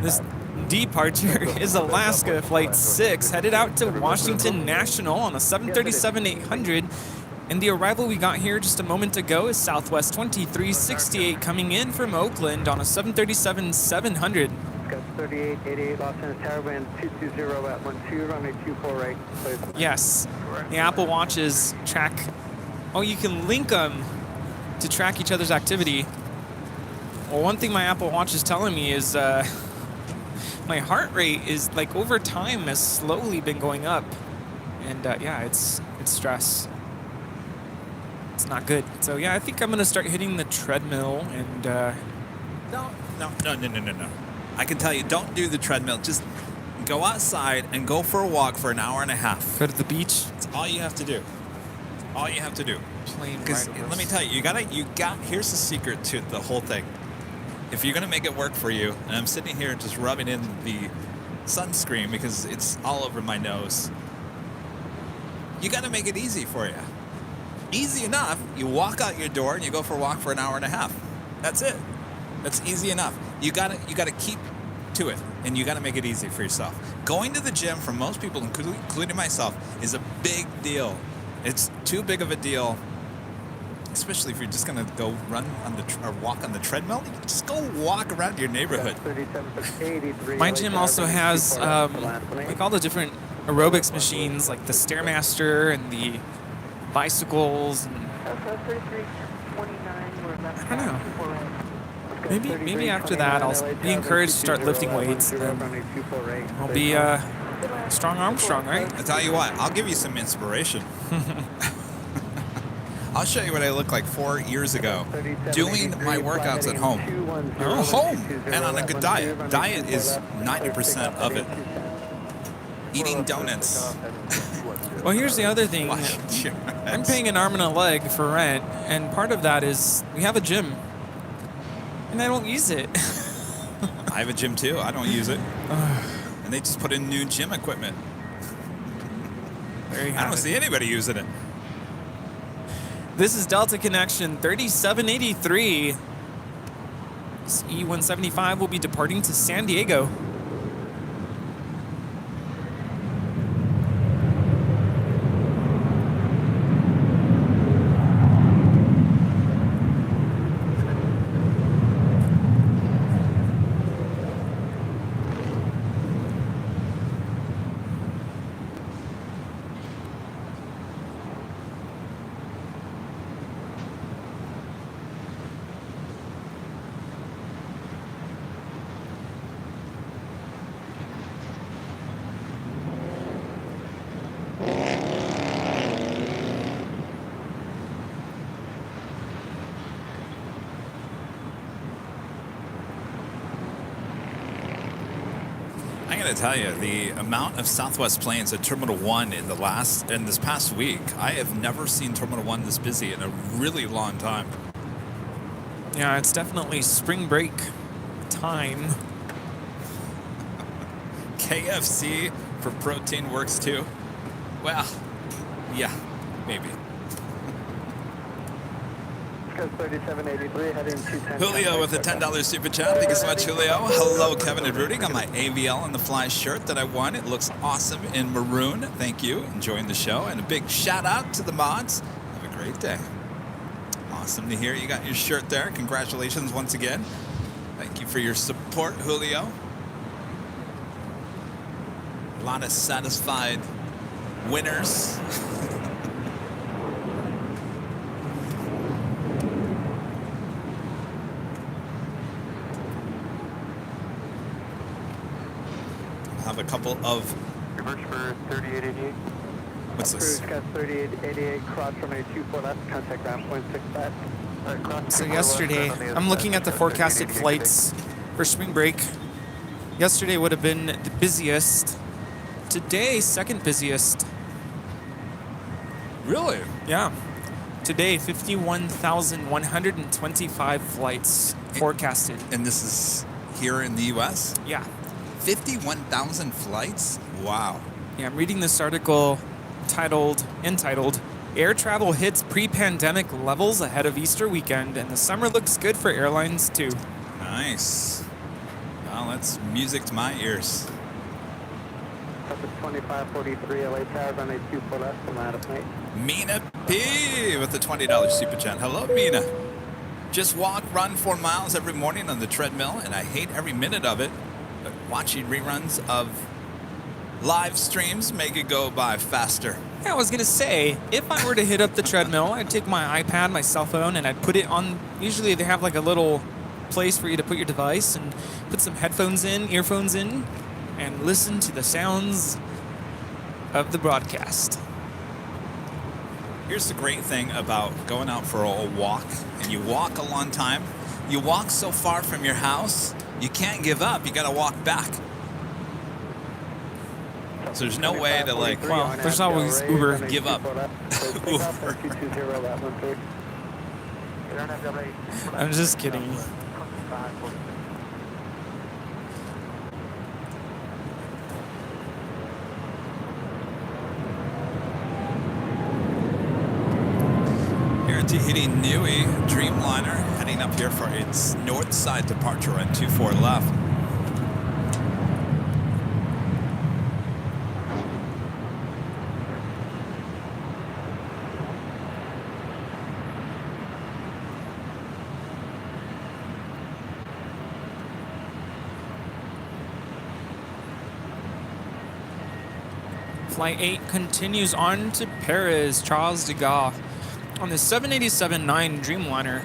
This departure is Alaska Flight 6, headed out to Washington National on a 737-800. And the arrival we got here just a moment ago is Southwest 2368 coming in from Oakland on a 737-700. 3888 Los Angeles Tower, wind 220 at 12, runway 24 right. Please. Yes, the Apple Watches track. Oh, you can link them to track each other's activity. Well, one thing my Apple Watch is telling me is my heart rate is like over time has slowly been going up, and yeah, it's stress. It's not good. So yeah, I think I'm gonna start hitting the treadmill and. No. I can tell you, don't do the treadmill. Just go outside and go for a walk for an hour and a half. Go to the beach. That's all you have to do. All you have to do. Because Right, let me tell you, here's the secret to the whole thing. If you're gonna make it work for you, and I'm sitting here just rubbing in the sunscreen because it's all over my nose, you gotta make it easy for you. Easy enough, you walk out your door and you go for a walk for an hour and a half. That's it. That's easy enough. You gotta keep to it, and you gotta make it easy for yourself. Going to the gym for most people, including myself, is a big deal. It's too big of a deal, especially if you're just gonna go run on or walk on the treadmill. Just go walk around your neighborhood. My gym also has like all the different aerobics machines, like the Stairmaster and the bicycles. And I don't know. Maybe after that I'll be encouraged to start lifting weights. And I'll be strong Armstrong, right? I tell you what, I'll give you some inspiration. I'll show you what I looked like 4 years ago doing my workouts at home. And on a good diet. Diet is 90% of it. Eating donuts. Well, here's the other thing. I'm paying an arm and a leg for rent, and part of that is we have a gym. And I don't use it. I have a gym too. I don't use it. And they just put in new gym equipment. I don't see anybody using it. This is Delta Connection 3783. This E-175 will be departing to San Diego. I gotta tell you, the amount of Southwest planes at Terminal 1 in this past week, I have never seen Terminal 1 this busy in a really long time. Yeah, it's definitely spring break time. KFC for protein works too. Well, yeah, maybe. Julio with a $10 super chat. Thank you so much, Julio. Hello, Kevin and Rudy. Got my AVL on the fly shirt that I won. It looks awesome in maroon. Thank you. Enjoying the show. And a big shout out to the mods. Have a great day. Awesome to hear you got your shirt there. Congratulations once again. Thank you for your support, Julio. A lot of satisfied winners. have a couple of... Reverse for 3888. What's this? Cruise Cat 3888, cross runway 24 left, contact ground point 65. So yesterday, I'm looking at the forecasted flights for spring break. Yesterday would have been the busiest. Today, second busiest. Really? Yeah. Today, 51,125 flights forecasted. And this is here in the U.S.? Yeah. 51,000 flights? Wow. Yeah, I'm reading this article entitled, Air Travel Hits Pre-Pandemic Levels Ahead of Easter Weekend, and the summer looks good for airlines too. Nice. Well, that's music to my ears. 2543 LA Tower, runway 24 left, come out of night. Mina P with the $20 super chat. Hello, Mina. Just walk, run 4 miles every morning on the treadmill, and I hate every minute of it. But watching reruns of live streams make it go by faster. Yeah, I was gonna say, if I were to hit up the treadmill, I'd take my iPad, my cell phone, and I'd put it on. Usually they have like a little place for you to put your device and put some headphones in, earphones in, and listen to the sounds of the broadcast. Here's the great thing about going out for a walk, and you walk a long time. You walk so far from your house, you can't give up. You gotta walk back. So there's no way to like, well, there's always Uber. Give up. Uber. I'm just kidding. Here at Tahiti Nui, Dreamliner heading up here for its north side departure at 24 left. Flight 8 continues on to Paris, Charles de Gaulle, on the 787-9 Dreamliner.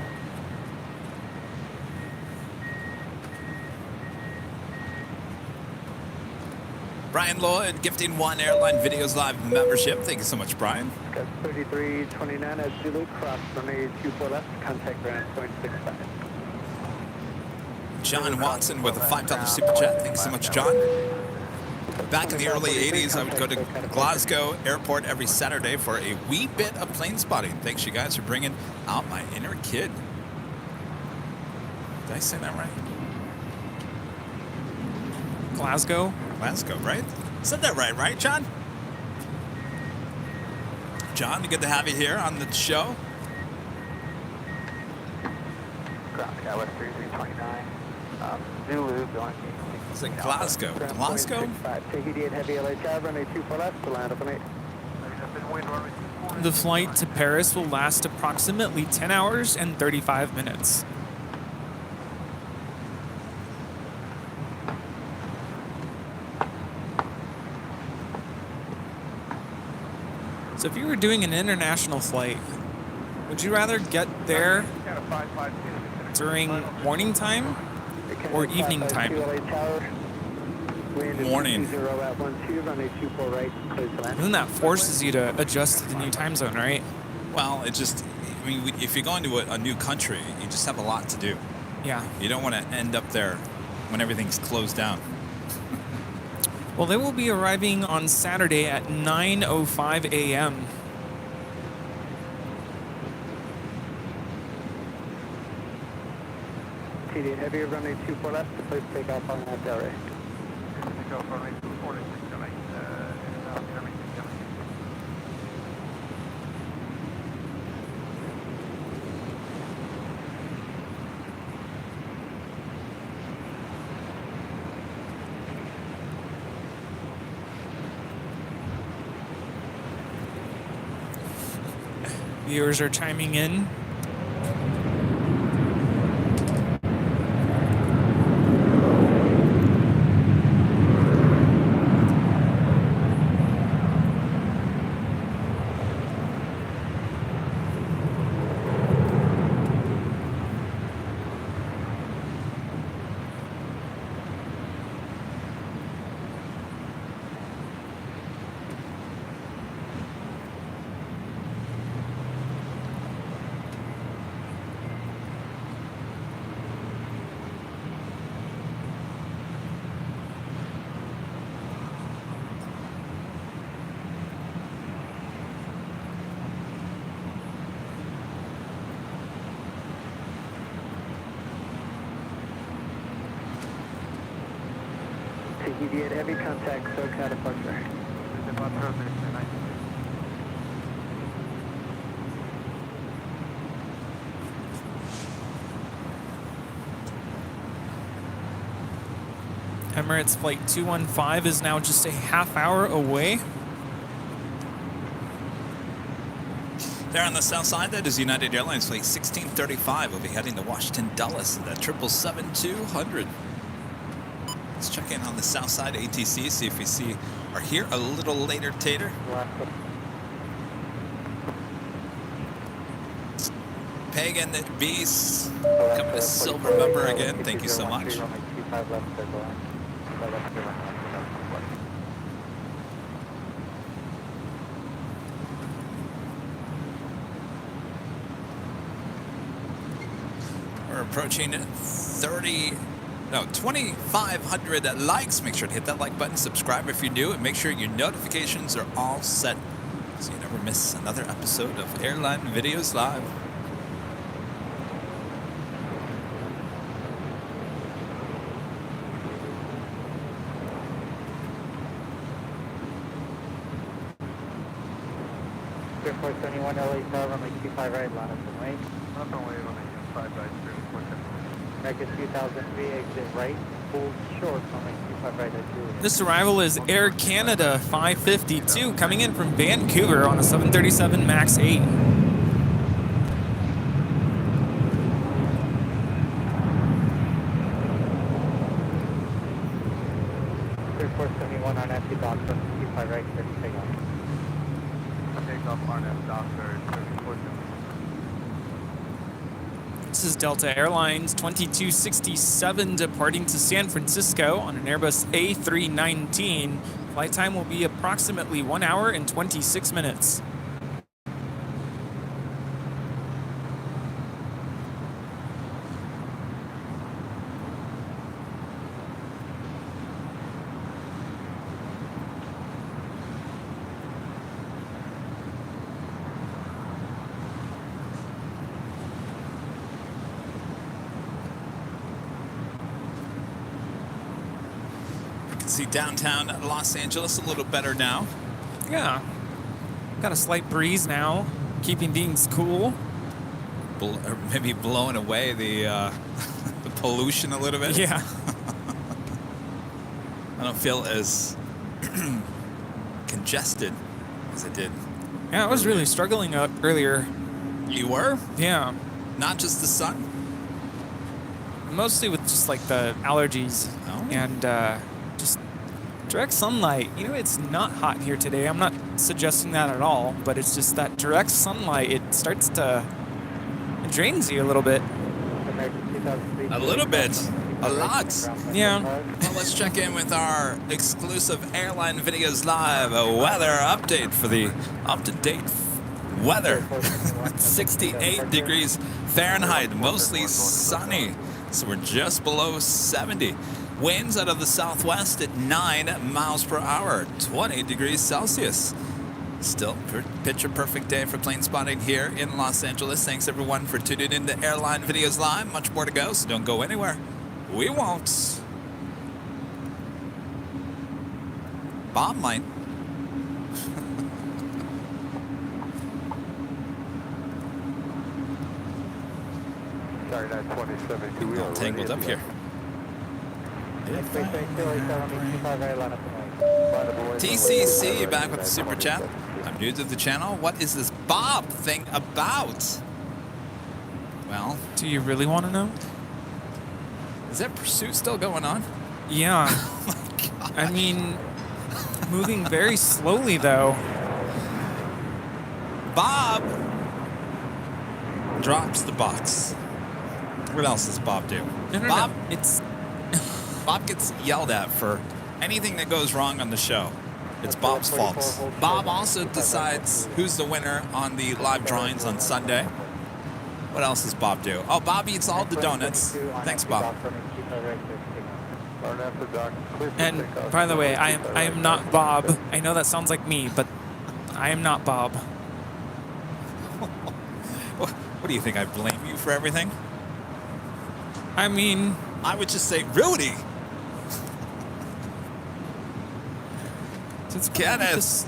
Brian Lloyd gifting one Airline Videos Live membership. Thank you so much, Brian. 3329 at Zulu, cross runway 24 left, contact ground point 65. John Watson with a $5 super chat. Thank you so much, John. Back in the early 80s, I would go to Glasgow Airport every Saturday for a wee bit of plane spotting. Thanks, you guys, for bringing out my inner kid. Did I say that right? Glasgow? Glasgow, right? Said that right, John? John, good to have you here on the show. Ground Skywest 3329. Zulu going. It's like Glasgow. Glasgow? Tahiti at heavy LA Tower, runway 24 left, to land up on 8. The flight to Paris will last approximately 10 hours and 35 minutes. So if you were doing an international flight, would you rather get there during morning time or evening time? Morning. Then that forces you to adjust to the new time zone, right? Well, it just, I mean, if you're going to a new country, you just have a lot to do. Yeah. You don't want to end up there when everything's closed down. Well, they will be arriving on Saturday at 9:05 a.m. TD heavy runway 24 left, please take off on that direct. Take off runway 24 left, Viewers are chiming in. Deviate heavy contact, SoCal departure. Emirates Flight 215 is now just a half hour away. There on the south side, that is United Airlines Flight 1635. We'll be heading to Washington Dulles at 777-200. Let's check in on the south side ATC, see if we are here a little later, Tater. Pagan Beast, coming to silver member again. Thank you so much. We're approaching 2,500 likes. Make sure to hit that like button, subscribe if you're new, and make sure your notifications are all set so you never miss another episode of Airline Videos Live. Air Force 21 LA Tower, runway 25 right, line up and wait. Runway 25 right, 34. American 2003, exit right, full short, runway 25 right at Juliet. This arrival is Air Canada 552 coming in from Vancouver on a 737 MAX 8. Air Force 71 on empty box, runway 25 right, 30 takeoff. Takeoff RNF Doctor 34. This is Delta Airlines 2267 departing to San Francisco on an Airbus A319. Flight time will be approximately 1 hour and 26 minutes. See downtown Los Angeles a little better now. Yeah. Got a slight breeze now, keeping things cool. Or maybe blowing away the the pollution a little bit. Yeah. I don't feel as congested as I did. Yeah, I was really struggling earlier. You were? Yeah. Not just the sun? Mostly with just like the allergies and just direct sunlight. You know, it's not hot here today. I'm not suggesting that at all, but it's just that direct sunlight. It starts to, it drains you a little bit. A little bit. A lot. Yeah. Well, let's check in with our exclusive Airline Videos Live weather update for the up-to-date weather. 68 degrees Fahrenheit, mostly sunny. So we're just below 70. Winds out of the southwest at 9 miles per hour, 20 degrees Celsius. Still picture perfect day for plane spotting here in Los Angeles. Thanks everyone for tuning in to Airline Videos Live. Much more to go, so don't go anywhere. We won't. Bob might. Sorry, 2072. All tangled up here. TCC back with the super chat. I'm new to the channel. What is this Bob thing about? Well, Do you really want to know? is that pursuit still going on? Yeah. Oh my God. I mean, moving very slowly though. Bob drops the box. What else does Bob do? No, Bob, no. It's Bob gets yelled at for anything that goes wrong on the show. It's Bob's fault. Bob also decides who's the winner on the live drawings on Sunday. What else does Bob do? Oh, Bob eats all the donuts. Thanks, Bob. and by the way, I am not Bob. I know that sounds like me, but I am not Bob. What do you think? I blame you for everything? I mean, I would just say Rudy. It's Kenneth.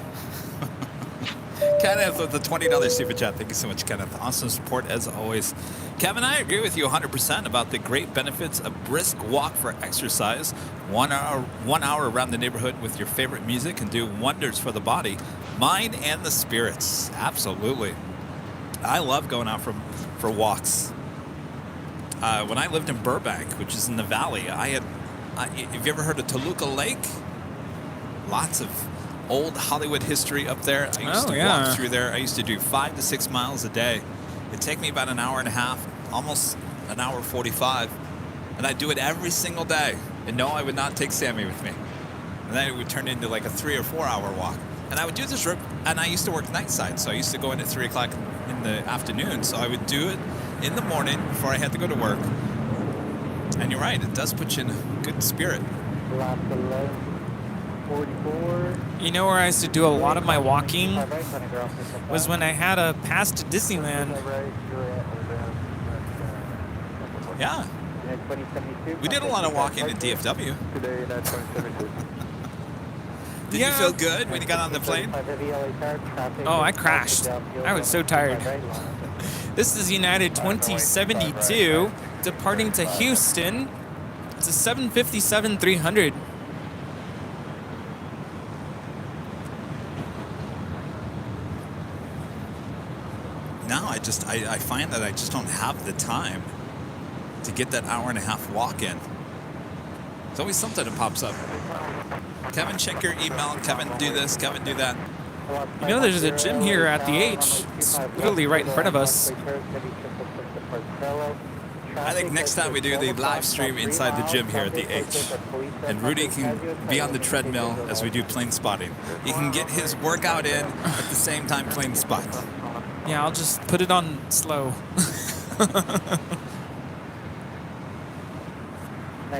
Kenneth with the $20 super chat. Thank you so much, Kenneth. Awesome support as always. Kevin, I agree with you 100% about the great benefits of brisk walk for exercise. 1 hour around the neighborhood with your favorite music can do wonders for the body, mind, and the spirits. Absolutely. I love going out for walks. When I lived in Burbank, which is in the valley, have you ever heard of Toluca Lake? Lots of old Hollywood history up there. I used to walk through there. I used to do 5 to 6 miles a day. It'd take me about an hour and a half, almost an hour 45. And I'd do it every single day. And no, I would not take Sammy with me. And then it would turn into like a 3 or 4 hour walk. And I would do this, and I used to work night side. So I used to go in at 3 o'clock in the afternoon. So I would do it in the morning before I had to go to work. And you're right, it does put you in a good spirit. Lap 11:44. You know where I used to do a lot of my walking was when I had a pass to Disneyland. Yeah. We did a lot of walking at DFW. Did you feel good when you got on the plane? Oh, I crashed. I was so tired. This is United 2072 departing to Houston. It's a 757-300. Now I find that I just don't have the time to get that hour and a half walk in. There's always something that pops up. Kevin, check your email. Kevin, do this. Kevin, do that. You know, there's a gym here at the H. It's literally right in front of us. I think next time we do the live stream inside the gym here at the H. And Rudy can be on the treadmill as we do plane spotting. He can get his workout in at the same time plane spot. Yeah, I'll just put it on slow.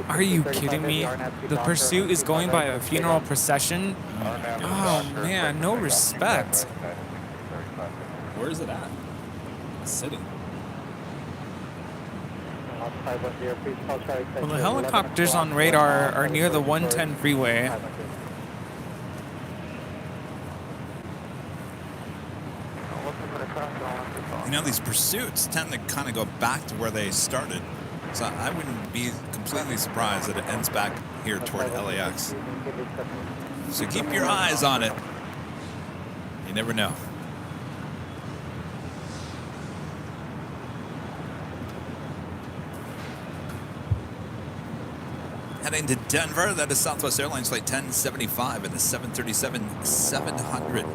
Are you kidding me? The pursuit is going by a funeral procession? Oh man, no respect. Where is it at? It's sitting. Well, the helicopters on radar are near the 110 freeway. You know, these pursuits tend to kind of go back to where they started. So I wouldn't be completely surprised that it ends back here toward LAX. So keep your eyes on it. You never know. Heading to Denver, that is Southwest Airlines flight 1075 and the 737-700.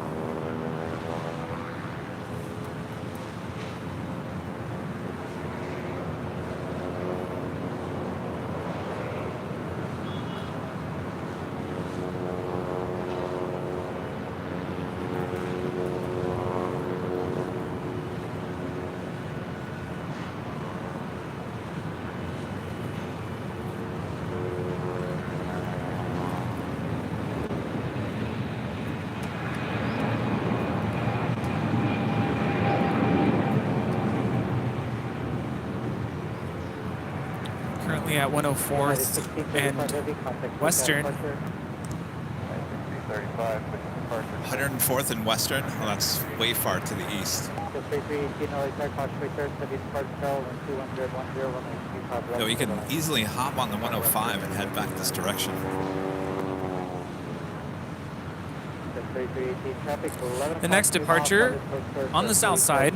At 104th and Western. 104th and Western? Well, that's way far to the east. So you can easily hop on the 105 and head back this direction. The next departure on the south side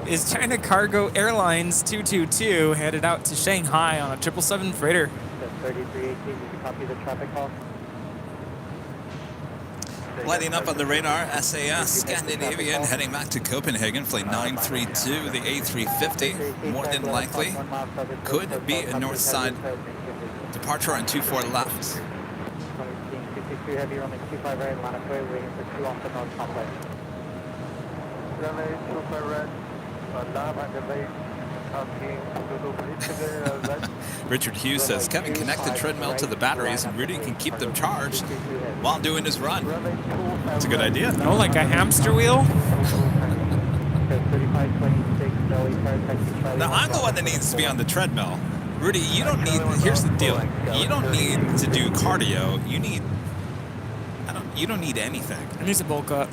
is China Cargo Airlines 222 headed out to Shanghai on a 777 freighter. Lighting up on the radar, SAS Scandinavian heading back to Copenhagen, flight 932, the A350. More than likely could be a north side departure on 24 left. Heavy runway 25 right, line up way, waiting for 2 off the north complex. Runway 25 right, Richard Hughes says, Kevin, connect the treadmill to the batteries and Rudy can keep them charged while doing his run. That's a good idea. Oh, like a hamster wheel? Now, I'm the one that needs to be on the treadmill. Rudy, you don't need, here's the deal. You don't need to do cardio. You need you don't need anything. It needs to bulk up.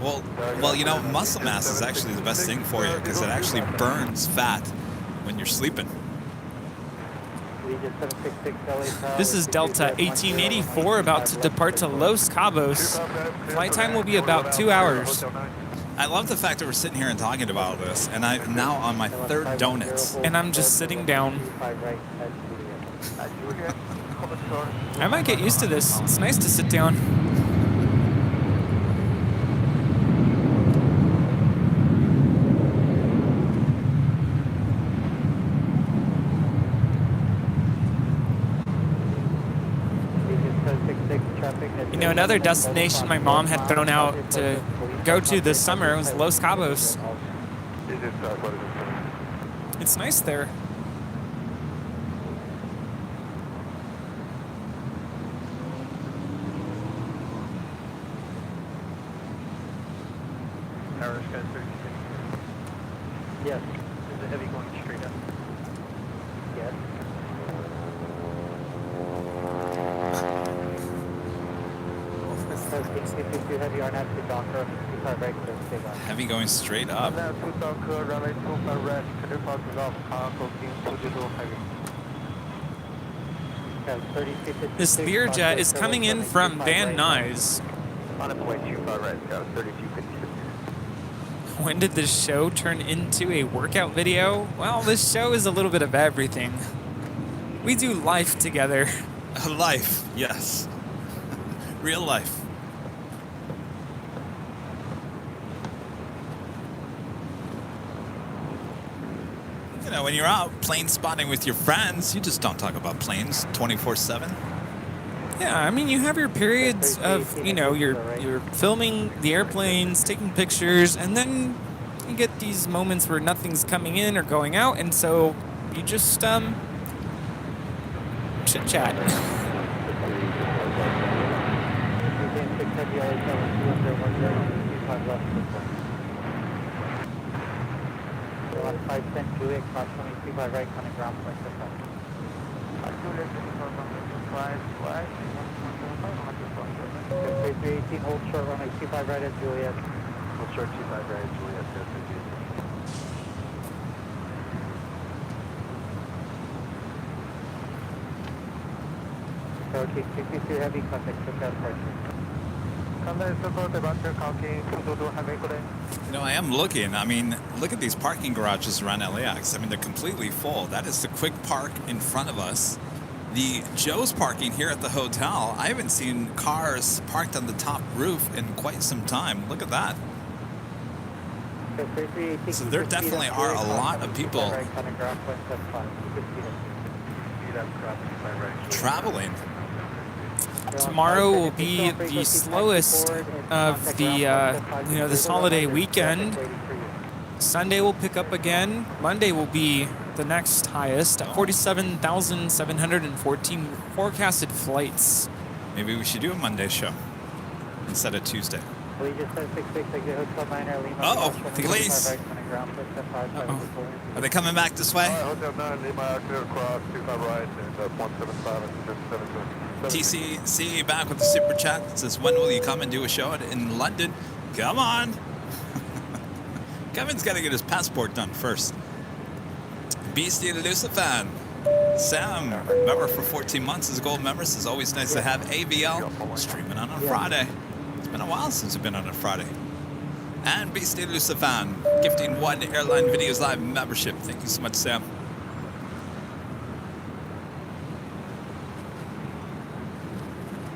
Well, you know, muscle mass is actually the best thing for you because it actually burns fat when you're sleeping. This is Delta 1884 about to depart to Los Cabos. Flight time will be about 2 hours. I love the fact that we're sitting here and talking about this, and I'm now on my third donuts. And I'm just sitting down. I might get used to this. It's nice to sit down. You know, another destination my mom had thrown out to go to this summer was Los Cabos. It's nice there. Yes. Is the heavy going straight up? Yes. Heavy on that to Docker, Heavy going straight up. This Learjet is coming in from Van Nuys. On its way 25 right, Scout 3256. When did this show turn into a workout video? Well, this show is a little bit of everything. We do life together. Life, yes. Real life. You know, when you're out plane spotting with your friends, you just don't talk about planes 24/7. Yeah, I mean, you have your periods of, you know, you're filming the airplanes, taking pictures, and then you get these moments where nothing's coming in or going out, and so you just chit chat. On 510 Juliet, cross 25 right, coming ground point this time. Juliet, 318, hold short runway 25 right at Juliet. Hold short 25 right at Juliet, Okay, 62 heavy, contact Stuttgart departure. You know, I am looking. I mean, look at these parking garages around LAX. I mean, they're completely full. That is the quick park in front of us. The Joe's parking here at the hotel. I haven't seen cars parked on the top roof in quite some time. Look at that. So there definitely are a lot of people traveling. Tomorrow will be the slowest of the, you know, this holiday weekend. Sunday will pick up again. Monday will be the next highest at 47,714 forecasted flights. Maybe we should do a Monday show instead of Tuesday. Uh-oh, police. Uh-oh. Are they coming back this way? TCC back with the super chat. It says, when will you come and do a show in London? Come on. Kevin's got to get his passport done first. Beastie Lucifan. Sam, member for 14 months as a gold member. It's always nice to have AVL streaming on a Friday. It's been a while since we've been on a Friday. And Beastie Lucifan gifting 1 Airline Videos Live membership. Thank you so much, Sam.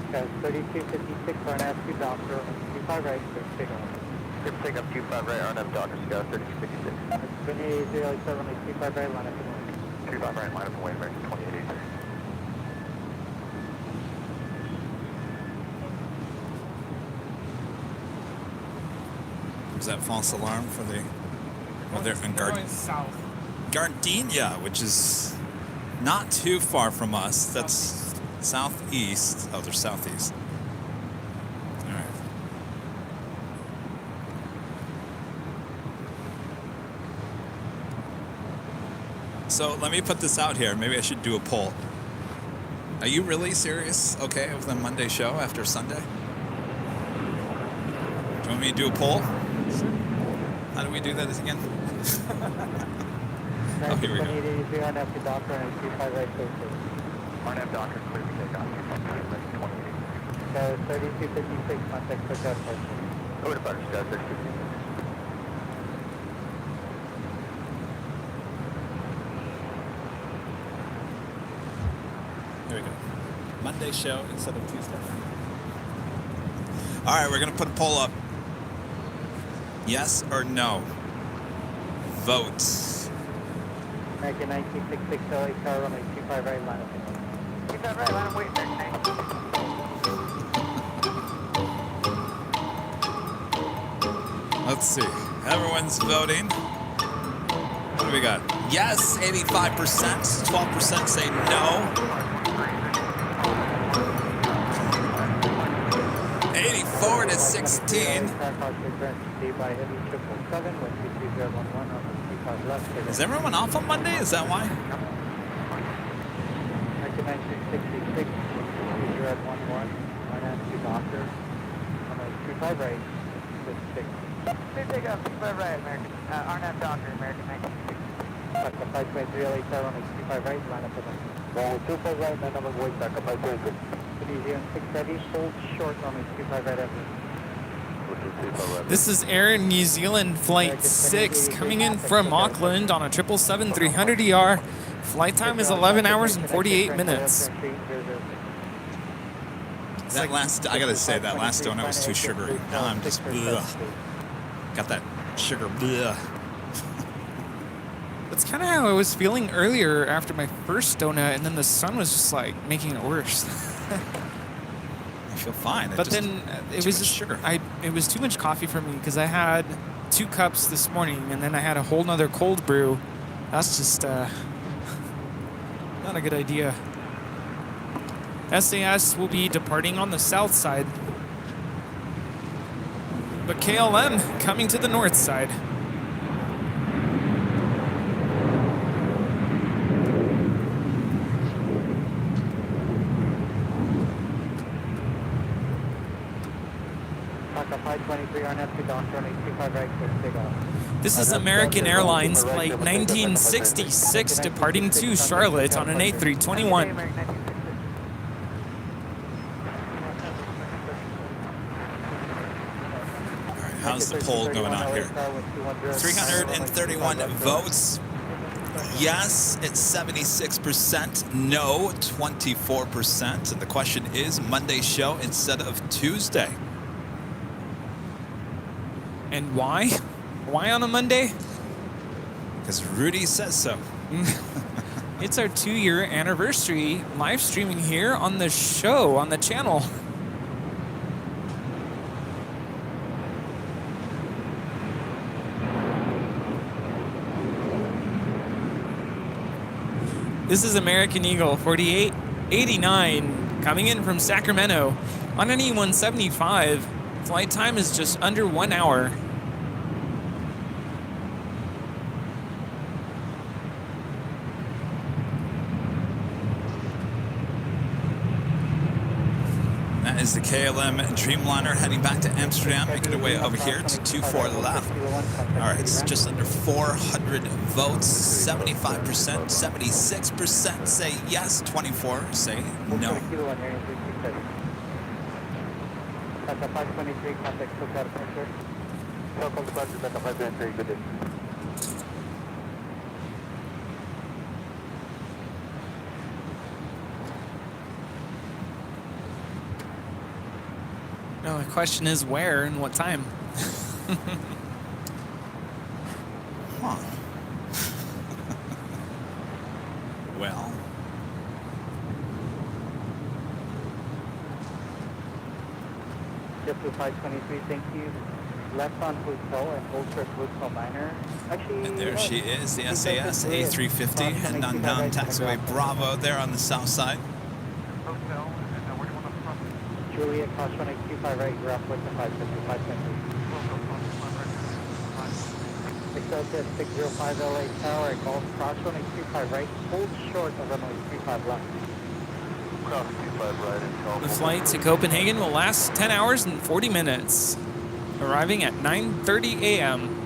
Okay, 3256 RNF, Doctor, 25 right, take on. Good pick up 25 right, RNF, Doctor, Scout 3256. 2807, 25 right, line up and wing. 25 right, line up and wing, American 2883. Was that false alarm for the... Well, they're in Gardenia, which is not too far from us. That's southeast. Oh, they're southeast. All right. So let me put this out here. Maybe I should do a poll. Are you really serious, okay, with the Monday show after Sunday? want me to do a poll? How do we do that again? Oh, here we go. 2883 on after Docker and 25 right close. RNAV Docker, clear to take off. 2883. So 3256, contact push out first. Over to Butterscotch, 656. Here we go. Monday show instead of Tuesday. All right, we're going to put a poll up. Yes or no? Vote. American 1966 LA Tower runway 25 right line up. 25 right, line up, wait, Let's see. Everyone's voting. What do we got? Yes, 85%. 12% say no. 84 to 16. Is everyone off on Monday? Is that why? American 1966 011 Doctor runway 25 right 56. They take off 25 right, American. RNAV Docker, American 1960. Back up 523 LA Tower runway 25 right, line up with them. Runway 25 right, man, number voice back up 523. Easy on 6 heavy, hold short runway 25 right after. This is Air New Zealand Flight 6 coming in from Auckland on a 777-300ER. Flight time is 11 hours and 48 minutes. That last, I gotta say, that last donut was too sugary. Now I'm just, ugh. Got that sugar, bleh. That's kind of how I was feeling earlier after my first donut, and then the sun was just like making it worse. I feel fine. But then it was just sugar. It was too much coffee for me because I had 2 cups this morning, and then I had a whole nother cold brew. That's just not a good idea. SAS will be departing on the south side, but KLM coming to the north side. This is American Airlines Flight 1966 departing to Charlotte on an A321. How's the poll going on here? 331 votes. Yes, it's 76%. No, 24%. And the question is Monday show instead of Tuesday. And why? Why on a Monday? Because Rudy says so. It's our 2-year anniversary live streaming here on the show, on the channel. This is American Eagle 4889 coming in from Sacramento on an E175. Flight time is just under 1 hour. That is the KLM Dreamliner heading back to Amsterdam, making their way over here to 24 left. All right, it's just under 400 votes. 75%, 76% say yes, 24 say no. No, the question is where and what time. Huh. Well. JetBlue 523, thank you. Left on hotel and Ultra Hotel Minor. Actually, And there she is, the SAS A350, and on down taxiway Bravo there on the south side. Hotel, and where do you want to front? Juliet, cross 1825 right, you're up with the 525 center. Excelsior 605 LA Tower, Golf, cross 1825 right, hold short of runway 35 left. Cross 25 right and Golf. The flight to Copenhagen will last 10 hours and 40 minutes. arriving at 9:30 a.m.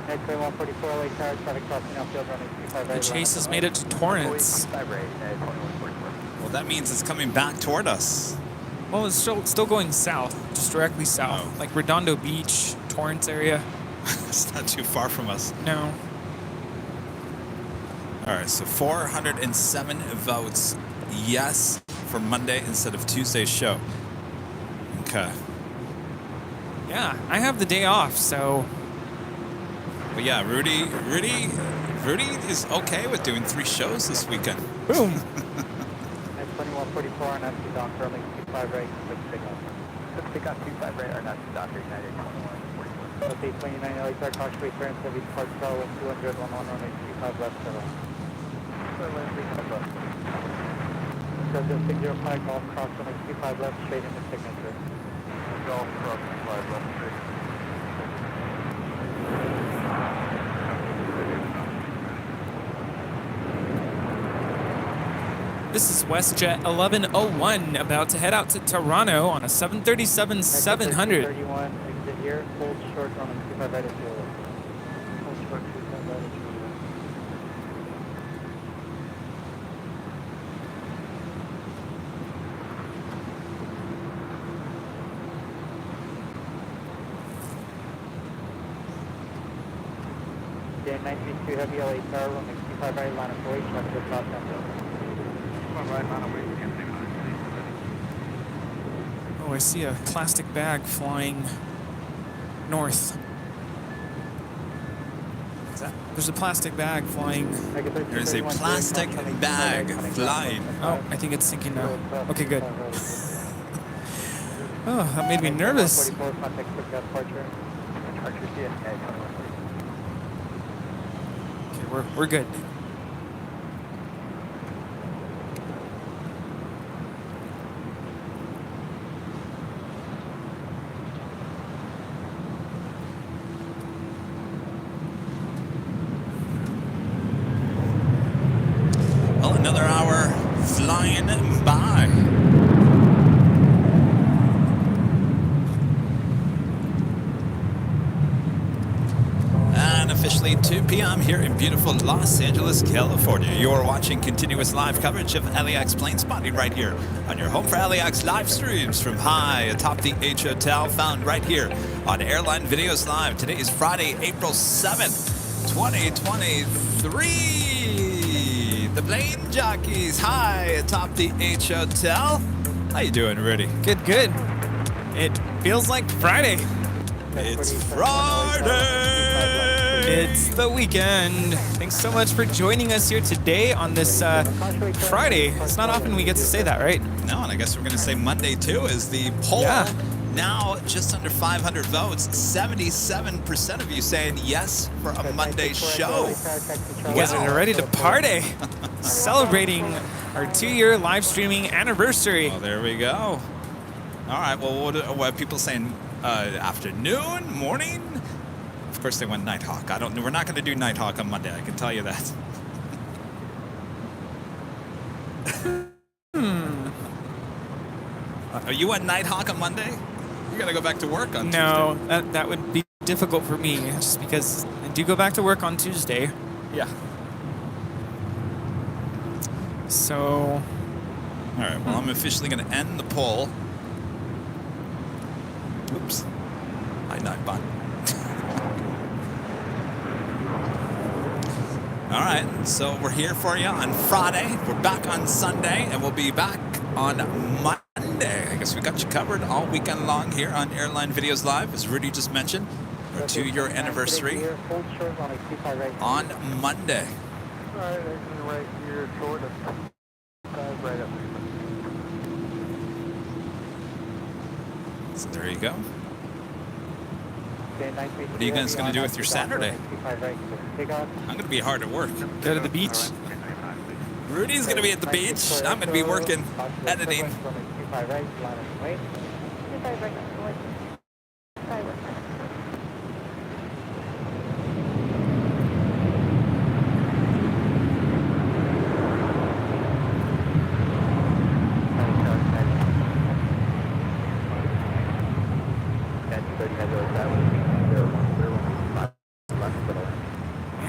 X-ray 144, LA Tower, traffic crossing outfield running 25 right. The chase has made it to Torrance. Well, that means it's coming back toward us. Well, it's still going south, just directly south, Oh. like Redondo Beach, Torrance area. It's not too far from us. No. All right, so 407 votes yes for Monday instead of Tuesday's show. Okay. Yeah, I have the day off, so But yeah, Rudy is okay with doing 3 shows this weekend. boom. At 2144 and empty dock, running 25 right, quick signal. Pick up 25 right, or not Dr. United 2144. Okay, 29 LA Tower, Causeway, Torrance, Heavy Park, Tower, 200, 11, running 25 left, 7. Georgia 605, golf cross, running 25 left, straight into signature. Golf cross 25 left, straight. This is WestJet 1101 about to head out to Toronto on a 737-700. 31, exit here, hold short, running 25 right at 0. Hold short, 25 right at 0. Okay, 932 heavy LA Tower, running 25 right, line of void, check the top number. Oh, I see a plastic bag flying north. What's that? There's a plastic bag flying. There's a plastic bag flying. Oh, I think it's sinking now. Okay, good. Oh, that made me nervous. Okay, we're good. Well, another hour flying by. And officially 2 p.m. here in beautiful Los Angeles, California. You're watching continuous live coverage of LAX plane spotting right here on your home for LAX live streams from high atop the H Hotel, found right here on Airline Videos Live. Today is Friday, April 7th, 2023. The plane jockeys high atop the H Hotel. How you doing, Rudy? Good, good. It feels like Friday. It's Friday! It's the weekend. Thanks so much for joining us here today on this Friday. It's not often we get to say that, right? No, and I guess we're going to say Monday too, as the poll now just under 500 votes. 77% of you saying yes for a Monday show. You guys are ready to party. Celebrating our 2-year live streaming anniversary. Oh, there we go. All right, well, what are people saying? Afternoon, morning? Of course, they went Nighthawk. We're not going to do Nighthawk on Monday. I can tell you that. You went Nighthawk on Monday? You're going to go back to work on Tuesday. No, that would be difficult for me, just because I do go back to work on Tuesday. Yeah. So, All right, well, I'm officially going to end the poll. Oops. Hi, Nightbot. All right, so we're here for you on Friday. We're back on Sunday, and we'll be back on Monday. I guess we got you covered all weekend long here on Airline Videos Live, as Rudy just mentioned. Our 2-year anniversary on Monday. All right, exit right here, short of 5 right up. So there you go. What are you guys going to do with your Saturday? I'm going to be hard at work. go to the beach. Rudy's going to be at the beach. I'm going to be working, editing.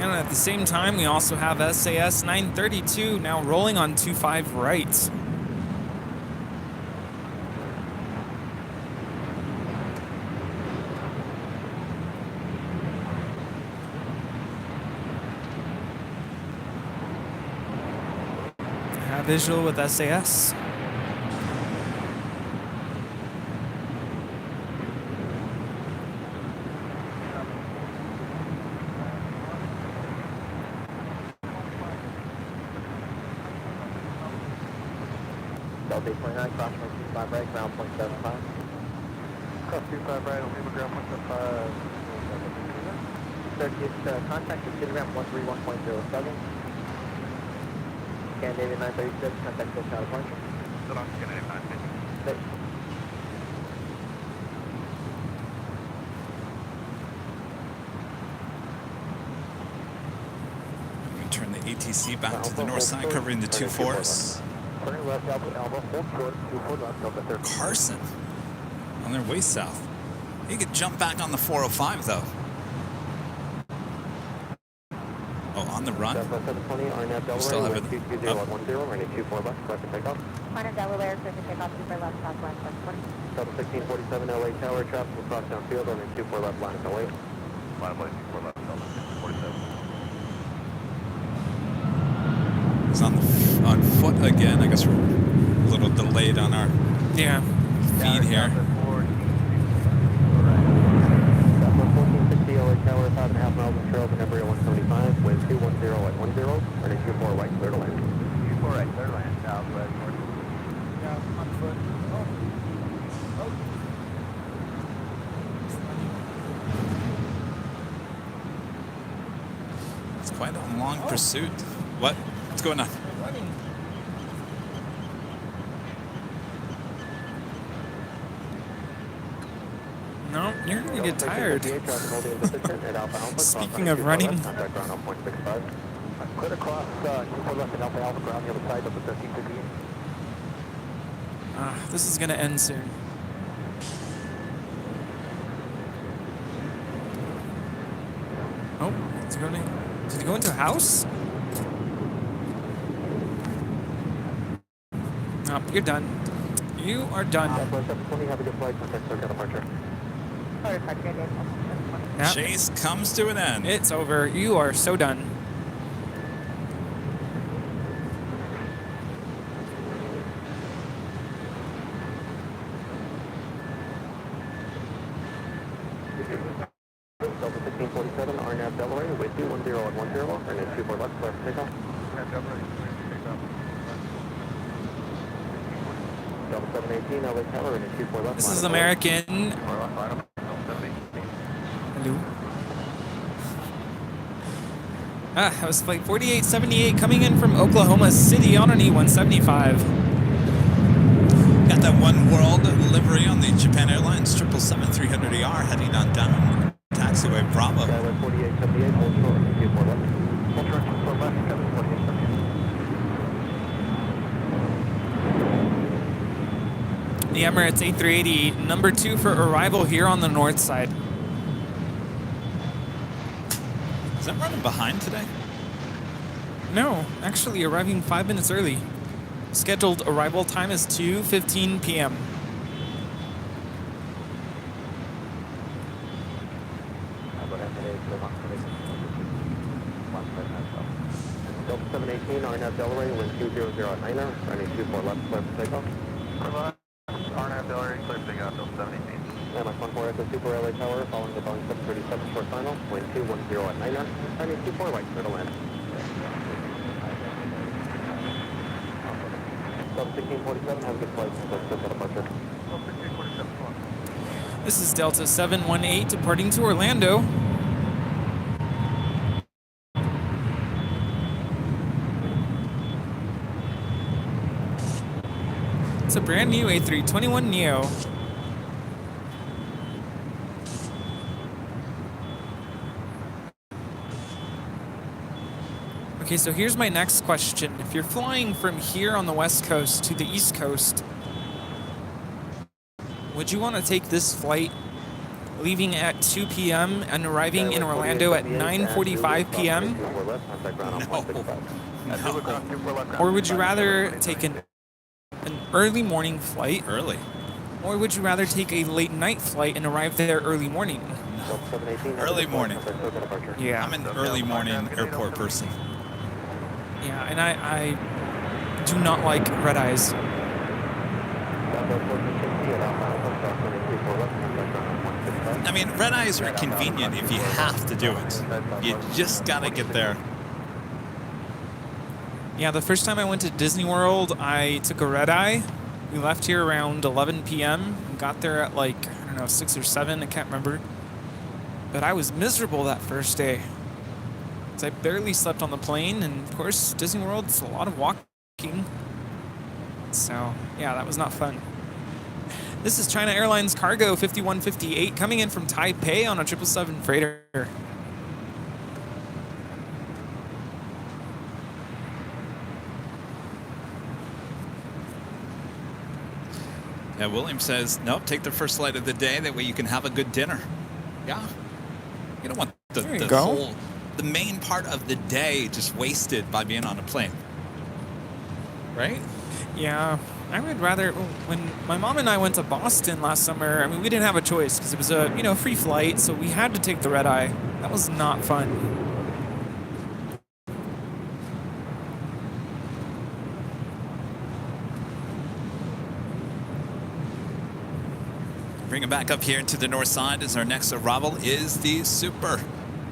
And at the same time, we also have SAS 932 now rolling on 25 right. Have visual with SAS. Delta 29, cross runway 25 right, ground point 75. Cross 25 right, Lima ground point 75. Contact is Citigram 131.07. Scandinavian 936, contact Coast California. Still on Scandinavian 936. Six. We can turn the ATC back to the north side, covering the 2-4s. Turning left, Alpha, hold short, 24 left, Delta 30. Carson on their way south. He could jump back on the 405 though. Oh, on the run. Delta 720, RNAV Delaware, Still have it 22010, running 24 left, correct to take off. Honda Delaware, clear to take off super left, southwest 120. Delta 1647, LA Tower, traffic will cross downfield, running 24 left, line of away. Line of 24 left, Delta 647. He's on foot again. I guess we're a little delayed on our Yeah. feed here. Southwest 1460, LA Tower, 5.5 miles of trail, Embryo 175, wind 210 at 10, running 24 right, clear to land. 24 right, clear to land, southwest. Yeah, on foot. It's quite a long pursuit. What? What's going on? No, you're gonna get tired. Speaking of running, Clear across, 24 left and Alpha Alpha ground, the other side of the 1350. this is gonna end soon. Oh, is he going? Did he go into a house? No, you're done. You are done. Southwest 720, have a good flight, contact circle departure. Yep. Chase comes to an end. It's over. You are so done. Delta 1647, RNAV Delaware, with 210 at 10, running 24 left, clear for takeoff. Delta 718, LA Tower, running 24 left. This line is of away. American. Hello. That was flight 4878 coming in from Oklahoma City on an E175. Got that One World livery on the Japan Airlines 777-300ER heading on down taxiway Bravo. Skyway 4878, hold short, 24 left. Hold short, 24 left, Skyway 4878. The Emirates A380, number 2 for arrival here on the north side. Is that running behind today? No, actually arriving 5 minutes early. Scheduled arrival time is 2:15 p.m. Delta 718, RNAV Delaware, wind 200 at 9, running 24 left, clear for takeoff. RNAV Delaware, clear to take off, Delta 718. MS 14 at the Super LA Tower, following the Boeing 737 short final, wind 210 at 9, running 24 right, clear to land. Delta 1647, have a good flight, circle departure. This is Delta 718 departing to Orlando. It's a brand new A321neo. Okay, so here's my next question. If you're flying from here on the West Coast to the East Coast, would you want to take this flight leaving at 2 p.m. and arriving in Orlando at 9:45 p.m.? No. Or would you rather take an early morning flight? Early. Or would you rather take a late night flight and arrive there early morning? Early morning. Yeah. I'm an early morning airport person. Yeah, and I do not like red eyes. I mean, red eyes are convenient if you have to do it. You just gotta get there. Yeah, the first time I went to Disney World, I took a red eye. We left here around 11 p.m. Got there at like, I don't know, 6 or 7, I can't remember. But I was miserable that first day. 'Cause I barely slept on the plane, and of course, Disney World's a lot of walking. So, yeah, that was not fun. This is China Airlines Cargo 5158 coming in from Taipei on a 777 freighter. Yeah, William says, nope, take the first flight of the day. That way you can have a good dinner. Yeah. You don't want the main part of the day just wasted by being on a plane. Right? Yeah, I would rather, when my mom and I went to Boston last summer, I mean, we didn't have a choice because it was a, free flight, so we had to take the red eye. That was not fun. Bring it back up here to the north side as our next arrival is the Super.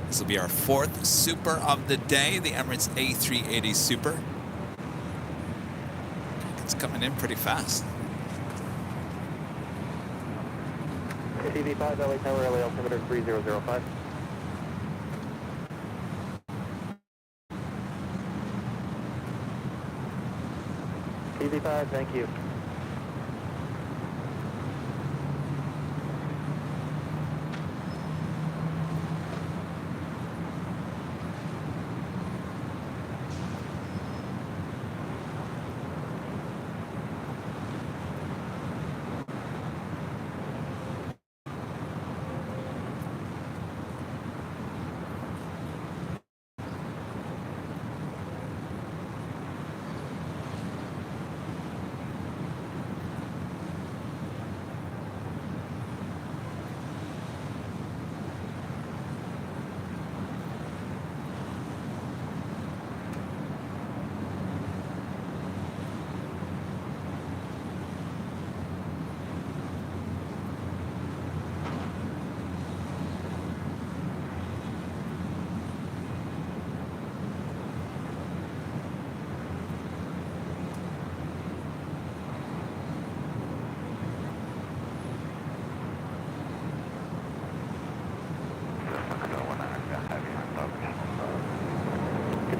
This will be our 4th Super of the day, the Emirates A380 Super. It's coming in pretty fast. TV5, LA Tower, LA altimeter 3005. TV5, thank you.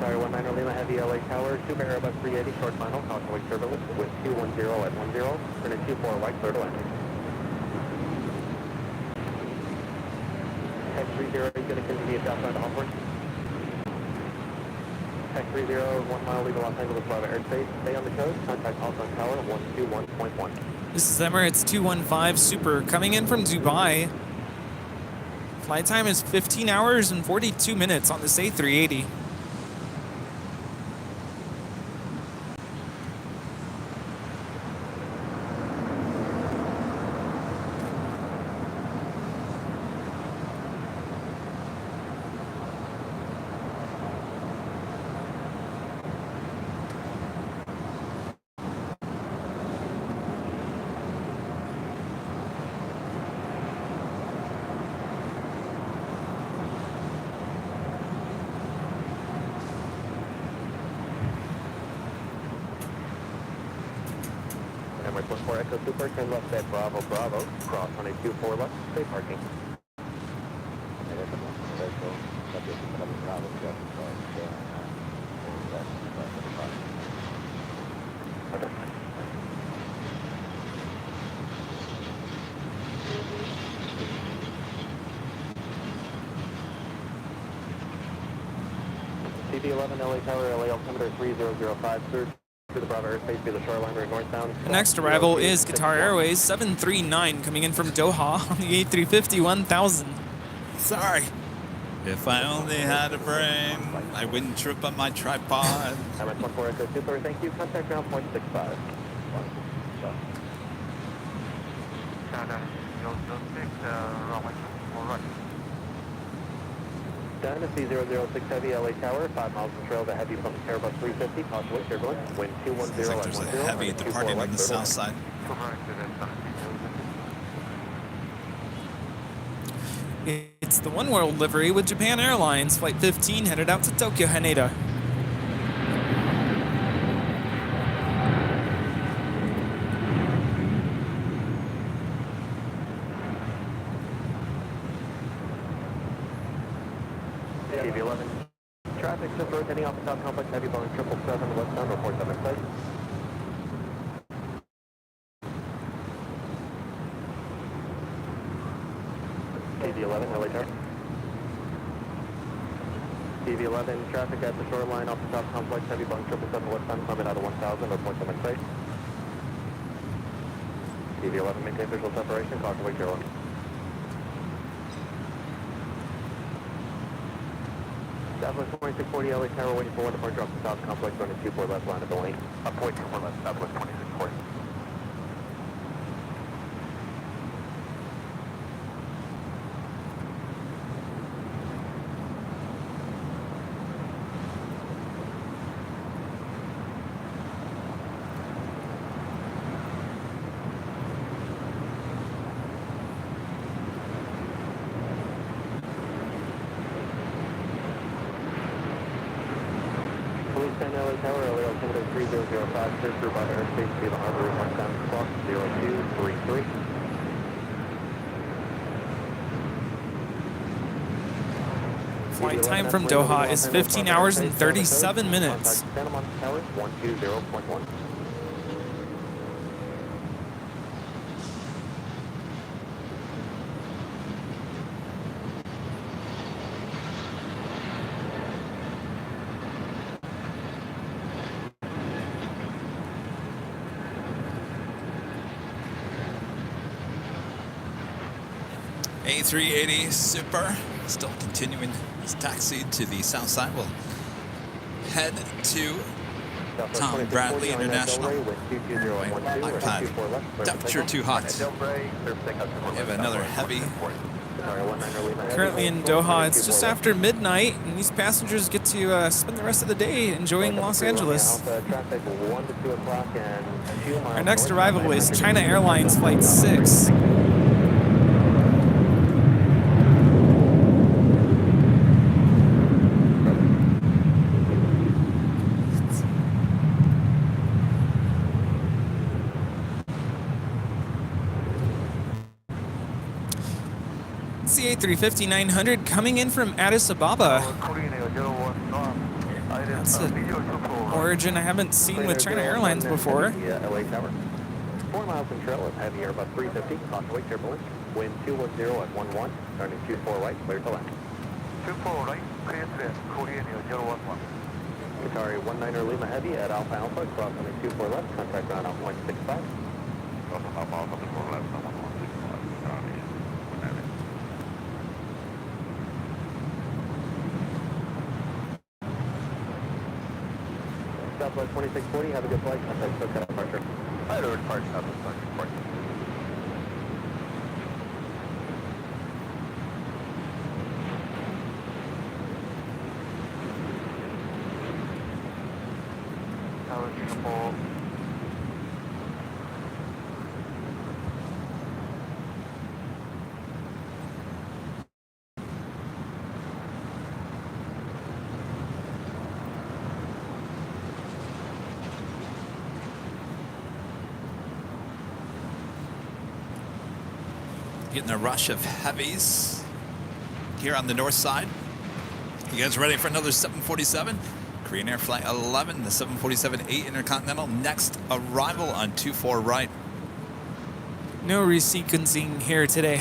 Tower 19 Lima Heavy LA Tower, Super Airbus 380 short final, caution wake turbulence with 210 at 10, turn at 24 right, clear to landing. Tech 30 is going to continue southbound onward. Tech 30, 1 mile leaving Los Angeles Bravo airspace. Stay on the coast, contact Hawthorne Tower 121.1. This is Emirates 215 Super coming in from Dubai. Flight time is 15 hours and 42 minutes on this A380. Emirates 14 Echo Super, turn left at Bravo Bravo, cross on a 24 left, stay parking. TV11 LA Tower, LA altimeter 3005, sir. To the Bravo airspace via the shoreline route northbound. The next arrival is Qatar Airways 739 coming in from Doha on the A350 1000. Sorry. If I only had a brain, I wouldn't trip on my tripod. MS 14 Echo Super, thank you. Contact ground point 65. Dynasty 006 Heavy, LA Tower, 5 miles from trail to heavy from Airbus 350, possibly turbulence, wind 210 Looks like there's a heavy departing on the south side. It's the One World livery with Japan Airlines, Flight 15 headed out to Tokyo, Haneda. TV11. Traffic super heading off the top complex, heavy Boeing 777 westbound, report 7 place. TV11, LA Tower. TV11, traffic at the shoreline off the top complex, heavy Boeing 777 westbound, climbing out of 1000, report 7 place. TV11, maintain visual separation, caution wake 01. Southwest 2640 LA Tower, waiting for one departure off the south complex, running 24 left line of the lane. Up 24 left, Southwest 2640. Police 10 LA Tower, LA altimeter 3005, clear through by airspace via the harbor route westbound, clock 0233. Flight time from Doha is 15 hours and 37 minutes. Santa Monica Tower, 120.1. A380 Super still continuing his taxi to the south side. We'll head to Tom Bradley International. iPad, temperature too hot. We have another heavy. Currently in Doha, it's just after midnight, and these passengers get to spend the rest of the day enjoying Los Angeles. Our next arrival is China Airlines Flight 6. A350-900 coming in from Addis Ababa. That's an origin I haven't seen with China Airlines before. LA Tower. 4 miles from trail at heavy Airbus 350, caution wake turbulence, wind 210 at 11, turning 24 right, clear to land. 24 right, clear to Korean 011. Qatari 19 Lima Heavy at Alpha Alpha, cross running 24 left, contact ground out 165. Southwest 2640, have a good flight, contact SoCal departure. Either departure, Southwest 2640. Tower Singapore. Getting a rush of heavies here on the north side. You guys ready for another 747? Korean Air Flight 11, the 747-8 Intercontinental. Next arrival on 24 right. No resequencing here today.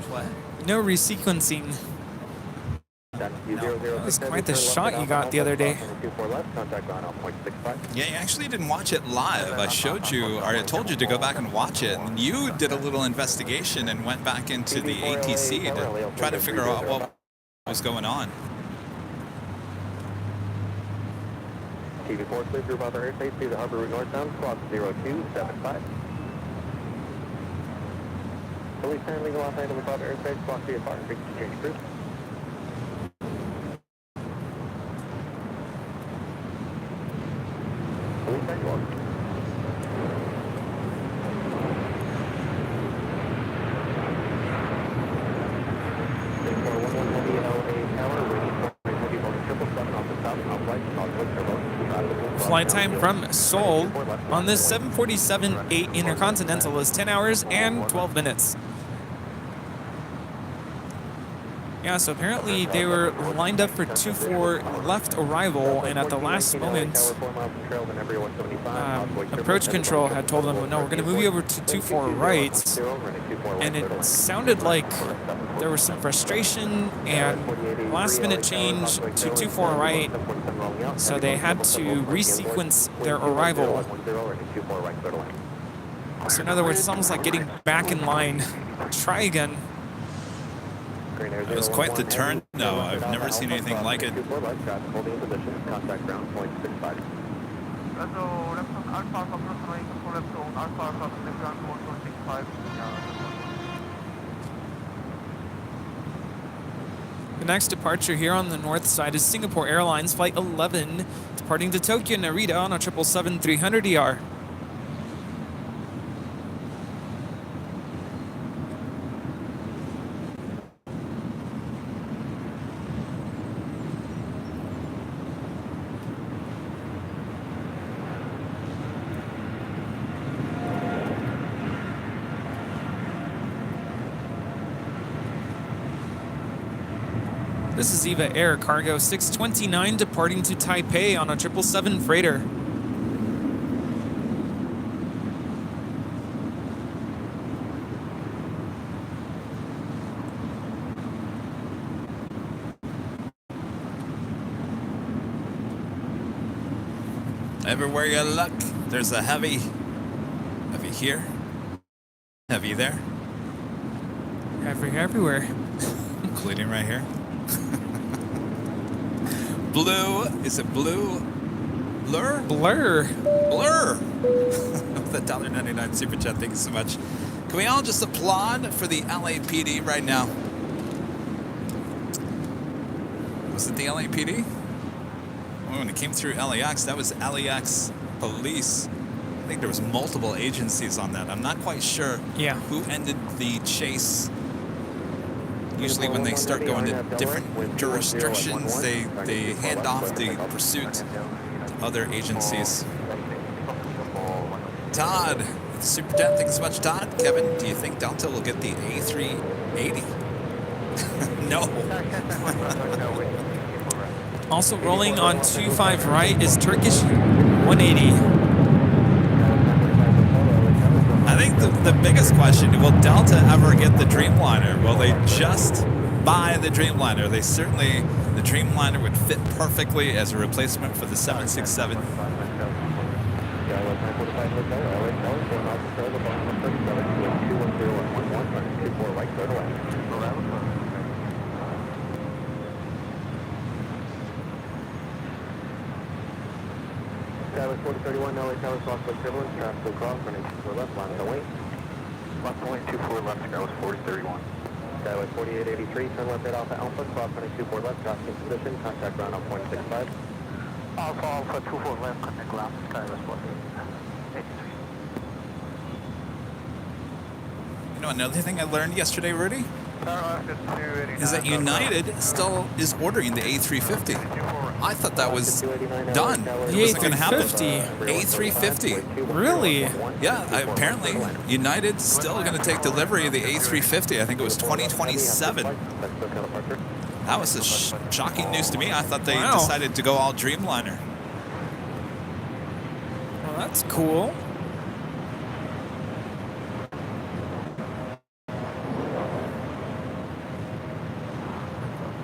What? No resequencing. No know. That was quite the shot you got the other day. Yeah, you actually didn't watch it live. I showed you, or I told you to go back and watch it, and you did a little investigation and went back into the ATC to try to figure out what was going on. TV4, clear through above our airspace, through the harbor route northbound, squawk 0275. Police turn legal off item above airspace, squawk VFR, frequency change approved. Police turn, you are. Flight time from Seoul on this 747-8 Intercontinental is 10 hours and 12 minutes. Yeah, so apparently they were lined up for 2-4 left arrival, and at the last moment, approach control had told them, no, we're going to move you over to 2-4 right, and it sounded like there was some frustration and last minute change to 2-4 right, so they had to resequence their arrival. So in other words, it's almost like getting back in line. Try again. It was quite the turn, though. I've never seen anything like it. The next departure here on the north side is Singapore Airlines Flight 11, departing to Tokyo Narita on a 777-300ER. This is Eva Air Cargo 629 departing to Taipei on a 777 freighter. Everywhere you look, there's a heavy. Heavy here. Heavy there. Everywhere. Including right here. Blue, is it blue? Blur? Blur. Blur. The $1.99 super chat, thank you so much. Can we all just applaud for the LAPD right now? Was it the LAPD? Well, when it came through LAX, that was LAX police. I think there was multiple agencies on that. I'm not quite sure who ended the chase. Usually when they start going to different jurisdictions, they hand off the pursuit to other agencies. Todd, Super Chat, thanks so much, Todd. Kevin, do you think Delta will get the A380? No. Also rolling on 25 right is Turkish 180. I think the biggest question, will Delta ever get the Dreamliner? Will they just buy the Dreamliner? They certainly, the Dreamliner would fit perfectly as a replacement for the 767. Skyway 4031, LA Tower, crossway turbulence, traffic across, running 24 left, line of wait. Left point 24 left, Skyway 4031. Skyway 4883, turn left at Alpha Alpha, cross running 24 left, traffic in position, contact ground on 0.65. Alpha Alpha 24 left, contact ground, Skyway 4883. You know, another thing I learned yesterday, Rudy, is that United still is ordering the A350. I thought that was done. It wasn't going to happen. A350. Really? Yeah, apparently United's still going to take delivery of the A350. I think it was 2027. That was shocking news to me. I thought they decided to go all Dreamliner. Well, that's cool.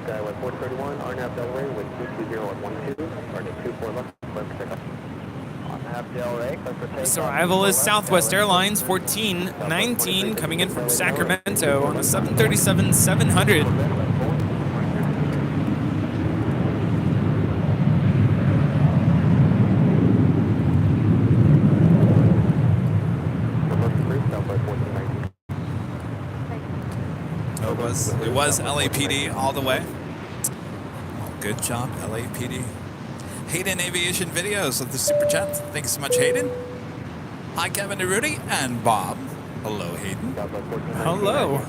Skyway 431, RNAV Delray with 220 and 12, RNAV 24 left, clear for takeoff. RNAV Delray, clear for takeoff. This arrival is Southwest Airlines 1419 coming in from Sacramento on the 737-700. It was LAPD all the way. Well, good job, LAPD. Hayden Aviation Videos of the Super Chat. Thanks so much, Hayden. Hi, Kevin and Rudy and Bob. Hello, Hayden. Hello.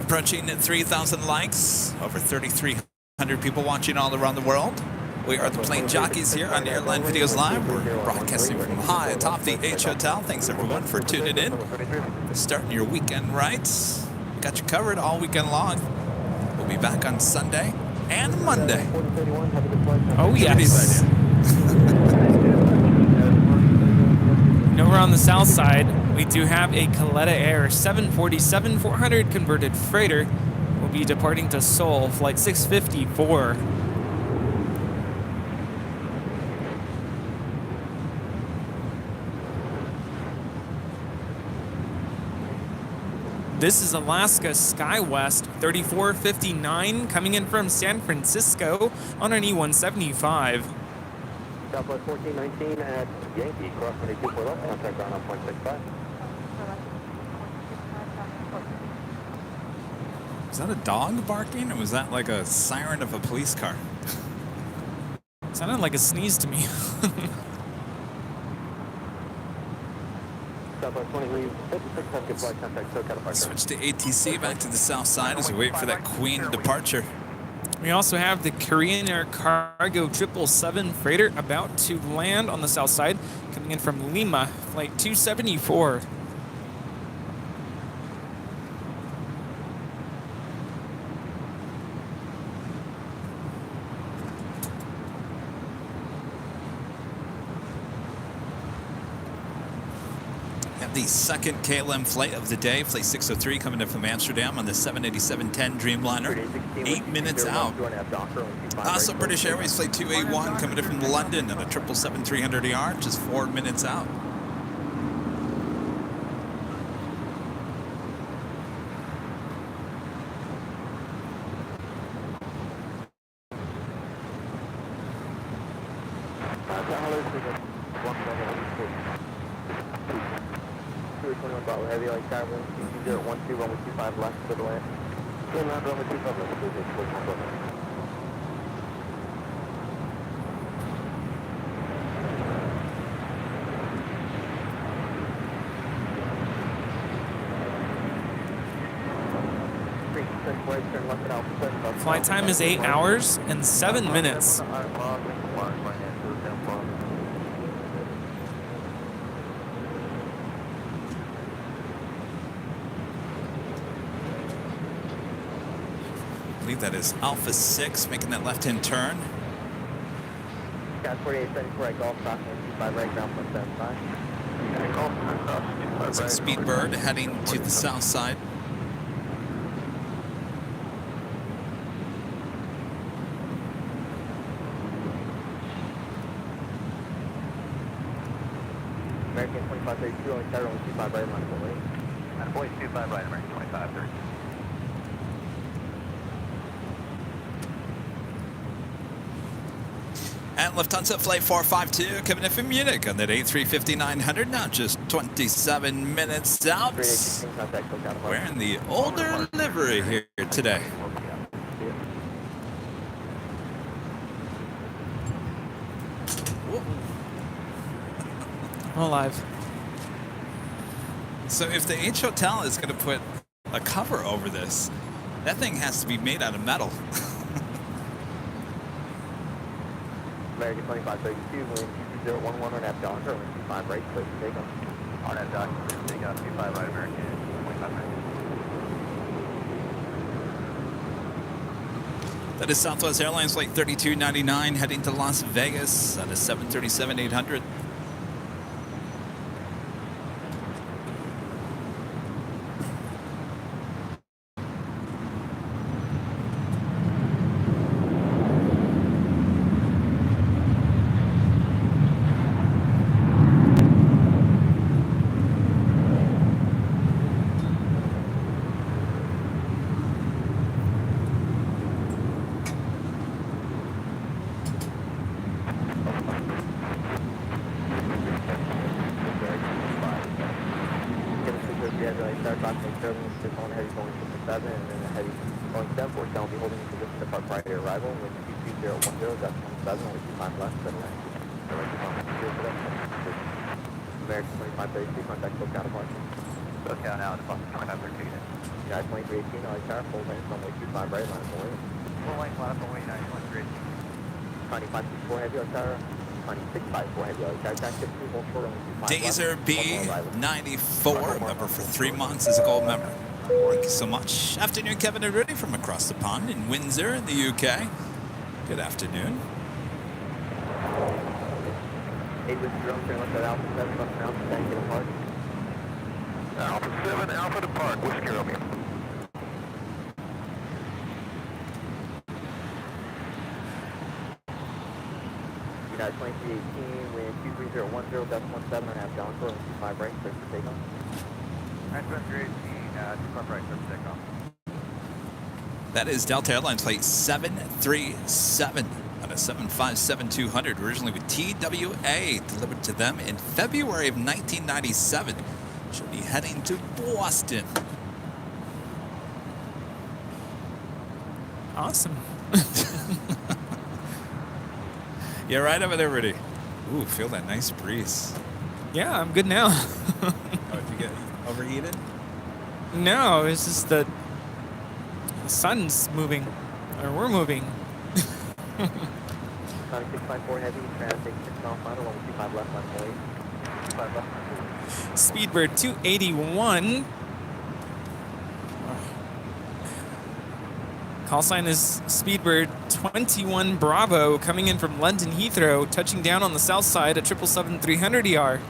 Approaching 3,000 likes. Over 3,300 people watching all around the world. We are the plane jockeys here on Airline Videos Live. We're broadcasting from high atop the H Hotel. Thanks everyone for tuning in. Starting your weekend right. Got you covered all weekend long. We'll be back on Sunday and Monday. Oh yes. Over on the south side, we do have a Kaleta Air 747-400 converted freighter. We'll be departing to Seoul, flight 654. This is Alaska SkyWest 3459 coming in from San Francisco on an E-175. Southwest 1419 at Yankee, cross 224 left, contact ground on 0.65. Was that a dog barking, or was that like a siren of a police car? Sounded like a sneeze to me. Switch to ATC back to the south side as we wait for that Queen departure. We also have the Korean Air Cargo 777 freighter about to land on the south side, coming in from Lima, flight 274. The second KLM flight of the day, flight 603, coming in from Amsterdam on the 787-10 Dreamliner, 8 minutes out. Also, British Airways flight 281 coming in from London on a 777-300ER, just 4 minutes out. Heavy like that, 012, runway 25 left to the land. Inland runway 25 left, Flight time is 8 hours and 7 minutes. I believe that is Alpha 6 making that left-hand turn. Got 4874 at Golf Cross, 25 right, ground 175. It's a Speedbird heading to the south side. American 2532, only tower, only 25 right, line of way. And boys 25 right, American 2530. And Lufthansa Flight 452 coming in from Munich on that A350-900, now just 27 minutes out. We're in the older livery here today. I'm alive. So if the H Hotel is going to put a cover over this, that thing has to be made out of metal. American 2532, wind 2011 on that Donner, 25 right, close to take off. On that Donner, take off 25 right, American 25 right. That is Southwest Airlines Flight 3299 heading to Las Vegas on a 737-800. Yeah, really start back to turbulence, just on heavy going 57, and then the heavy going 74, so I'll be holding in position to park prior to arrival with 22010, that's 17, with 25 left, and then American 2532, contact full counterpart. SoCal now, deposit 2513. Yeah, 2318, LA car, full length, runway 25 right, line of away. Full length, line of away, 9118. 2564 heavy, LA car. 2654 heavy, LA car, taxi 2, hold short, only 25 Dazer B94, member for 3 months as a gold member. Thank you so much. Afternoon, Kevin and Rudy from across the pond in Windsor, in the UK. Good afternoon. 8 with 0, turn left at Alpha 7, left around, thank you, depart. Alpha 7, Alpha depart, Whiskey Romeo. United 2318, wind 23010, depth 17, and a half down, 25 right, clear for takeoff. United 2318, 25 right, clear for takeoff. That is Delta Airlines flight 737 on a 757-200, originally with TWA, delivered to them in February of 1997. Should be heading to Boston. Awesome. You're right over there, Rudy. Ooh, feel that nice breeze. Yeah, I'm good now. Oh, did you get overheated? No, it's just that the sun's moving, or we're moving. Sonic 654 heavy, transit 6 mile final, 125 left, line away. 25 left. Speedbird 281. Call sign is Speedbird 21 Bravo, coming in from London Heathrow, touching down on the south side at 777-300ER.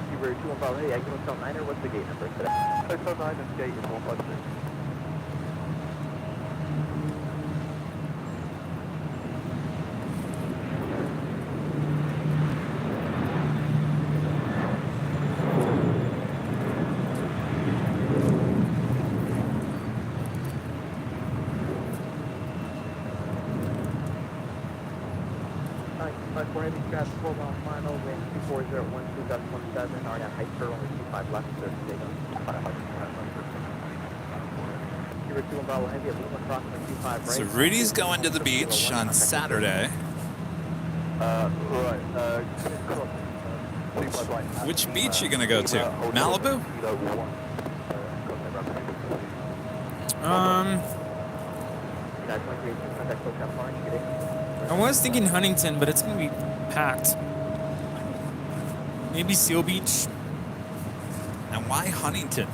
Speedbird 21 Bravo, hey, Exit 179er, what's the gate number today? 609 and gate is 156. Scratch 4 mile final, wind 24012, depth 17, RNAV height for only 25 left, so stay on 5 left. Number 2 and Bravo heavy at Lima crossing 25 right. So Rudy's going to the beach on Saturday. Which beach are you going to go to? Malibu? I was thinking Huntington, but it's going to be packed. Maybe Seal Beach. And why Huntington?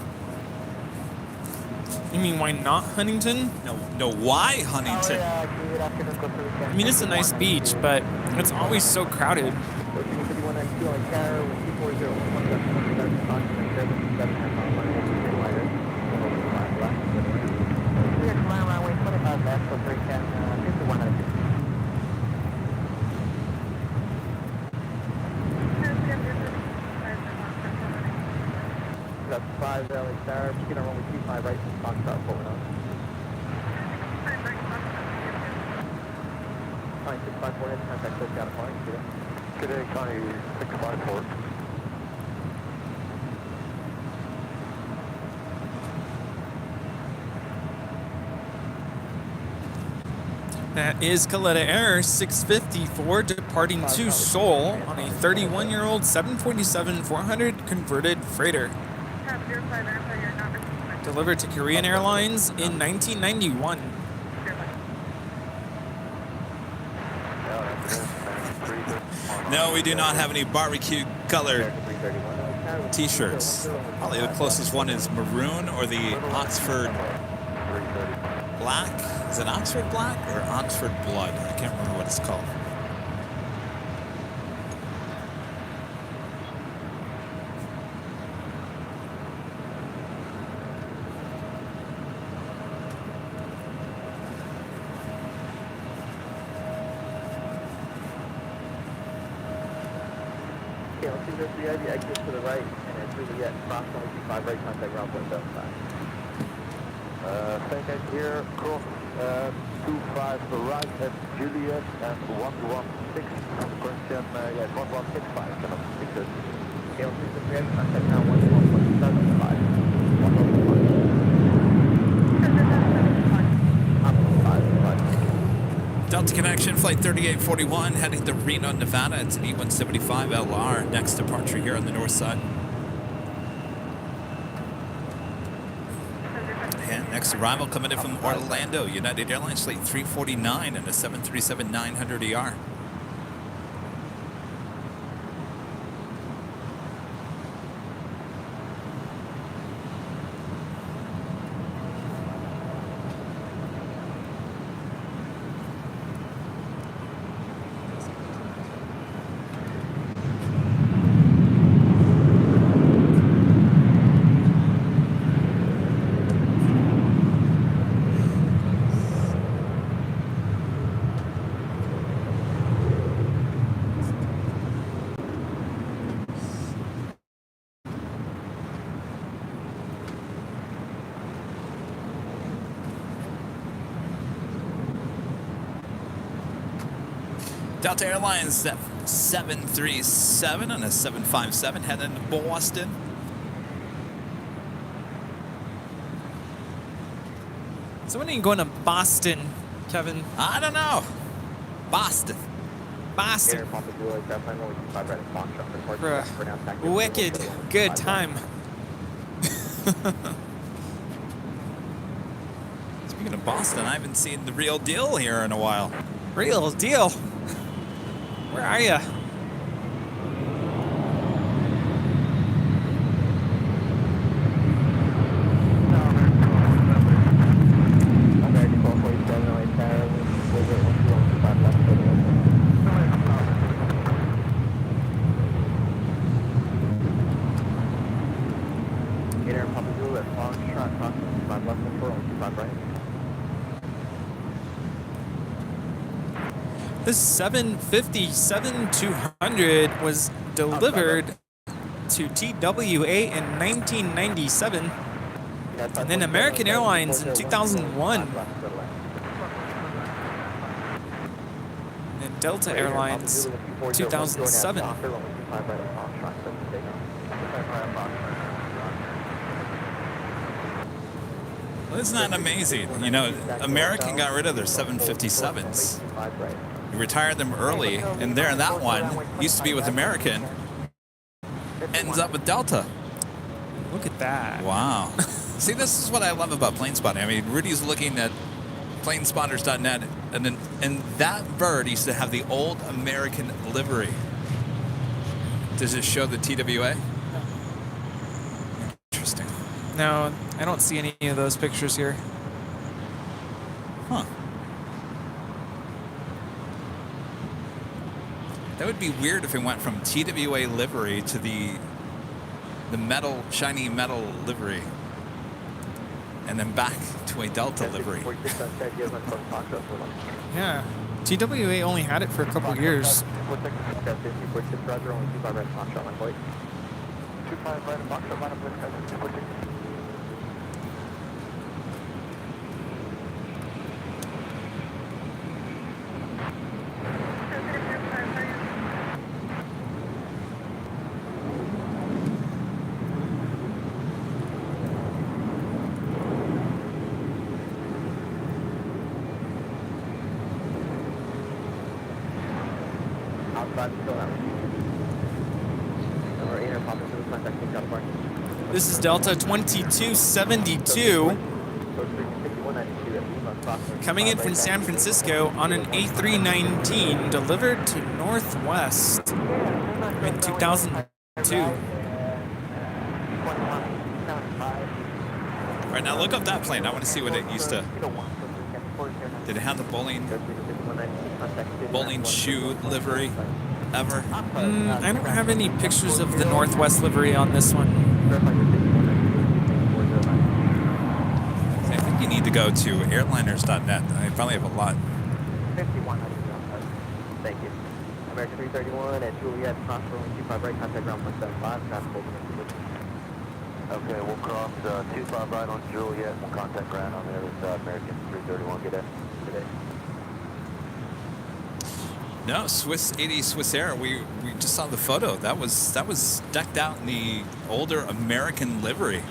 You mean why not Huntington? No, why Huntington? I mean, it's a nice beach, but it's always so crowded. That's 5 LA Star, you can run with 25 right from Foxtrot forward on. 654 head, contact close down point, good day, Connie 654. That is Caleta Air 654 departing to Seoul on a 31-year-old 747-400 converted freighter. Delivered to Korean Airlines in 1991. No, we do not have any barbecue colored t-shirts. Probably the closest one is maroon or the Oxford Black. Is it Oxford Black or Oxford Blood? I can't remember what it's called. Okay, let's see this, the exit to the right, and it's really yet, cross only 25 right, contact ground point 75. Second here, cross 25 right at Juliet and 116. Question, yes, 1165. Because Tail 3 contact now 11.75. 115. Delta connection, flight 3841, heading to Reno, Nevada. It's an E175 LR. Next departure here on the north side. And next arrival coming in from Orlando, United Airlines flight 349 and a 737-900ER. Delta Airlines 737 and a 757 heading to Boston. So when are you going to Boston, Kevin? I don't know. Boston. Boston. For a wicked good time. Speaking of Boston, I haven't seen the real deal here in a while. Real deal. Where are you? This 757-200 was delivered to TWA in 1997 and then American Airlines in 2001 and Delta Airlines 2007. Well, isn't that amazing? You know, American got rid of their 757s. You retired them early, and there, that one used to be with American, ends up with Delta. Look at that. Wow. See, this is what I love about plane spotting. I mean, Rudy's looking at planespotters.net, and that bird used to have the old American livery. Does it show the TWA? Interesting. No, I don't see any of those pictures here. Huh. That would be weird if it went from TWA livery to the metal, shiny metal livery, and then back to a Delta livery. Yeah, TWA only had it for a couple years. This is Delta 2272 coming in from San Francisco on an A319 delivered to Northwest in 2002. All right, now look up that plane. I want to see what it used to. Did it have the bowling shoe livery ever? I don't have any pictures of the Northwest livery on this one. I think you need to go to airliners.net. I probably have a lot. 51. Thank you. American 331 at Juliet, cross runway 25 right, contact ground 175, traffic open. Okay, we'll cross 25 right on Juliet. We'll contact ground on the other side. American 331. Get in today. No, Swiss 80 Swiss Air. We just saw the photo. That was decked out in the older American livery.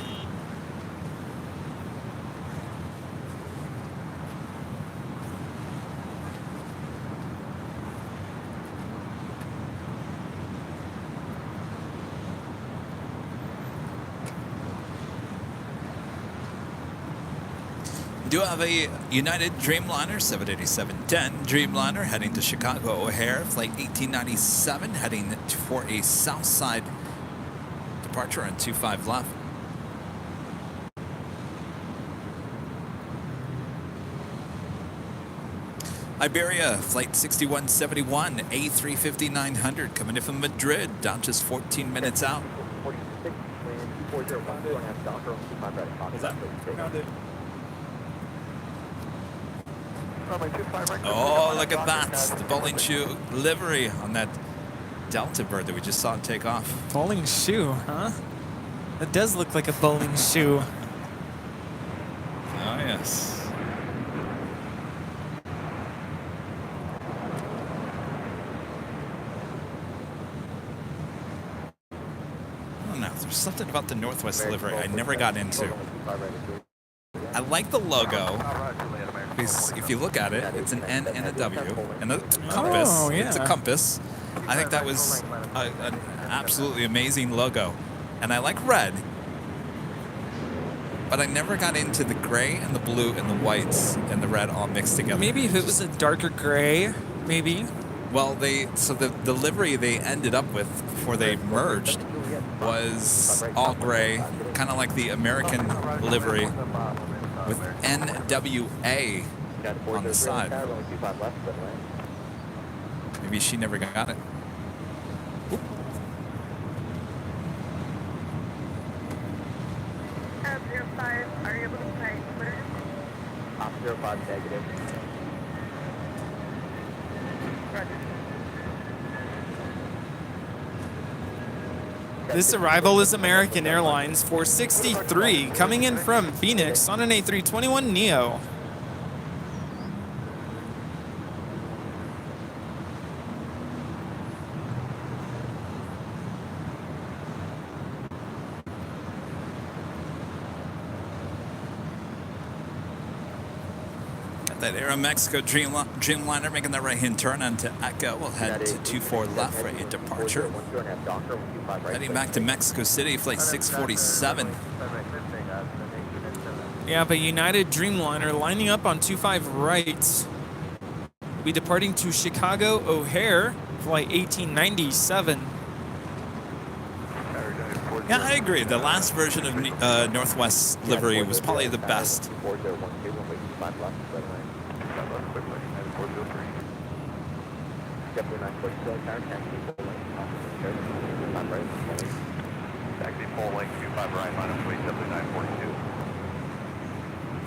We do have a United Dreamliner 787-10 Dreamliner heading to Chicago O'Hare, flight 1897, heading for a south side departure on 25 left. Iberia, flight 6171, A350-900, coming in from Madrid, down just 14 minutes out. Oh, look at that. The bowling shoe livery on that Delta bird that we just saw take off. Bowling shoe, huh? That does look like a bowling shoe. Oh, yes. I don't know. There's something about the Northwest livery I never got into. I like the logo. Because if you look at it, it's an N and a W and a compass. Oh, yeah. It's a compass. I think that was an absolutely amazing logo. And I like red. But I never got into the gray and the blue and the whites and the red all mixed together. Maybe if it was a darker gray, maybe. Well, the livery they ended up with before they merged was all gray, kind of like the American livery with NWA on the side. Maybe she never got it. Oop. Are you able to play Twitter? 05 negative. This arrival is American Airlines 463, coming in from Phoenix on an A321neo. That Aeromexico Dreamliner making that right-hand turn onto Echo. We'll head to 24 left for a departure. Heading back to Mexico City, flight 647. Yeah, but United Dreamliner lining up on 25 right. We'll be departing to Chicago O'Hare, flight 1897. Yeah, I agree. The last version of Northwest livery was probably the best.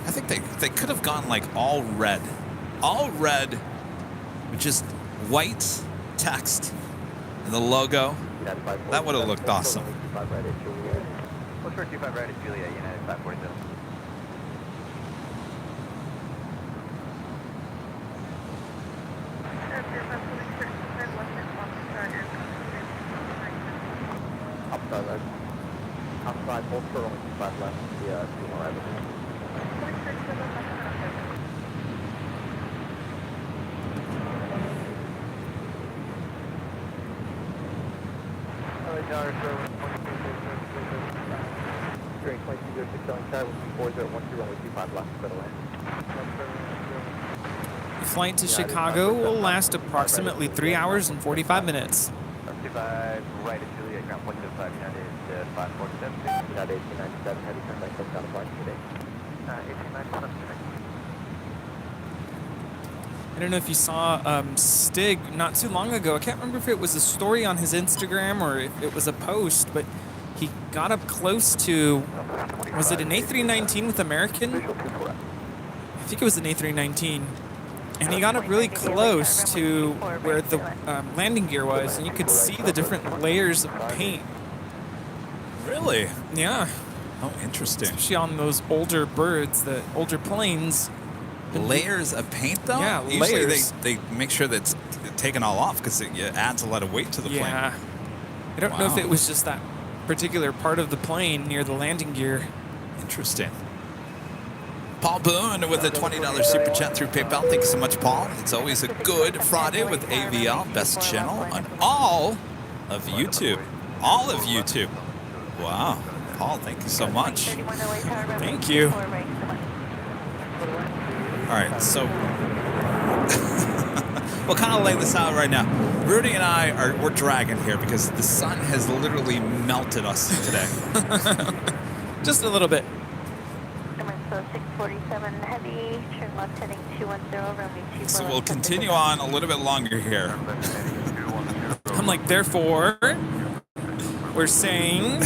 I think they could have gone like all red with just white text and the logo. That would have looked awesome. What's for 25 right at Juliet, United 547? Outside, hold for only 25 left, the 2 more right. The flight to Chicago will last approximately 3 hours and 45 minutes. 25 right at Juliet, ground point 05, United 547. United 1897, heavy contact, close down the flight today. 1897. I don't know if you saw Stig not too long ago. I can't remember if it was a story on his Instagram or if it was a post, but he got up close to, was it an A319 with American? I think it was an A319. And he got up really close to where the landing gear was, and you could see the different layers of paint. Really? Yeah. Oh, interesting. Especially on those older birds, the older planes. Layers of paint, though? Yeah, Usually layers. they make sure that it's taken all off because it adds a lot of weight to the plane. Yeah. I don't know if Wow. it was just that particular part of the plane near the landing gear. Interesting. Paul Boone with a $20 super chat through PayPal. Thank you so much, Paul. It's always a good Friday with AVL, best channel on all of YouTube. All of YouTube. Wow. Paul, thank you so much. Thank you. All right, so we'll kind of lay this out right now. Rudy and I we're dragging here because the sun has literally melted us today. Just a little bit. So 647 heavy, turn left heading 210, runway 24. So we'll continue on a little bit longer here. I'm like, therefore, we're saying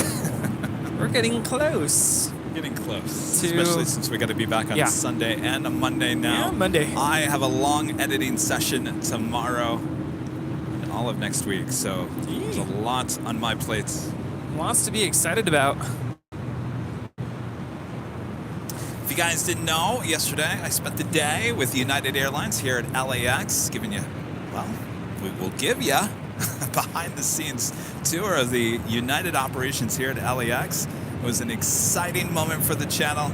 we're getting close. Getting close, To- especially since we got to be back on Yeah. Sunday and a Monday now. Yeah, Monday. I have a long editing session tomorrow and all of next week, so there's a lot on my plate. Lots to be excited about. If you guys didn't know, yesterday I spent the day with United Airlines here at LAX, giving you, well, we will give you behind the scenes tour of the United operations here at LAX. It was an exciting moment for the channel.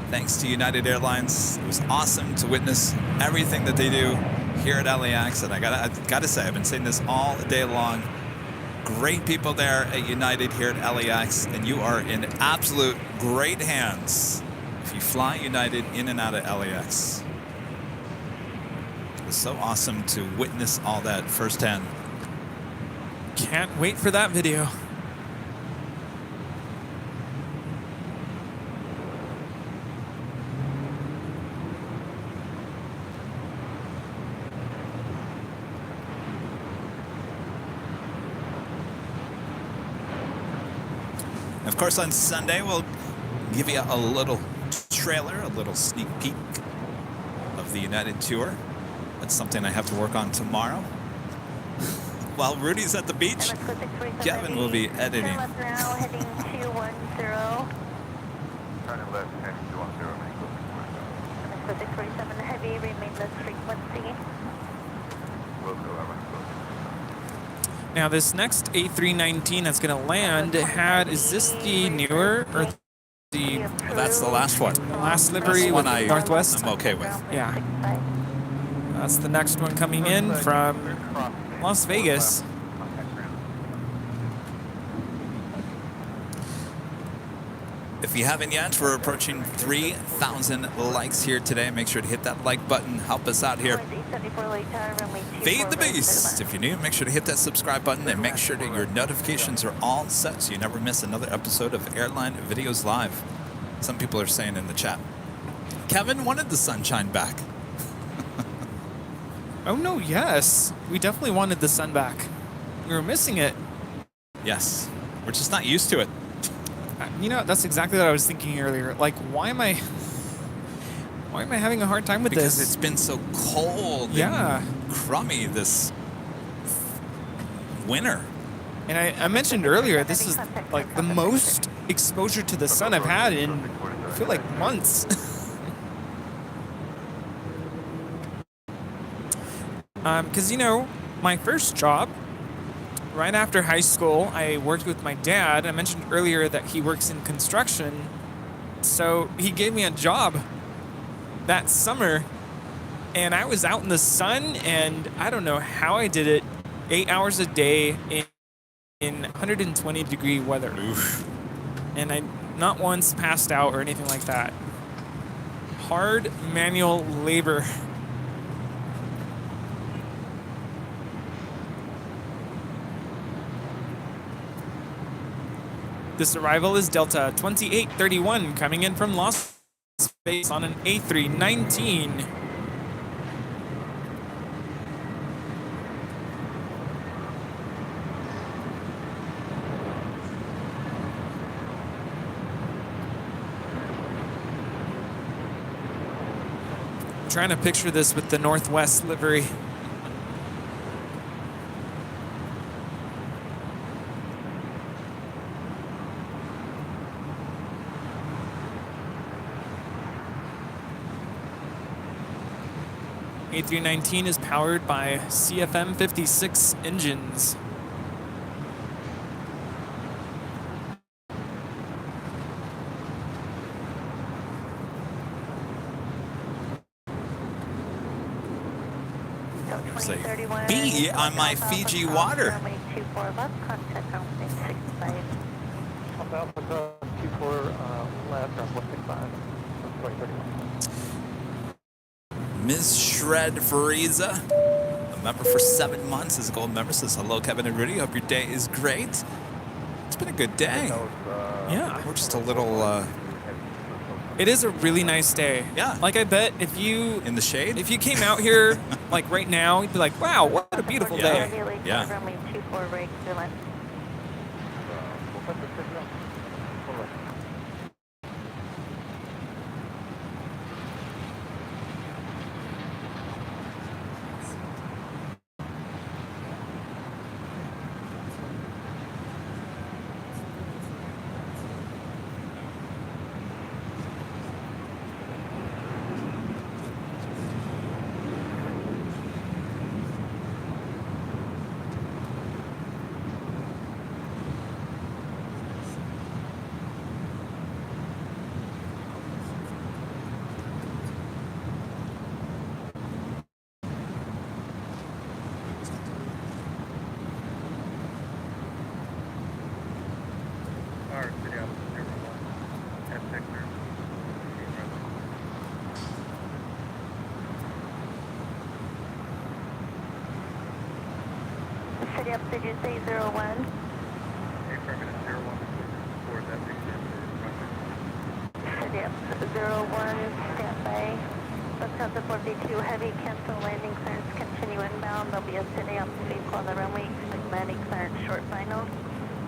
Thanks to United Airlines. It was awesome to witness everything that they do here at LAX. And I gotta say, I've been saying this all day long. Great people there at United here at LAX, and you are in absolute great hands if you fly United in and out of LAX. It was so awesome to witness all that firsthand. Can't wait for that video. Of course, on Sunday, we'll give you a little trailer, a little sneak peek of the United tour. That's something I have to work on tomorrow. While Rudy's at the beach, Kevin will be editing. Turn left now, heading 210. Turning left, heading 210. So 647 heavy, remain this frequency. Now this next A319 that's gonna land is this the newer or the Well, that's the last one. last livery That's with one Northwest? I'm okay with. Yeah. That's the next one coming in from Las Vegas. If you haven't yet, we're approaching 3,000 likes here today. Make sure to hit that like button. Help us out here. Feed the beast. If you're new, make sure to hit that subscribe button and make sure that your notifications are all set so you never miss another episode of Airline Videos Live. Some people are saying in the chat, Kevin wanted the sunshine back. Oh no, yes. We definitely wanted the sun back. We were missing it. Yes, we're just not used to it. You know, that's exactly what I was thinking earlier. Like, why am I having a hard time with Because this? it's been so cold Yeah. and crummy this winter. And I mentioned earlier, this is like the most exposure to the sun I've had in, I feel like, months. Because, you know, my first job, right after high school, I worked with my dad. I mentioned earlier that he works in construction. So he gave me a job that summer, and I was out in the sun, and I don't know how I did it, 8 hours a day in 120-degree weather. Oof. And I not once passed out or anything like that. Hard manual labor. This arrival is Delta 2831 coming in from Las Vegas on an A319. I'm trying to picture this with the Northwest livery. A319 is powered by CFM56 engines. Say B on my Fiji water. Alpha Cross 24 left on 165. Ms. Shred Fariza, a member for 7 months, is a gold member, says hello, Kevin and Rudy. Hope your day is great. It's been a good day. Yeah. We're just a little It is a really nice day. Yeah. Like, I bet if you in the shade. if you came out here like right now, you'd be like, wow, what a beautiful day. Yeah. City up, did you say 01? Affirmative 01 for that picture. City up, 01, stand by. Lufthansa 452, heavy, cancel landing clearance, continue inbound. There'll be a city up vehicle on the runway, landing clearance, short final.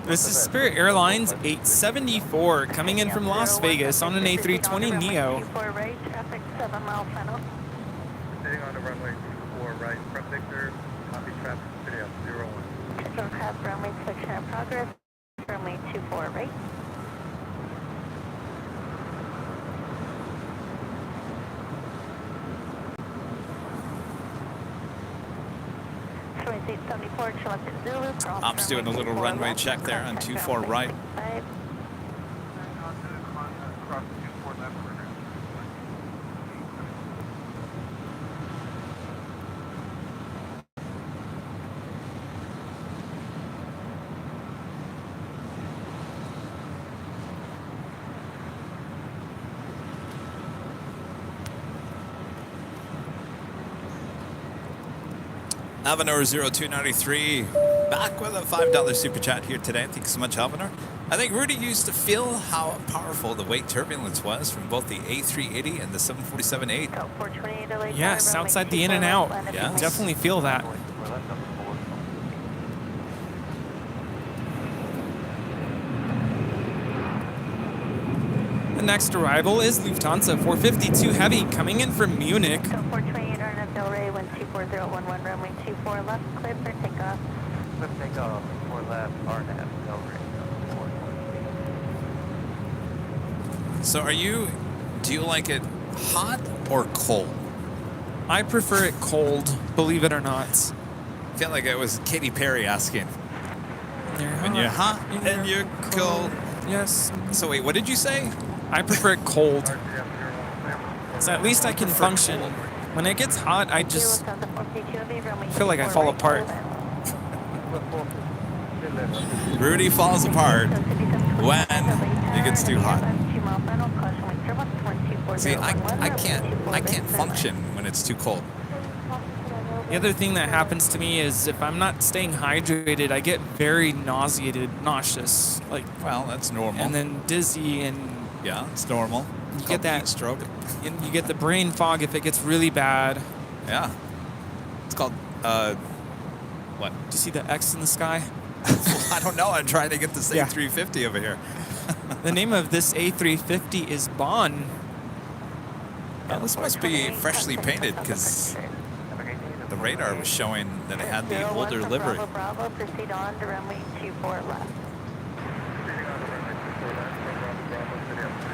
This is Spirit Airlines 874 coming in from Las Vegas on an A320 Neo. 24 right, traffic 7 mile final. Sitting on the runway 24 right from Victor, copy traffic, city up 01. Control craft runway inspection in progress, runway 24 right. Ops doing a little runway check there on 24 right. Avenor 0293 back with a $5 super chat here today. Thank you so much, Avenor. I think Rudy used to feel how powerful the weight turbulence was from both the A380 and the 747-8. Yes, outside the in and out. Yeah. Definitely feel that. The next arrival is Lufthansa 452 Heavy coming in from Munich. 428 Arnav Del Rey, 124011, runway 24 left, clear for takeoff. Clear for takeoff, 4 left, Arnav Del Rey. So do you like it hot or cold? I prefer it cold, believe it or not. I feel like it was Katy Perry asking. When you're hot and you're cold. Yes. So wait, what did you say? I prefer it cold. So at least I can function. When it gets hot, I just feel like I fall apart. Rudy falls apart when it gets too hot. See, I can't function when it's too cold. The other thing that happens to me is if I'm not staying hydrated, I get very nauseous, like, Well, that's normal. and then dizzy, and Yeah, it's normal. you get that heat stroke. and you get the brain fog if it gets really bad. Yeah. It's called what? Do you see the X in the sky? I don't know. I'm trying to get this Yeah. A350 over here. The name of this A350 is Bon. Well, this must be freshly painted because the radar was showing that it had the older livery. Bravo, proceed on to runway 24 left. Sitting on the runway 24 left from Bravo, city up 01.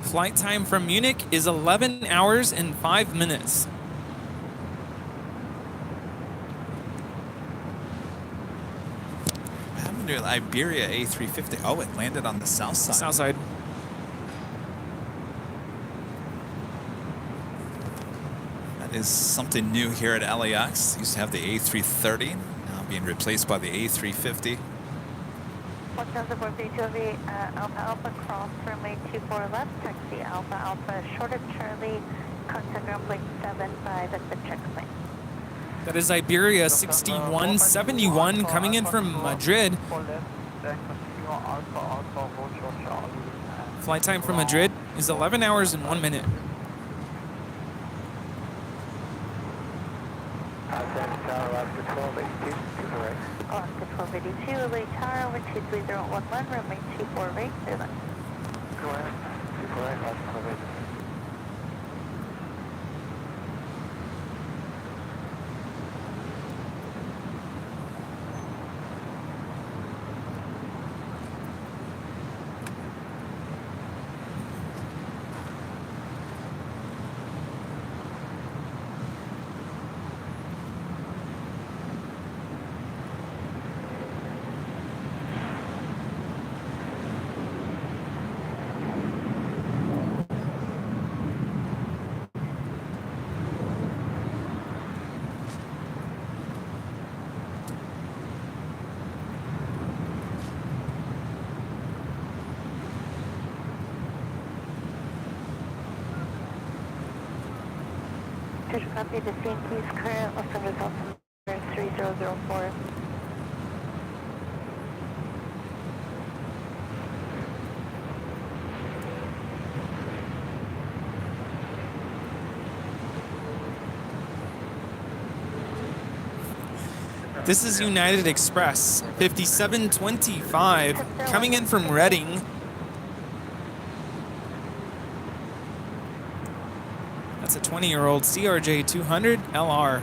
Flight time from Munich is 11 hours and 5 minutes. What happened to Iberia A350? Oh, it landed on the south side. South side. That is something new here at LAX. Used to have the A330, now being replaced by the A350. Welcome to board B2V, Alpha Alpha cross runway 24 left, taxi Alpha Alpha, short of Charlie, contact runway 75 at the checkpoint. That is Iberia 6171 coming in from Madrid. Flight time from Madrid is 11 hours and 1 minute. Alaska 1282, correct. Alaska 1282, LA Tower, 123.011, runway 24 right, clear left. Correct. Correct, Alaska 1282. Just copy the scene, please. Current Los Angeles Alpha 3004. This is United Express 5725 coming in from Reading. That's a 20-year-old CRJ 200 LR.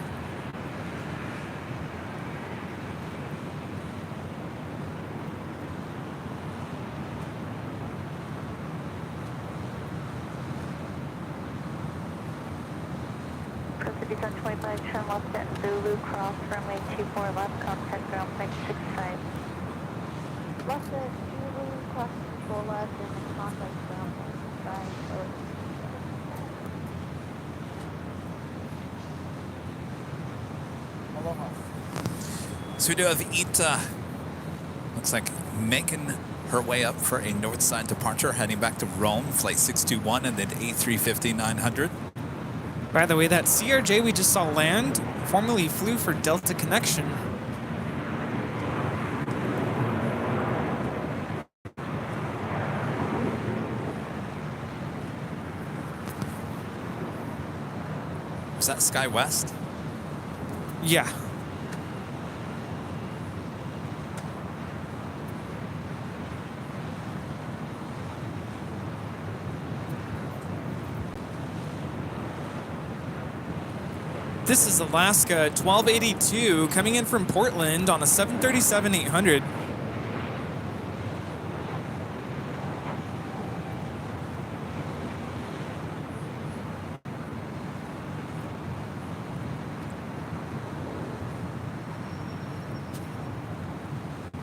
Proceed on 25, turn left at Zulu, cross runway 24 left, contact ground point 65. Left at Zulu, cross 24 left, and contact ground point 65. So we do have Ita. Looks like making her way up for a north side departure, heading back to Rome, flight 621 and then A350-900. By the way, that CRJ we just saw land formerly flew for Delta Connection. Was that Sky West? Yeah. This is Alaska 1282 coming in from Portland on a 737-800.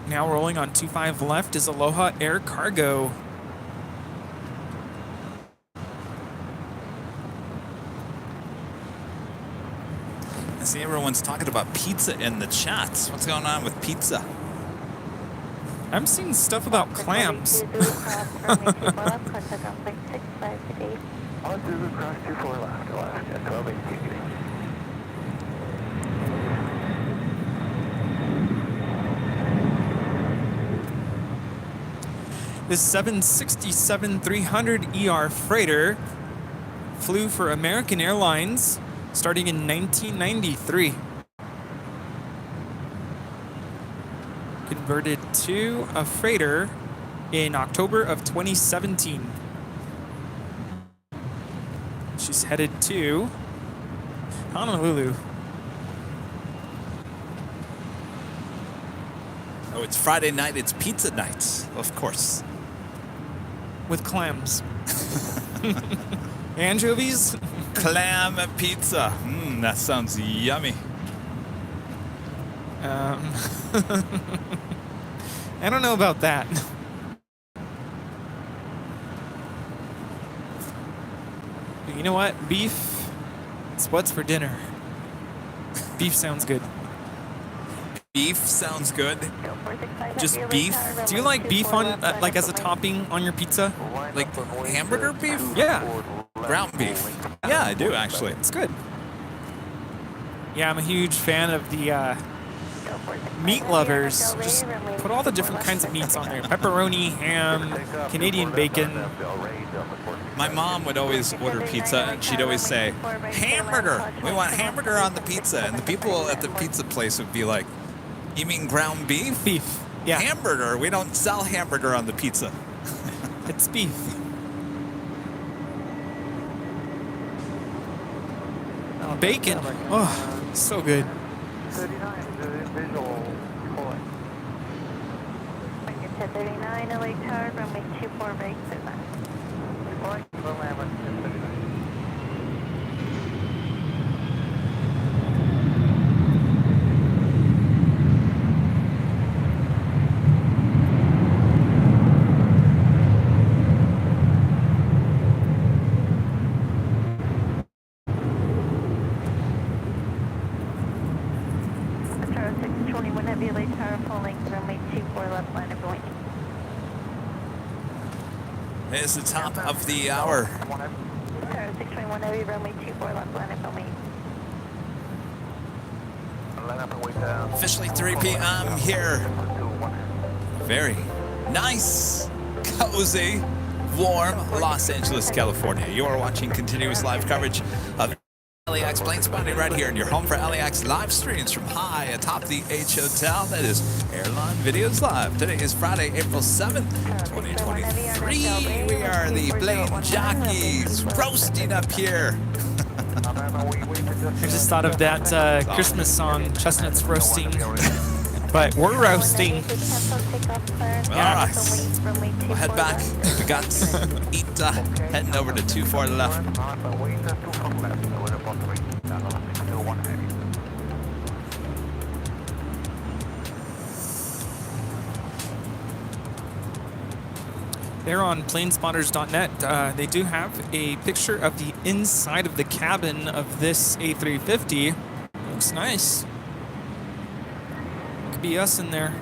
Now rolling on 25 left is Aloha Air Cargo. I see everyone's talking about pizza in the chats. What's going on with pizza? I'm seeing stuff about clams. On Zulu, cross 24 left, Alaska 1282. This 767-300 ER freighter flew for American Airlines starting in 1993. Converted to a freighter in October of 2017. She's headed to Honolulu. Oh, it's Friday night. It's pizza night, of course. with clams. Anchovies? Clam pizza. That sounds yummy. I don't know about that. You know what? Beef. It's what's for dinner. Beef sounds good. Beef sounds good. Just beef? Do you like beef on, like as a topping on your pizza? Like hamburger beef? Yeah. Ground beef. Yeah, I do actually. It's good. Yeah, I'm a huge fan of the meat lovers. Just put all the different kinds of meats on there. Pepperoni, ham, Canadian bacon. My mom would always order pizza and she'd always say, hamburger! We want hamburger on the pizza. And the people at the pizza place would be like, you mean ground beef? Beef. Yeah. Hamburger? We don't sell hamburger on the pizza. It's beef. Bacon. Oh, so good. 39 visual pulling. 1039, LA Tower, runway 24 right, Deploying for Lambert, 1039. Tower 621 Heavy, LA Tower, full length, runway 24 left line of going. It's the top of the hour. Tower 621 Heavy, runway 24 left line of going. Officially 3 p.m. here. Very nice, cozy, warm Los Angeles, California. You are watching continuous live coverage of LAX plane spotting right here in your home for LAX live streams from high atop the H Hotel. That is Airline Videos Live. Today is Friday, April 7th, 2023. We are the plane jockeys roasting up here. I just thought of that Christmas song, Chestnuts Roasting. But we're roasting. All right, we'll head back. We got Ita heading over to 24 left. They're on planespotters.net. They do have a picture of the inside of the cabin of this A350. Looks nice. Could be us in there.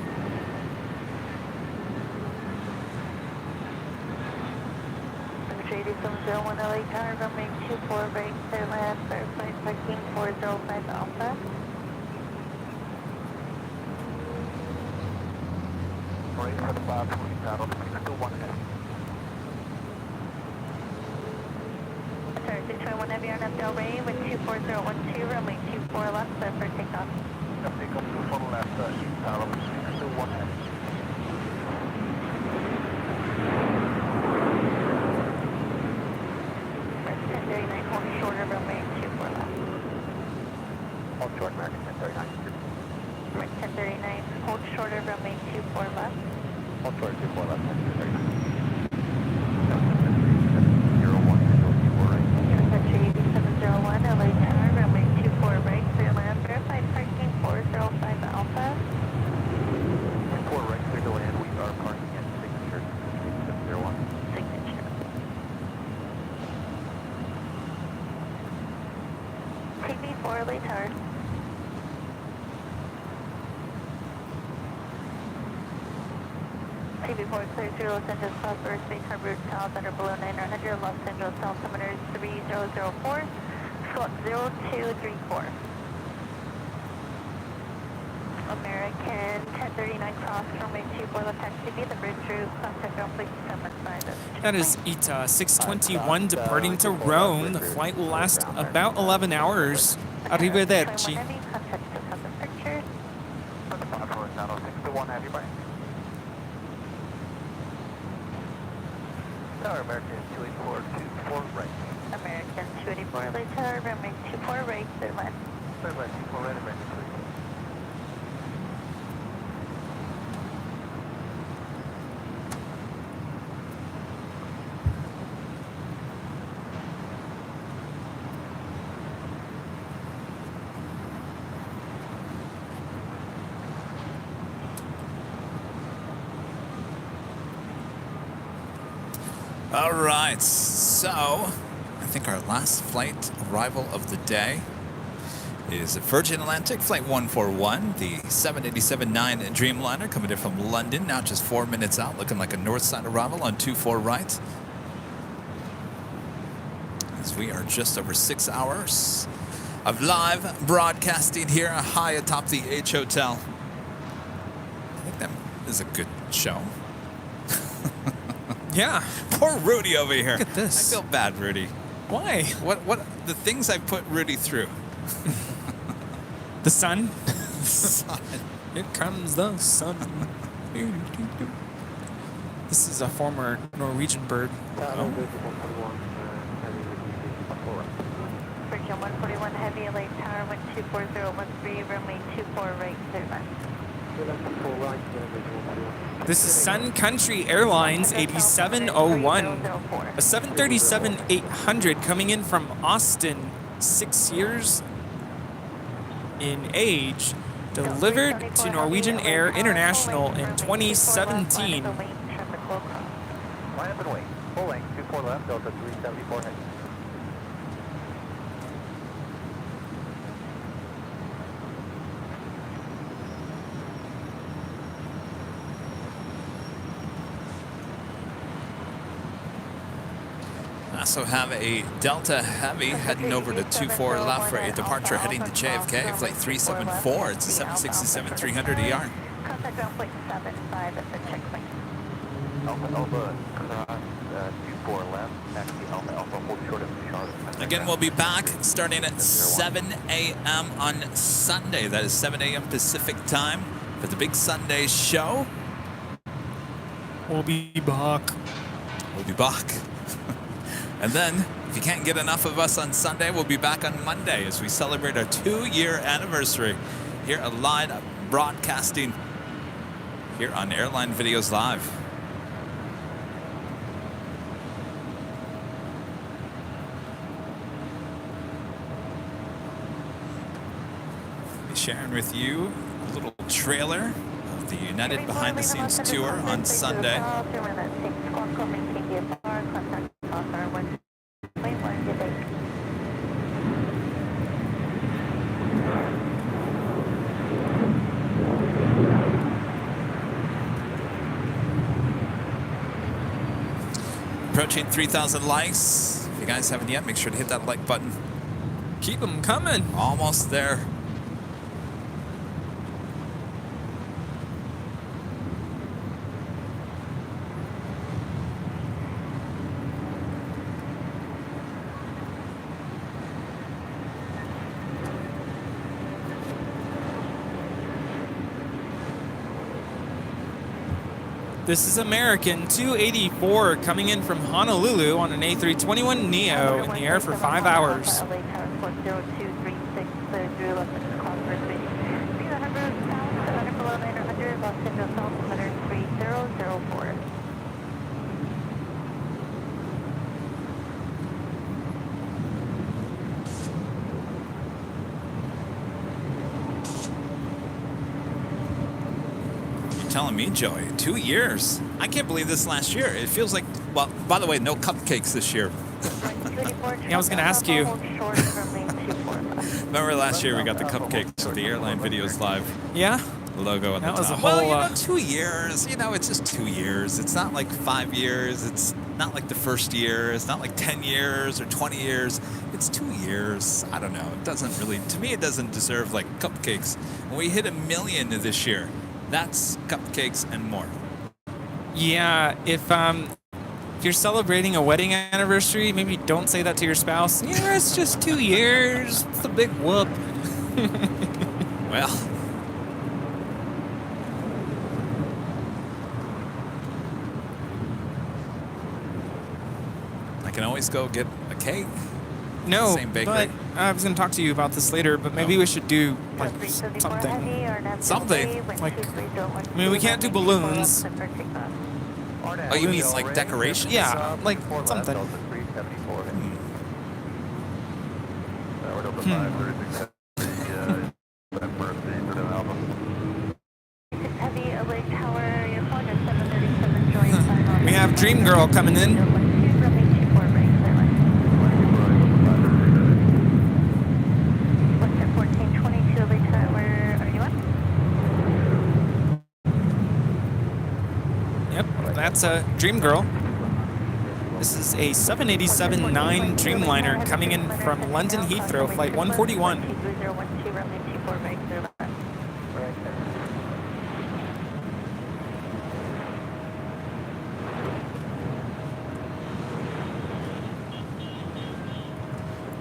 JD701 LA Tower, runway 24 right, clear land, certified parking 405 Alpha. Ready for the 520 paddle, 621 heavy. Tower 621 Heavy on Del Rey with 24012, runway 24 left, clear for takeoff. Takeoff 24 left, paddle, 621 heavy. Hold shorter, runway 24 left. Hold short, American 1039. 1039, hold shorter, runway 24 left. Hold short, 24 left, 1039. JD701 LA Tower, runway 24 right, clear land, verified parking 405 Alpha. 4 right, clear to land, we are parking at signature 701. Signature. TV4 LA Tower. TV4 clear to Los Angeles Southward, Space Harbor South, under below 900, Los Angeles altimeter 3004, slot 0234. American 1039 cross, runway 24 left taxi, the bridge route, contact ground please 75. That is ETA 621 departing to Rome. The flight will last about 11 hours. Arrivederci. Contact to South Departure. For the 5 Saddle 621 heavy, bye. Tower American 284, 24 right. American 284 LA Tower, runway 24 right, clear land. Clear land, 24 right, American 284. All right, so I think our last flight arrival of the day is Virgin Atlantic Flight 141, the 787-9 Dreamliner coming in from London, now just 4 minutes out, looking like a north side arrival on 24 right. As we are just over 6 hours of live broadcasting here high atop the H Hotel. I think that is a good show. Yeah. Poor Rudy over here. Look at this. I feel bad, Rudy. Why? What the things I put Rudy through. The sun? Son. Here comes the sun. This is a former Norwegian bird. Virgin 141 Heavy, LA Tower 124.013, runway 24 right, clear left. This is Sun Country Airlines 8701, a 737-800 coming in from Austin, 6 years in age, delivered to Norwegian Air International in 2017. Line up and wait. Full length, 24 left, Delta 374 heading. I also have a Delta Heavy heading over to 24 left for a departure heading to JFK, flight 374. It's a 767-300 ER. Contact ground flight 75 at the checkpoint. Alpha, cross 24 left, taxi Alpha, hold short of Charlotte. Again, we'll be back starting at 7 a.m. on Sunday. That is 7 a.m. Pacific time for the big Sunday show. We'll be back. We'll be back. And then, if you can't get enough of us on Sunday, we'll be back on Monday as we celebrate our 2-year anniversary here at live broadcasting here on Airline Videos Live. I'll be sharing with you a little trailer of the United Behind the Scenes tour on Sunday. Approaching 3,000 likes. If you guys haven't yet, make sure to hit that like button. Keep them coming. Almost there. This is American 284 coming in from Honolulu on an A321neo in the air for 5 hours. LA Tower 40236, clear through left cross for 3. 100 south, 700 below 900, Los Angeles South 13004. Telling me, Joey, 2 years. I can't believe this last year. It feels like, well, by the way, no cupcakes this year. Yeah, I was going to ask you. Remember last year we got the cupcakes with the Airline Videos Live Yeah? logo at the That was top. a whole, Well, 2 years. It's just 2 years. It's not like 5 years. It's not like the first year. It's not like 10 years or 20 years. It's 2 years. I don't know. It doesn't really, to me, it doesn't deserve like cupcakes. When we hit 1 million this year, that's cupcakes and more. Yeah, if you're celebrating a wedding anniversary, maybe don't say that to your spouse. Yeah, it's just 2 years. It's a big whoop. Well, I can always go get a cake. No, Same bakery. but I was going to talk to you about this later, but maybe we should do like something. Something? Like, I mean, we can't do balloons. Oh, you mean like decorations? Yeah, like something. We have Dream Girl coming in. That's a Dream Girl. This is a 787-9 Dreamliner coming in from London Heathrow, flight 141.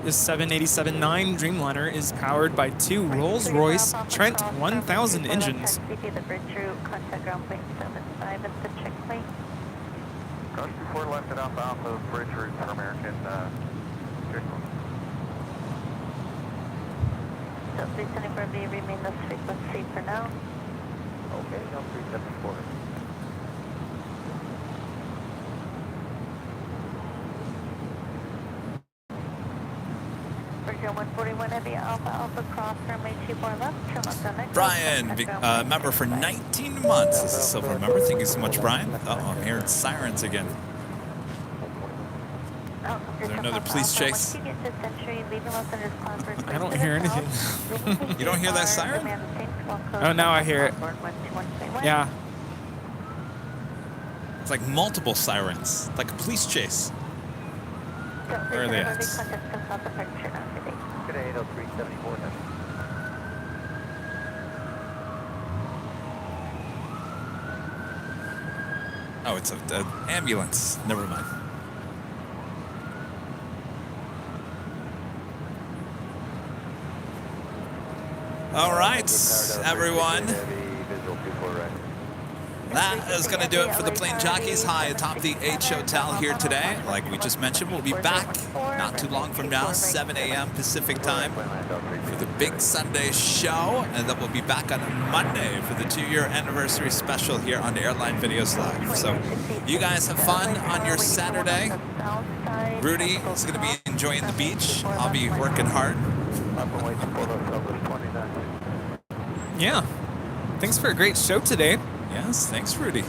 This 787-9 Dreamliner is powered by two Rolls-Royce Trent 1000 engines. Crush 24 left at Alpha Alpha, bridge route for American So 374B, remain this frequency for now. Okay, no 374. Bridge 141 Heavy Alpha Alpha cross runway 24 left, turn left on next. Brian, member for 19 months. This is a silver member. Thank you so much, Brian. Uh-oh, I'm hearing sirens again. Is there another police chase? I don't hear anything. You don't hear that siren? Oh, now I hear it. Yeah. It's like multiple sirens, like a police chase. Where are they at? Good 80374 then. Oh, it's an ambulance. Never mind. All right, everyone. That is going to do it for the plane jockeys high atop the H Hotel here today. Like we just mentioned, we'll be back not too long from now, 7 a.m. Pacific time, for the big Sunday show. And then we'll be back on Monday for the 2-year anniversary special here on Airline Videos Live. So you guys have fun on your Saturday. Rudy is going to be enjoying the beach. I'll be working hard. Yeah. Thanks for a great show today. Yes, thanks, Rudy.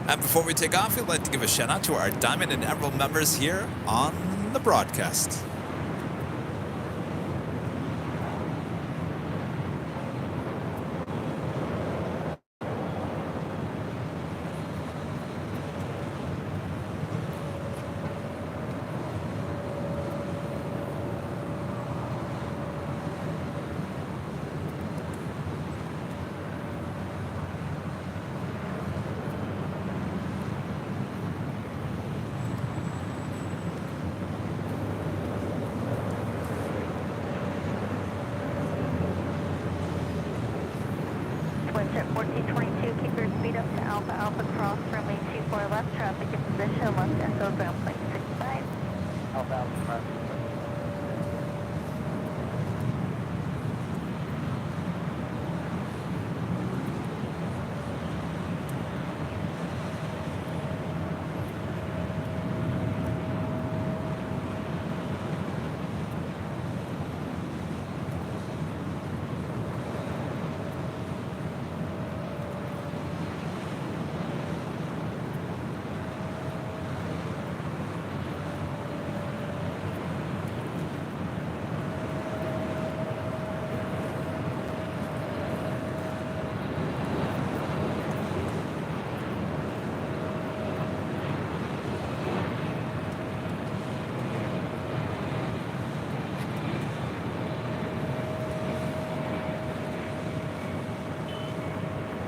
And before we take off, we'd like to give a shout out to our Diamond and Emerald members here on the broadcast. At 1422, keep your speed up to Alpha Alpha cross runway 24 left, traffic in position, left SO ground plane 65. Alpha Alpha cross.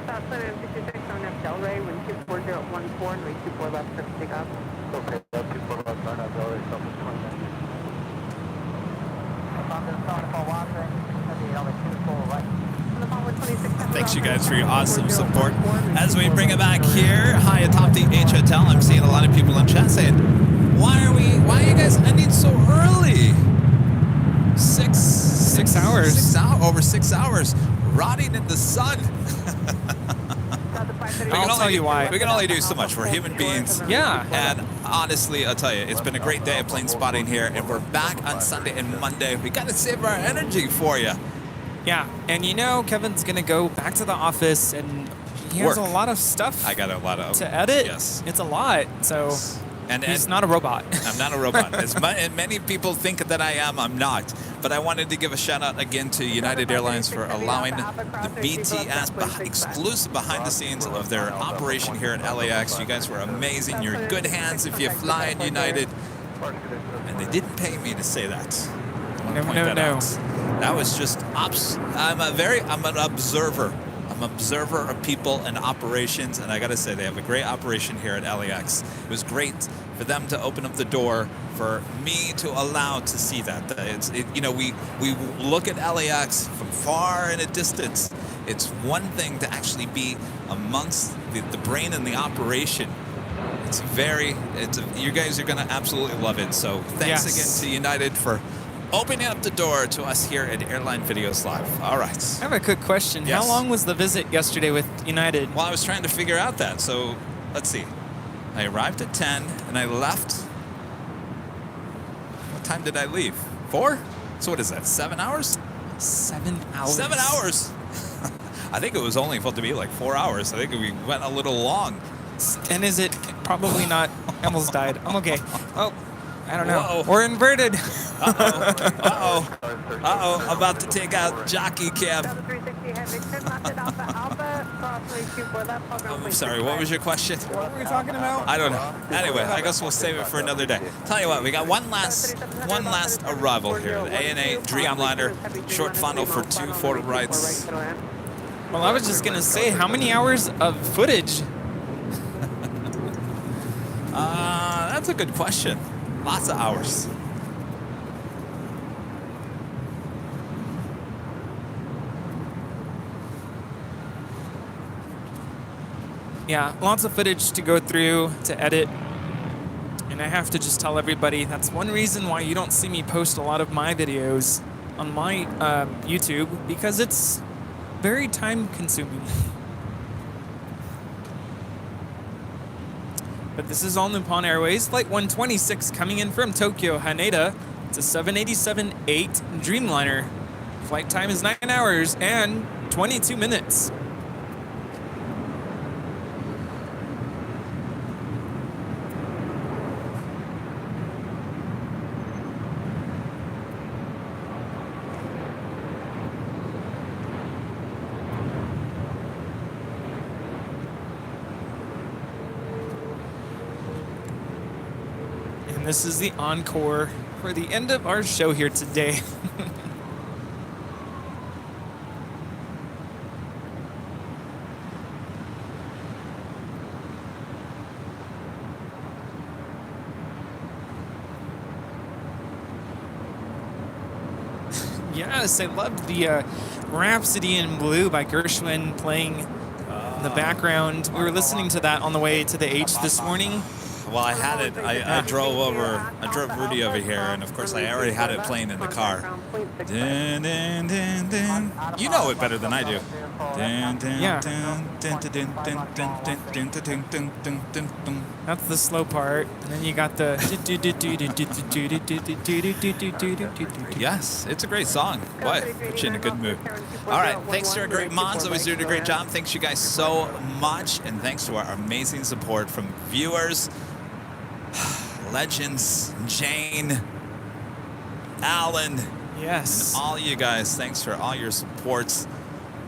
Southbound 56 on F Delray, wind 24014, and 24 left for takeoff. Okay, 24 left, turn out Delray, stop at 20 minutes. Thanks, you guys, for your awesome support. As we bring it back here, high atop the H Hotel, I'm seeing a lot of people in chat saying, why are you guys ending so early? Six hours. Over 6 hours, rotting in the sun. I'll tell you why. We can only do so much. We're human beings. Yeah. And honestly, I'll tell you, it's been a great day of plane spotting here, and we're back on Sunday and Monday. We got to save our energy for you. Yeah, and you know, Kevin's going to go back to the office, and he has a lot of stuff I got a lot of to edit. Yes. It's a lot, so and he's not a robot. I'm not a robot. As many people think that I am, I'm not. But I wanted to give a shout out again to United Airlines for allowing the BTS exclusive behind the scenes of their operation here at LAX. You guys were amazing. You're in good hands if you fly in United. And they didn't pay me to say that. No. That was just I'm an observer. I'm an observer of people and operations, and I got to say, they have a great operation here at LAX. It was great for them to open up the door for me to allow to see that. We look at LAX from far in a distance. It's one thing to actually be amongst the brain and the operation. You guys are going to absolutely love it. So thanks again to United for opening up the door to us here at Airline Videos Live. All right. I have a quick question. Yes. How long was the visit yesterday with United? Well, I was trying to figure out that. So let's see. I arrived at 10 and I left. What time did I leave? 4? So what is that? 7 hours? 7 hours. 7 hours. I think it was only supposed to be like 4 hours. I think we went a little long. And is it probably not? I almost died. I'm okay. Oh, I don't know. Whoa. We're inverted. Uh-oh. I'm about to take out jockey cab. I'm sorry, what was your question? What were we talking about? I don't know. Anyway, I guess we'll save it for another day. Tell you what, we got one last arrival here. The ANA Dreamliner, short funnel for 2 forward rights. Well, I was just going to say, how many hours of footage? That's a good question. Lots of hours. Yeah, lots of footage to go through, to edit. And I have to just tell everybody, that's one reason why you don't see me post a lot of my videos on my YouTube, because it's very time consuming. But this is all Nippon Airways, Flight 126 coming in from Tokyo, Haneda. It's a 787-8 Dreamliner. Flight time is 9 hours and 22 minutes. This is the encore for the end of our show here today. Yes, I loved the Rhapsody in Blue by Gershwin playing in the background. We were listening to that on the way to the H this morning. Well, I had it. I drove Rudy over here, and of course I already had it playing in the car. Dun, dun, dun, dun. You know it better than I do. Dun, dun, Yeah. dun, dun, dun, dun, dun, dun, dun, dun, dun, dun, dun, dun, dun. That's the slow part, and then you got the. Yes, it's a great song. Boy, put you in a good mood. All right, thanks to our great mods, always doing a great job. Thanks you guys so much, and thanks to our amazing support from viewers, legends, Jane, Alan, Yes. and all you guys. Thanks for all your supports.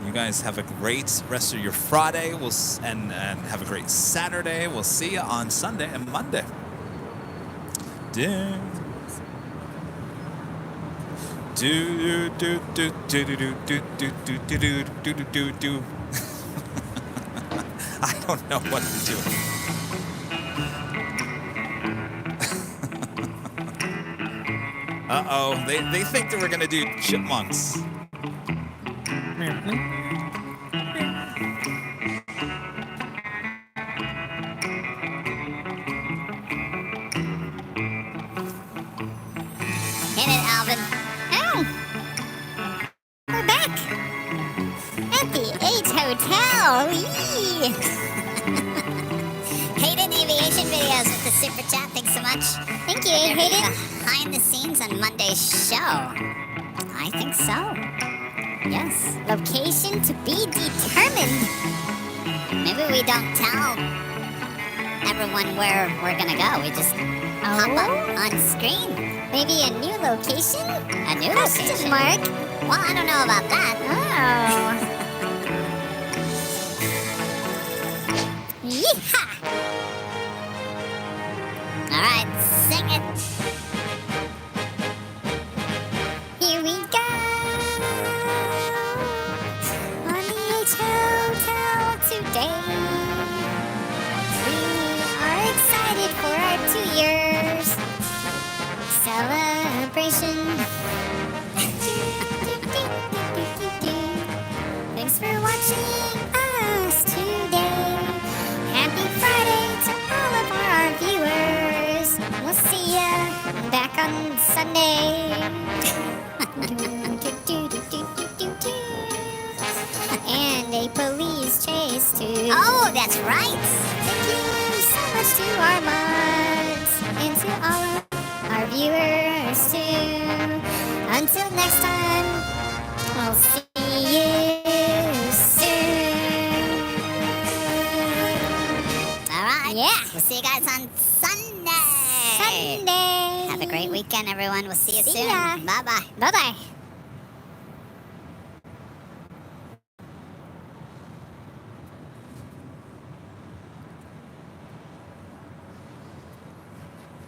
You guys have a great rest of your Friday. And have a great Saturday. We'll see you on Sunday and Monday. I don't know what to do. Uh-oh, they think that we're gonna do chipmunks. Hit it, Alvin. Oh, we're back at the H Hotel. Yee. Hayden Aviation Videos with the super chat. Thanks so much. Thank you, Hayden. Behind the scenes on Monday's show. I think so. Yes. Location to be determined. Maybe we don't tell everyone where we're gonna go. We just pop up on screen. Maybe a new location? A new location? Mark? Well, I don't know about that. Oh. Yeehaw! All right, sing it. Here we go. On the H Hotel today. We are excited for our 2 years celebration. Thanks for watching us today. Happy Friday to all of our viewers. We'll see ya back on Sunday. And a police chase too. Oh, that's right. Thank you so much to our mods and to all of our viewers too. Until next time, we'll see you soon. All right. Yeah. We'll see you guys on Sunday. Have a great weekend, everyone. We'll see you soon. Bye-bye. Bye-bye.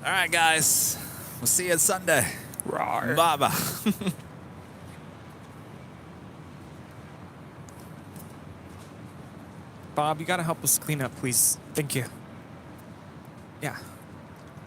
All right, guys. We'll see you Sunday. Rawr. Bye-bye. Bob, you gotta help us clean up, please. Thank you. Yeah.